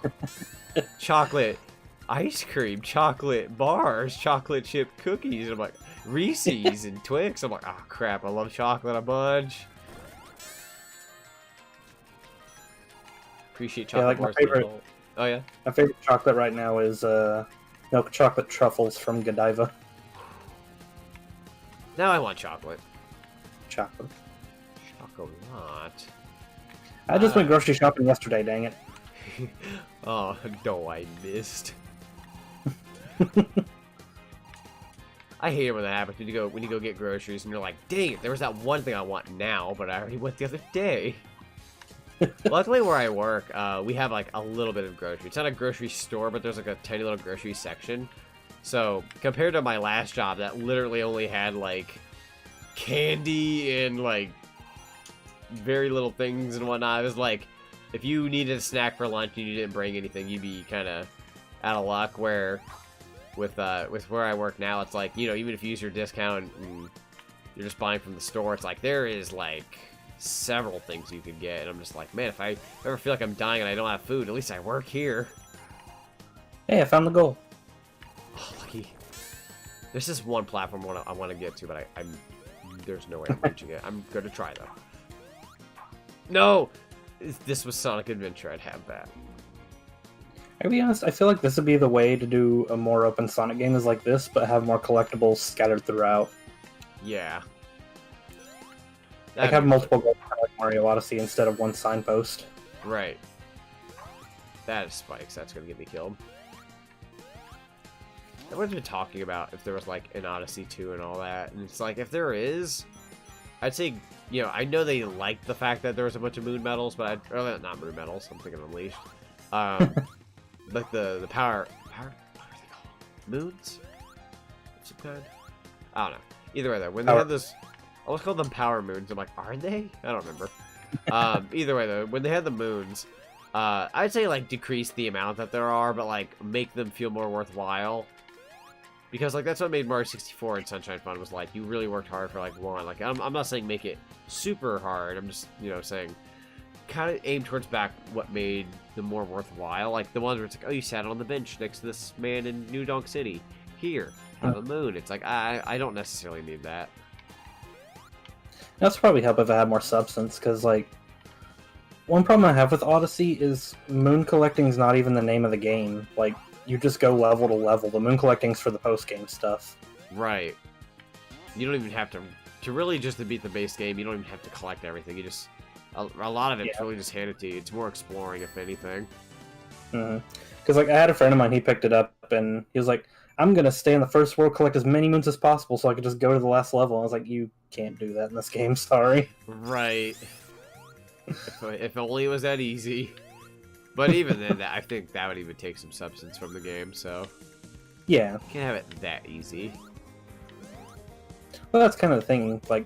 Chocolate ice cream, chocolate bars, chocolate chip cookies. And I'm like, Reese's and Twix. I'm like, oh crap, I love chocolate a bunch. Appreciate chocolate bars. Oh yeah? My favorite chocolate right now is milk chocolate truffles from Godiva. Now I want chocolate. Chocolate. Chocolate. I just went grocery shopping yesterday, dang it. Oh, no, I missed. I hate it when that happens. When you go get groceries and you're like, dang it, there was that one thing I want now, but I already went the other day. Luckily where I work, we have like a little bit of grocery. It's not a grocery store, but there's like a tiny little grocery section. So compared to my last job that literally only had like candy and like very little things and whatnot, it was like if you needed a snack for lunch and you didn't bring anything, you'd be kind of out of luck. Where with where I work now, it's like, you know, even if you use your discount and you're just buying from the store, it's like there is like several things you could get, and I'm just like, man, if I ever feel like I'm dying and I don't have food, at least I work here. Hey, I found the goal. Oh, lucky. There's this one platform I want to get to, but there's no way I'm reaching it. I'm gonna try though. No, if this was Sonic Adventure, I'd have that. To be honest, I feel like this would be the way to do a more open Sonic game is like this, but have more collectibles scattered throughout. Yeah. Like have multiple goals like Mario Odyssey instead of one signpost. Right. That is spikes. That's gonna get me killed. Everyone's been talking about if there was like an Odyssey 2 and all that, and it's like if there is, I'd say, you know, I know they like the fact that there was a bunch of moon medals, but or not moon medals. I'm thinking Unleashed. Like the power. What are they called? Moons? Some kind? I don't know. Either way, though, when they had this, I always called them power moons. I'm like, are they? I don't remember. Either way, though, when they had the moons, I'd say like decrease the amount that there are, but like make them feel more worthwhile. Because like that's what made Mario 64 and Sunshine fun, was like you really worked hard for like one. Like I'm not saying make it super hard. I'm just, you know, saying kind of aim towards back what made them more worthwhile. Like the ones where it's like, oh, you sat on the bench next to this man in New Donk City. Here, have a moon. It's like I don't necessarily need that. That's probably help if I had more substance, because like one problem I have with Odyssey is moon collecting is not even the name of the game. Like you just go level to level. The moon collecting's for the post game stuff. Right. You don't even have to really just to beat the base game. You don't even have to collect everything. You just a lot of it's really just handed to you. It's more exploring, if anything. Because like I had a friend of mine, he picked it up and he was like, I'm gonna stay in the first world, collect as many moons as possible, so I could just go to the last level. And I was like, you can't do that in this game. Sorry. Right. If only it was that easy. But even then, I think that would even take some substance from the game. So yeah, you can't have it that easy. Well, that's kind of the thing. Like,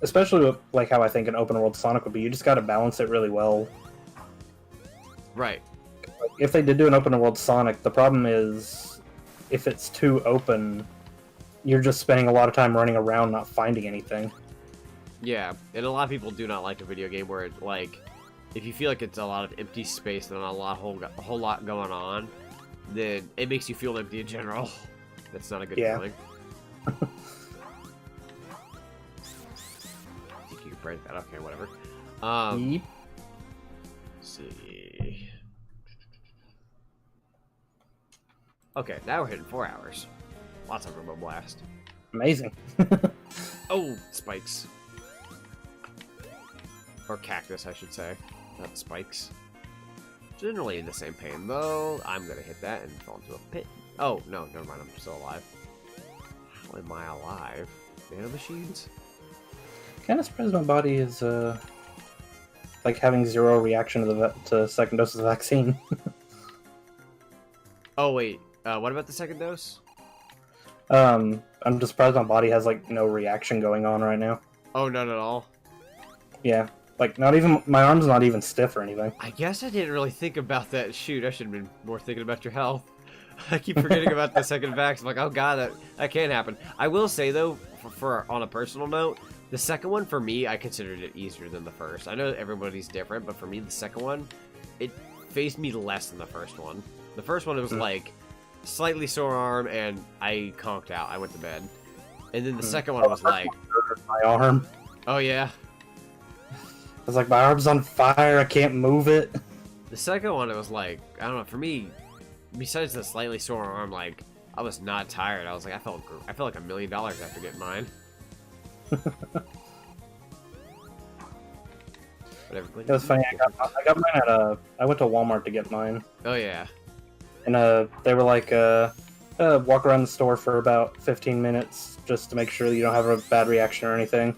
especially with, like how I think an open world Sonic would be, you just got to balance it really well. Right. Like, if they did do an open world Sonic, the problem is if it's too open, you're just spending a lot of time running around not finding anything. Yeah, and a lot of people do not like a video game where it, like, if you feel like it's a lot of empty space and not a whole lot going on, then it makes you feel empty in general. That's not a good feeling. You can break that. Okay, whatever. Yep. Let's see. Okay, now we're hitting 4 hours. Lots of Robo Blast. Amazing. Oh, spikes. Or cactus, I should say. Not spikes. Generally in the same pain, though. I'm gonna hit that and fall into a pit. Oh, no, never mind. I'm still alive. How am I alive? Nano machines? Kind of surprised my body is, like having 0 reaction to the second dose of the vaccine. Oh, wait. What about the second dose? I'm just surprised my body has, like, no reaction going on right now. Oh, none at all? Yeah. Like, not even... My arm's not even stiff or anything. I guess I didn't really think about that. Shoot, I should have been more thinking about your health. I keep forgetting about the second vax. I'm like, oh god, that can't happen. I will say, though, for on a personal note, the second one, for me, I considered it easier than the first. I know everybody's different, but for me, the second one, it phased me less than the first one. The first one, it was like, slightly sore arm, and I conked out. I went to bed. And then the second one was like... My arm. Oh, yeah? I was like, my arm's on fire, I can't move it. The second one, it was like, I don't know, for me, besides the slightly sore arm, like, I was not tired. I was like, I felt like $1 million after getting mine. Whatever. It was funny, I got mine at, I went to Walmart to get mine. Oh, yeah. And, they were like, walk around the store for about 15 minutes just to make sure that you don't have a bad reaction or anything.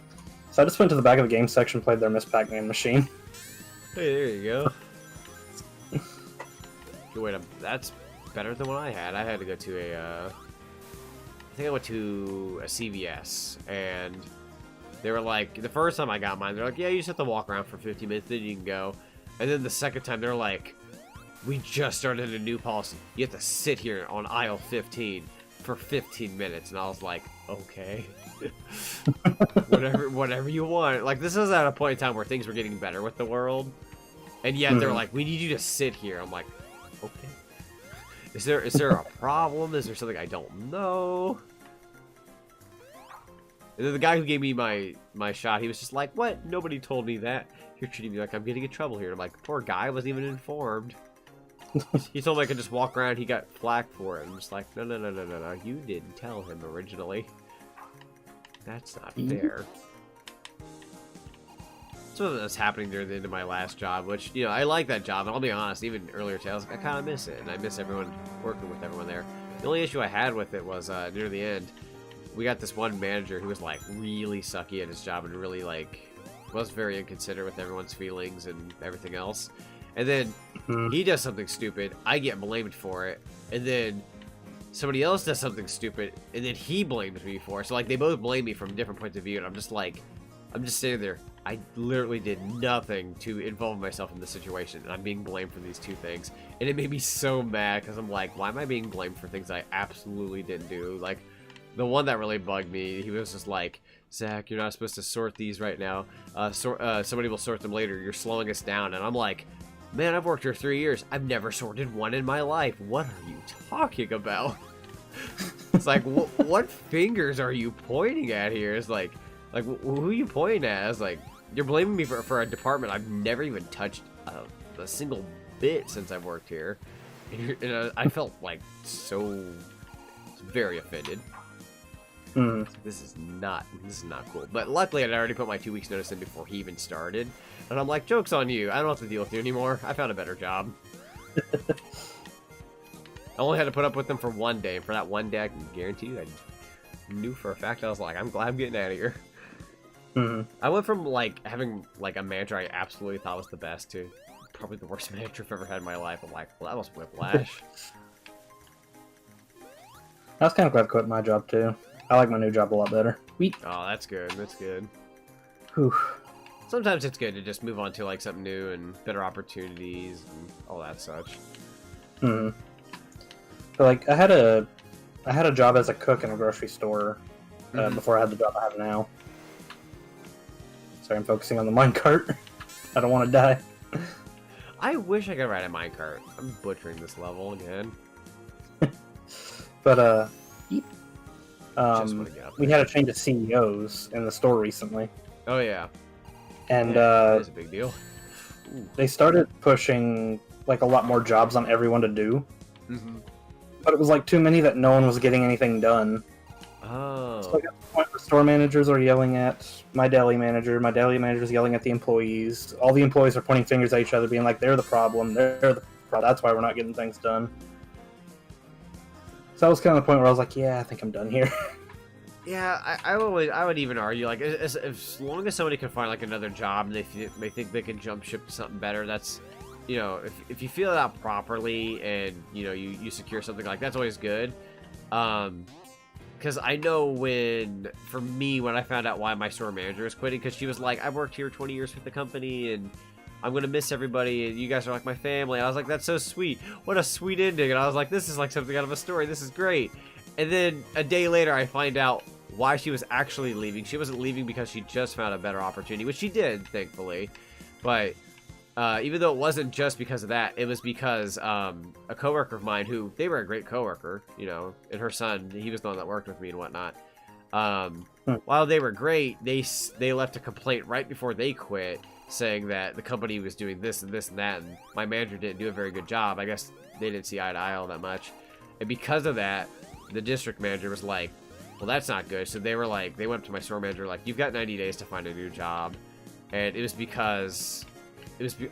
So I just went to the back of the game section and played their Miss Pac-Man machine. Hey, there you go. Wait, that's better than what I had. I had to go to I think I went to a CVS, and they were like, the first time I got mine, they're like, yeah, you just have to walk around for 15 minutes, then you can go. And then the second time, they're like, we just started a new policy. You have to sit here on aisle 15 for 15 minutes. And I was like, okay. whatever you want. Like, this is at a point in time where things were getting better with the world. And yet they're like, we need you to sit here. I'm like, okay. Is there a problem? Is there something I don't know? And then the guy who gave me my shot, he was just like, what? Nobody told me that. You're treating me like I'm getting in trouble here. I'm like, poor guy, I wasn't even informed. He told me I could just walk around. He got flack for it. I'm just like, no. You didn't tell him originally. That's not fair. So that's happening near the end of my last job, which, you know, I like that job. And I'll be honest, even earlier today, I was like, I kind of miss it. And I miss everyone, working with everyone there. The only issue I had with it was near the end, we got this one manager who was, like, really sucky at his job and really, like, was very inconsiderate with everyone's feelings and everything else. And then he does something stupid, I get blamed for it, and then somebody else does something stupid, and then he blames me for it. So, like, they both blame me from different points of view, and I'm just like, I'm just sitting there. I literally did nothing to involve myself in this situation, and I'm being blamed for these two things. And it made me so mad, because I'm like, why am I being blamed for things I absolutely didn't do? Like, the one that really bugged me, he was just like, Zach, you're not supposed to sort these right now. Somebody will sort them later. You're slowing us down. And I'm like, man, I've worked here 3 years. I've never sorted one in my life. What are you talking about? It's like, what fingers are you pointing at here? It's like who are you pointing at? It's like, you're blaming me for a department I've never even touched a single bit since I've worked here. And I felt like so very offended. This is not cool. But luckily, I'd already put my 2 weeks notice in before he even started. And I'm like, joke's on you. I don't have to deal with you anymore. I found a better job. I only had to put up with them for 1 day. And for that 1 day, I can guarantee you, I knew for a fact, I was like, I'm glad I'm getting out of here. I went from, like, having, like, a manager I absolutely thought was the best to probably the worst manager I've ever had in my life. I'm like, well, that was whiplash. I was kind of glad to quit my job, too. I like my new job a lot better. Oh, that's good. That's good. Whew. Sometimes it's good to just move on to, like, something new and better opportunities and all that such. So, like, I had a I had a job as a cook in a grocery store before I had the job I have now. Sorry, I'm focusing on the minecart. I don't want to die. I wish I could ride a minecart. I'm butchering this level again. But, we had a change of CEOs in the store recently. Oh, yeah. And, that's a big deal. Ooh. They started pushing, like, a lot more jobs on everyone to do. Mm-hmm. But it was, like, too many that no one was getting anything done. Oh. So, like, at the point where store managers are yelling at my deli manager's yelling at the employees. All the employees are pointing fingers at each other, being like, they're the problem, that's why we're not getting things done. So that was kind of the point where I was like, yeah, I think I'm done here. Yeah, I would even argue, like, as long as somebody can find, like, another job and they think they can jump ship to something better, that's, you know, if you feel it out properly and, you know, you secure something like that's always good. Because I know for me, when I found out why my store manager was quitting, because she was like, I've worked here 20 years with the company, and I'm going to miss everybody, and you guys are like my family. I was like, that's so sweet. What a sweet ending. And I was like, this is like something out of a story. This is great. And then a day later, I find out why she was actually leaving. She wasn't leaving because she just found a better opportunity, which she did, thankfully. But even though it wasn't just because of that, it was because a coworker of mine they were a great coworker, you know, and her son, he was the one that worked with me and whatnot. While they were great, they left a complaint right before they quit, saying that the company was doing this and this and that, and my manager didn't do a very good job. I guess they didn't see eye to eye all that much, and because of that, the district manager was like, well, that's not good. So they were like, they went up to my store manager like, you've got 90 days to find a new job. And it was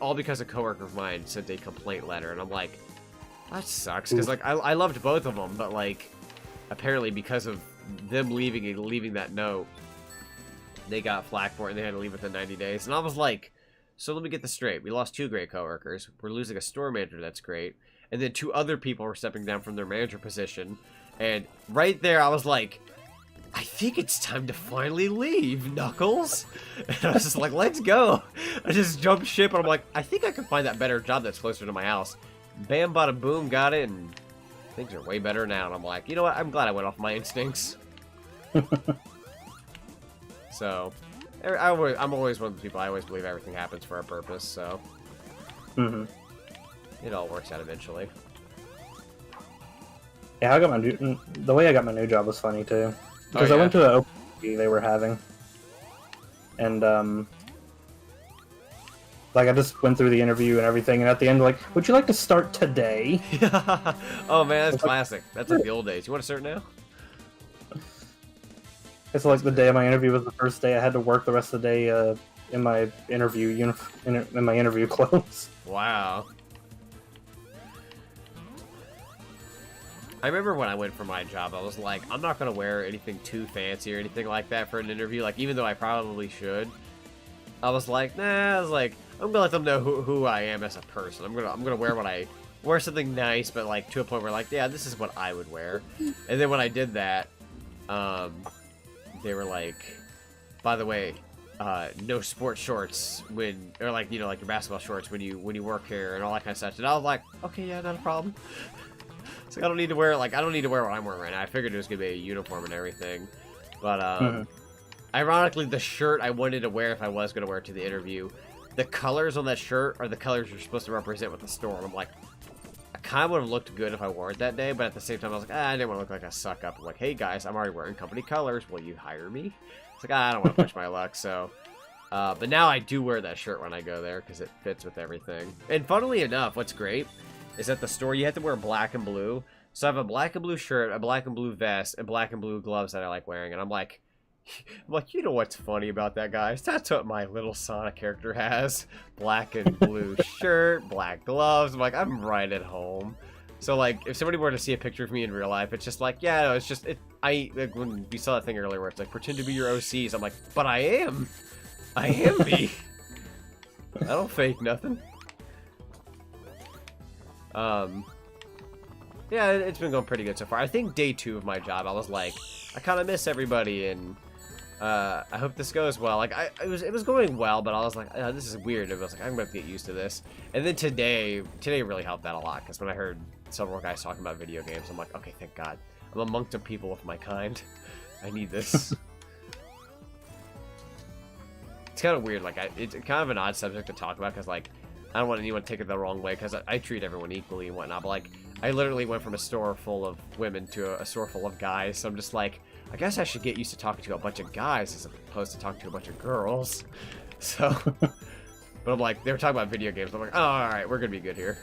all because a coworker of mine sent a complaint letter, and I'm like, that sucks, because like I loved both of them, but like apparently because of them leaving that note, they got flack for it and they had to leave within 90 days. And I was like, so let me get this straight. We lost 2 great coworkers. We're losing a store manager that's great. And then 2 other people were stepping down from their manager position. And right there, I was like, I think it's time to finally leave, Knuckles. And I was just like, let's go. I just jumped ship, and I'm like, I think I can find that better job that's closer to my house. Bam, bada, boom, got it, and things are way better now. And I'm like, you know what? I'm glad I went off my instincts. So, I'm always one of the people, I always believe everything happens for a purpose, so. It all works out eventually. Yeah, the way I got my new job was funny, too. Because I went to an open they were having. And, like, I just went through the interview and everything, and at the end, like, would you like to start today? Oh, man, that's classic. That's like the old days. You want to start now? It's like the day of my interview was the first day. I had to work the rest of the day in my interview in my interview clothes. Wow. I remember when I went for my job, I was like, I'm not going to wear anything too fancy or anything like that for an interview, like, even though I probably should. I was like, nah, I'm going to let them know who I am as a person. I'm gonna wear something nice, but, like, to a point where, like, yeah, this is what I would wear. And then when I did that, they were like, by the way, no sports shorts or, like, you know, like your basketball shorts when you work here and all that kind of stuff. And I was like, okay, yeah, not a problem. It's like, I don't need to wear what I'm wearing right now. I figured it was gonna be a uniform and everything, but ironically, the shirt I wanted to wear if I was gonna wear it to the interview, the colors on that shirt are the colors you're supposed to represent with the store. And I'm like, I kind of would have looked good if I wore it that day, but at the same time, I was like, I didn't want to look like a suck up. I'm like, hey guys, I'm already wearing company colors. Will you hire me? It's like, I don't want to push my luck. So, but now I do wear that shirt when I go there because it fits with everything. And funnily enough, what's great is at the store, you have to wear black and blue. So I have a black and blue shirt, a black and blue vest, and black and blue gloves that I like wearing. And I'm like, you know what's funny about that, guys? That's what my little Sonic character has. Black and blue shirt, black gloves. I'm like, I'm right at home. So, like, if somebody were to see a picture of me in real life, it's just like, yeah, no, it's just, like, when we saw that thing earlier where it's like, pretend to be your OCs. I'm like, but I am. I am me. I don't fake nothing. Yeah, it's been going pretty good so far. I think day 2 of my job, I was like, I kind of miss everybody, and I hope this goes well. Like, it was going well, but I was like, this is weird. I was like, I'm gonna have to get used to this. And then today really helped that a lot, because when I heard several guys talking about video games, I'm like, okay, thank God. I'm amongst a people of my kind. I need this. It's kind of weird. Like, it's kind of an odd subject to talk about because, like, I don't want anyone to take it the wrong way because I treat everyone equally and whatnot. But, like, I literally went from a store full of women to a store full of guys. So I'm just like, I guess I should get used to talking to a bunch of guys as opposed to talking to a bunch of girls. So, but I'm like, they were talking about video games. I'm like, oh, all right, we're gonna be good here.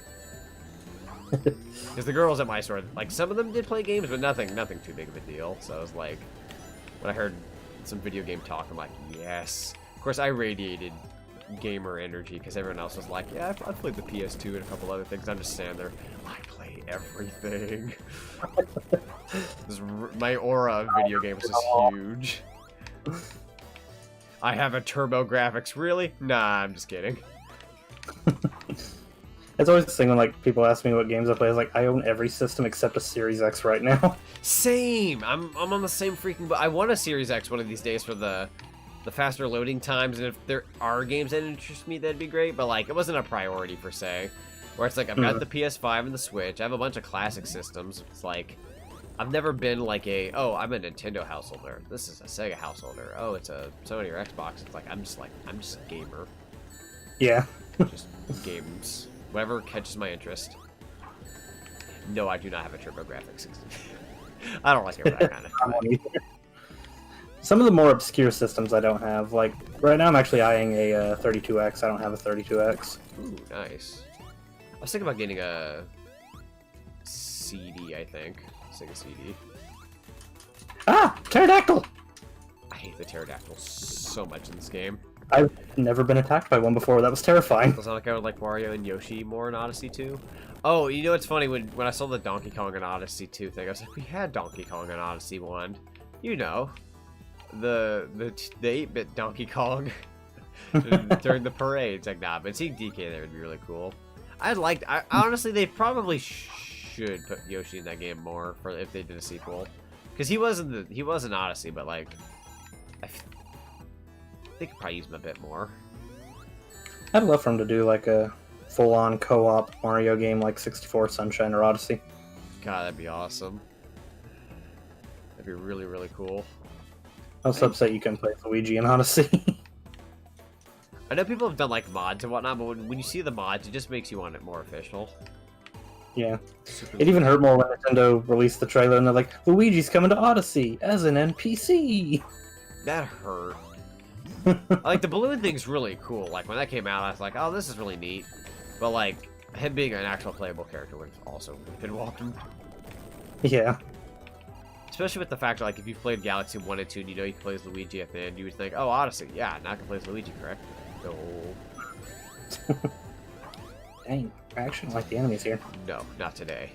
Because the girls at my store, like, some of them did play games, but nothing too big of a deal. So I was like, when I heard some video game talk, I'm like, yes. Of course, I radiated gamer energy because everyone else was like, yeah, I've played the PS2 and a couple other things. I'm just standing there, I play everything. My aura of video games is huge. I have a turbo graphics, really? Nah, I'm just kidding. It's always the thing when like people ask me what games I play. I was like, I own every system except a Series X right now. Same. I'm on the same freaking. But I want a Series X one of these days for the faster loading times, and if there are games that interest me, that'd be great. But like, it wasn't a priority per se. Where it's like I've got the PS5 and the Switch. I have a bunch of classic systems. It's like I've never been like I'm a Nintendo householder. This is a Sega householder. Oh, it's a Sony or Xbox. It's like I'm just a gamer. Yeah. Just games. Whatever catches my interest. No, I do not have a TurboGrafx 60. I don't like it for that kind of. Some of the more obscure systems I don't have. Like right now, I'm actually eyeing a 32X. I don't have a 32X. Ooh, nice. I was thinking about getting a CD. I think Sega CD. Ah, pterodactyl! I hate the pterodactyl so much in this game. I've never been attacked by one before. That was terrifying. It's not like I would like Mario and Yoshi more in Odyssey 2. Oh, you know what's funny? When I saw the Donkey Kong and Odyssey 2 thing, I was like, we had Donkey Kong and Odyssey 1. You know, the 8-bit Donkey Kong during the parade. It's like, nah, but seeing DK there would be really cool. I honestly, they probably should put Yoshi in that game more for if they did a sequel, because he was in Odyssey, but like, they could probably use him a bit more. I'd love for him to do like a full-on co-op Mario game like 64, Sunshine, or Odyssey. God, that'd be awesome. That'd be really, really cool. I was upset you couldn't play Luigi in Odyssey. I know people have done like mods and whatnot, but when you see the mods, it just makes you want it more official. Yeah. It even hurt more when Nintendo released the trailer and they're like, Luigi's coming to Odyssey as an NPC. That hurt. Like, the balloon thing's really cool. Like, when that came out, I was like, oh, this is really neat. But, like, him being an actual playable character would also been welcomed. Yeah. Especially with the fact that, like, if you've played Galaxy 1 and 2 and you know you can play as Luigi at the end, you would think, oh, Odyssey. Yeah, now I can play as Luigi, correct? No. Dang, I actually don't like the enemies here. No, not today.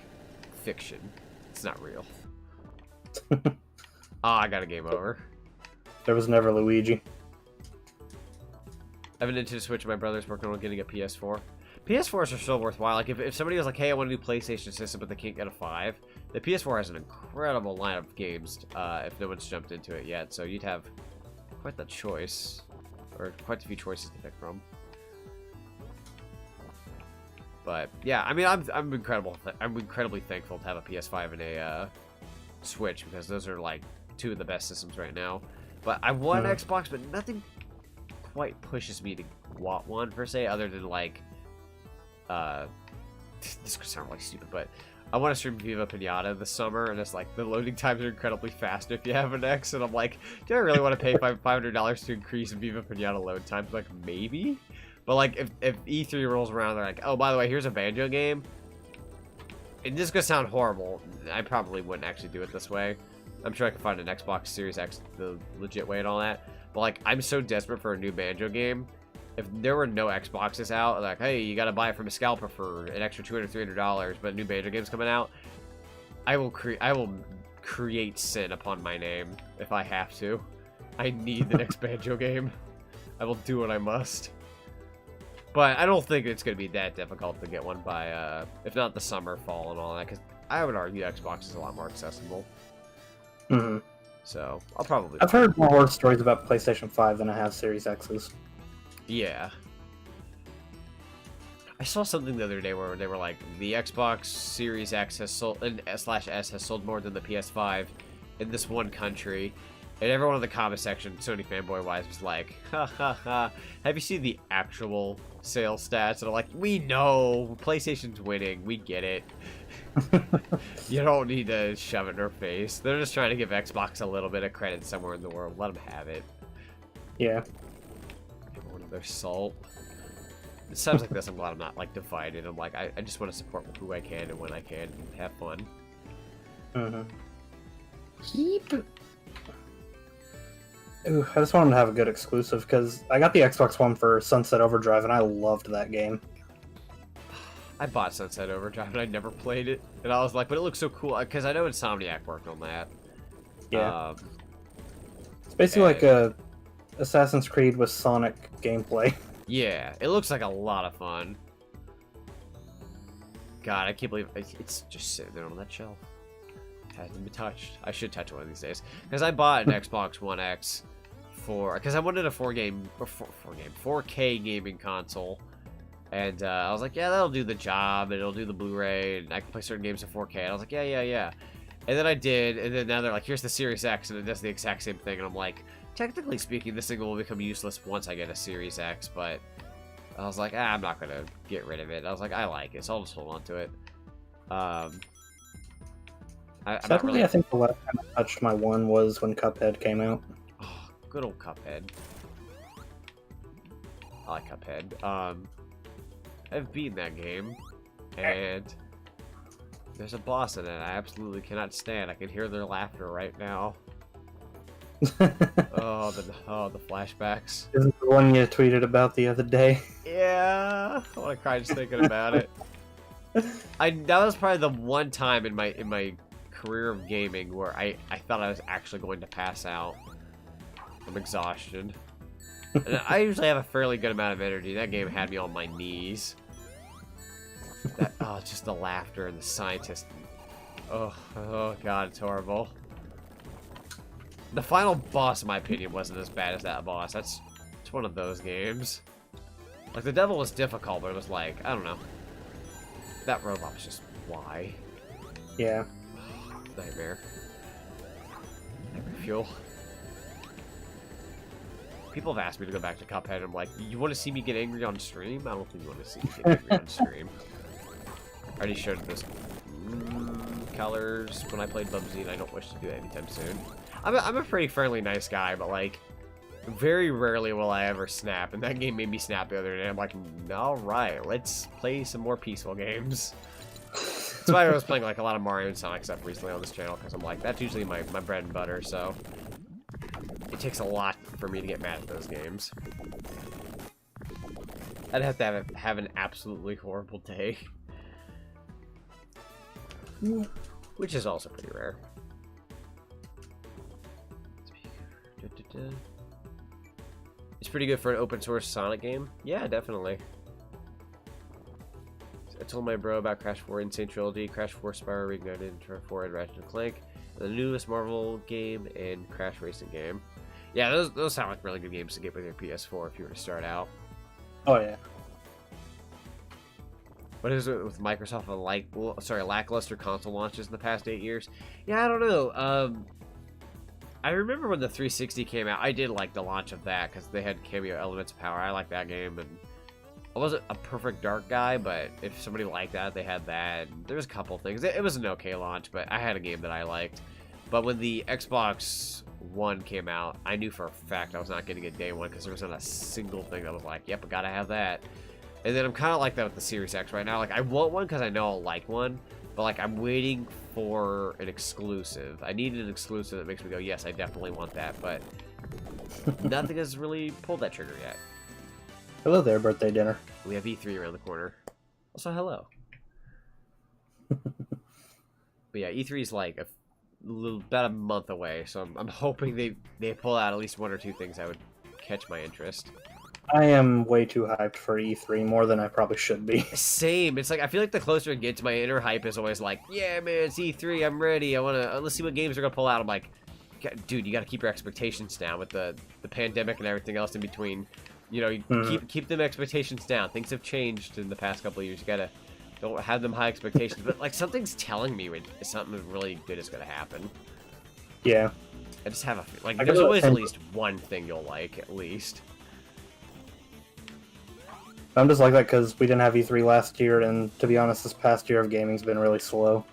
Fiction. It's not real. I got a game over. There was never Luigi. I have a Nintendo Switch and my brother's working on getting a PS4. PS4s are still worthwhile. Like, if somebody was like, hey, I want a new PlayStation system, but they can't get a 5, the PS4 has an incredible line of games, if no one's jumped into it yet. So you'd have quite the choice, or quite a few choices to pick from. But, yeah, I mean, I'm incredibly thankful to have a PS5 and a Switch, because those are, like, two of the best systems right now. But I want an Xbox, but nothing quite pushes me to want one per se, other than like this could sound really stupid, but I want to stream Viva Pinata this summer, and it's like the loading times are incredibly fast if you have an X, and I'm like, do I really want to pay $500 to increase Viva Pinata load times? Like, maybe, but like if E3 rolls around, they're like, oh, by the way, here's a banjo game, and this is gonna sound horrible, I probably wouldn't actually do it this way. I'm sure I can find an Xbox Series X the legit way and all that. But, like, I'm so desperate for a new Banjo game. If there were no Xboxes out, like, hey, you gotta buy it from a scalper for an extra $200, $300, but a new Banjo game's coming out, I will create sin upon my name if I have to. I need the next Banjo game. I will do what I must. But I don't think it's gonna be that difficult to get one by, if not the summer, fall, and all that, because I would argue Xbox is a lot more accessible. Mm-hmm. So, I'll probably... I've heard more horror stories about PlayStation 5 than I have Series X's. Yeah. I saw something the other day where they were like, the Xbox Series X has sold, and /S has sold more than the PS5 in this one country. And everyone in the comment section, Sony fanboy wise, was like, ha ha ha, have you seen the actual sales stats? And I'm like, we know, PlayStation's winning, we get it. You don't need to shove it in her face. They're just trying to give Xbox a little bit of credit somewhere in the world. Let them have it. Yeah. Give one of their salt. It sounds like this, I'm glad I'm not, like, divided. I'm like, I just want to support who I can and when I can and have fun. Keep... Ooh, I just wanted to have a good exclusive, because I got the Xbox One for Sunset Overdrive, and I loved that game. I bought Sunset Overdrive, and I never played it. And I was like, but it looks so cool, because I know Insomniac worked on that. Yeah. It's basically like a Assassin's Creed with Sonic gameplay. Yeah, it looks like a lot of fun. God, I can't believe it's just sitting there on that shelf. Hasn't been touched. I should touch it one of these days. Because I bought an Xbox One X because I wanted a 4K gaming console. And I was like, yeah, that'll do the job, and it'll do the Blu-ray, and I can play certain games in 4K. And I was like, yeah. And then I did, and then now they're like, here's the Series X, and it does the exact same thing. And I'm like, technically speaking, this thing will become useless once I get a Series X, but I was like, I'm not going to get rid of it. I was like, I like it, so I'll just hold on to it. Separately, I think the last time I touched my One was when Cuphead came out. Oh, good old Cuphead. I like Cuphead. I've beaten that game, and there's a boss in it I absolutely cannot stand. I can hear their laughter right now. Oh, the flashbacks. This is the one you tweeted about the other day. Yeah, I want to cry just thinking about it. That was probably the one time in my career of gaming where I thought I was actually going to pass out from exhaustion. And I usually have a fairly good amount of energy. That game had me on my knees. Just the laughter and the scientist. Oh god, it's horrible. The final boss, in my opinion, wasn't as bad as that boss. It's one of those games. Like, the devil was difficult, but it was like, I don't know. That robot was just, why? Yeah. Nightmare. Nightmare fuel. People have asked me to go back to Cuphead, and I'm like, you want to see me get angry on stream? I don't think you want to see me get angry on stream. I already showed this colors when I played Bubsy, and I don't wish to do that anytime soon. I'm a pretty friendly, nice guy, but like, very rarely will I ever snap, and that game made me snap the other day. I'm like, alright, let's play some more peaceful games. That's why I was playing like a lot of Mario and Sonic stuff recently on this channel, because I'm like, that's usually my bread and butter, so it takes a lot for me to get mad at those games. I'd have to have an absolutely horrible day. Which is also pretty rare. It's pretty good for an open source Sonic game. Yeah, definitely. I told my bro about Crash 4 Insane Trilogy, Crash 4 Spyro Reignited, and Turf 4 and Ratchet & Clank, the newest Marvel game, and Crash Racing game. Yeah, those sound like really good games to get with your PS4 if you were to start out. Oh yeah. What is it with Microsoft and lackluster console launches in the past 8 years? Yeah, I don't know. I remember when the 360 came out, I did like the launch of that because they had cameo Elements of Power. I like that game, and I wasn't a perfect Dark guy, but if somebody liked that, they had that. There was a couple things. It was an okay launch, but I had a game that I liked. But when the Xbox One came out, I knew for a fact I was not getting it day one because there wasn't a single thing that was like, yep, I gotta have that. And then I'm kind of like that with the Series X right now. Like, I want one because I know I'll like one, but like, I'm waiting for an exclusive. I need an exclusive that makes me go, yes, I definitely want that, but nothing has really pulled that trigger yet. Hello there, birthday dinner. We have E3 around the corner. Also, hello. But yeah, E3 is like about a month away, so I'm hoping they pull out at least one or two things that would catch my interest. I am way too hyped for E3, more than I probably should be. Same. It's like, I feel like the closer it gets, my inner hype is always like, yeah, man, it's E3, I'm ready. Let's see what games they're gonna pull out. I'm like, dude, you gotta keep your expectations down with the pandemic and everything else in between. You know, keep them expectations down. Things have changed in the past couple of years. You gotta don't have them high expectations. But like something's telling me when something really good is gonna happen. Yeah. I just have a like. There's always at least one thing you'll like, at least. I'm just like that because we didn't have E3 last year, and to be honest, this past year of gaming's been really slow.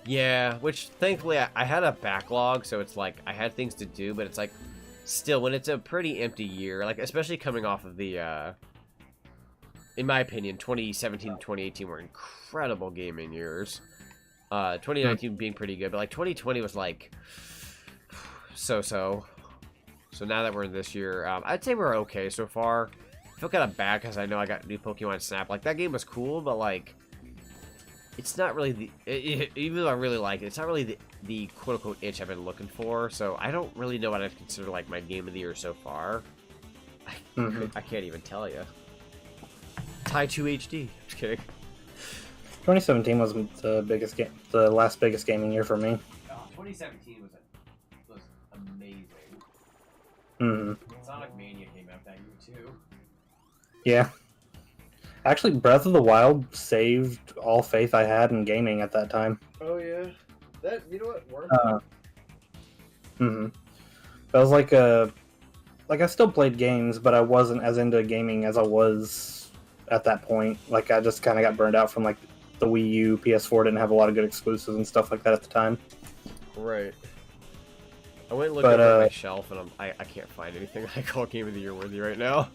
Yeah, which thankfully I had a backlog, so it's like I had things to do, but it's like still when it's a pretty empty year, like especially coming off of the in my opinion 2017 and 2018 were incredible gaming years. 2019 being pretty good, but like 2020 was like so now that we're in this year, I'd say we're okay so far. I feel kind of bad because I know I got new Pokemon Snap. Like that game was cool, but like it's not really the even though I really like it, it's not really the quote-unquote itch I've been looking for, so I don't really know what I'd consider like my game of the year so far. I can't even tell you. Tai 2 HD. Just kidding. 2017 was the last biggest gaming year for me. 2017 was amazing. Sonic Mania came out that year too. Yeah. Actually, Breath of the Wild saved all faith I had in gaming at that time. Oh yeah, that you know what worked. That was like I still played games, but I wasn't as into gaming as I was at that point. Like I just kind of got burned out from like the Wii U, PS4 didn't have a lot of good exclusives and stuff like that at the time. Right. I went and looked at my shelf, and I can't find anything I call Game of the Year worthy right now.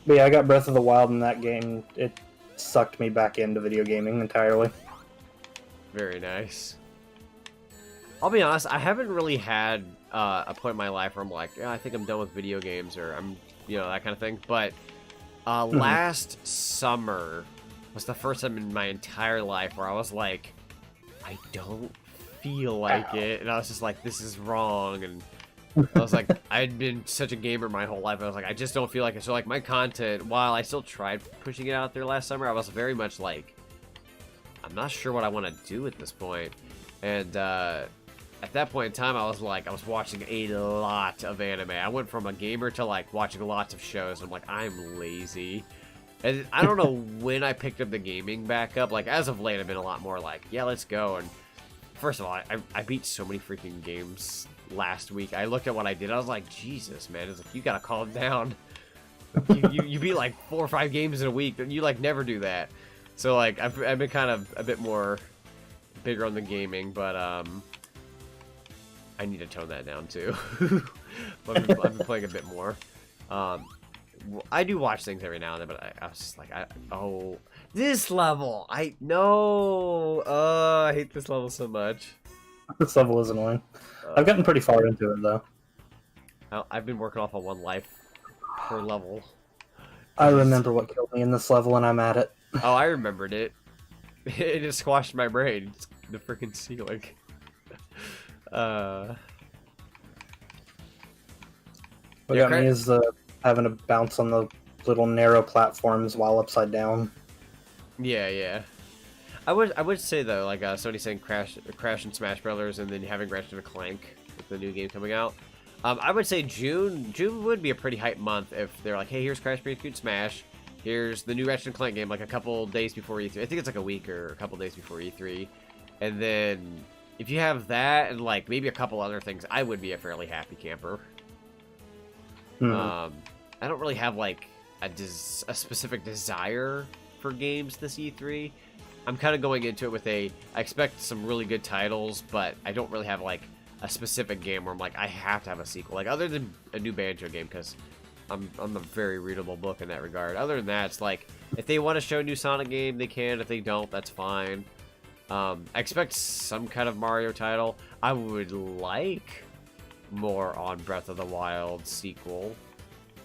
But yeah, I got Breath of the Wild in that game. It sucked me back into video gaming entirely. Very nice. I'll be honest, I haven't really had a point in my life where I'm like, yeah, I think I'm done with video games, or I'm, you know, that kind of thing. But last summer was the first time in my entire life where I was like, I don't feel like it. And I was just like, this is wrong. And I was like, I'd been such a gamer my whole life. I was like, I just don't feel like it. So like my content, while I still tried pushing it out there last summer, I was very much like, I'm not sure what I want to do at this point. And at that point in time, I was watching a lot of anime. I went from a gamer to like watching lots of shows. I'm like, I'm lazy. And I don't know when I picked up the gaming back up. Like as of late, I've been a lot more like, yeah, let's go. And first of all, I beat so many freaking games last week. I looked at what I did. I was like, Jesus, man. It's like, you gotta calm down. you beat like 4 or 5 games in a week, and you like never do that. So like I've been kind of a bit more bigger on the gaming, but I need to tone that down too. I've been playing a bit more. I do watch things every now and then, but I was just like, oh, this level, I hate this level so much. This level is annoying. I've gotten pretty far into it though. I've been working off of 1 life per level. I remember what killed me in this level, and I'm at it. Oh, I remembered it. It just squashed my brain. It's the freaking ceiling. What got me is having to bounce on the little narrow platforms while upside down. Yeah. I would say though, like Sony saying Crash and Smash Brothers, and then having Ratchet & Clank with the new game coming out. I would say June would be a pretty hype month if they're like, hey, here's Crash Bandicoot Smash, here's the new Ratchet & Clank game, like a couple days before E3. I think it's like a week or a couple days before E3, and then if you have that and like maybe a couple other things, I would be a fairly happy camper. I don't really have like a specific desire for games this E3. I'm kind of going into it with I expect some really good titles, but I don't really have like a specific game where I'm like, I have to have a sequel. Like other than a new Banjo game, because I'm a very readable book in that regard. Other than that, it's like if they want to show a new Sonic game, they can. If they don't, that's fine. I expect some kind of Mario title. I would like more on Breath of the Wild sequel.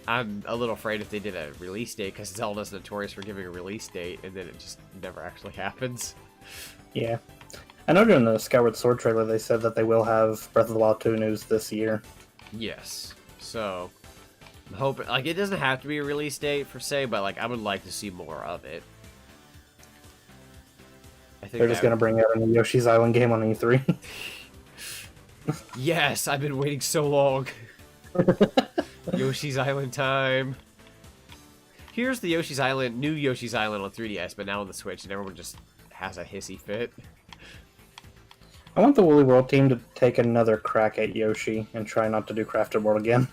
I'm a little afraid if they did a release date, because Zelda's notorious for giving a release date and then it just never actually happens. Yeah. I know during the Skyward Sword trailer they said that they will have Breath of the Wild 2 news this year. Yes. So, I'm hoping, like, it doesn't have to be a release date per se, but like I would like to see more of it. I think they're just going to bring out a new Yoshi's Island game on E3. Yes, I've been waiting so long. Yoshi's Island time. Here's the Yoshi's Island, new Yoshi's Island on 3DS, but now on the Switch, and everyone just has a hissy fit. I want the Woolly World team to take another crack at Yoshi and try not to do Crafted World again.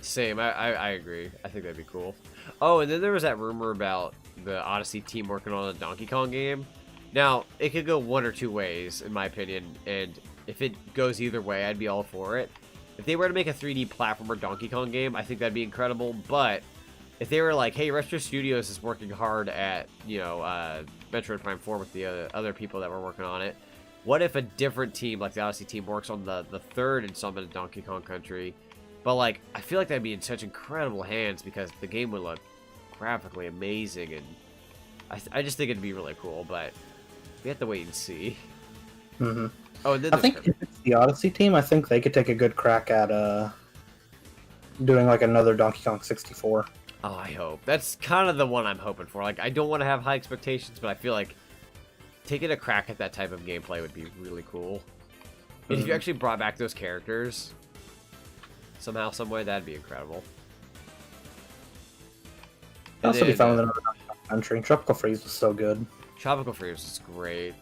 Same, I agree. I think that'd be cool. Oh, and then there was that rumor about the Odyssey team working on a Donkey Kong game. Now, it could go one or two ways, in my opinion, and if it goes either way, I'd be all for it. If they were to make a 3D platformer Donkey Kong game, I think that'd be incredible, but if they were like, hey, Retro Studios is working hard at, you know, Metroid Prime 4 with the other people that were working on it, what if a different team, like the Odyssey team, works on the third installment of Donkey Kong Country? But, like, I feel like that'd be in such incredible hands because the game would look graphically amazing, and I just think it'd be really cool, but we have to wait and see. Mm-hmm. Oh, and then I think if it's the Odyssey team, I think they could take a good crack at doing, like, another Donkey Kong 64. Oh, I hope. That's kind of the one I'm hoping for. Like, I don't want to have high expectations, but I feel like taking a crack at that type of gameplay would be really cool. And if you actually brought back those characters somehow, some way, that'd be incredible. That'd also be fun with another country. Tropical Freeze was so good. Tropical Freeze was great.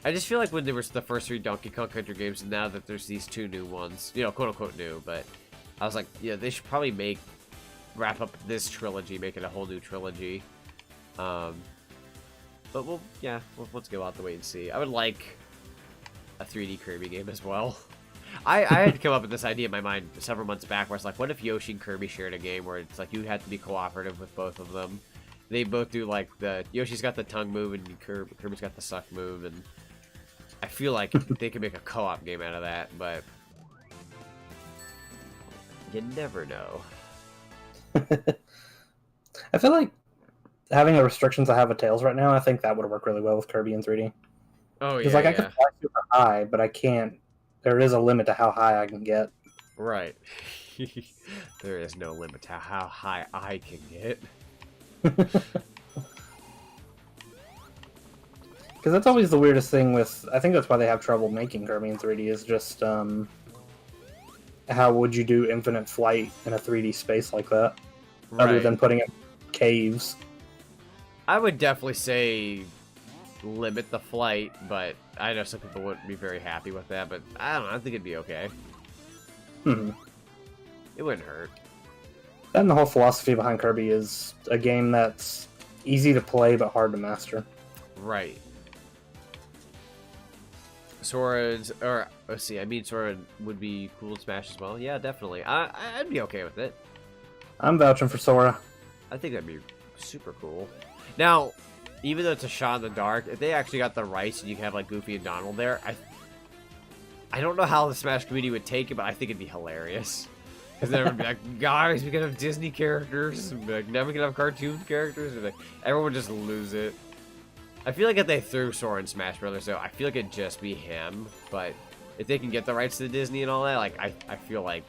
I just feel like when there was the first 3 Donkey Kong Country games, and now that there's these 2 new ones, you know, quote-unquote new, but I was like, yeah, they should probably wrap up this trilogy, make it a whole new trilogy. But let's go out the wait and see. I would like a 3D Kirby game as well. I had come up with this idea in my mind several months back where it's like, what if Yoshi and Kirby shared a game where it's like you had to be cooperative with both of them? They both do like Yoshi's got the tongue move and Kirby's got the suck move, and I feel like they could make a co-op game out of that, but you never know. I feel like having the restrictions I have with Tails right now, I think that would work really well with Kirby in 3D. Oh, yeah, because like I can fly super high, but I can't. There is a limit to how high I can get. Right. There is no limit to how high I can get. Because that's always the weirdest thing with... I think that's why they have trouble making Kirby in 3D, is just how would you do infinite flight in a 3D space like that? Right. Other than putting in caves. I would definitely say limit the flight, but I know some people wouldn't be very happy with that, but I don't know, I think it'd be okay. It wouldn't hurt. And the whole philosophy behind Kirby is a game that's easy to play but hard to master. Right. Sora's, or let's see, I mean Sora would be cool to Smash as well. Yeah, definitely. I'd be okay with it. I'm vouching for Sora. I think that'd be super cool. Now, even though it's a shot in the dark, if they actually got the rights and you can have like Goofy and Donald there, I don't know how the Smash community would take it, but I think it'd be hilarious. Because then everyone would be like, guys, we can have Disney characters, and be like, now we can have cartoon characters, and like, everyone would just lose it. I feel like if they threw Sora in Smash Brothers, though, I feel like it'd just be him. But if they can get the rights to Disney and all that, like, I feel like...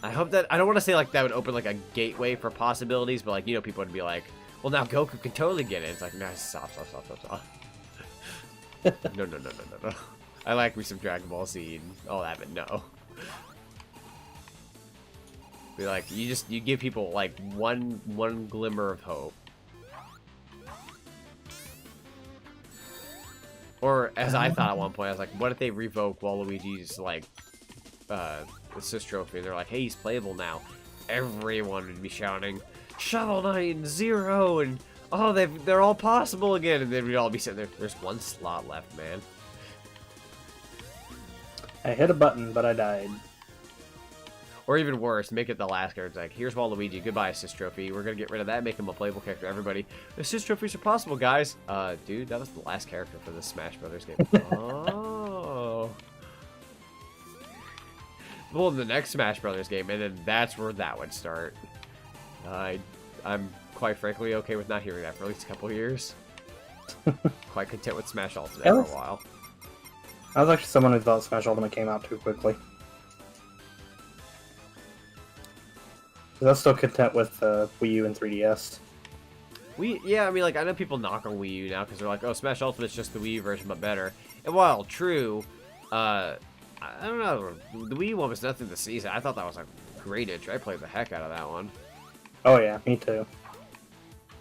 I hope that... I don't want to say, like, that would open, like, a gateway for possibilities, but, like, you know, people would be like, well, now Goku can totally get it. It's like, nah, stop. No. I like me some Dragon Ball Z and all that, but no. Be like, you give people, like, one glimmer of hope. Or, as I thought at one point, I was like, what if they revoke Waluigi's, like, assist trophy, and they're like, hey, he's playable now. Everyone would be shouting, Shovel Knight 0, and, oh, they're all possible again, and then we'd all be sitting there, there's one slot left, man. I hit a button, but I died. Or even worse, make it the last character. It's like, here's Waluigi, goodbye assist trophy. We're gonna get rid of that, make him a playable character. Everybody, assist trophies are possible, guys. Dude, that was the last character for the Smash Brothers game. Oh. Well, the next Smash Brothers game, and then that's where that would start. I'm quite frankly okay with not hearing that for at least a couple years. Quite content with Smash Ultimate for a while. I was actually someone who thought Smash Ultimate came out too quickly. I'm still content with Wii U and 3DS. Yeah, I mean, like, I know people knock on Wii U now because they're like, oh, Smash Ultimate's just the Wii U version, but better. And while true, I don't know. The Wii one was nothing to sneeze at. I thought that was a great intro. I played the heck out of that one. Oh yeah, me too.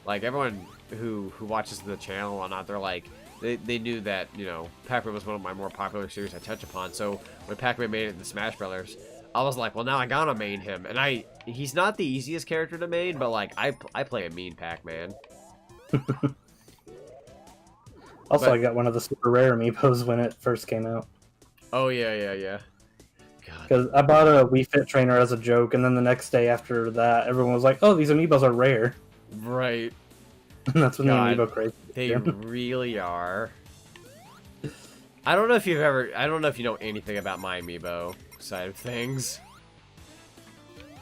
Like everyone who watches the channel and whatnot, they're like, they knew that, you know, Pac-Man was one of my more popular series I touch upon. So when Pac-Man made it into Smash Brothers, I was like, well, now I gotta main him. And he's not the easiest character to main, but like I play a mean Pac-Man. Also, I got one of the super rare amiibos when it first came out. Oh yeah. Because I bought a Wii Fit Trainer as a joke, and then the next day after that, everyone was like, "Oh, these amiibos are rare." Right. And that's when the amiibo craze. They really are. I don't know if you know anything about my amiibo side of things.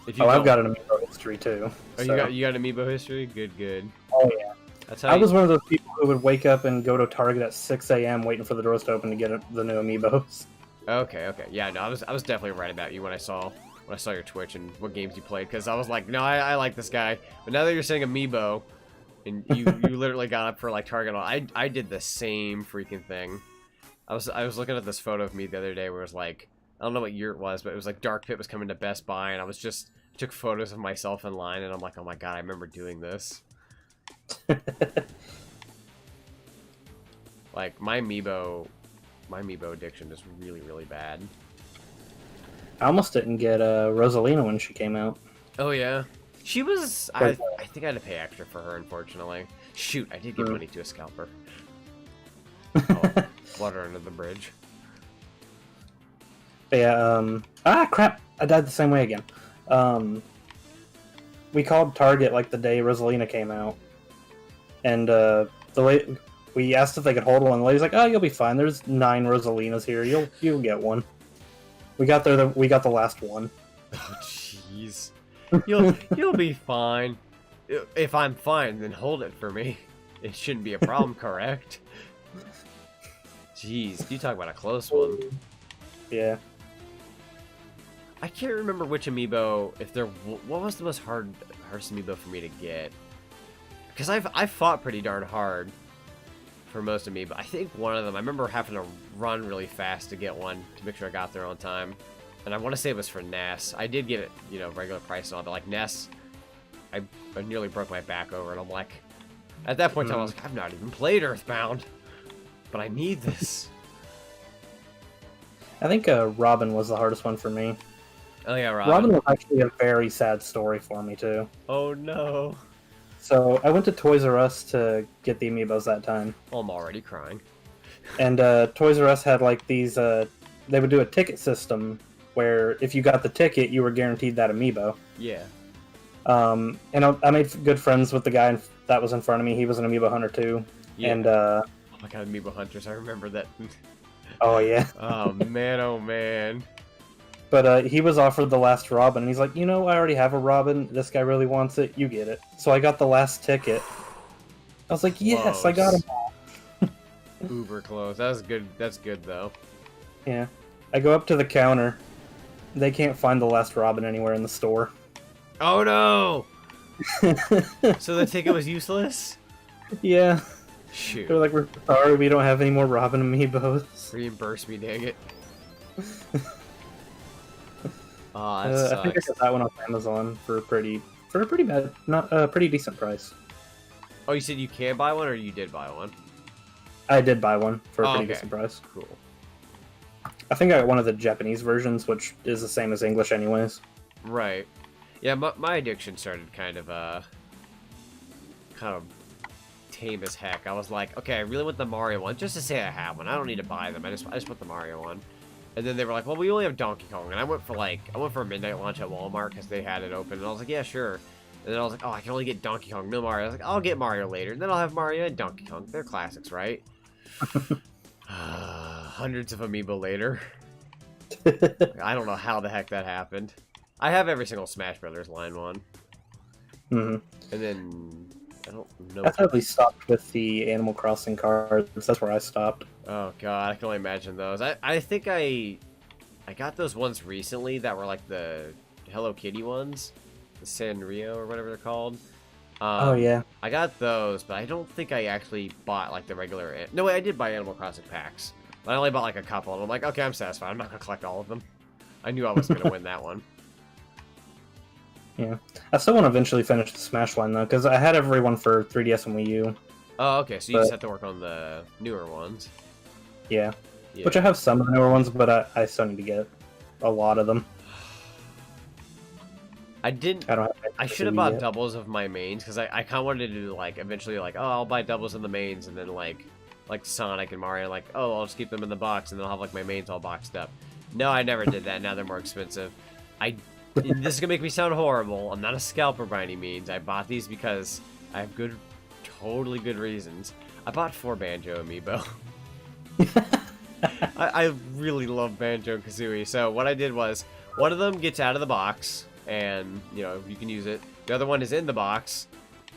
I've got an amiibo history too. Oh, so. you got an amiibo history? Good. Oh yeah. That's how I was one of those people who would wake up and go to Target at 6 a.m. waiting for the doors to open to get the new amiibos. Okay. Yeah, no, I was definitely right about you when I saw your Twitch and what games you played, because I was like, no, I like this guy. But now that you're saying amiibo, and you literally got up for like Target, I did the same freaking thing. I was looking at this photo of me the other day where it was like, I don't know what year it was, but it was like Dark Pit was coming to Best Buy, and I was just took photos of myself in line, and I'm like, oh my god, I remember doing this. Like my amiibo addiction is really bad. I almost didn't get Rosalina when she came out. Oh yeah, she was. I think I had to pay extra for her, unfortunately. Shoot, I did give money to a scalper. Oh, water under the bridge. But yeah. Crap! I died the same way again. We called Target like the day Rosalina came out, and we asked if they could hold one. The lady's like, "Oh, you'll be fine. There's 9 Rosalinas here. You'll get one." We got there. We got the last one. Oh jeez. You'll be fine. If I'm fine, then hold it for me. It shouldn't be a problem, correct? Jeez, you talk about a close one. Yeah. I can't remember which amiibo. What was the most hardest amiibo for me to get? Because I've fought pretty darn hard for most amiibo. I think one of them, I remember having to run really fast to get one to make sure I got there on time. And I want to say it was for Ness. I did get it, you know, regular price and all, but like Ness, I nearly broke my back over, and I'm like, at that point in time, I was like, I've not even played Earthbound, but I need this. I think Robin was the hardest one for me. Oh yeah, Robin. Robin was actually a very sad story for me too. Oh no. So I went to Toys R Us to get the amiibos that time. Oh, I'm already crying. And Toys R Us had like these. They would do a ticket system where if you got the ticket, you were guaranteed that amiibo. Yeah. And I made good friends with the guy that was in front of me. He was an amiibo hunter too. Yeah. And oh my god, amiibo hunters! I remember that. Oh yeah. Oh man. But he was offered the last Robin, and he's like, you know, I already have a Robin. This guy really wants it. You get it. So I got the last ticket. I was like, yes, I got him. Uber close. That's good. That's good though. Yeah. I go up to the counter. They can't find the last Robin anywhere in the store. Oh no! So the ticket was useless? Yeah. Shoot. They're like, we're sorry, we don't have any more Robin amiibos. Reimburse me, dang it. I think I got that one off Amazon for a pretty bad, not a pretty decent price. Oh, you said you can buy one, or you did buy one? I did buy one for a pretty decent price. Cool. I think I got one of the Japanese versions, which is the same as English anyways. Right. Yeah, my addiction started kind of tame as heck. I was like, okay, I really want the Mario one, just to say I have one. I don't need to buy them. I just want the Mario one. And then they were like, well, we only have Donkey Kong. And I went for a midnight launch at Walmart because they had it open. And I was like, yeah, sure. And then I was like, oh, I can only get Donkey Kong, no Mario. I was like, I'll get Mario later. And then I'll have Mario and Donkey Kong. They're classics, right? Hundreds of amiibo later. I don't know how the heck that happened. I have every single Smash Brothers line one. Mm-hmm. And then I don't know. I probably stopped with the Animal Crossing cards. That's where I stopped. Oh god, I can only imagine those. I think I got those ones recently that were like the Hello Kitty ones, the Sanrio or whatever they're called. Oh yeah. I got those, but I don't think I actually bought like the regular. No, wait, I did buy Animal Crossing packs. But I only bought like a couple, and I'm like, okay, I'm satisfied. I'm not gonna collect all of them. I knew I wasn't gonna win that one. Yeah, I still want to eventually finish the Smash line though, because I had everyone for 3DS and Wii U. Oh, okay. So you just have to work on the newer ones. Yeah. Which I have some of the newer ones, but I still need to get a lot of them. I didn't. I should have bought doubles of my mains because I kind of wanted to do like eventually like, oh, I'll buy doubles in the mains, and then like Sonic and Mario, like, oh, I'll just keep them in the box, and then I'll have like my mains all boxed up. No, I never did that. Now they're more expensive. This is gonna make me sound horrible. I'm not a scalper by any means. I bought these because I have totally good reasons. I bought 4 Banjo amiibo. I really love Banjo and Kazooie. So what I did was, one of them gets out of the box, and you know you can use it. The other one is in the box,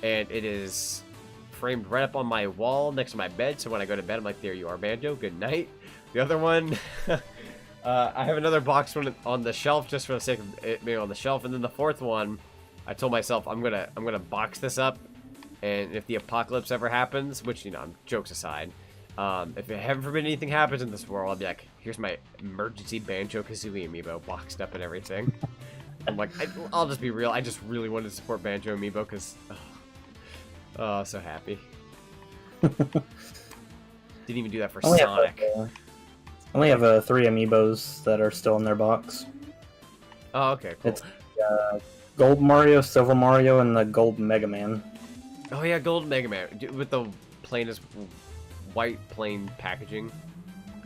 and it is framed right up on my wall next to my bed. So when I go to bed, I'm like, "There you are, Banjo. Good night." The other one, I have another box one on the shelf just for the sake of it being on the shelf, and then the 4th one, I told myself I'm gonna box this up, and if the apocalypse ever happens, which jokes aside. If heaven forbid anything happens in this world, I'll be like, here's my emergency Banjo-Kazooie amiibo boxed up and everything. I'm like, I'll just be real. I just really wanted to support Banjo amiibo because, oh, so happy. Didn't even do that for Sonic. I only have 3 amiibos that are still in their box. Oh, okay, cool. It's Gold Mario, Silver Mario, and the Gold Mega Man. Oh yeah, Gold Mega Man with the plainest white plain packaging.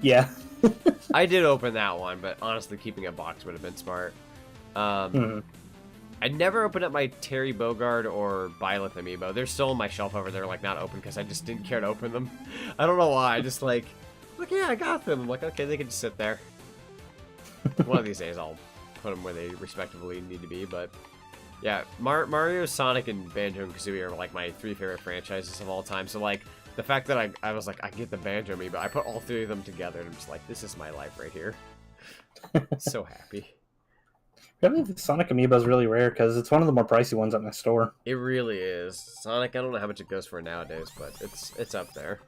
Yeah. I did open that one, but honestly keeping a box would have been smart. I never opened up my Terry Bogard or Byleth amiibo. They're still on my shelf over there, like not open because I just didn't care to open them. I don't know why. I just like, yeah, I got them. I'm like, okay, they can just sit there. One of these days I'll put them where they respectively need to be, but yeah, Mario, Sonic, and Banjo and Kazooie are like my 3 favorite franchises of all time. So like, the fact that I was like, I get the Banjo amiibo, I put all 3 of them together, and I'm just like, this is my life right here. So happy. Really, the Sonic amiibo is really rare because it's one of the more pricey ones at my store. It really is. Sonic, I don't know how much it goes for nowadays, but it's up there.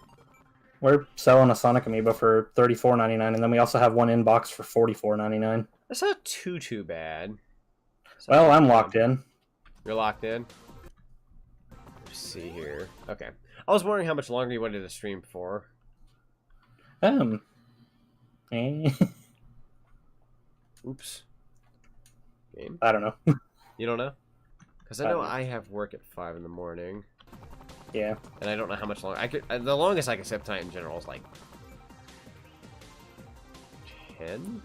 We're selling a Sonic amiibo for $34.99, and then we also have one in box for $44.99. That's not too bad. Well, I'm locked in. You're locked in? Let's see here. Okay. I was wondering how much longer you wanted to stream for. Oops. Game? I don't know. You don't know? Because I know I have work at 5 in the morning. Yeah. And I don't know how much longer. The longest I could sit tonight in general is like 10?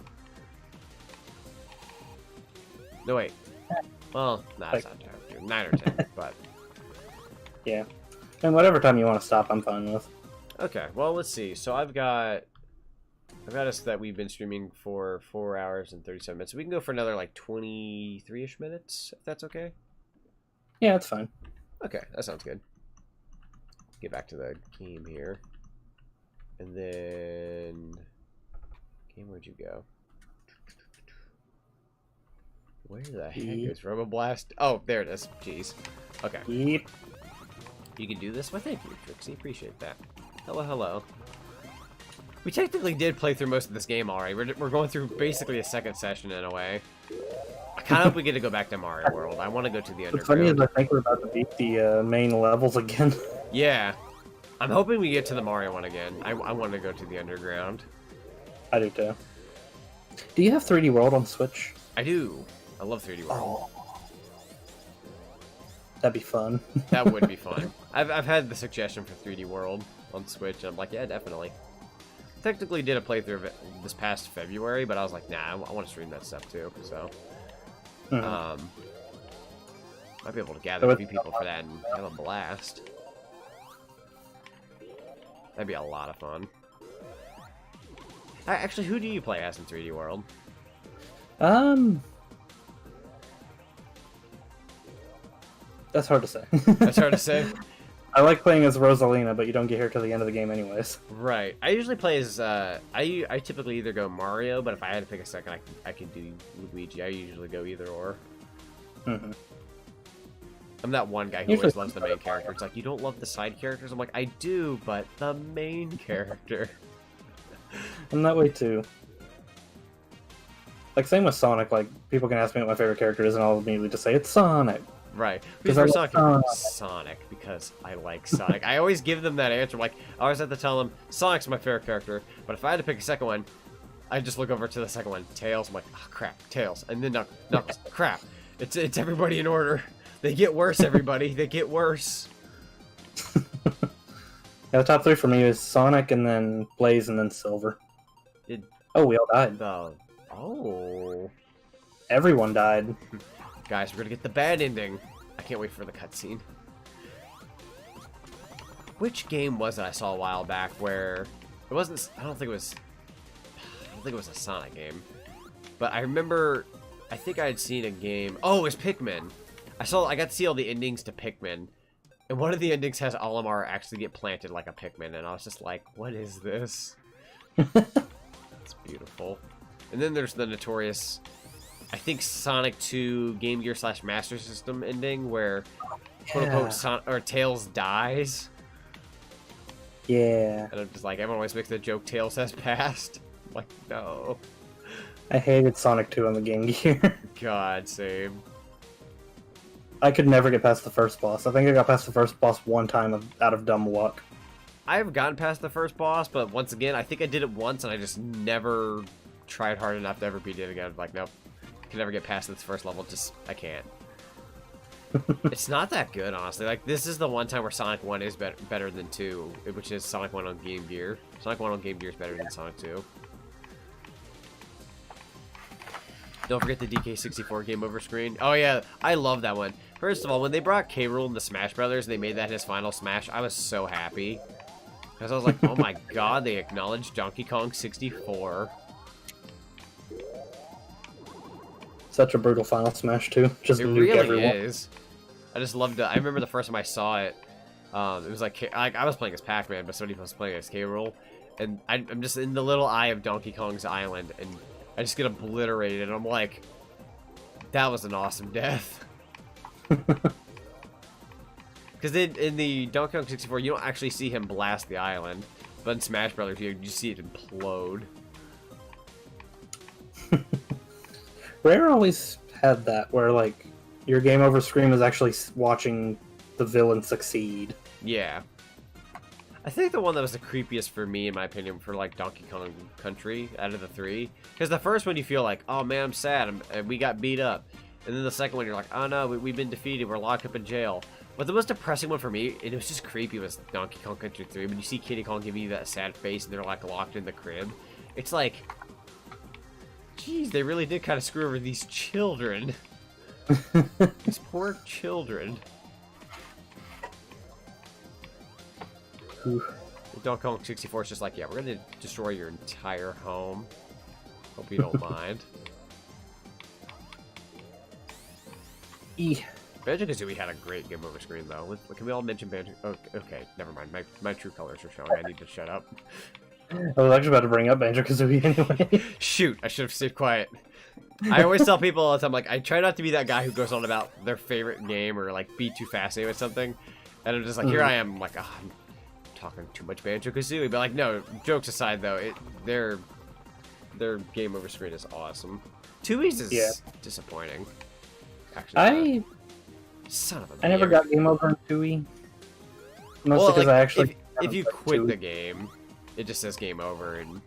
No, wait. Well, nah, it's not 10. 9 or 10, but... Yeah. And whatever time you want to stop, I'm fine with. Okay, well, let's see. So I've got us that we've been streaming for 4 hours and 37 minutes. So we can go for another, like, 23-ish minutes, if that's okay? Yeah, that's fine. Okay, that sounds good. Get back to the game here. And then... Game, where'd you go? Where the heck is Robo Blast? Oh, there it is. Jeez. Okay. Yep. You can do this? Well, thank you, Trixie. Appreciate that. Hello, hello. We technically did play through most of this game already. We're going through basically a second session in a way. I kind of hope we get to go back to Mario World. I want to go to the underground. What's funny is I think we're about to beat the main levels again. Yeah. I'm hoping we get to the Mario one again. I want to go to the underground. I do too. Do you have 3D World on Switch? I do. I love 3D World. Oh. That'd be fun. That would be fun. I've had the suggestion for 3D World on Switch, and I'm like, yeah, definitely. Technically did a playthrough of it this past February, but I was like, nah, I want to stream that stuff too, so... might be able to gather a few people for that and have a blast. That'd be a lot of fun. Actually, who do you play as in 3D World? That's hard to say. That's hard to say? I like playing as Rosalina, but you don't get here till the end of the game anyways. Right. I usually play as, I typically either go Mario, but if I had to pick a second, I could do Luigi. I usually go either or. I'm that one guy who always loves the main character. It's like, you don't love the side characters? I'm like, I do, but the main character. I'm that way too. Like, same with Sonic, like, people can ask me what my favorite character is, and I'll immediately just say, it's Sonic. Right. Because I like Sonic, because I like Sonic. I always give them that answer. Like, I always have to tell them, Sonic's my favorite character, but if I had to pick a second one, I'd just look over to the second one. Tails, I'm like, oh, crap, Tails. And then Knuckles, crap. It's everybody in order. They get worse, everybody. They get worse. Yeah, the top three for me is Sonic, and then Blaze, and then Silver. Oh, we all died. Oh. Everyone died. Guys, we're gonna get the bad ending. I can't wait for the cutscene. Which game was it I saw a while back where it wasn't? I don't think it was a Sonic game, but I remember. I think I had seen a game. Oh, it was Pikmin. I got to see all the endings to Pikmin, and one of the endings has Olimar actually get planted like a Pikmin, and I was just like, "What is this?" It's beautiful. And then there's the notorious, I think, Sonic 2 Game Gear / Master System ending where, quote unquote, Tails dies. Yeah. And I'm just like, everyone always makes the joke Tails has passed. I'm like, no. I hated Sonic 2 on the Game Gear. God, same. I could never get past the first boss. I think I got past the first boss one time out of dumb luck. I've gotten past the first boss, but once again, I think I did it once and I just never tried hard enough to ever beat it again. Like, nope. I can never get past this first level. Just, I can't. It's not that good, honestly. Like, this is the one time where Sonic 1 is better than 2, which is Sonic 1 on Game Gear. Sonic 1 on Game Gear is better than Sonic 2. Don't forget the DK64 game over screen. Oh, yeah. I love that one. First of all, when they brought K. Rool into Smash Brothers and they made that his final Smash, I was so happy. Because I was like, oh my god, they acknowledged Donkey Kong 64. Such a brutal final Smash, too. Just it nuke really everyone. is. I just loved it. I remember the first time I saw it, it was like I was playing as Pac-Man, but somebody was playing as K. Rool. And I'm just in the little eye of Donkey Kong's island, and I just get obliterated, and I'm like, that was an awesome death. Because in the Donkey Kong 64, you don't actually see him blast the island, but in Smash Brothers, you see it implode. Rare always had that, where, like, your game over screen was actually watching the villain succeed. Yeah. I think the one that was the creepiest for me, in my opinion, for, like, Donkey Kong Country, out of the three. Because the first one, you feel like, oh, man, I'm sad, we got beat up. And then the second one, you're like, oh, no, we've been defeated, we're locked up in jail. But the most depressing one for me, and it was just creepy, was Donkey Kong Country 3. When you see Kiddy Kong giving you that sad face, and they're, like, locked in the crib. It's like, geez, they really did kind of screw over these children. These poor children. Donkey Kong 64 is just like, yeah, we're going to destroy your entire home. Hope you don't mind. Banjo-Kazooie had a great game over screen, though. Can we all mention Banjo? Oh, okay, never mind. My true colors are showing. I need to shut up. I was actually about to bring up Banjo-Kazooie anyway. Shoot, I should have stayed quiet. I always tell people all the time, like, I try not to be that guy who goes on about their favorite game or, like, be too fascinated with something. And I'm just like, here I am, like, oh, I'm talking too much Banjo-Kazooie. But, like, no, jokes aside, though, their game over screen is awesome. Twoies is disappointing. Actually, son of a. I never got game over in Twoie. Mostly because I actually. If you quit the game, it just says game over, and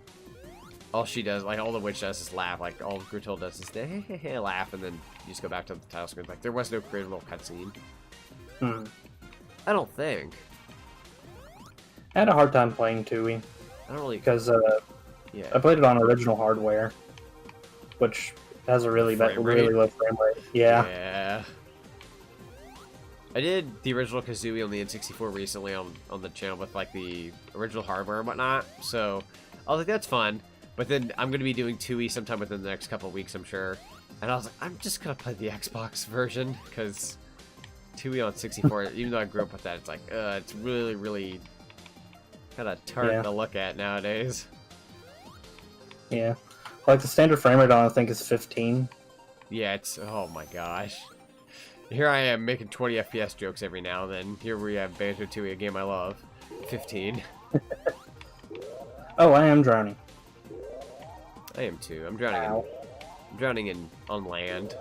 all she does, like all the witch does, is laugh. Like all Gruntilda does is hey, hey, hey, laugh, and then you just go back to the title screen. Like there was no creative little cutscene. I don't think. I had a hard time playing Twoie. I don't really because I played it on original hardware, which has a really low frame rate. Yeah. I did the original Kazooie on the N64 recently on the channel with like the original hardware and whatnot. So I was like, that's fun. But then I'm going to be doing 2E sometime within the next couple of weeks, I'm sure. And I was like, I'm just going to play the Xbox version because 2E on 64, even though I grew up with that, it's like, it's really, really kind of tart to look at nowadays. Yeah. Like the standard frame rate on I think is 15. Yeah, it's, oh my gosh. Here I am making 20 FPS jokes every now and then. Here we have Banjo-Tooie, a game I love. 15. Oh, I am drowning. I am too. I'm drowning on land.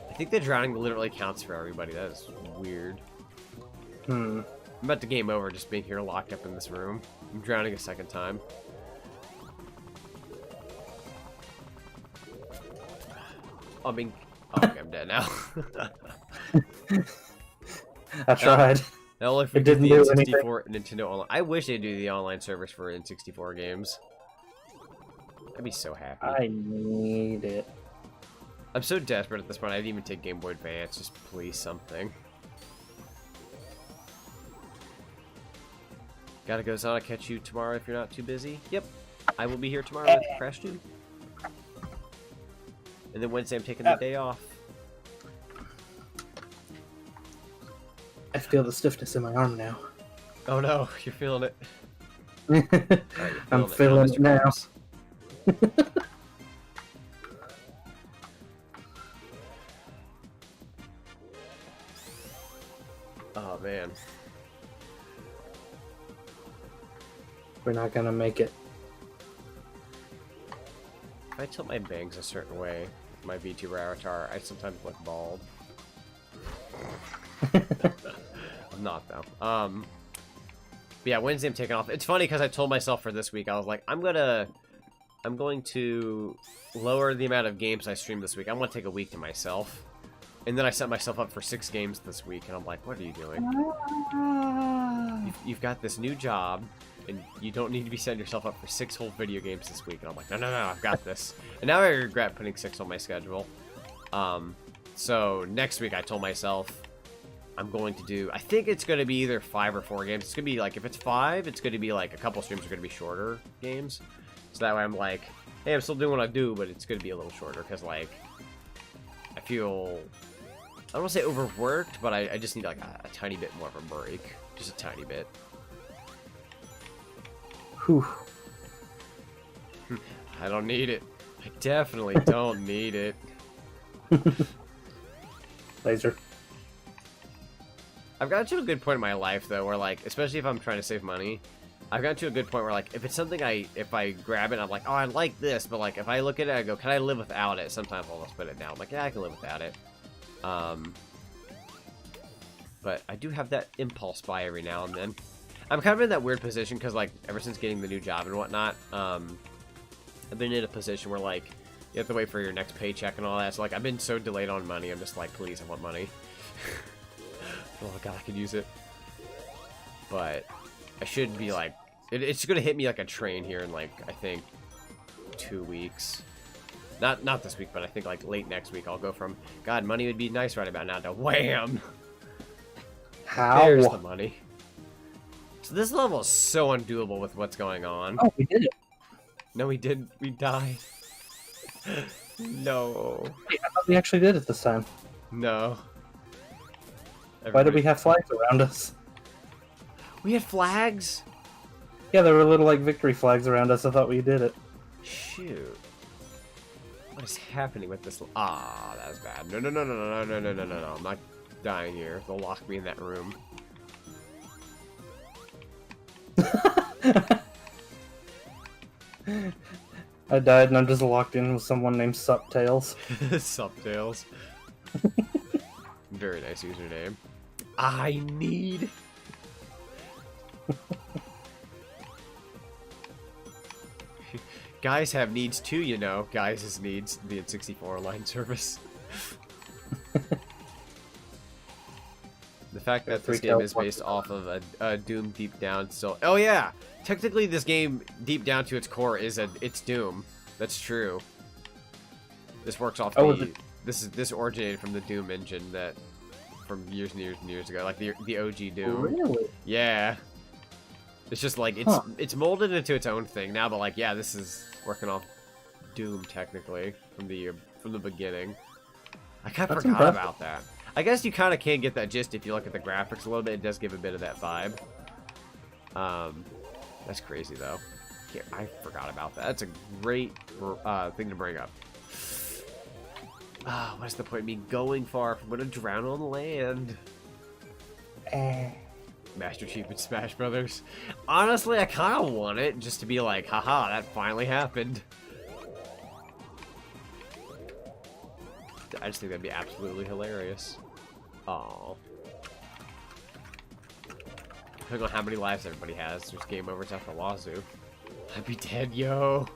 I think the drowning literally counts for everybody. That is weird. I'm about to game over just being here locked up in this room. I'm drowning a second time. Okay, I'm dead now. I tried. Now if we didn't the do N64 Nintendo Online. I wish they'd do the online service for N64 games. I'd be so happy. I need it. I'm so desperate at this point. I'd even take Game Boy Advance. Just please something. Gotta go, Zon. I'll catch you tomorrow if you're not too busy. Yep, I will be here tomorrow with Crash 2. And then Wednesday I'm taking the day off. I feel the stiffness in my arm now. Oh no, you're feeling it. Right, I'm feeling it now. Oh man. We're not gonna make it. If I tilt my bangs a certain way with my Vtuber avatar, I sometimes look bald. I'm not though. But yeah, Wednesday I'm taking off. It's funny because I told myself for this week, I was like, I'm going to lower the amount of games I stream this week. I want to take a week to myself. And then I set myself up for 6 games this week, and I'm like, what are you doing? You've got this new job, and you don't need to be setting yourself up for 6 whole video games this week. And I'm like, no, I've got this. And now I regret putting 6 on my schedule. So next week I told myself I'm going to do, I think it's going to be either 5 or 4 games. It's going to be like, if it's 5, it's going to be like a couple streams are going to be shorter games. So that way I'm like, hey, I'm still doing what I do, but it's going to be a little shorter because, like, I feel, I don't want to say overworked, but I just need like a tiny bit more of a break. Just a tiny bit. Whew. I don't need it. I definitely don't need it. Laser. I've gotten to a good point in my life, though, where, like, especially if I'm trying to save money, I've gotten to a good point where, like, if it's something if I grab it, I'm like, oh, I like this, but, like, if I look at it, I go, can I live without it? Sometimes I'll just put it down. I'm like, yeah, I can live without it. But I do have that impulse buy every now and then. I'm kind of in that weird position because, like, ever since getting the new job and whatnot, I've been in a position where, like, you have to wait for your next paycheck and all that. So, like, I've been so delayed on money. I'm just like, please, I want money. Oh, God, I could use it. But I should be, like, it's going to hit me like a train here in, like, I think 2 weeks. Not this week, but I think, like, late next week I'll go from, God, money would be nice right about now, to wham! How? There's the money. So this level is so undoable with what's going on. Oh, we did it. No, we didn't. We died. No. Wait, I thought we actually did it this time. No. Why did we have flags around us? We had flags? Yeah, there were little, like, victory flags around us. I thought we did it. Shoot. What is happening with this? Ah, that was bad. No. I'm not dying here. They'll lock me in that room. I died and I'm just locked in with someone named Suptails. Suptails. Very nice username. I need... Guys have needs too, you know. Guys' needs, the N64 online service. The fact that this game is based off of a Doom deep down still... Oh yeah! Technically this game, deep down to its core, it's Doom. That's true. This works off This originated from the Doom engine that... From years and years and years ago. Like the OG Doom. Really? Yeah. It's just like, it's molded into its own thing now, but like, yeah, this is working off Doom technically from the beginning. I kind of forgot about that. I guess you kind of can get that gist if you look at the graphics a little bit. It does give a bit of that vibe. That's crazy though. Yeah, I forgot about that. That's a great thing to bring up. What's the point of me going far if I'm gonna drown on land? Master Chief in Smash Brothers. Honestly, I kind of want it just to be like, haha, that finally happened. I just think that'd be absolutely hilarious. Oh. Depending on how many lives everybody has, there's game overs after Wazoo. I'd be dead, yo.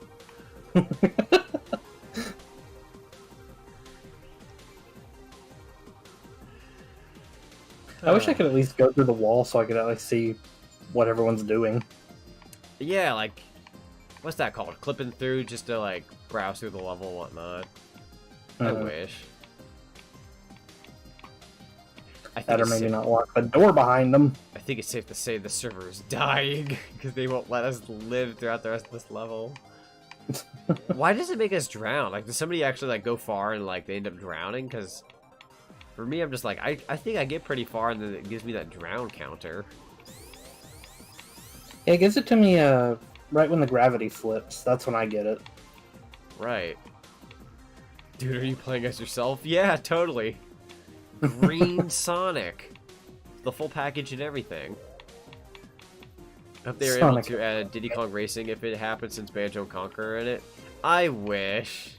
I wish I could at least go through the wall so I could at least see what everyone's doing. Yeah, like, what's that called? Clipping through just to, like, browse through the level and whatnot. I wish. That or maybe not lock the door behind them. I think it's safe to say the server is dying because they won't let us live throughout the rest of this level. Why does it make us drown? Like, does somebody actually like go far and like they end up drowning? Because for me, I'm just like, I think I get pretty far and then it gives me that drown counter. Yeah, it gives it to me right when the gravity flips. That's when I get it. Right. Dude, are you playing as yourself? Yeah, totally. Green Sonic. The full package and everything. I hope they were able to add Diddy Kong Racing if it happens since Banjo and Conquer in it. I wish.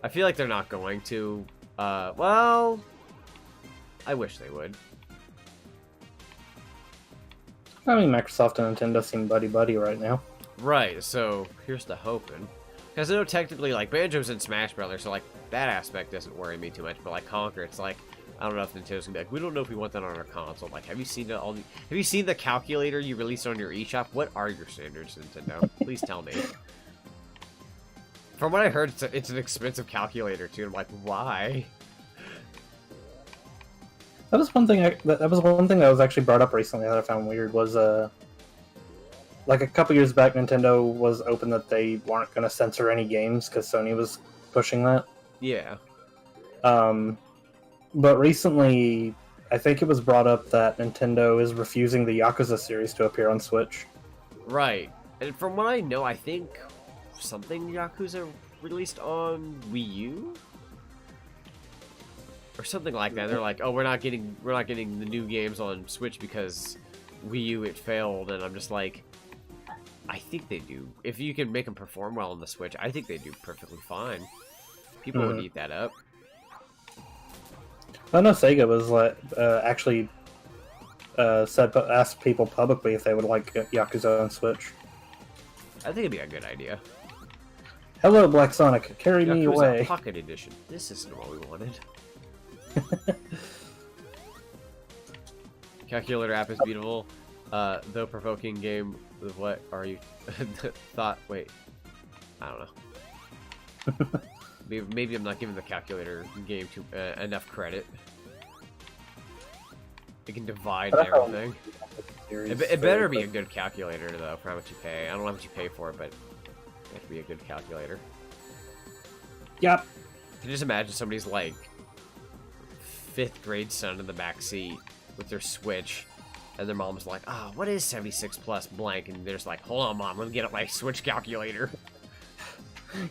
I feel like they're not going to. Well, I wish they would. I mean, Microsoft and Nintendo seem buddy-buddy right now. Right, so here's the hoping. Because I know technically, like, Banjo's in Smash Brothers, so, like, that aspect doesn't worry me too much. But, like, Conquer, it's like, I don't know if Nintendo's gonna be like, we don't know if we want that on our console. Like, have you seen have you seen the calculator you released on your eShop? What are your standards, Nintendo? Please tell me. From what I heard, it's an expensive calculator too. I'm like, why? That was one thing. That was one thing that was actually brought up recently that I found weird. Was like a couple years back, Nintendo was open that they weren't going to censor any games because Sony was pushing that. Yeah. But recently, I think it was brought up that Nintendo is refusing the Yakuza series to appear on Switch. Right. And from what I know, I think something Yakuza released on Wii U? Or something like that. They're like, oh, we're not getting the new games on Switch because Wii U it failed, and I'm just like, I think they do. If you can make them perform well on the Switch, I think they do perfectly fine. People would eat that up. I know Sega was like actually asked people publicly if they would like Yakuza on Switch. I think it'd be a good idea. Hello, Black Sonic. Carry Yakuza me away. Pocket Edition. This isn't what we wanted. Calculator app is beautiful. Though provoking game. What are you? Wait. I don't know. Maybe I'm not giving the calculator game enough credit. It can divide and everything. It better be a good calculator, though, for how much you pay. I don't know how much you pay for it, but it has to be a good calculator. Yep. Can you just imagine somebody's, like, 5th grade son in the back seat with their Switch, and their mom's like, oh, what is 76 plus blank? And they're just like, hold on, Mom, let me get up my Switch calculator.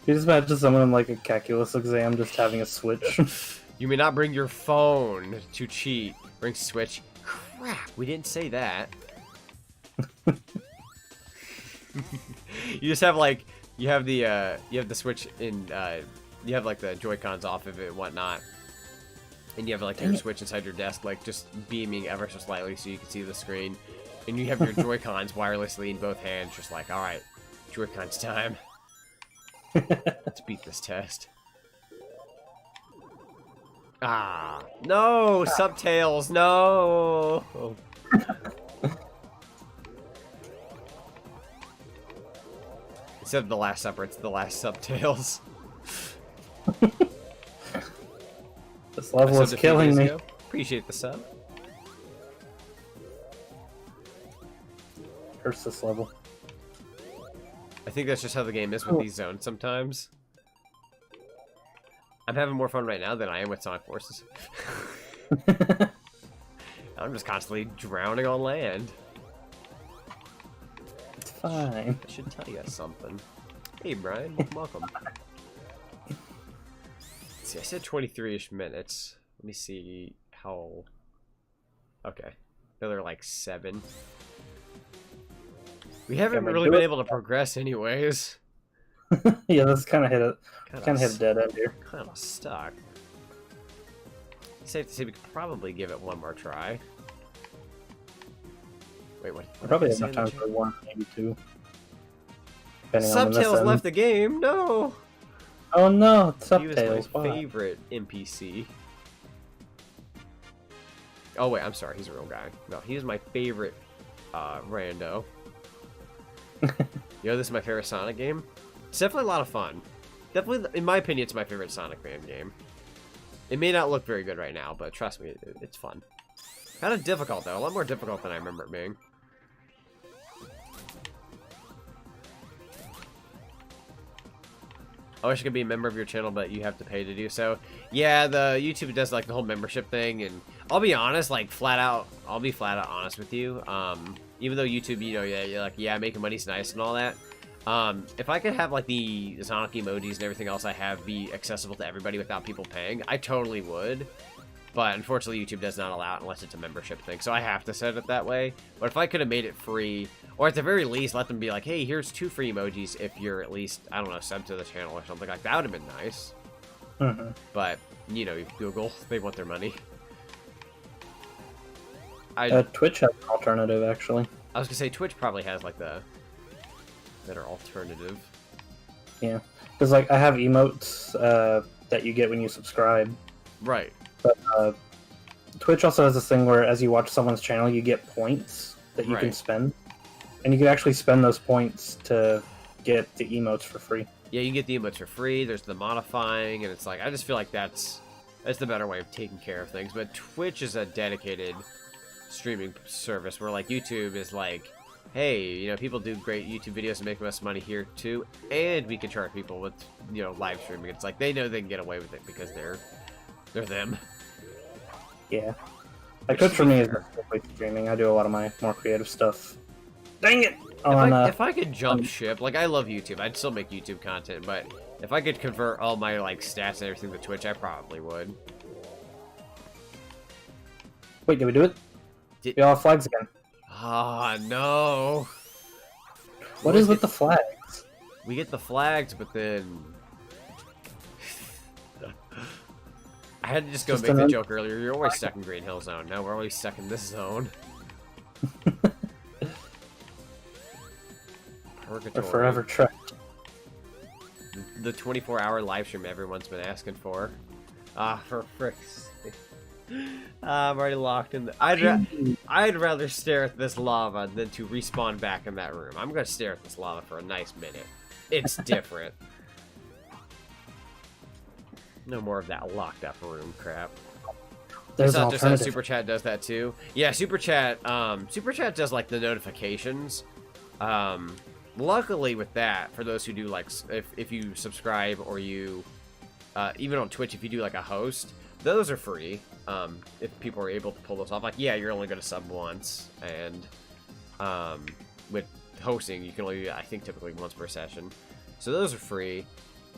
You just imagine someone in like a calculus exam just having a Switch. You may not bring your phone to cheat. Bring Switch. Crap, we didn't say that. You just have like you have the Switch in you have like the Joy-Cons off of it and whatnot. And you have like your Switch inside your desk, like just beaming ever so slightly so you can see the screen. And you have your Joy-Cons wirelessly in both hands, just like, alright, Joy-Cons time. Let's beat this test. Ah, no, Subtails, no. Instead of the Last Supper, it's the Last Subtails. This level is killing me. Appreciate the sub. Curse this level. I think that's just how the game is with these zones sometimes. I'm having more fun right now than I am with Sonic Forces. I'm just constantly drowning on land. It's fine. I should tell you something. Hey, Brian, welcome. Let's see, I said 23-ish minutes. Let me see how... Okay. The other like 7. We haven't really been able to progress anyways. Yeah, that's kind of hit a dead end here. Kind of stuck. Safe to say we could probably give it one more try. Wait, what? I probably have enough time for 1, maybe 2. Subtails left the game. No. Oh no, Subtails. He was my favorite NPC. Oh wait, I'm sorry. He's a real guy. No, he was my favorite rando. You know, this is my favorite Sonic game. It's definitely a lot of fun. Definitely, in my opinion, it's my favorite Sonic fan game. It may not look very good right now, but trust me, it's fun. Kind of difficult though. A lot more difficult than I remember it being. I wish I could be a member of your channel, but you have to pay to do so. Yeah, the YouTube does like the whole membership thing, and I'll be honest, like I'll be flat out honest with you. Even though YouTube, you know, you're like, yeah, making money's nice and all that. If I could have like the Sonic emojis and everything else I have be accessible to everybody without people paying, I totally would. But unfortunately, YouTube does not allow it unless it's a membership thing, so I have to set it that way. But if I could have made it free, or at the very least, let them be like, hey, here's 2 free emojis if you're at least, I don't know, sub to the channel or something like that, would have been nice. But, you know, Google, they want their money. Twitch has an alternative, actually. I was gonna say, Twitch probably has, like, the better alternative. Yeah, because, like, I have emotes that you get when you subscribe. Right. But Twitch also has this thing where as you watch someone's channel, you get points that you can spend. And you can actually spend those points to get the emotes for free. Yeah, you get the emotes for free. There's the modifying, and it's like, I just feel like that's the better way of taking care of things. But Twitch is a dedicated streaming service where, like, YouTube is like, hey, you know, people do great YouTube videos and make us money here too, and we can charge people with, you know, live streaming. It's like they know they can get away with it because they're them. Yeah. Like, Twitch for me is like streaming. I do a lot of my more creative stuff. Dang it! If I could jump ship, like, I love YouTube. I'd still make YouTube content, but if I could convert all my, like, stats and everything to Twitch, I probably would. Wait, did we do it? We all have flags again. Ah, no. What is with the flags? We get the flags, but then I had to just go make the joke earlier. You're always stuck in Green Hill Zone. Now we're always stuck in this zone. Purgatory. We're forever trapped. The 24-hour live stream everyone's been asking for. Ah, for frick's sake. I'm already locked in. I'd rather stare at this lava than to respawn back in that room. I'm gonna stare at this lava for a nice minute. It's different. No more of that locked up room crap. It's not just how Super Chat does that too. Yeah, Super Chat does like the notifications. Luckily with that, for those who do like, if you subscribe or you, even on Twitch, if you do like a host, those are free. If people are able to pull those off, like, yeah, you're only going to sub once, and with hosting, you can only do, I think, typically once per session. So those are free.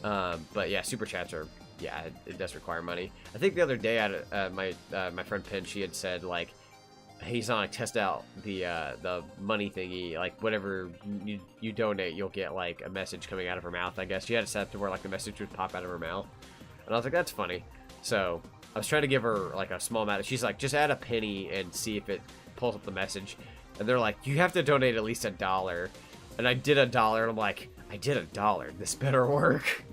But yeah, Super Chats are, yeah, it does require money. I think the other day, my friend Penn, she had said, like, hey, Sonic, test out the money thingy, like, whatever you donate, you'll get, like, a message coming out of her mouth, I guess. She had it set up to where, like, the message would pop out of her mouth. And I was like, that's funny. So I was trying to give her, like, a small amount. She's like, just add a penny and see if it pulls up the message. And they're like, you have to donate at least $1. And I did $1, and I'm like, I did $1. This better work.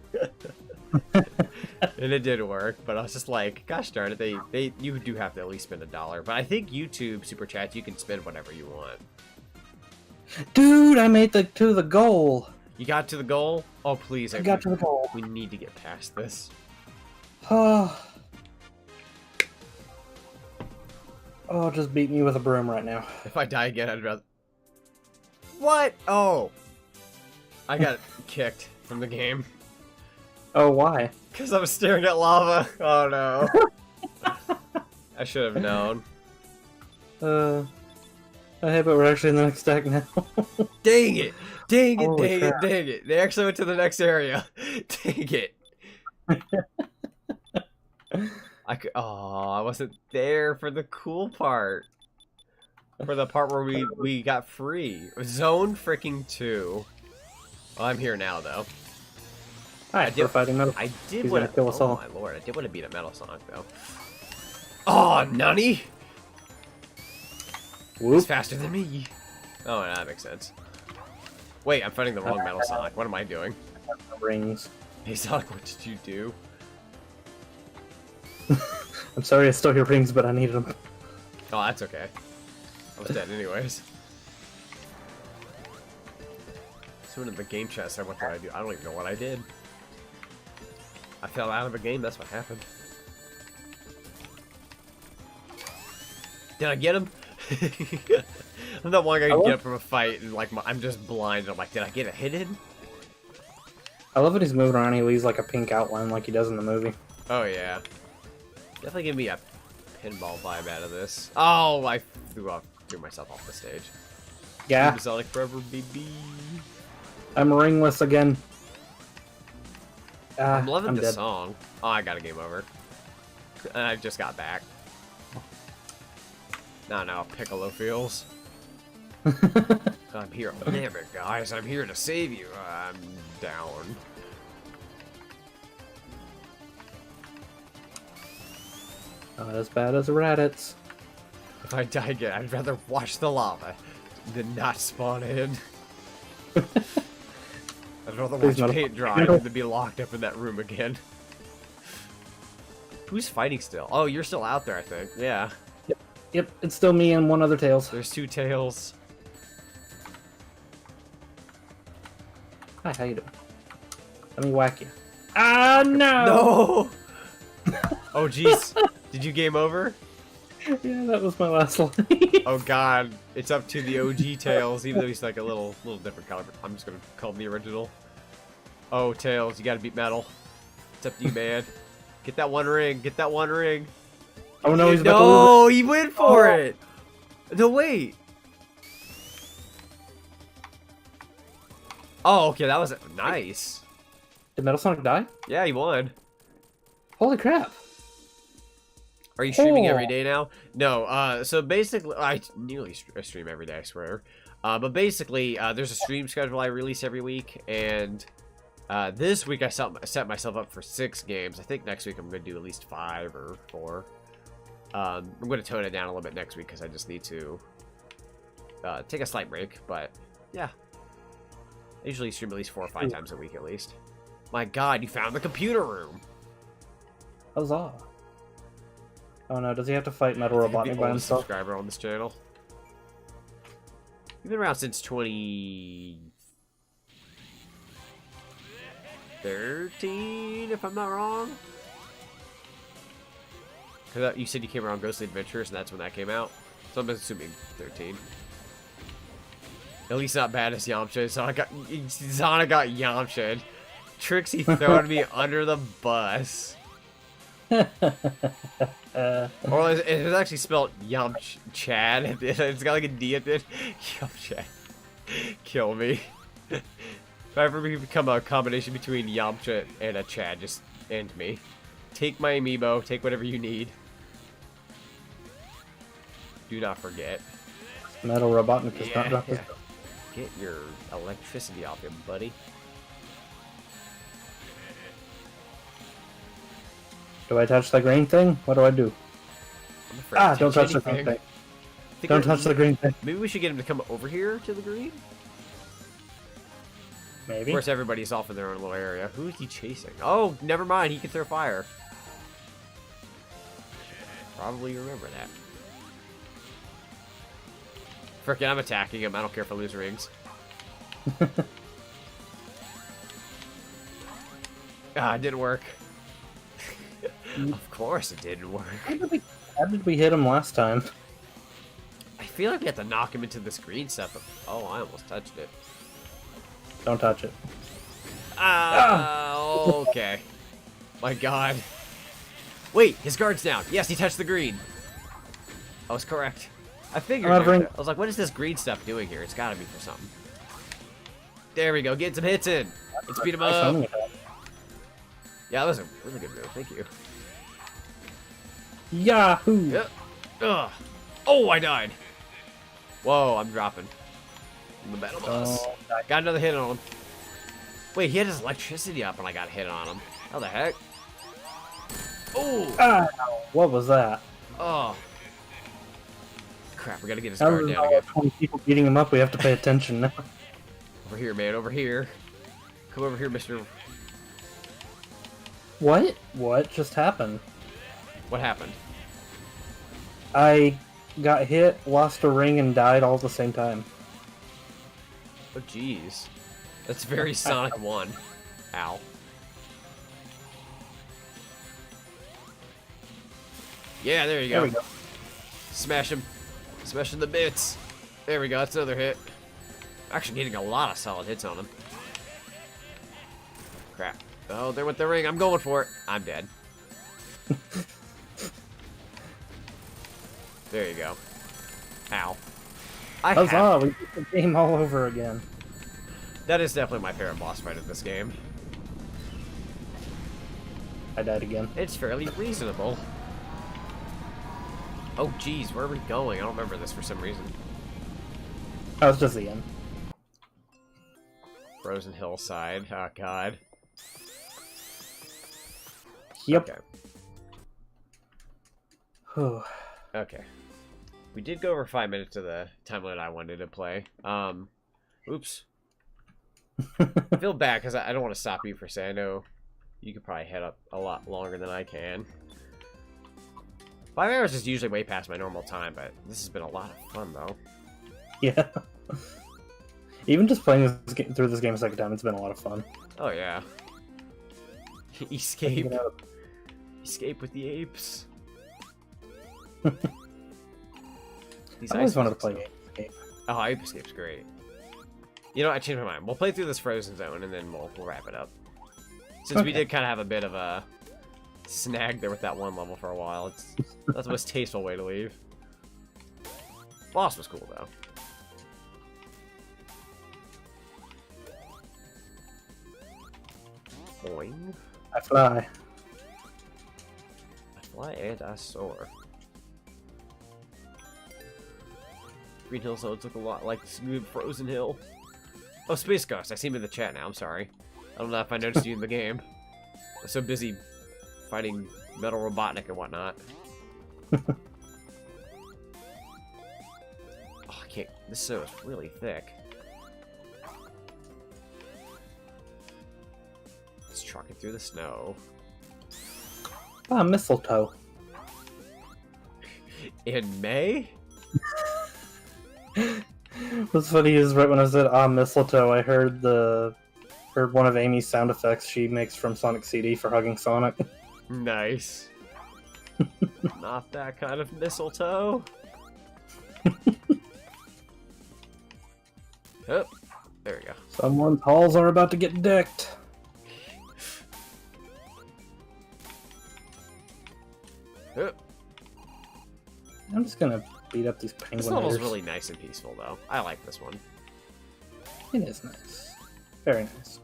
And it did work, but I was just like, gosh darn it, you do have to at least spend $1. But I think YouTube Super Chats, you can spend whatever you want. Dude, I made it to the goal. You got to the goal? Oh, please. I got to the goal. We need to get past this. Oh, just beat me with a broom right now. If I die again, I'd rather... What? Oh. I got kicked from the game. Oh, why? Because I was staring at lava. Oh, no. I should have known. Hey, but we're actually in the next deck now. Dang it! Dang it, dang it, dang it. They actually went to the next area. Dang it. I wasn't there for the cool part. For the part where we got free. Zone freaking 2. Well, I'm here now, though. Alright, we're fighting Metal. I did He's want gonna kill us all. my lord, I did want to beat a Metal Sonic, though. Oh, Nani! Whoop. He's faster than me. Oh, that makes sense. Wait, I'm fighting the wrong Metal Sonic. What am I doing? Rings. Hey, Sonic, what did you do? I'm sorry I stole your rings, but I needed them. Oh, that's okay. I was dead anyways. So in the game chat said, what did I do? I don't even know what I did. I fell out of a game, that's what happened. Did I get him? I'm not one guy who can get up from a fight and like I'm just blind. I'm like, did I get a hit in? I love when he's moving around. He leaves like a pink outline, like he does in the movie. Oh yeah, definitely give me a pinball vibe out of this. Oh, I threw myself off the stage. Yeah. Chibi Zonic forever, baby. I'm ringless again. I'm loving this dead. song. Oh, I got a game over. I just got back. No, Piccolo feels. I'm here. Damn it, guys. I'm here to save you. I'm down. Not as bad as Raditz. If I die again, I'd rather watch the lava than not spawn in. I'd rather watch paint dry than to be locked up in that room again. Who's fighting still? Oh, you're still out there, I think. Yeah. Yep, it's still me and one other Tails. There's 2 Tails. Hi, how you doing? Let me whack you. Ah, no! No! Oh, jeez. Did you game over? Yeah, that was my last line. Oh, God. It's up to the OG Tails, even though he's like a little different color. I'm just going to call him the original. Oh, Tails, you got to beat Metal. It's up to you, man. Get that 1 ring. Get that 1 ring. Oh, no, he's about to lose. He went for it. No, wait. Oh, okay, that was nice. Did Metal Sonic die? Yeah, he won. Holy crap. Are you streaming every day now? No, so basically, I nearly stream every day, I swear. But basically, there's a stream schedule I release every week, and this week I set myself up for 6 games. I think next week I'm going to do at least 5 or 4. I'm going to tone it down a little bit next week because I just need to take a slight break, but yeah. I usually stream at least 4 or 5 times a week at least. My God, you found the computer room! Huzzah. Oh no, does he have to fight Metal Robotnik by himself? Subscriber on this channel. You've been around since 2013, if I'm not wrong. Cause you said you came around Ghostly Adventures, and that's when that came out. So I'm assuming 13. At least not bad as Yamcha. Sonic got Yamcha. Trixie throwing me under the bus. Or it's actually spelled Chad. It's got like a D at the end. Yamcha. Kill me. If I ever become a combination between Yamcha and a Chad, just end me. Take my amiibo. Take whatever you need. Do not forget. Metal Robotnik is not dropping. Get your electricity off him, buddy. Do I touch the green thing? What do I do? Don't touch the green thing. Don't touch the green thing. Maybe we should get him to come over here to the green? Maybe. Of course, everybody's off in their own little area. Who is he chasing? Oh, never mind. He can throw fire. Probably remember that. Frickin', I'm attacking him. I don't care if I lose rings. It didn't work. Of course it didn't work. How did we hit him last time? I feel like we have to knock him into this green stuff. But, oh, I almost touched it. Don't touch it. Okay. My God. Wait, his guard's down. Yes, he touched the green. I was correct. I figured. I was like, what is this green stuff doing here? It's got to be for something. There we go. Get some hits in. Let's beat him up. Yeah, that was a really good move. Thank you. Yahoo! Yep. Ugh. Oh, I died. Whoa, I'm dropping. The battle bus. Got another hit on him. Wait, he had his electricity up when I got hit on him. How the heck? Oh! Ah, what was that? Oh. Crap, we gotta get his guard down again. 20 people beating him up, we have to pay attention now. Over here, man, over here. Come over here, mister. What? What just happened? What happened? I got hit, lost a ring, and died all at the same time. Oh, jeez. That's very Sonic 1. Ow. Yeah, there you go. There we go. Smash him. Smash him the bits. There we go, that's another hit. Actually getting a lot of solid hits on him. Crap. Oh, there went the ring. I'm going for it. I'm dead. There you go. Ow. Huzzah, we did the game all over again. That is definitely my favorite boss fight of this game. I died again. It's fairly reasonable. Oh, geez, where are we going? I don't remember this for some reason. Oh, it's just the end. Frozen Hillside. Oh, God. Yep. Okay. Okay. We did go over 5 minutes of the time limit I wanted to play. Oops. I feel bad because I don't want to stop you for saying I know you could probably head up a lot longer than I can. 5 hours is usually way past my normal time, but this has been a lot of fun, though. Yeah. Even just playing through this game a second time, it's been a lot of fun. Oh, yeah. Escape. Escape with the apes. I always wanted to play Ape Escape. Oh, Ape Escape's great. You know, I changed my mind. We'll play through this Frozen Zone, and then we'll wrap it up. Since we did kind of have a bit of a snag there with that one level for a while. That's the most tasteful way to leave. Boss was cool, though. Boing. I fly. I fly and I soar. Green Hill Zones look a lot like the smooth Frozen Hill. Oh, Space Ghost. I see him in the chat now. I'm sorry. I don't know if I noticed you in the game. I'm so busy fighting Metal Robotnik and whatnot. Oh, I can't. This snow is really thick. It's trucking through the snow. Ah, mistletoe. In May? What's funny is right when I said mistletoe, I heard one of Amy's sound effects she makes from Sonic CD for hugging Sonic. Nice. Not that kind of mistletoe. Oh, there we go. Someone's halls are about to get decked. Oh. I'm just gonna beat up these penguin. This level's really nice and peaceful, though. I like this one. It is nice. Very nice.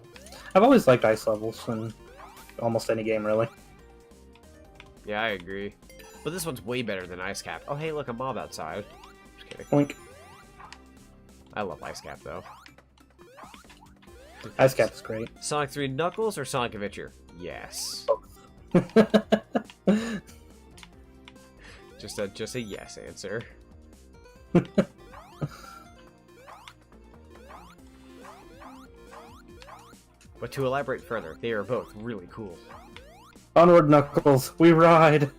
I've always liked ice levels in almost any game, really. Yeah, I agree. But this one's way better than Ice Cap. Oh, hey, look, a mob outside. Just kidding. Oink. I love Ice Cap, though. Ice Cap is great. Sonic 3 Knuckles or Sonic Adventure? Yes. Just a yes answer. But to elaborate further, they are both really cool. Onward, Knuckles, we ride!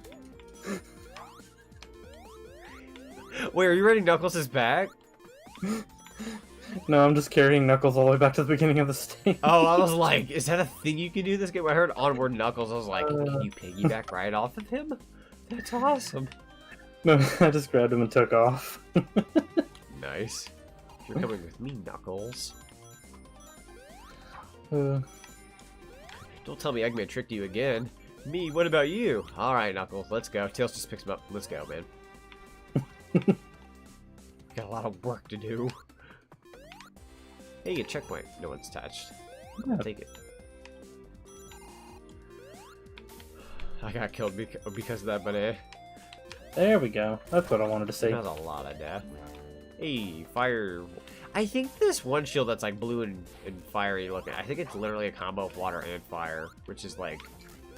Wait, are you ready? Knuckles' back? No, I'm just carrying Knuckles all the way back to the beginning of the stage. Oh, I was like, is that a thing you can do in this game? I heard Onward Knuckles, I was like, can you piggyback right off of him? That's awesome. No, I just grabbed him and took off. Nice. You're coming with me, Knuckles. Uh, Don't tell me Eggman tricked you again. Me, what about you? Alright, Knuckles, let's go. Tails just picks him up. Let's go, man. Got a lot of work to do. Hey, a checkpoint. No one's touched. Yeah. I'll take it. I got killed because of that, but there we go. That's what I wanted to see. That was a lot of death. Hey, fire. I think this one shield that's like blue and fiery looking, I think it's literally a combo of water and fire, which is like...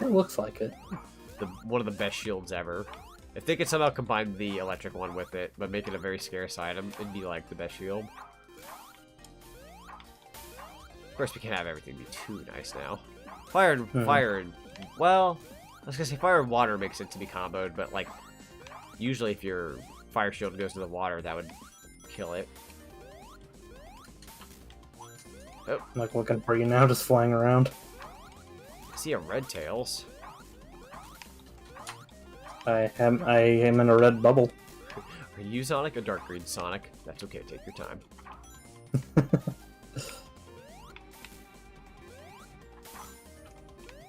It looks like it. One of the best shields ever. If they could somehow combine the electric one with it, but make it a very scarce item, it'd be like the best shield. Of course, we can't have everything be too nice now. Fire and well, I was gonna say fire and water makes it to be comboed, but like usually if your fire shield goes to the water, that would kill it. Oh, I'm like looking for you now, just flying around. I see a red tails. I am in a red bubble. Are you Sonic or dark green Sonic? That's okay. Take your time.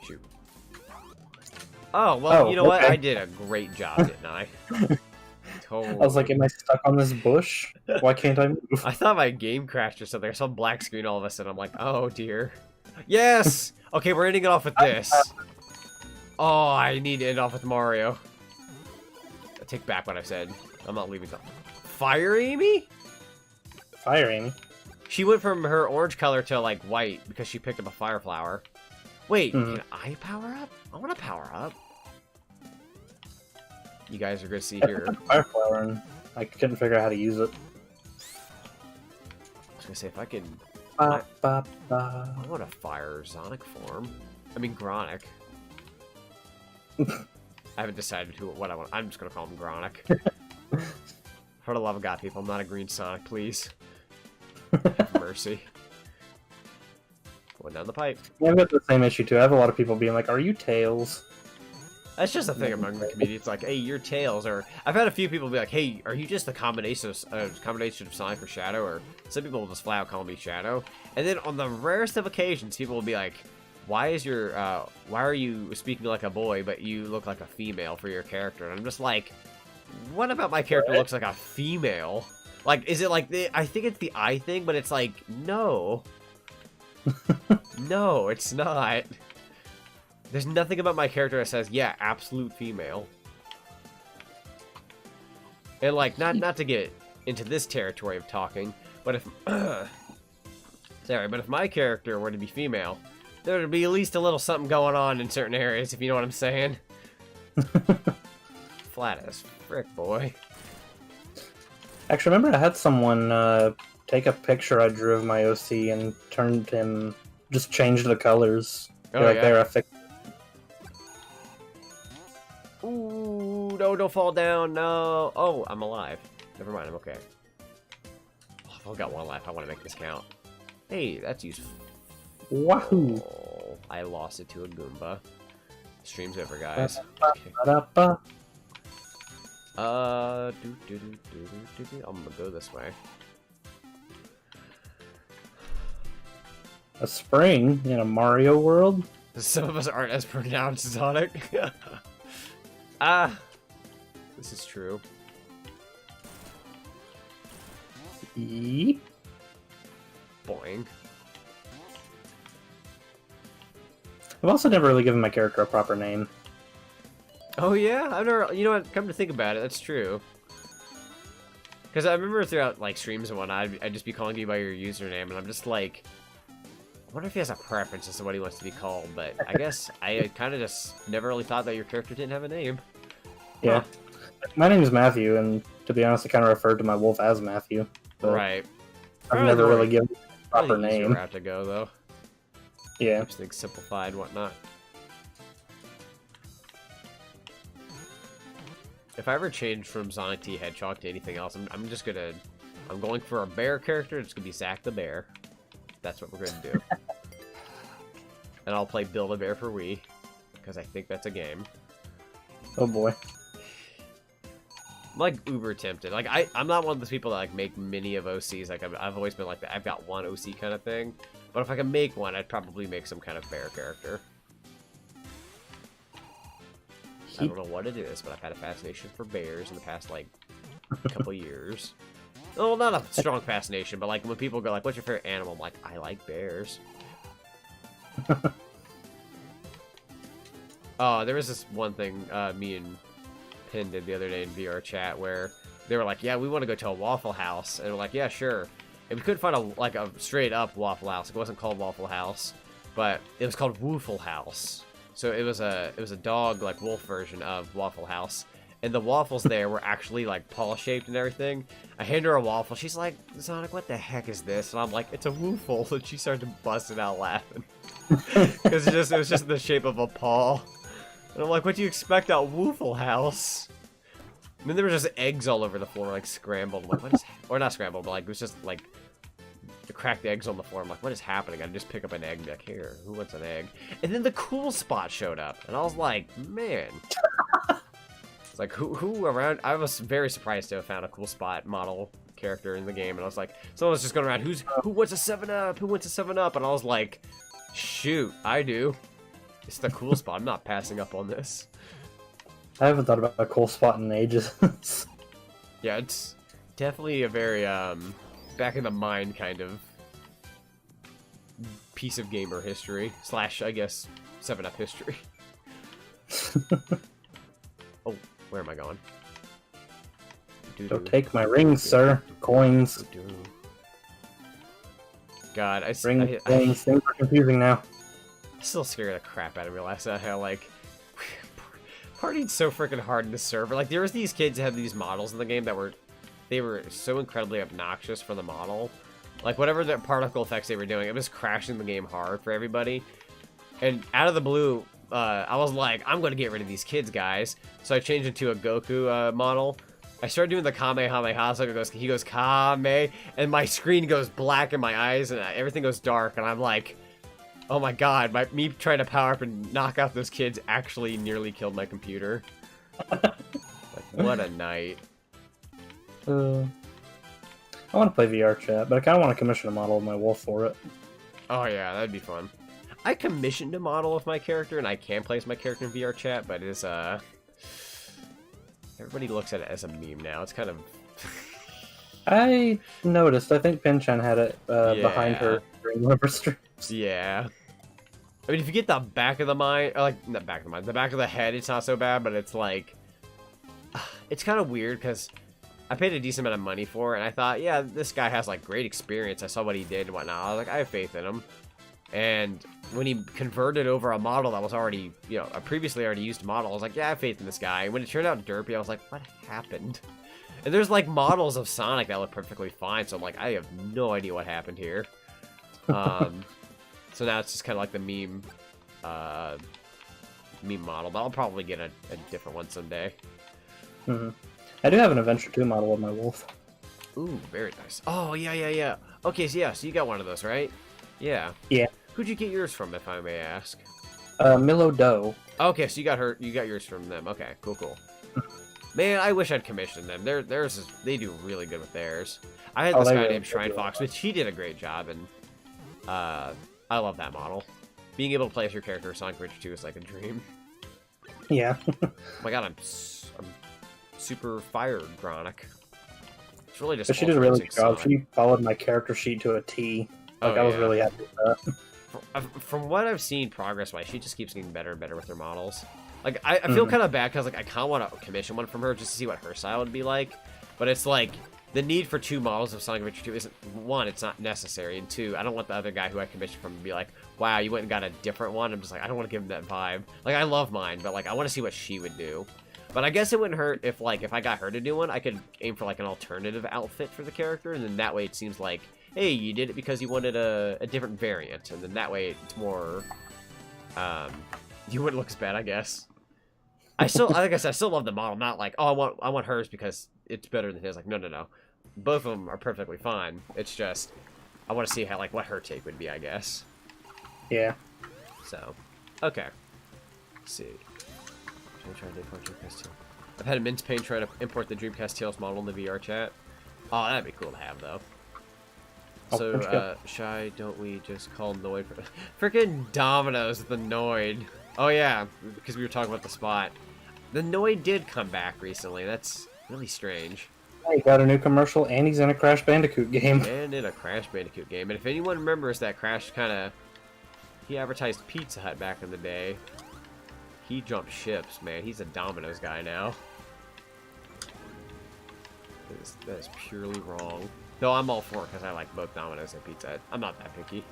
Shoot. Oh, well, you know what? I did a great job, didn't I? Totally. I was like, am I stuck on this bush? Why can't I move? I thought my game crashed or something. I saw a black screen all of a sudden. I'm like, oh, dear. Yes! Okay, we're ending it off with this. Oh, I need to end off with Mario. I take back what I said. I'm not leaving something. Fire Amy? Fire Amy? She went from her orange color to, like, white because she picked up a fire flower. Wait, can I power up? I want to power up. You guys are going to see here. Fire flower, and I couldn't figure out how to use it. I was going to say, if I can... I want a fire Sonic form. I mean, Gronic. I haven't decided what I want. I'm just going to call him Gronic. For the love of God, people, I'm not a green Sonic, please. Have mercy. Going down the pipe. Yeah, I've got the same issue, too. I have a lot of people being like, are you Tails? That's just a thing among the community. It's like, hey, you're Tails. Or I've had a few people be like, hey, are you just the combination of Sonic or Shadow? Or some people will just flat out call me Shadow. And then on the rarest of occasions, people will be like, why are you speaking like a boy, but you look like a female for your character? And I'm just like, what about my character looks like a female? Like, is it like I think it's the eye thing, but it's like, no. No, it's not. There's nothing about my character that says, yeah, absolute female. And like, not to get into this territory of talking, but if sorry, but if my character were to be female, there would be at least a little something going on in certain areas, if you know what I'm saying. Flat as frick, boy. Actually, remember I had someone take a picture I drew of my OC and turned him, just changed the colors. Oh, like, yeah. there, I fixed. Ooh, no, don't fall down, no. Oh, I'm alive. Never mind, I'm okay. Oh, I've only got one life. I want to make this count. Hey, that's useful. Wahoo! Oh, I lost it to a Goomba. Stream's over, guys. Ba-da-ba. I'm gonna go this way. A spring in a Mario world? Some of us aren't as pronounced, Sonic. This is true. Yeep. Boing. I've also never really given my character a proper name. Oh yeah, I've never. You know what? Come to think about it, that's true. Because I remember throughout like streams and whatnot, I'd just be calling you by your username, and I'm just like, I wonder if he has a preference as to what he wants to be called. But I guess I kind of just never really thought that your character didn't have a name. Yeah, my name is Matthew, and to be honest, I kind of referred to my wolf as Matthew. Right. I've never really given him a proper name. Route to go though. Yeah. Keeps things simplified and whatnot. If I ever change from Sonic T Hedgehog to anything else, I'm going for a bear character. It's gonna be Zack the Bear. That's what we're gonna do. And I'll play Build-A-Bear for Wii, because I think that's a game. Oh boy. I'm like uber tempted. Like I'm not one of those people that like make many of OCs. Like I've always been like that. I've got one OC kind of thing. But if I can make one, I'd probably make some kind of bear character. I don't know what it is, but I've had a fascination for bears in the past, like, couple years. Well, not a strong fascination, but, like, when people go, like, what's your favorite animal? I'm like, I like bears. Oh, there was this one thing me and Pin did the other day in VR chat where they were like, yeah, we want to go to a Waffle House. And we're like, yeah, sure. And we couldn't find a straight up Waffle House. It wasn't called Waffle House, but it was called Woofle House. So it was a dog, like, wolf version of Waffle House. And the waffles there were actually, like, paw-shaped and everything. I hand her a waffle. She's like, Sonic, what the heck is this? And I'm like, it's a woofle. And she started busting out laughing. Because it was just the shape of a paw. And I'm like, what do you expect out Woofle House? And then there were just eggs all over the floor, like, scrambled. I'm like, what is... Or not scrambled, but, like, it was just, like... The cracked eggs on the floor. I'm like, what is happening? I just pick up an egg and be like, here, who wants an egg? And then the cool spot showed up. And I was like, man... It's like, who around? I was very surprised to have found a cool spot model character in the game, and I was like, someone was just going around, who wants a 7-Up? Who wants a 7-Up? And I was like, shoot, I do. It's the cool spot. I'm not passing up on this. I haven't thought about a cool spot in ages. Yeah, it's definitely a very back in the mind kind of piece of gamer history / I guess 7-Up history. Oh. Where am I going? Don't take my rings, sir. Coins. God, Rings, things are confusing now. I still scared the crap out of me last night. How, like, partied so freaking hard in the server. Like, there was these kids that had these models in the game that were so incredibly obnoxious for the model. Like, whatever the particle effects they were doing, it was crashing the game hard for everybody. And out of the blue, I was like, I'm going to get rid of these kids, guys. So I changed it to a Goku model. I started doing the Kamehameha, so he goes Kame, and my screen goes black in my eyes, and everything goes dark, and I'm like, oh my god, me trying to power up and knock out those kids actually nearly killed my computer. Like, what a night. I want to play VR chat, but I kind of want to commission a model of my wolf for it. Oh yeah, that'd be fun. I commissioned a model of my character, and I can place my character in VR chat, but it's, everybody looks at it as a meme now. It's kind of... I noticed. I think Pinchan had it behind her during one of her streams. Yeah. I mean, if you get the back of the mind, or like, not back of the mind, the back of the head, it's not so bad, but it's like... It's kind of weird, because I paid a decent amount of money for it, and I thought, yeah, this guy has, like, great experience. I saw what he did and whatnot. I was like, I have faith in him. And when he converted over a model that was already, you know, a previously already used model, I was like, yeah, I have faith in this guy. And when it turned out derpy, I was like, what happened? And there's, like, models of Sonic that look perfectly fine, so I'm like, I have no idea what happened here. So now it's just kind of like the meme model, but I'll probably get a different one someday. Mm-hmm. I do have an Adventure 2 model of my wolf. Ooh, very nice. Oh, yeah. Okay, so you got one of those, right? Yeah. Yeah. Who'd you get yours from, if I may ask? Milo Doe. Okay, so you got yours from them. Okay, cool. Man, I wish I'd commissioned them. They do really good with theirs. I had this guy named Shrine Fox, which he did a great job, and I love that model. Being able to play as your character in Sonic Adventure 2 is like a dream. Yeah. Oh my god, I'm super fired, Gronic. It's really just. But she did a really good job. She followed my character sheet to a T. Like, I was really happy with that. From what I've seen progress-wise, she just keeps getting better and better with her models. Like, I feel kind of bad because, like, I kind of want to commission one from her just to see what her style would be like. But it's like, the need for 2 models of Sonic Adventure 2 isn't, 1, it's not necessary, and 2, I don't want the other guy who I commissioned from to be like, wow, you went and got a different one. I'm just like, I don't want to give him that vibe. Like, I love mine, but, like, I want to see what she would do. But I guess it wouldn't hurt if, like, if I got her to do one, I could aim for, like, an alternative outfit for the character, and then that way it seems like, hey, you did it because you wanted a different variant, and then that way it's more, you wouldn't look as bad, I guess. Like I said, I still love the model, not like, oh, I want hers because it's better than his. Like, no. Both of them are perfectly fine. It's just, I want to see how, like, what her take would be, I guess. Yeah. So, okay. Let's see. I've had immense pain trying to import the Dreamcast Tales model in the VR chat. Oh, that'd be cool to have, though. So, Shy, don't we just call Noid for... Frickin' Domino's the Noid. Oh, yeah, because we were talking about the spot. The Noid did come back recently. That's really strange. He got a new commercial, and he's in a Crash Bandicoot game. And in a Crash Bandicoot game. And if anyone remembers that Crash he advertised Pizza Hut back in the day. He jumped ships, man. He's a Domino's guy now. That is purely wrong. Though I'm all for it because I like both Domino's and Pizza Hut. I'm not that picky.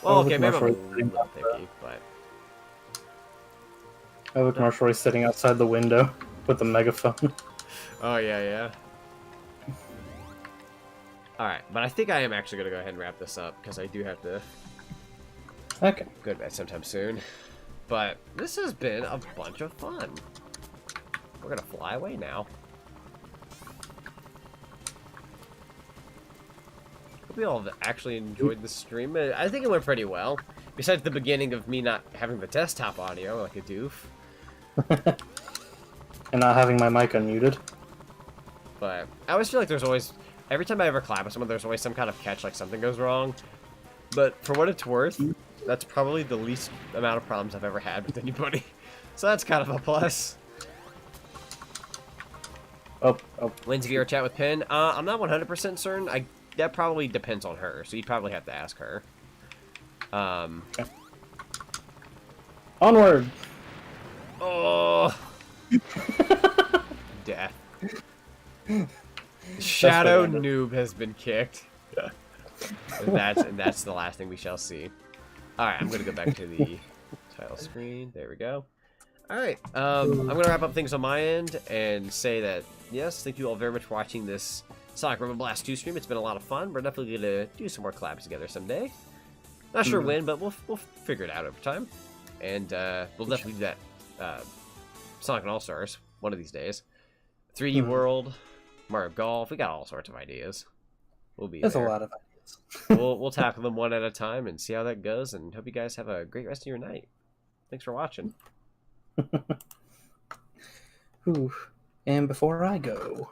Well, okay, maybe I'm a little picky, but... I look Marshall Roy's sitting outside the window with the megaphone. Oh, yeah. Alright, but I think I am actually going to go ahead and wrap this up because I do have to go to bed sometime soon. But this has been a bunch of fun. We're going to fly away now. Hope you all have actually enjoyed the stream. I think it went pretty well. Besides the beginning of me not having the desktop audio like a doof. And not having my mic unmuted. But I always feel like there's always... Every time I ever collab with someone, there's always some kind of catch, like something goes wrong. But for what it's worth, that's probably the least amount of problems I've ever had with anybody. So that's kind of a plus. Oh. When's VR chat with Pin? I'm not 100% certain. That probably depends on her, so you'd probably have to ask her. Okay. Onward! Oh! Death. Shadow Noob has been kicked. and that's the last thing we shall see. Alright, I'm gonna go back to the title screen. There we go. Alright, I'm gonna wrap up things on my end and say that, yes, thank you all very much for watching this Sonic Robo Blast 2 stream. It's been a lot of fun. We're definitely gonna do some more collabs together someday. Not sure when, but we'll figure it out over time. And we'll definitely do that Sonic and All-Stars one of these days. 3D World, Mario Golf. We got all sorts of ideas. We'll be There's there. a lot of ideas. we'll tackle them one at a time and see how that goes. And hope you guys have a great rest of your night. Thanks for watching. And before I go...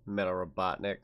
Metal Robotnik.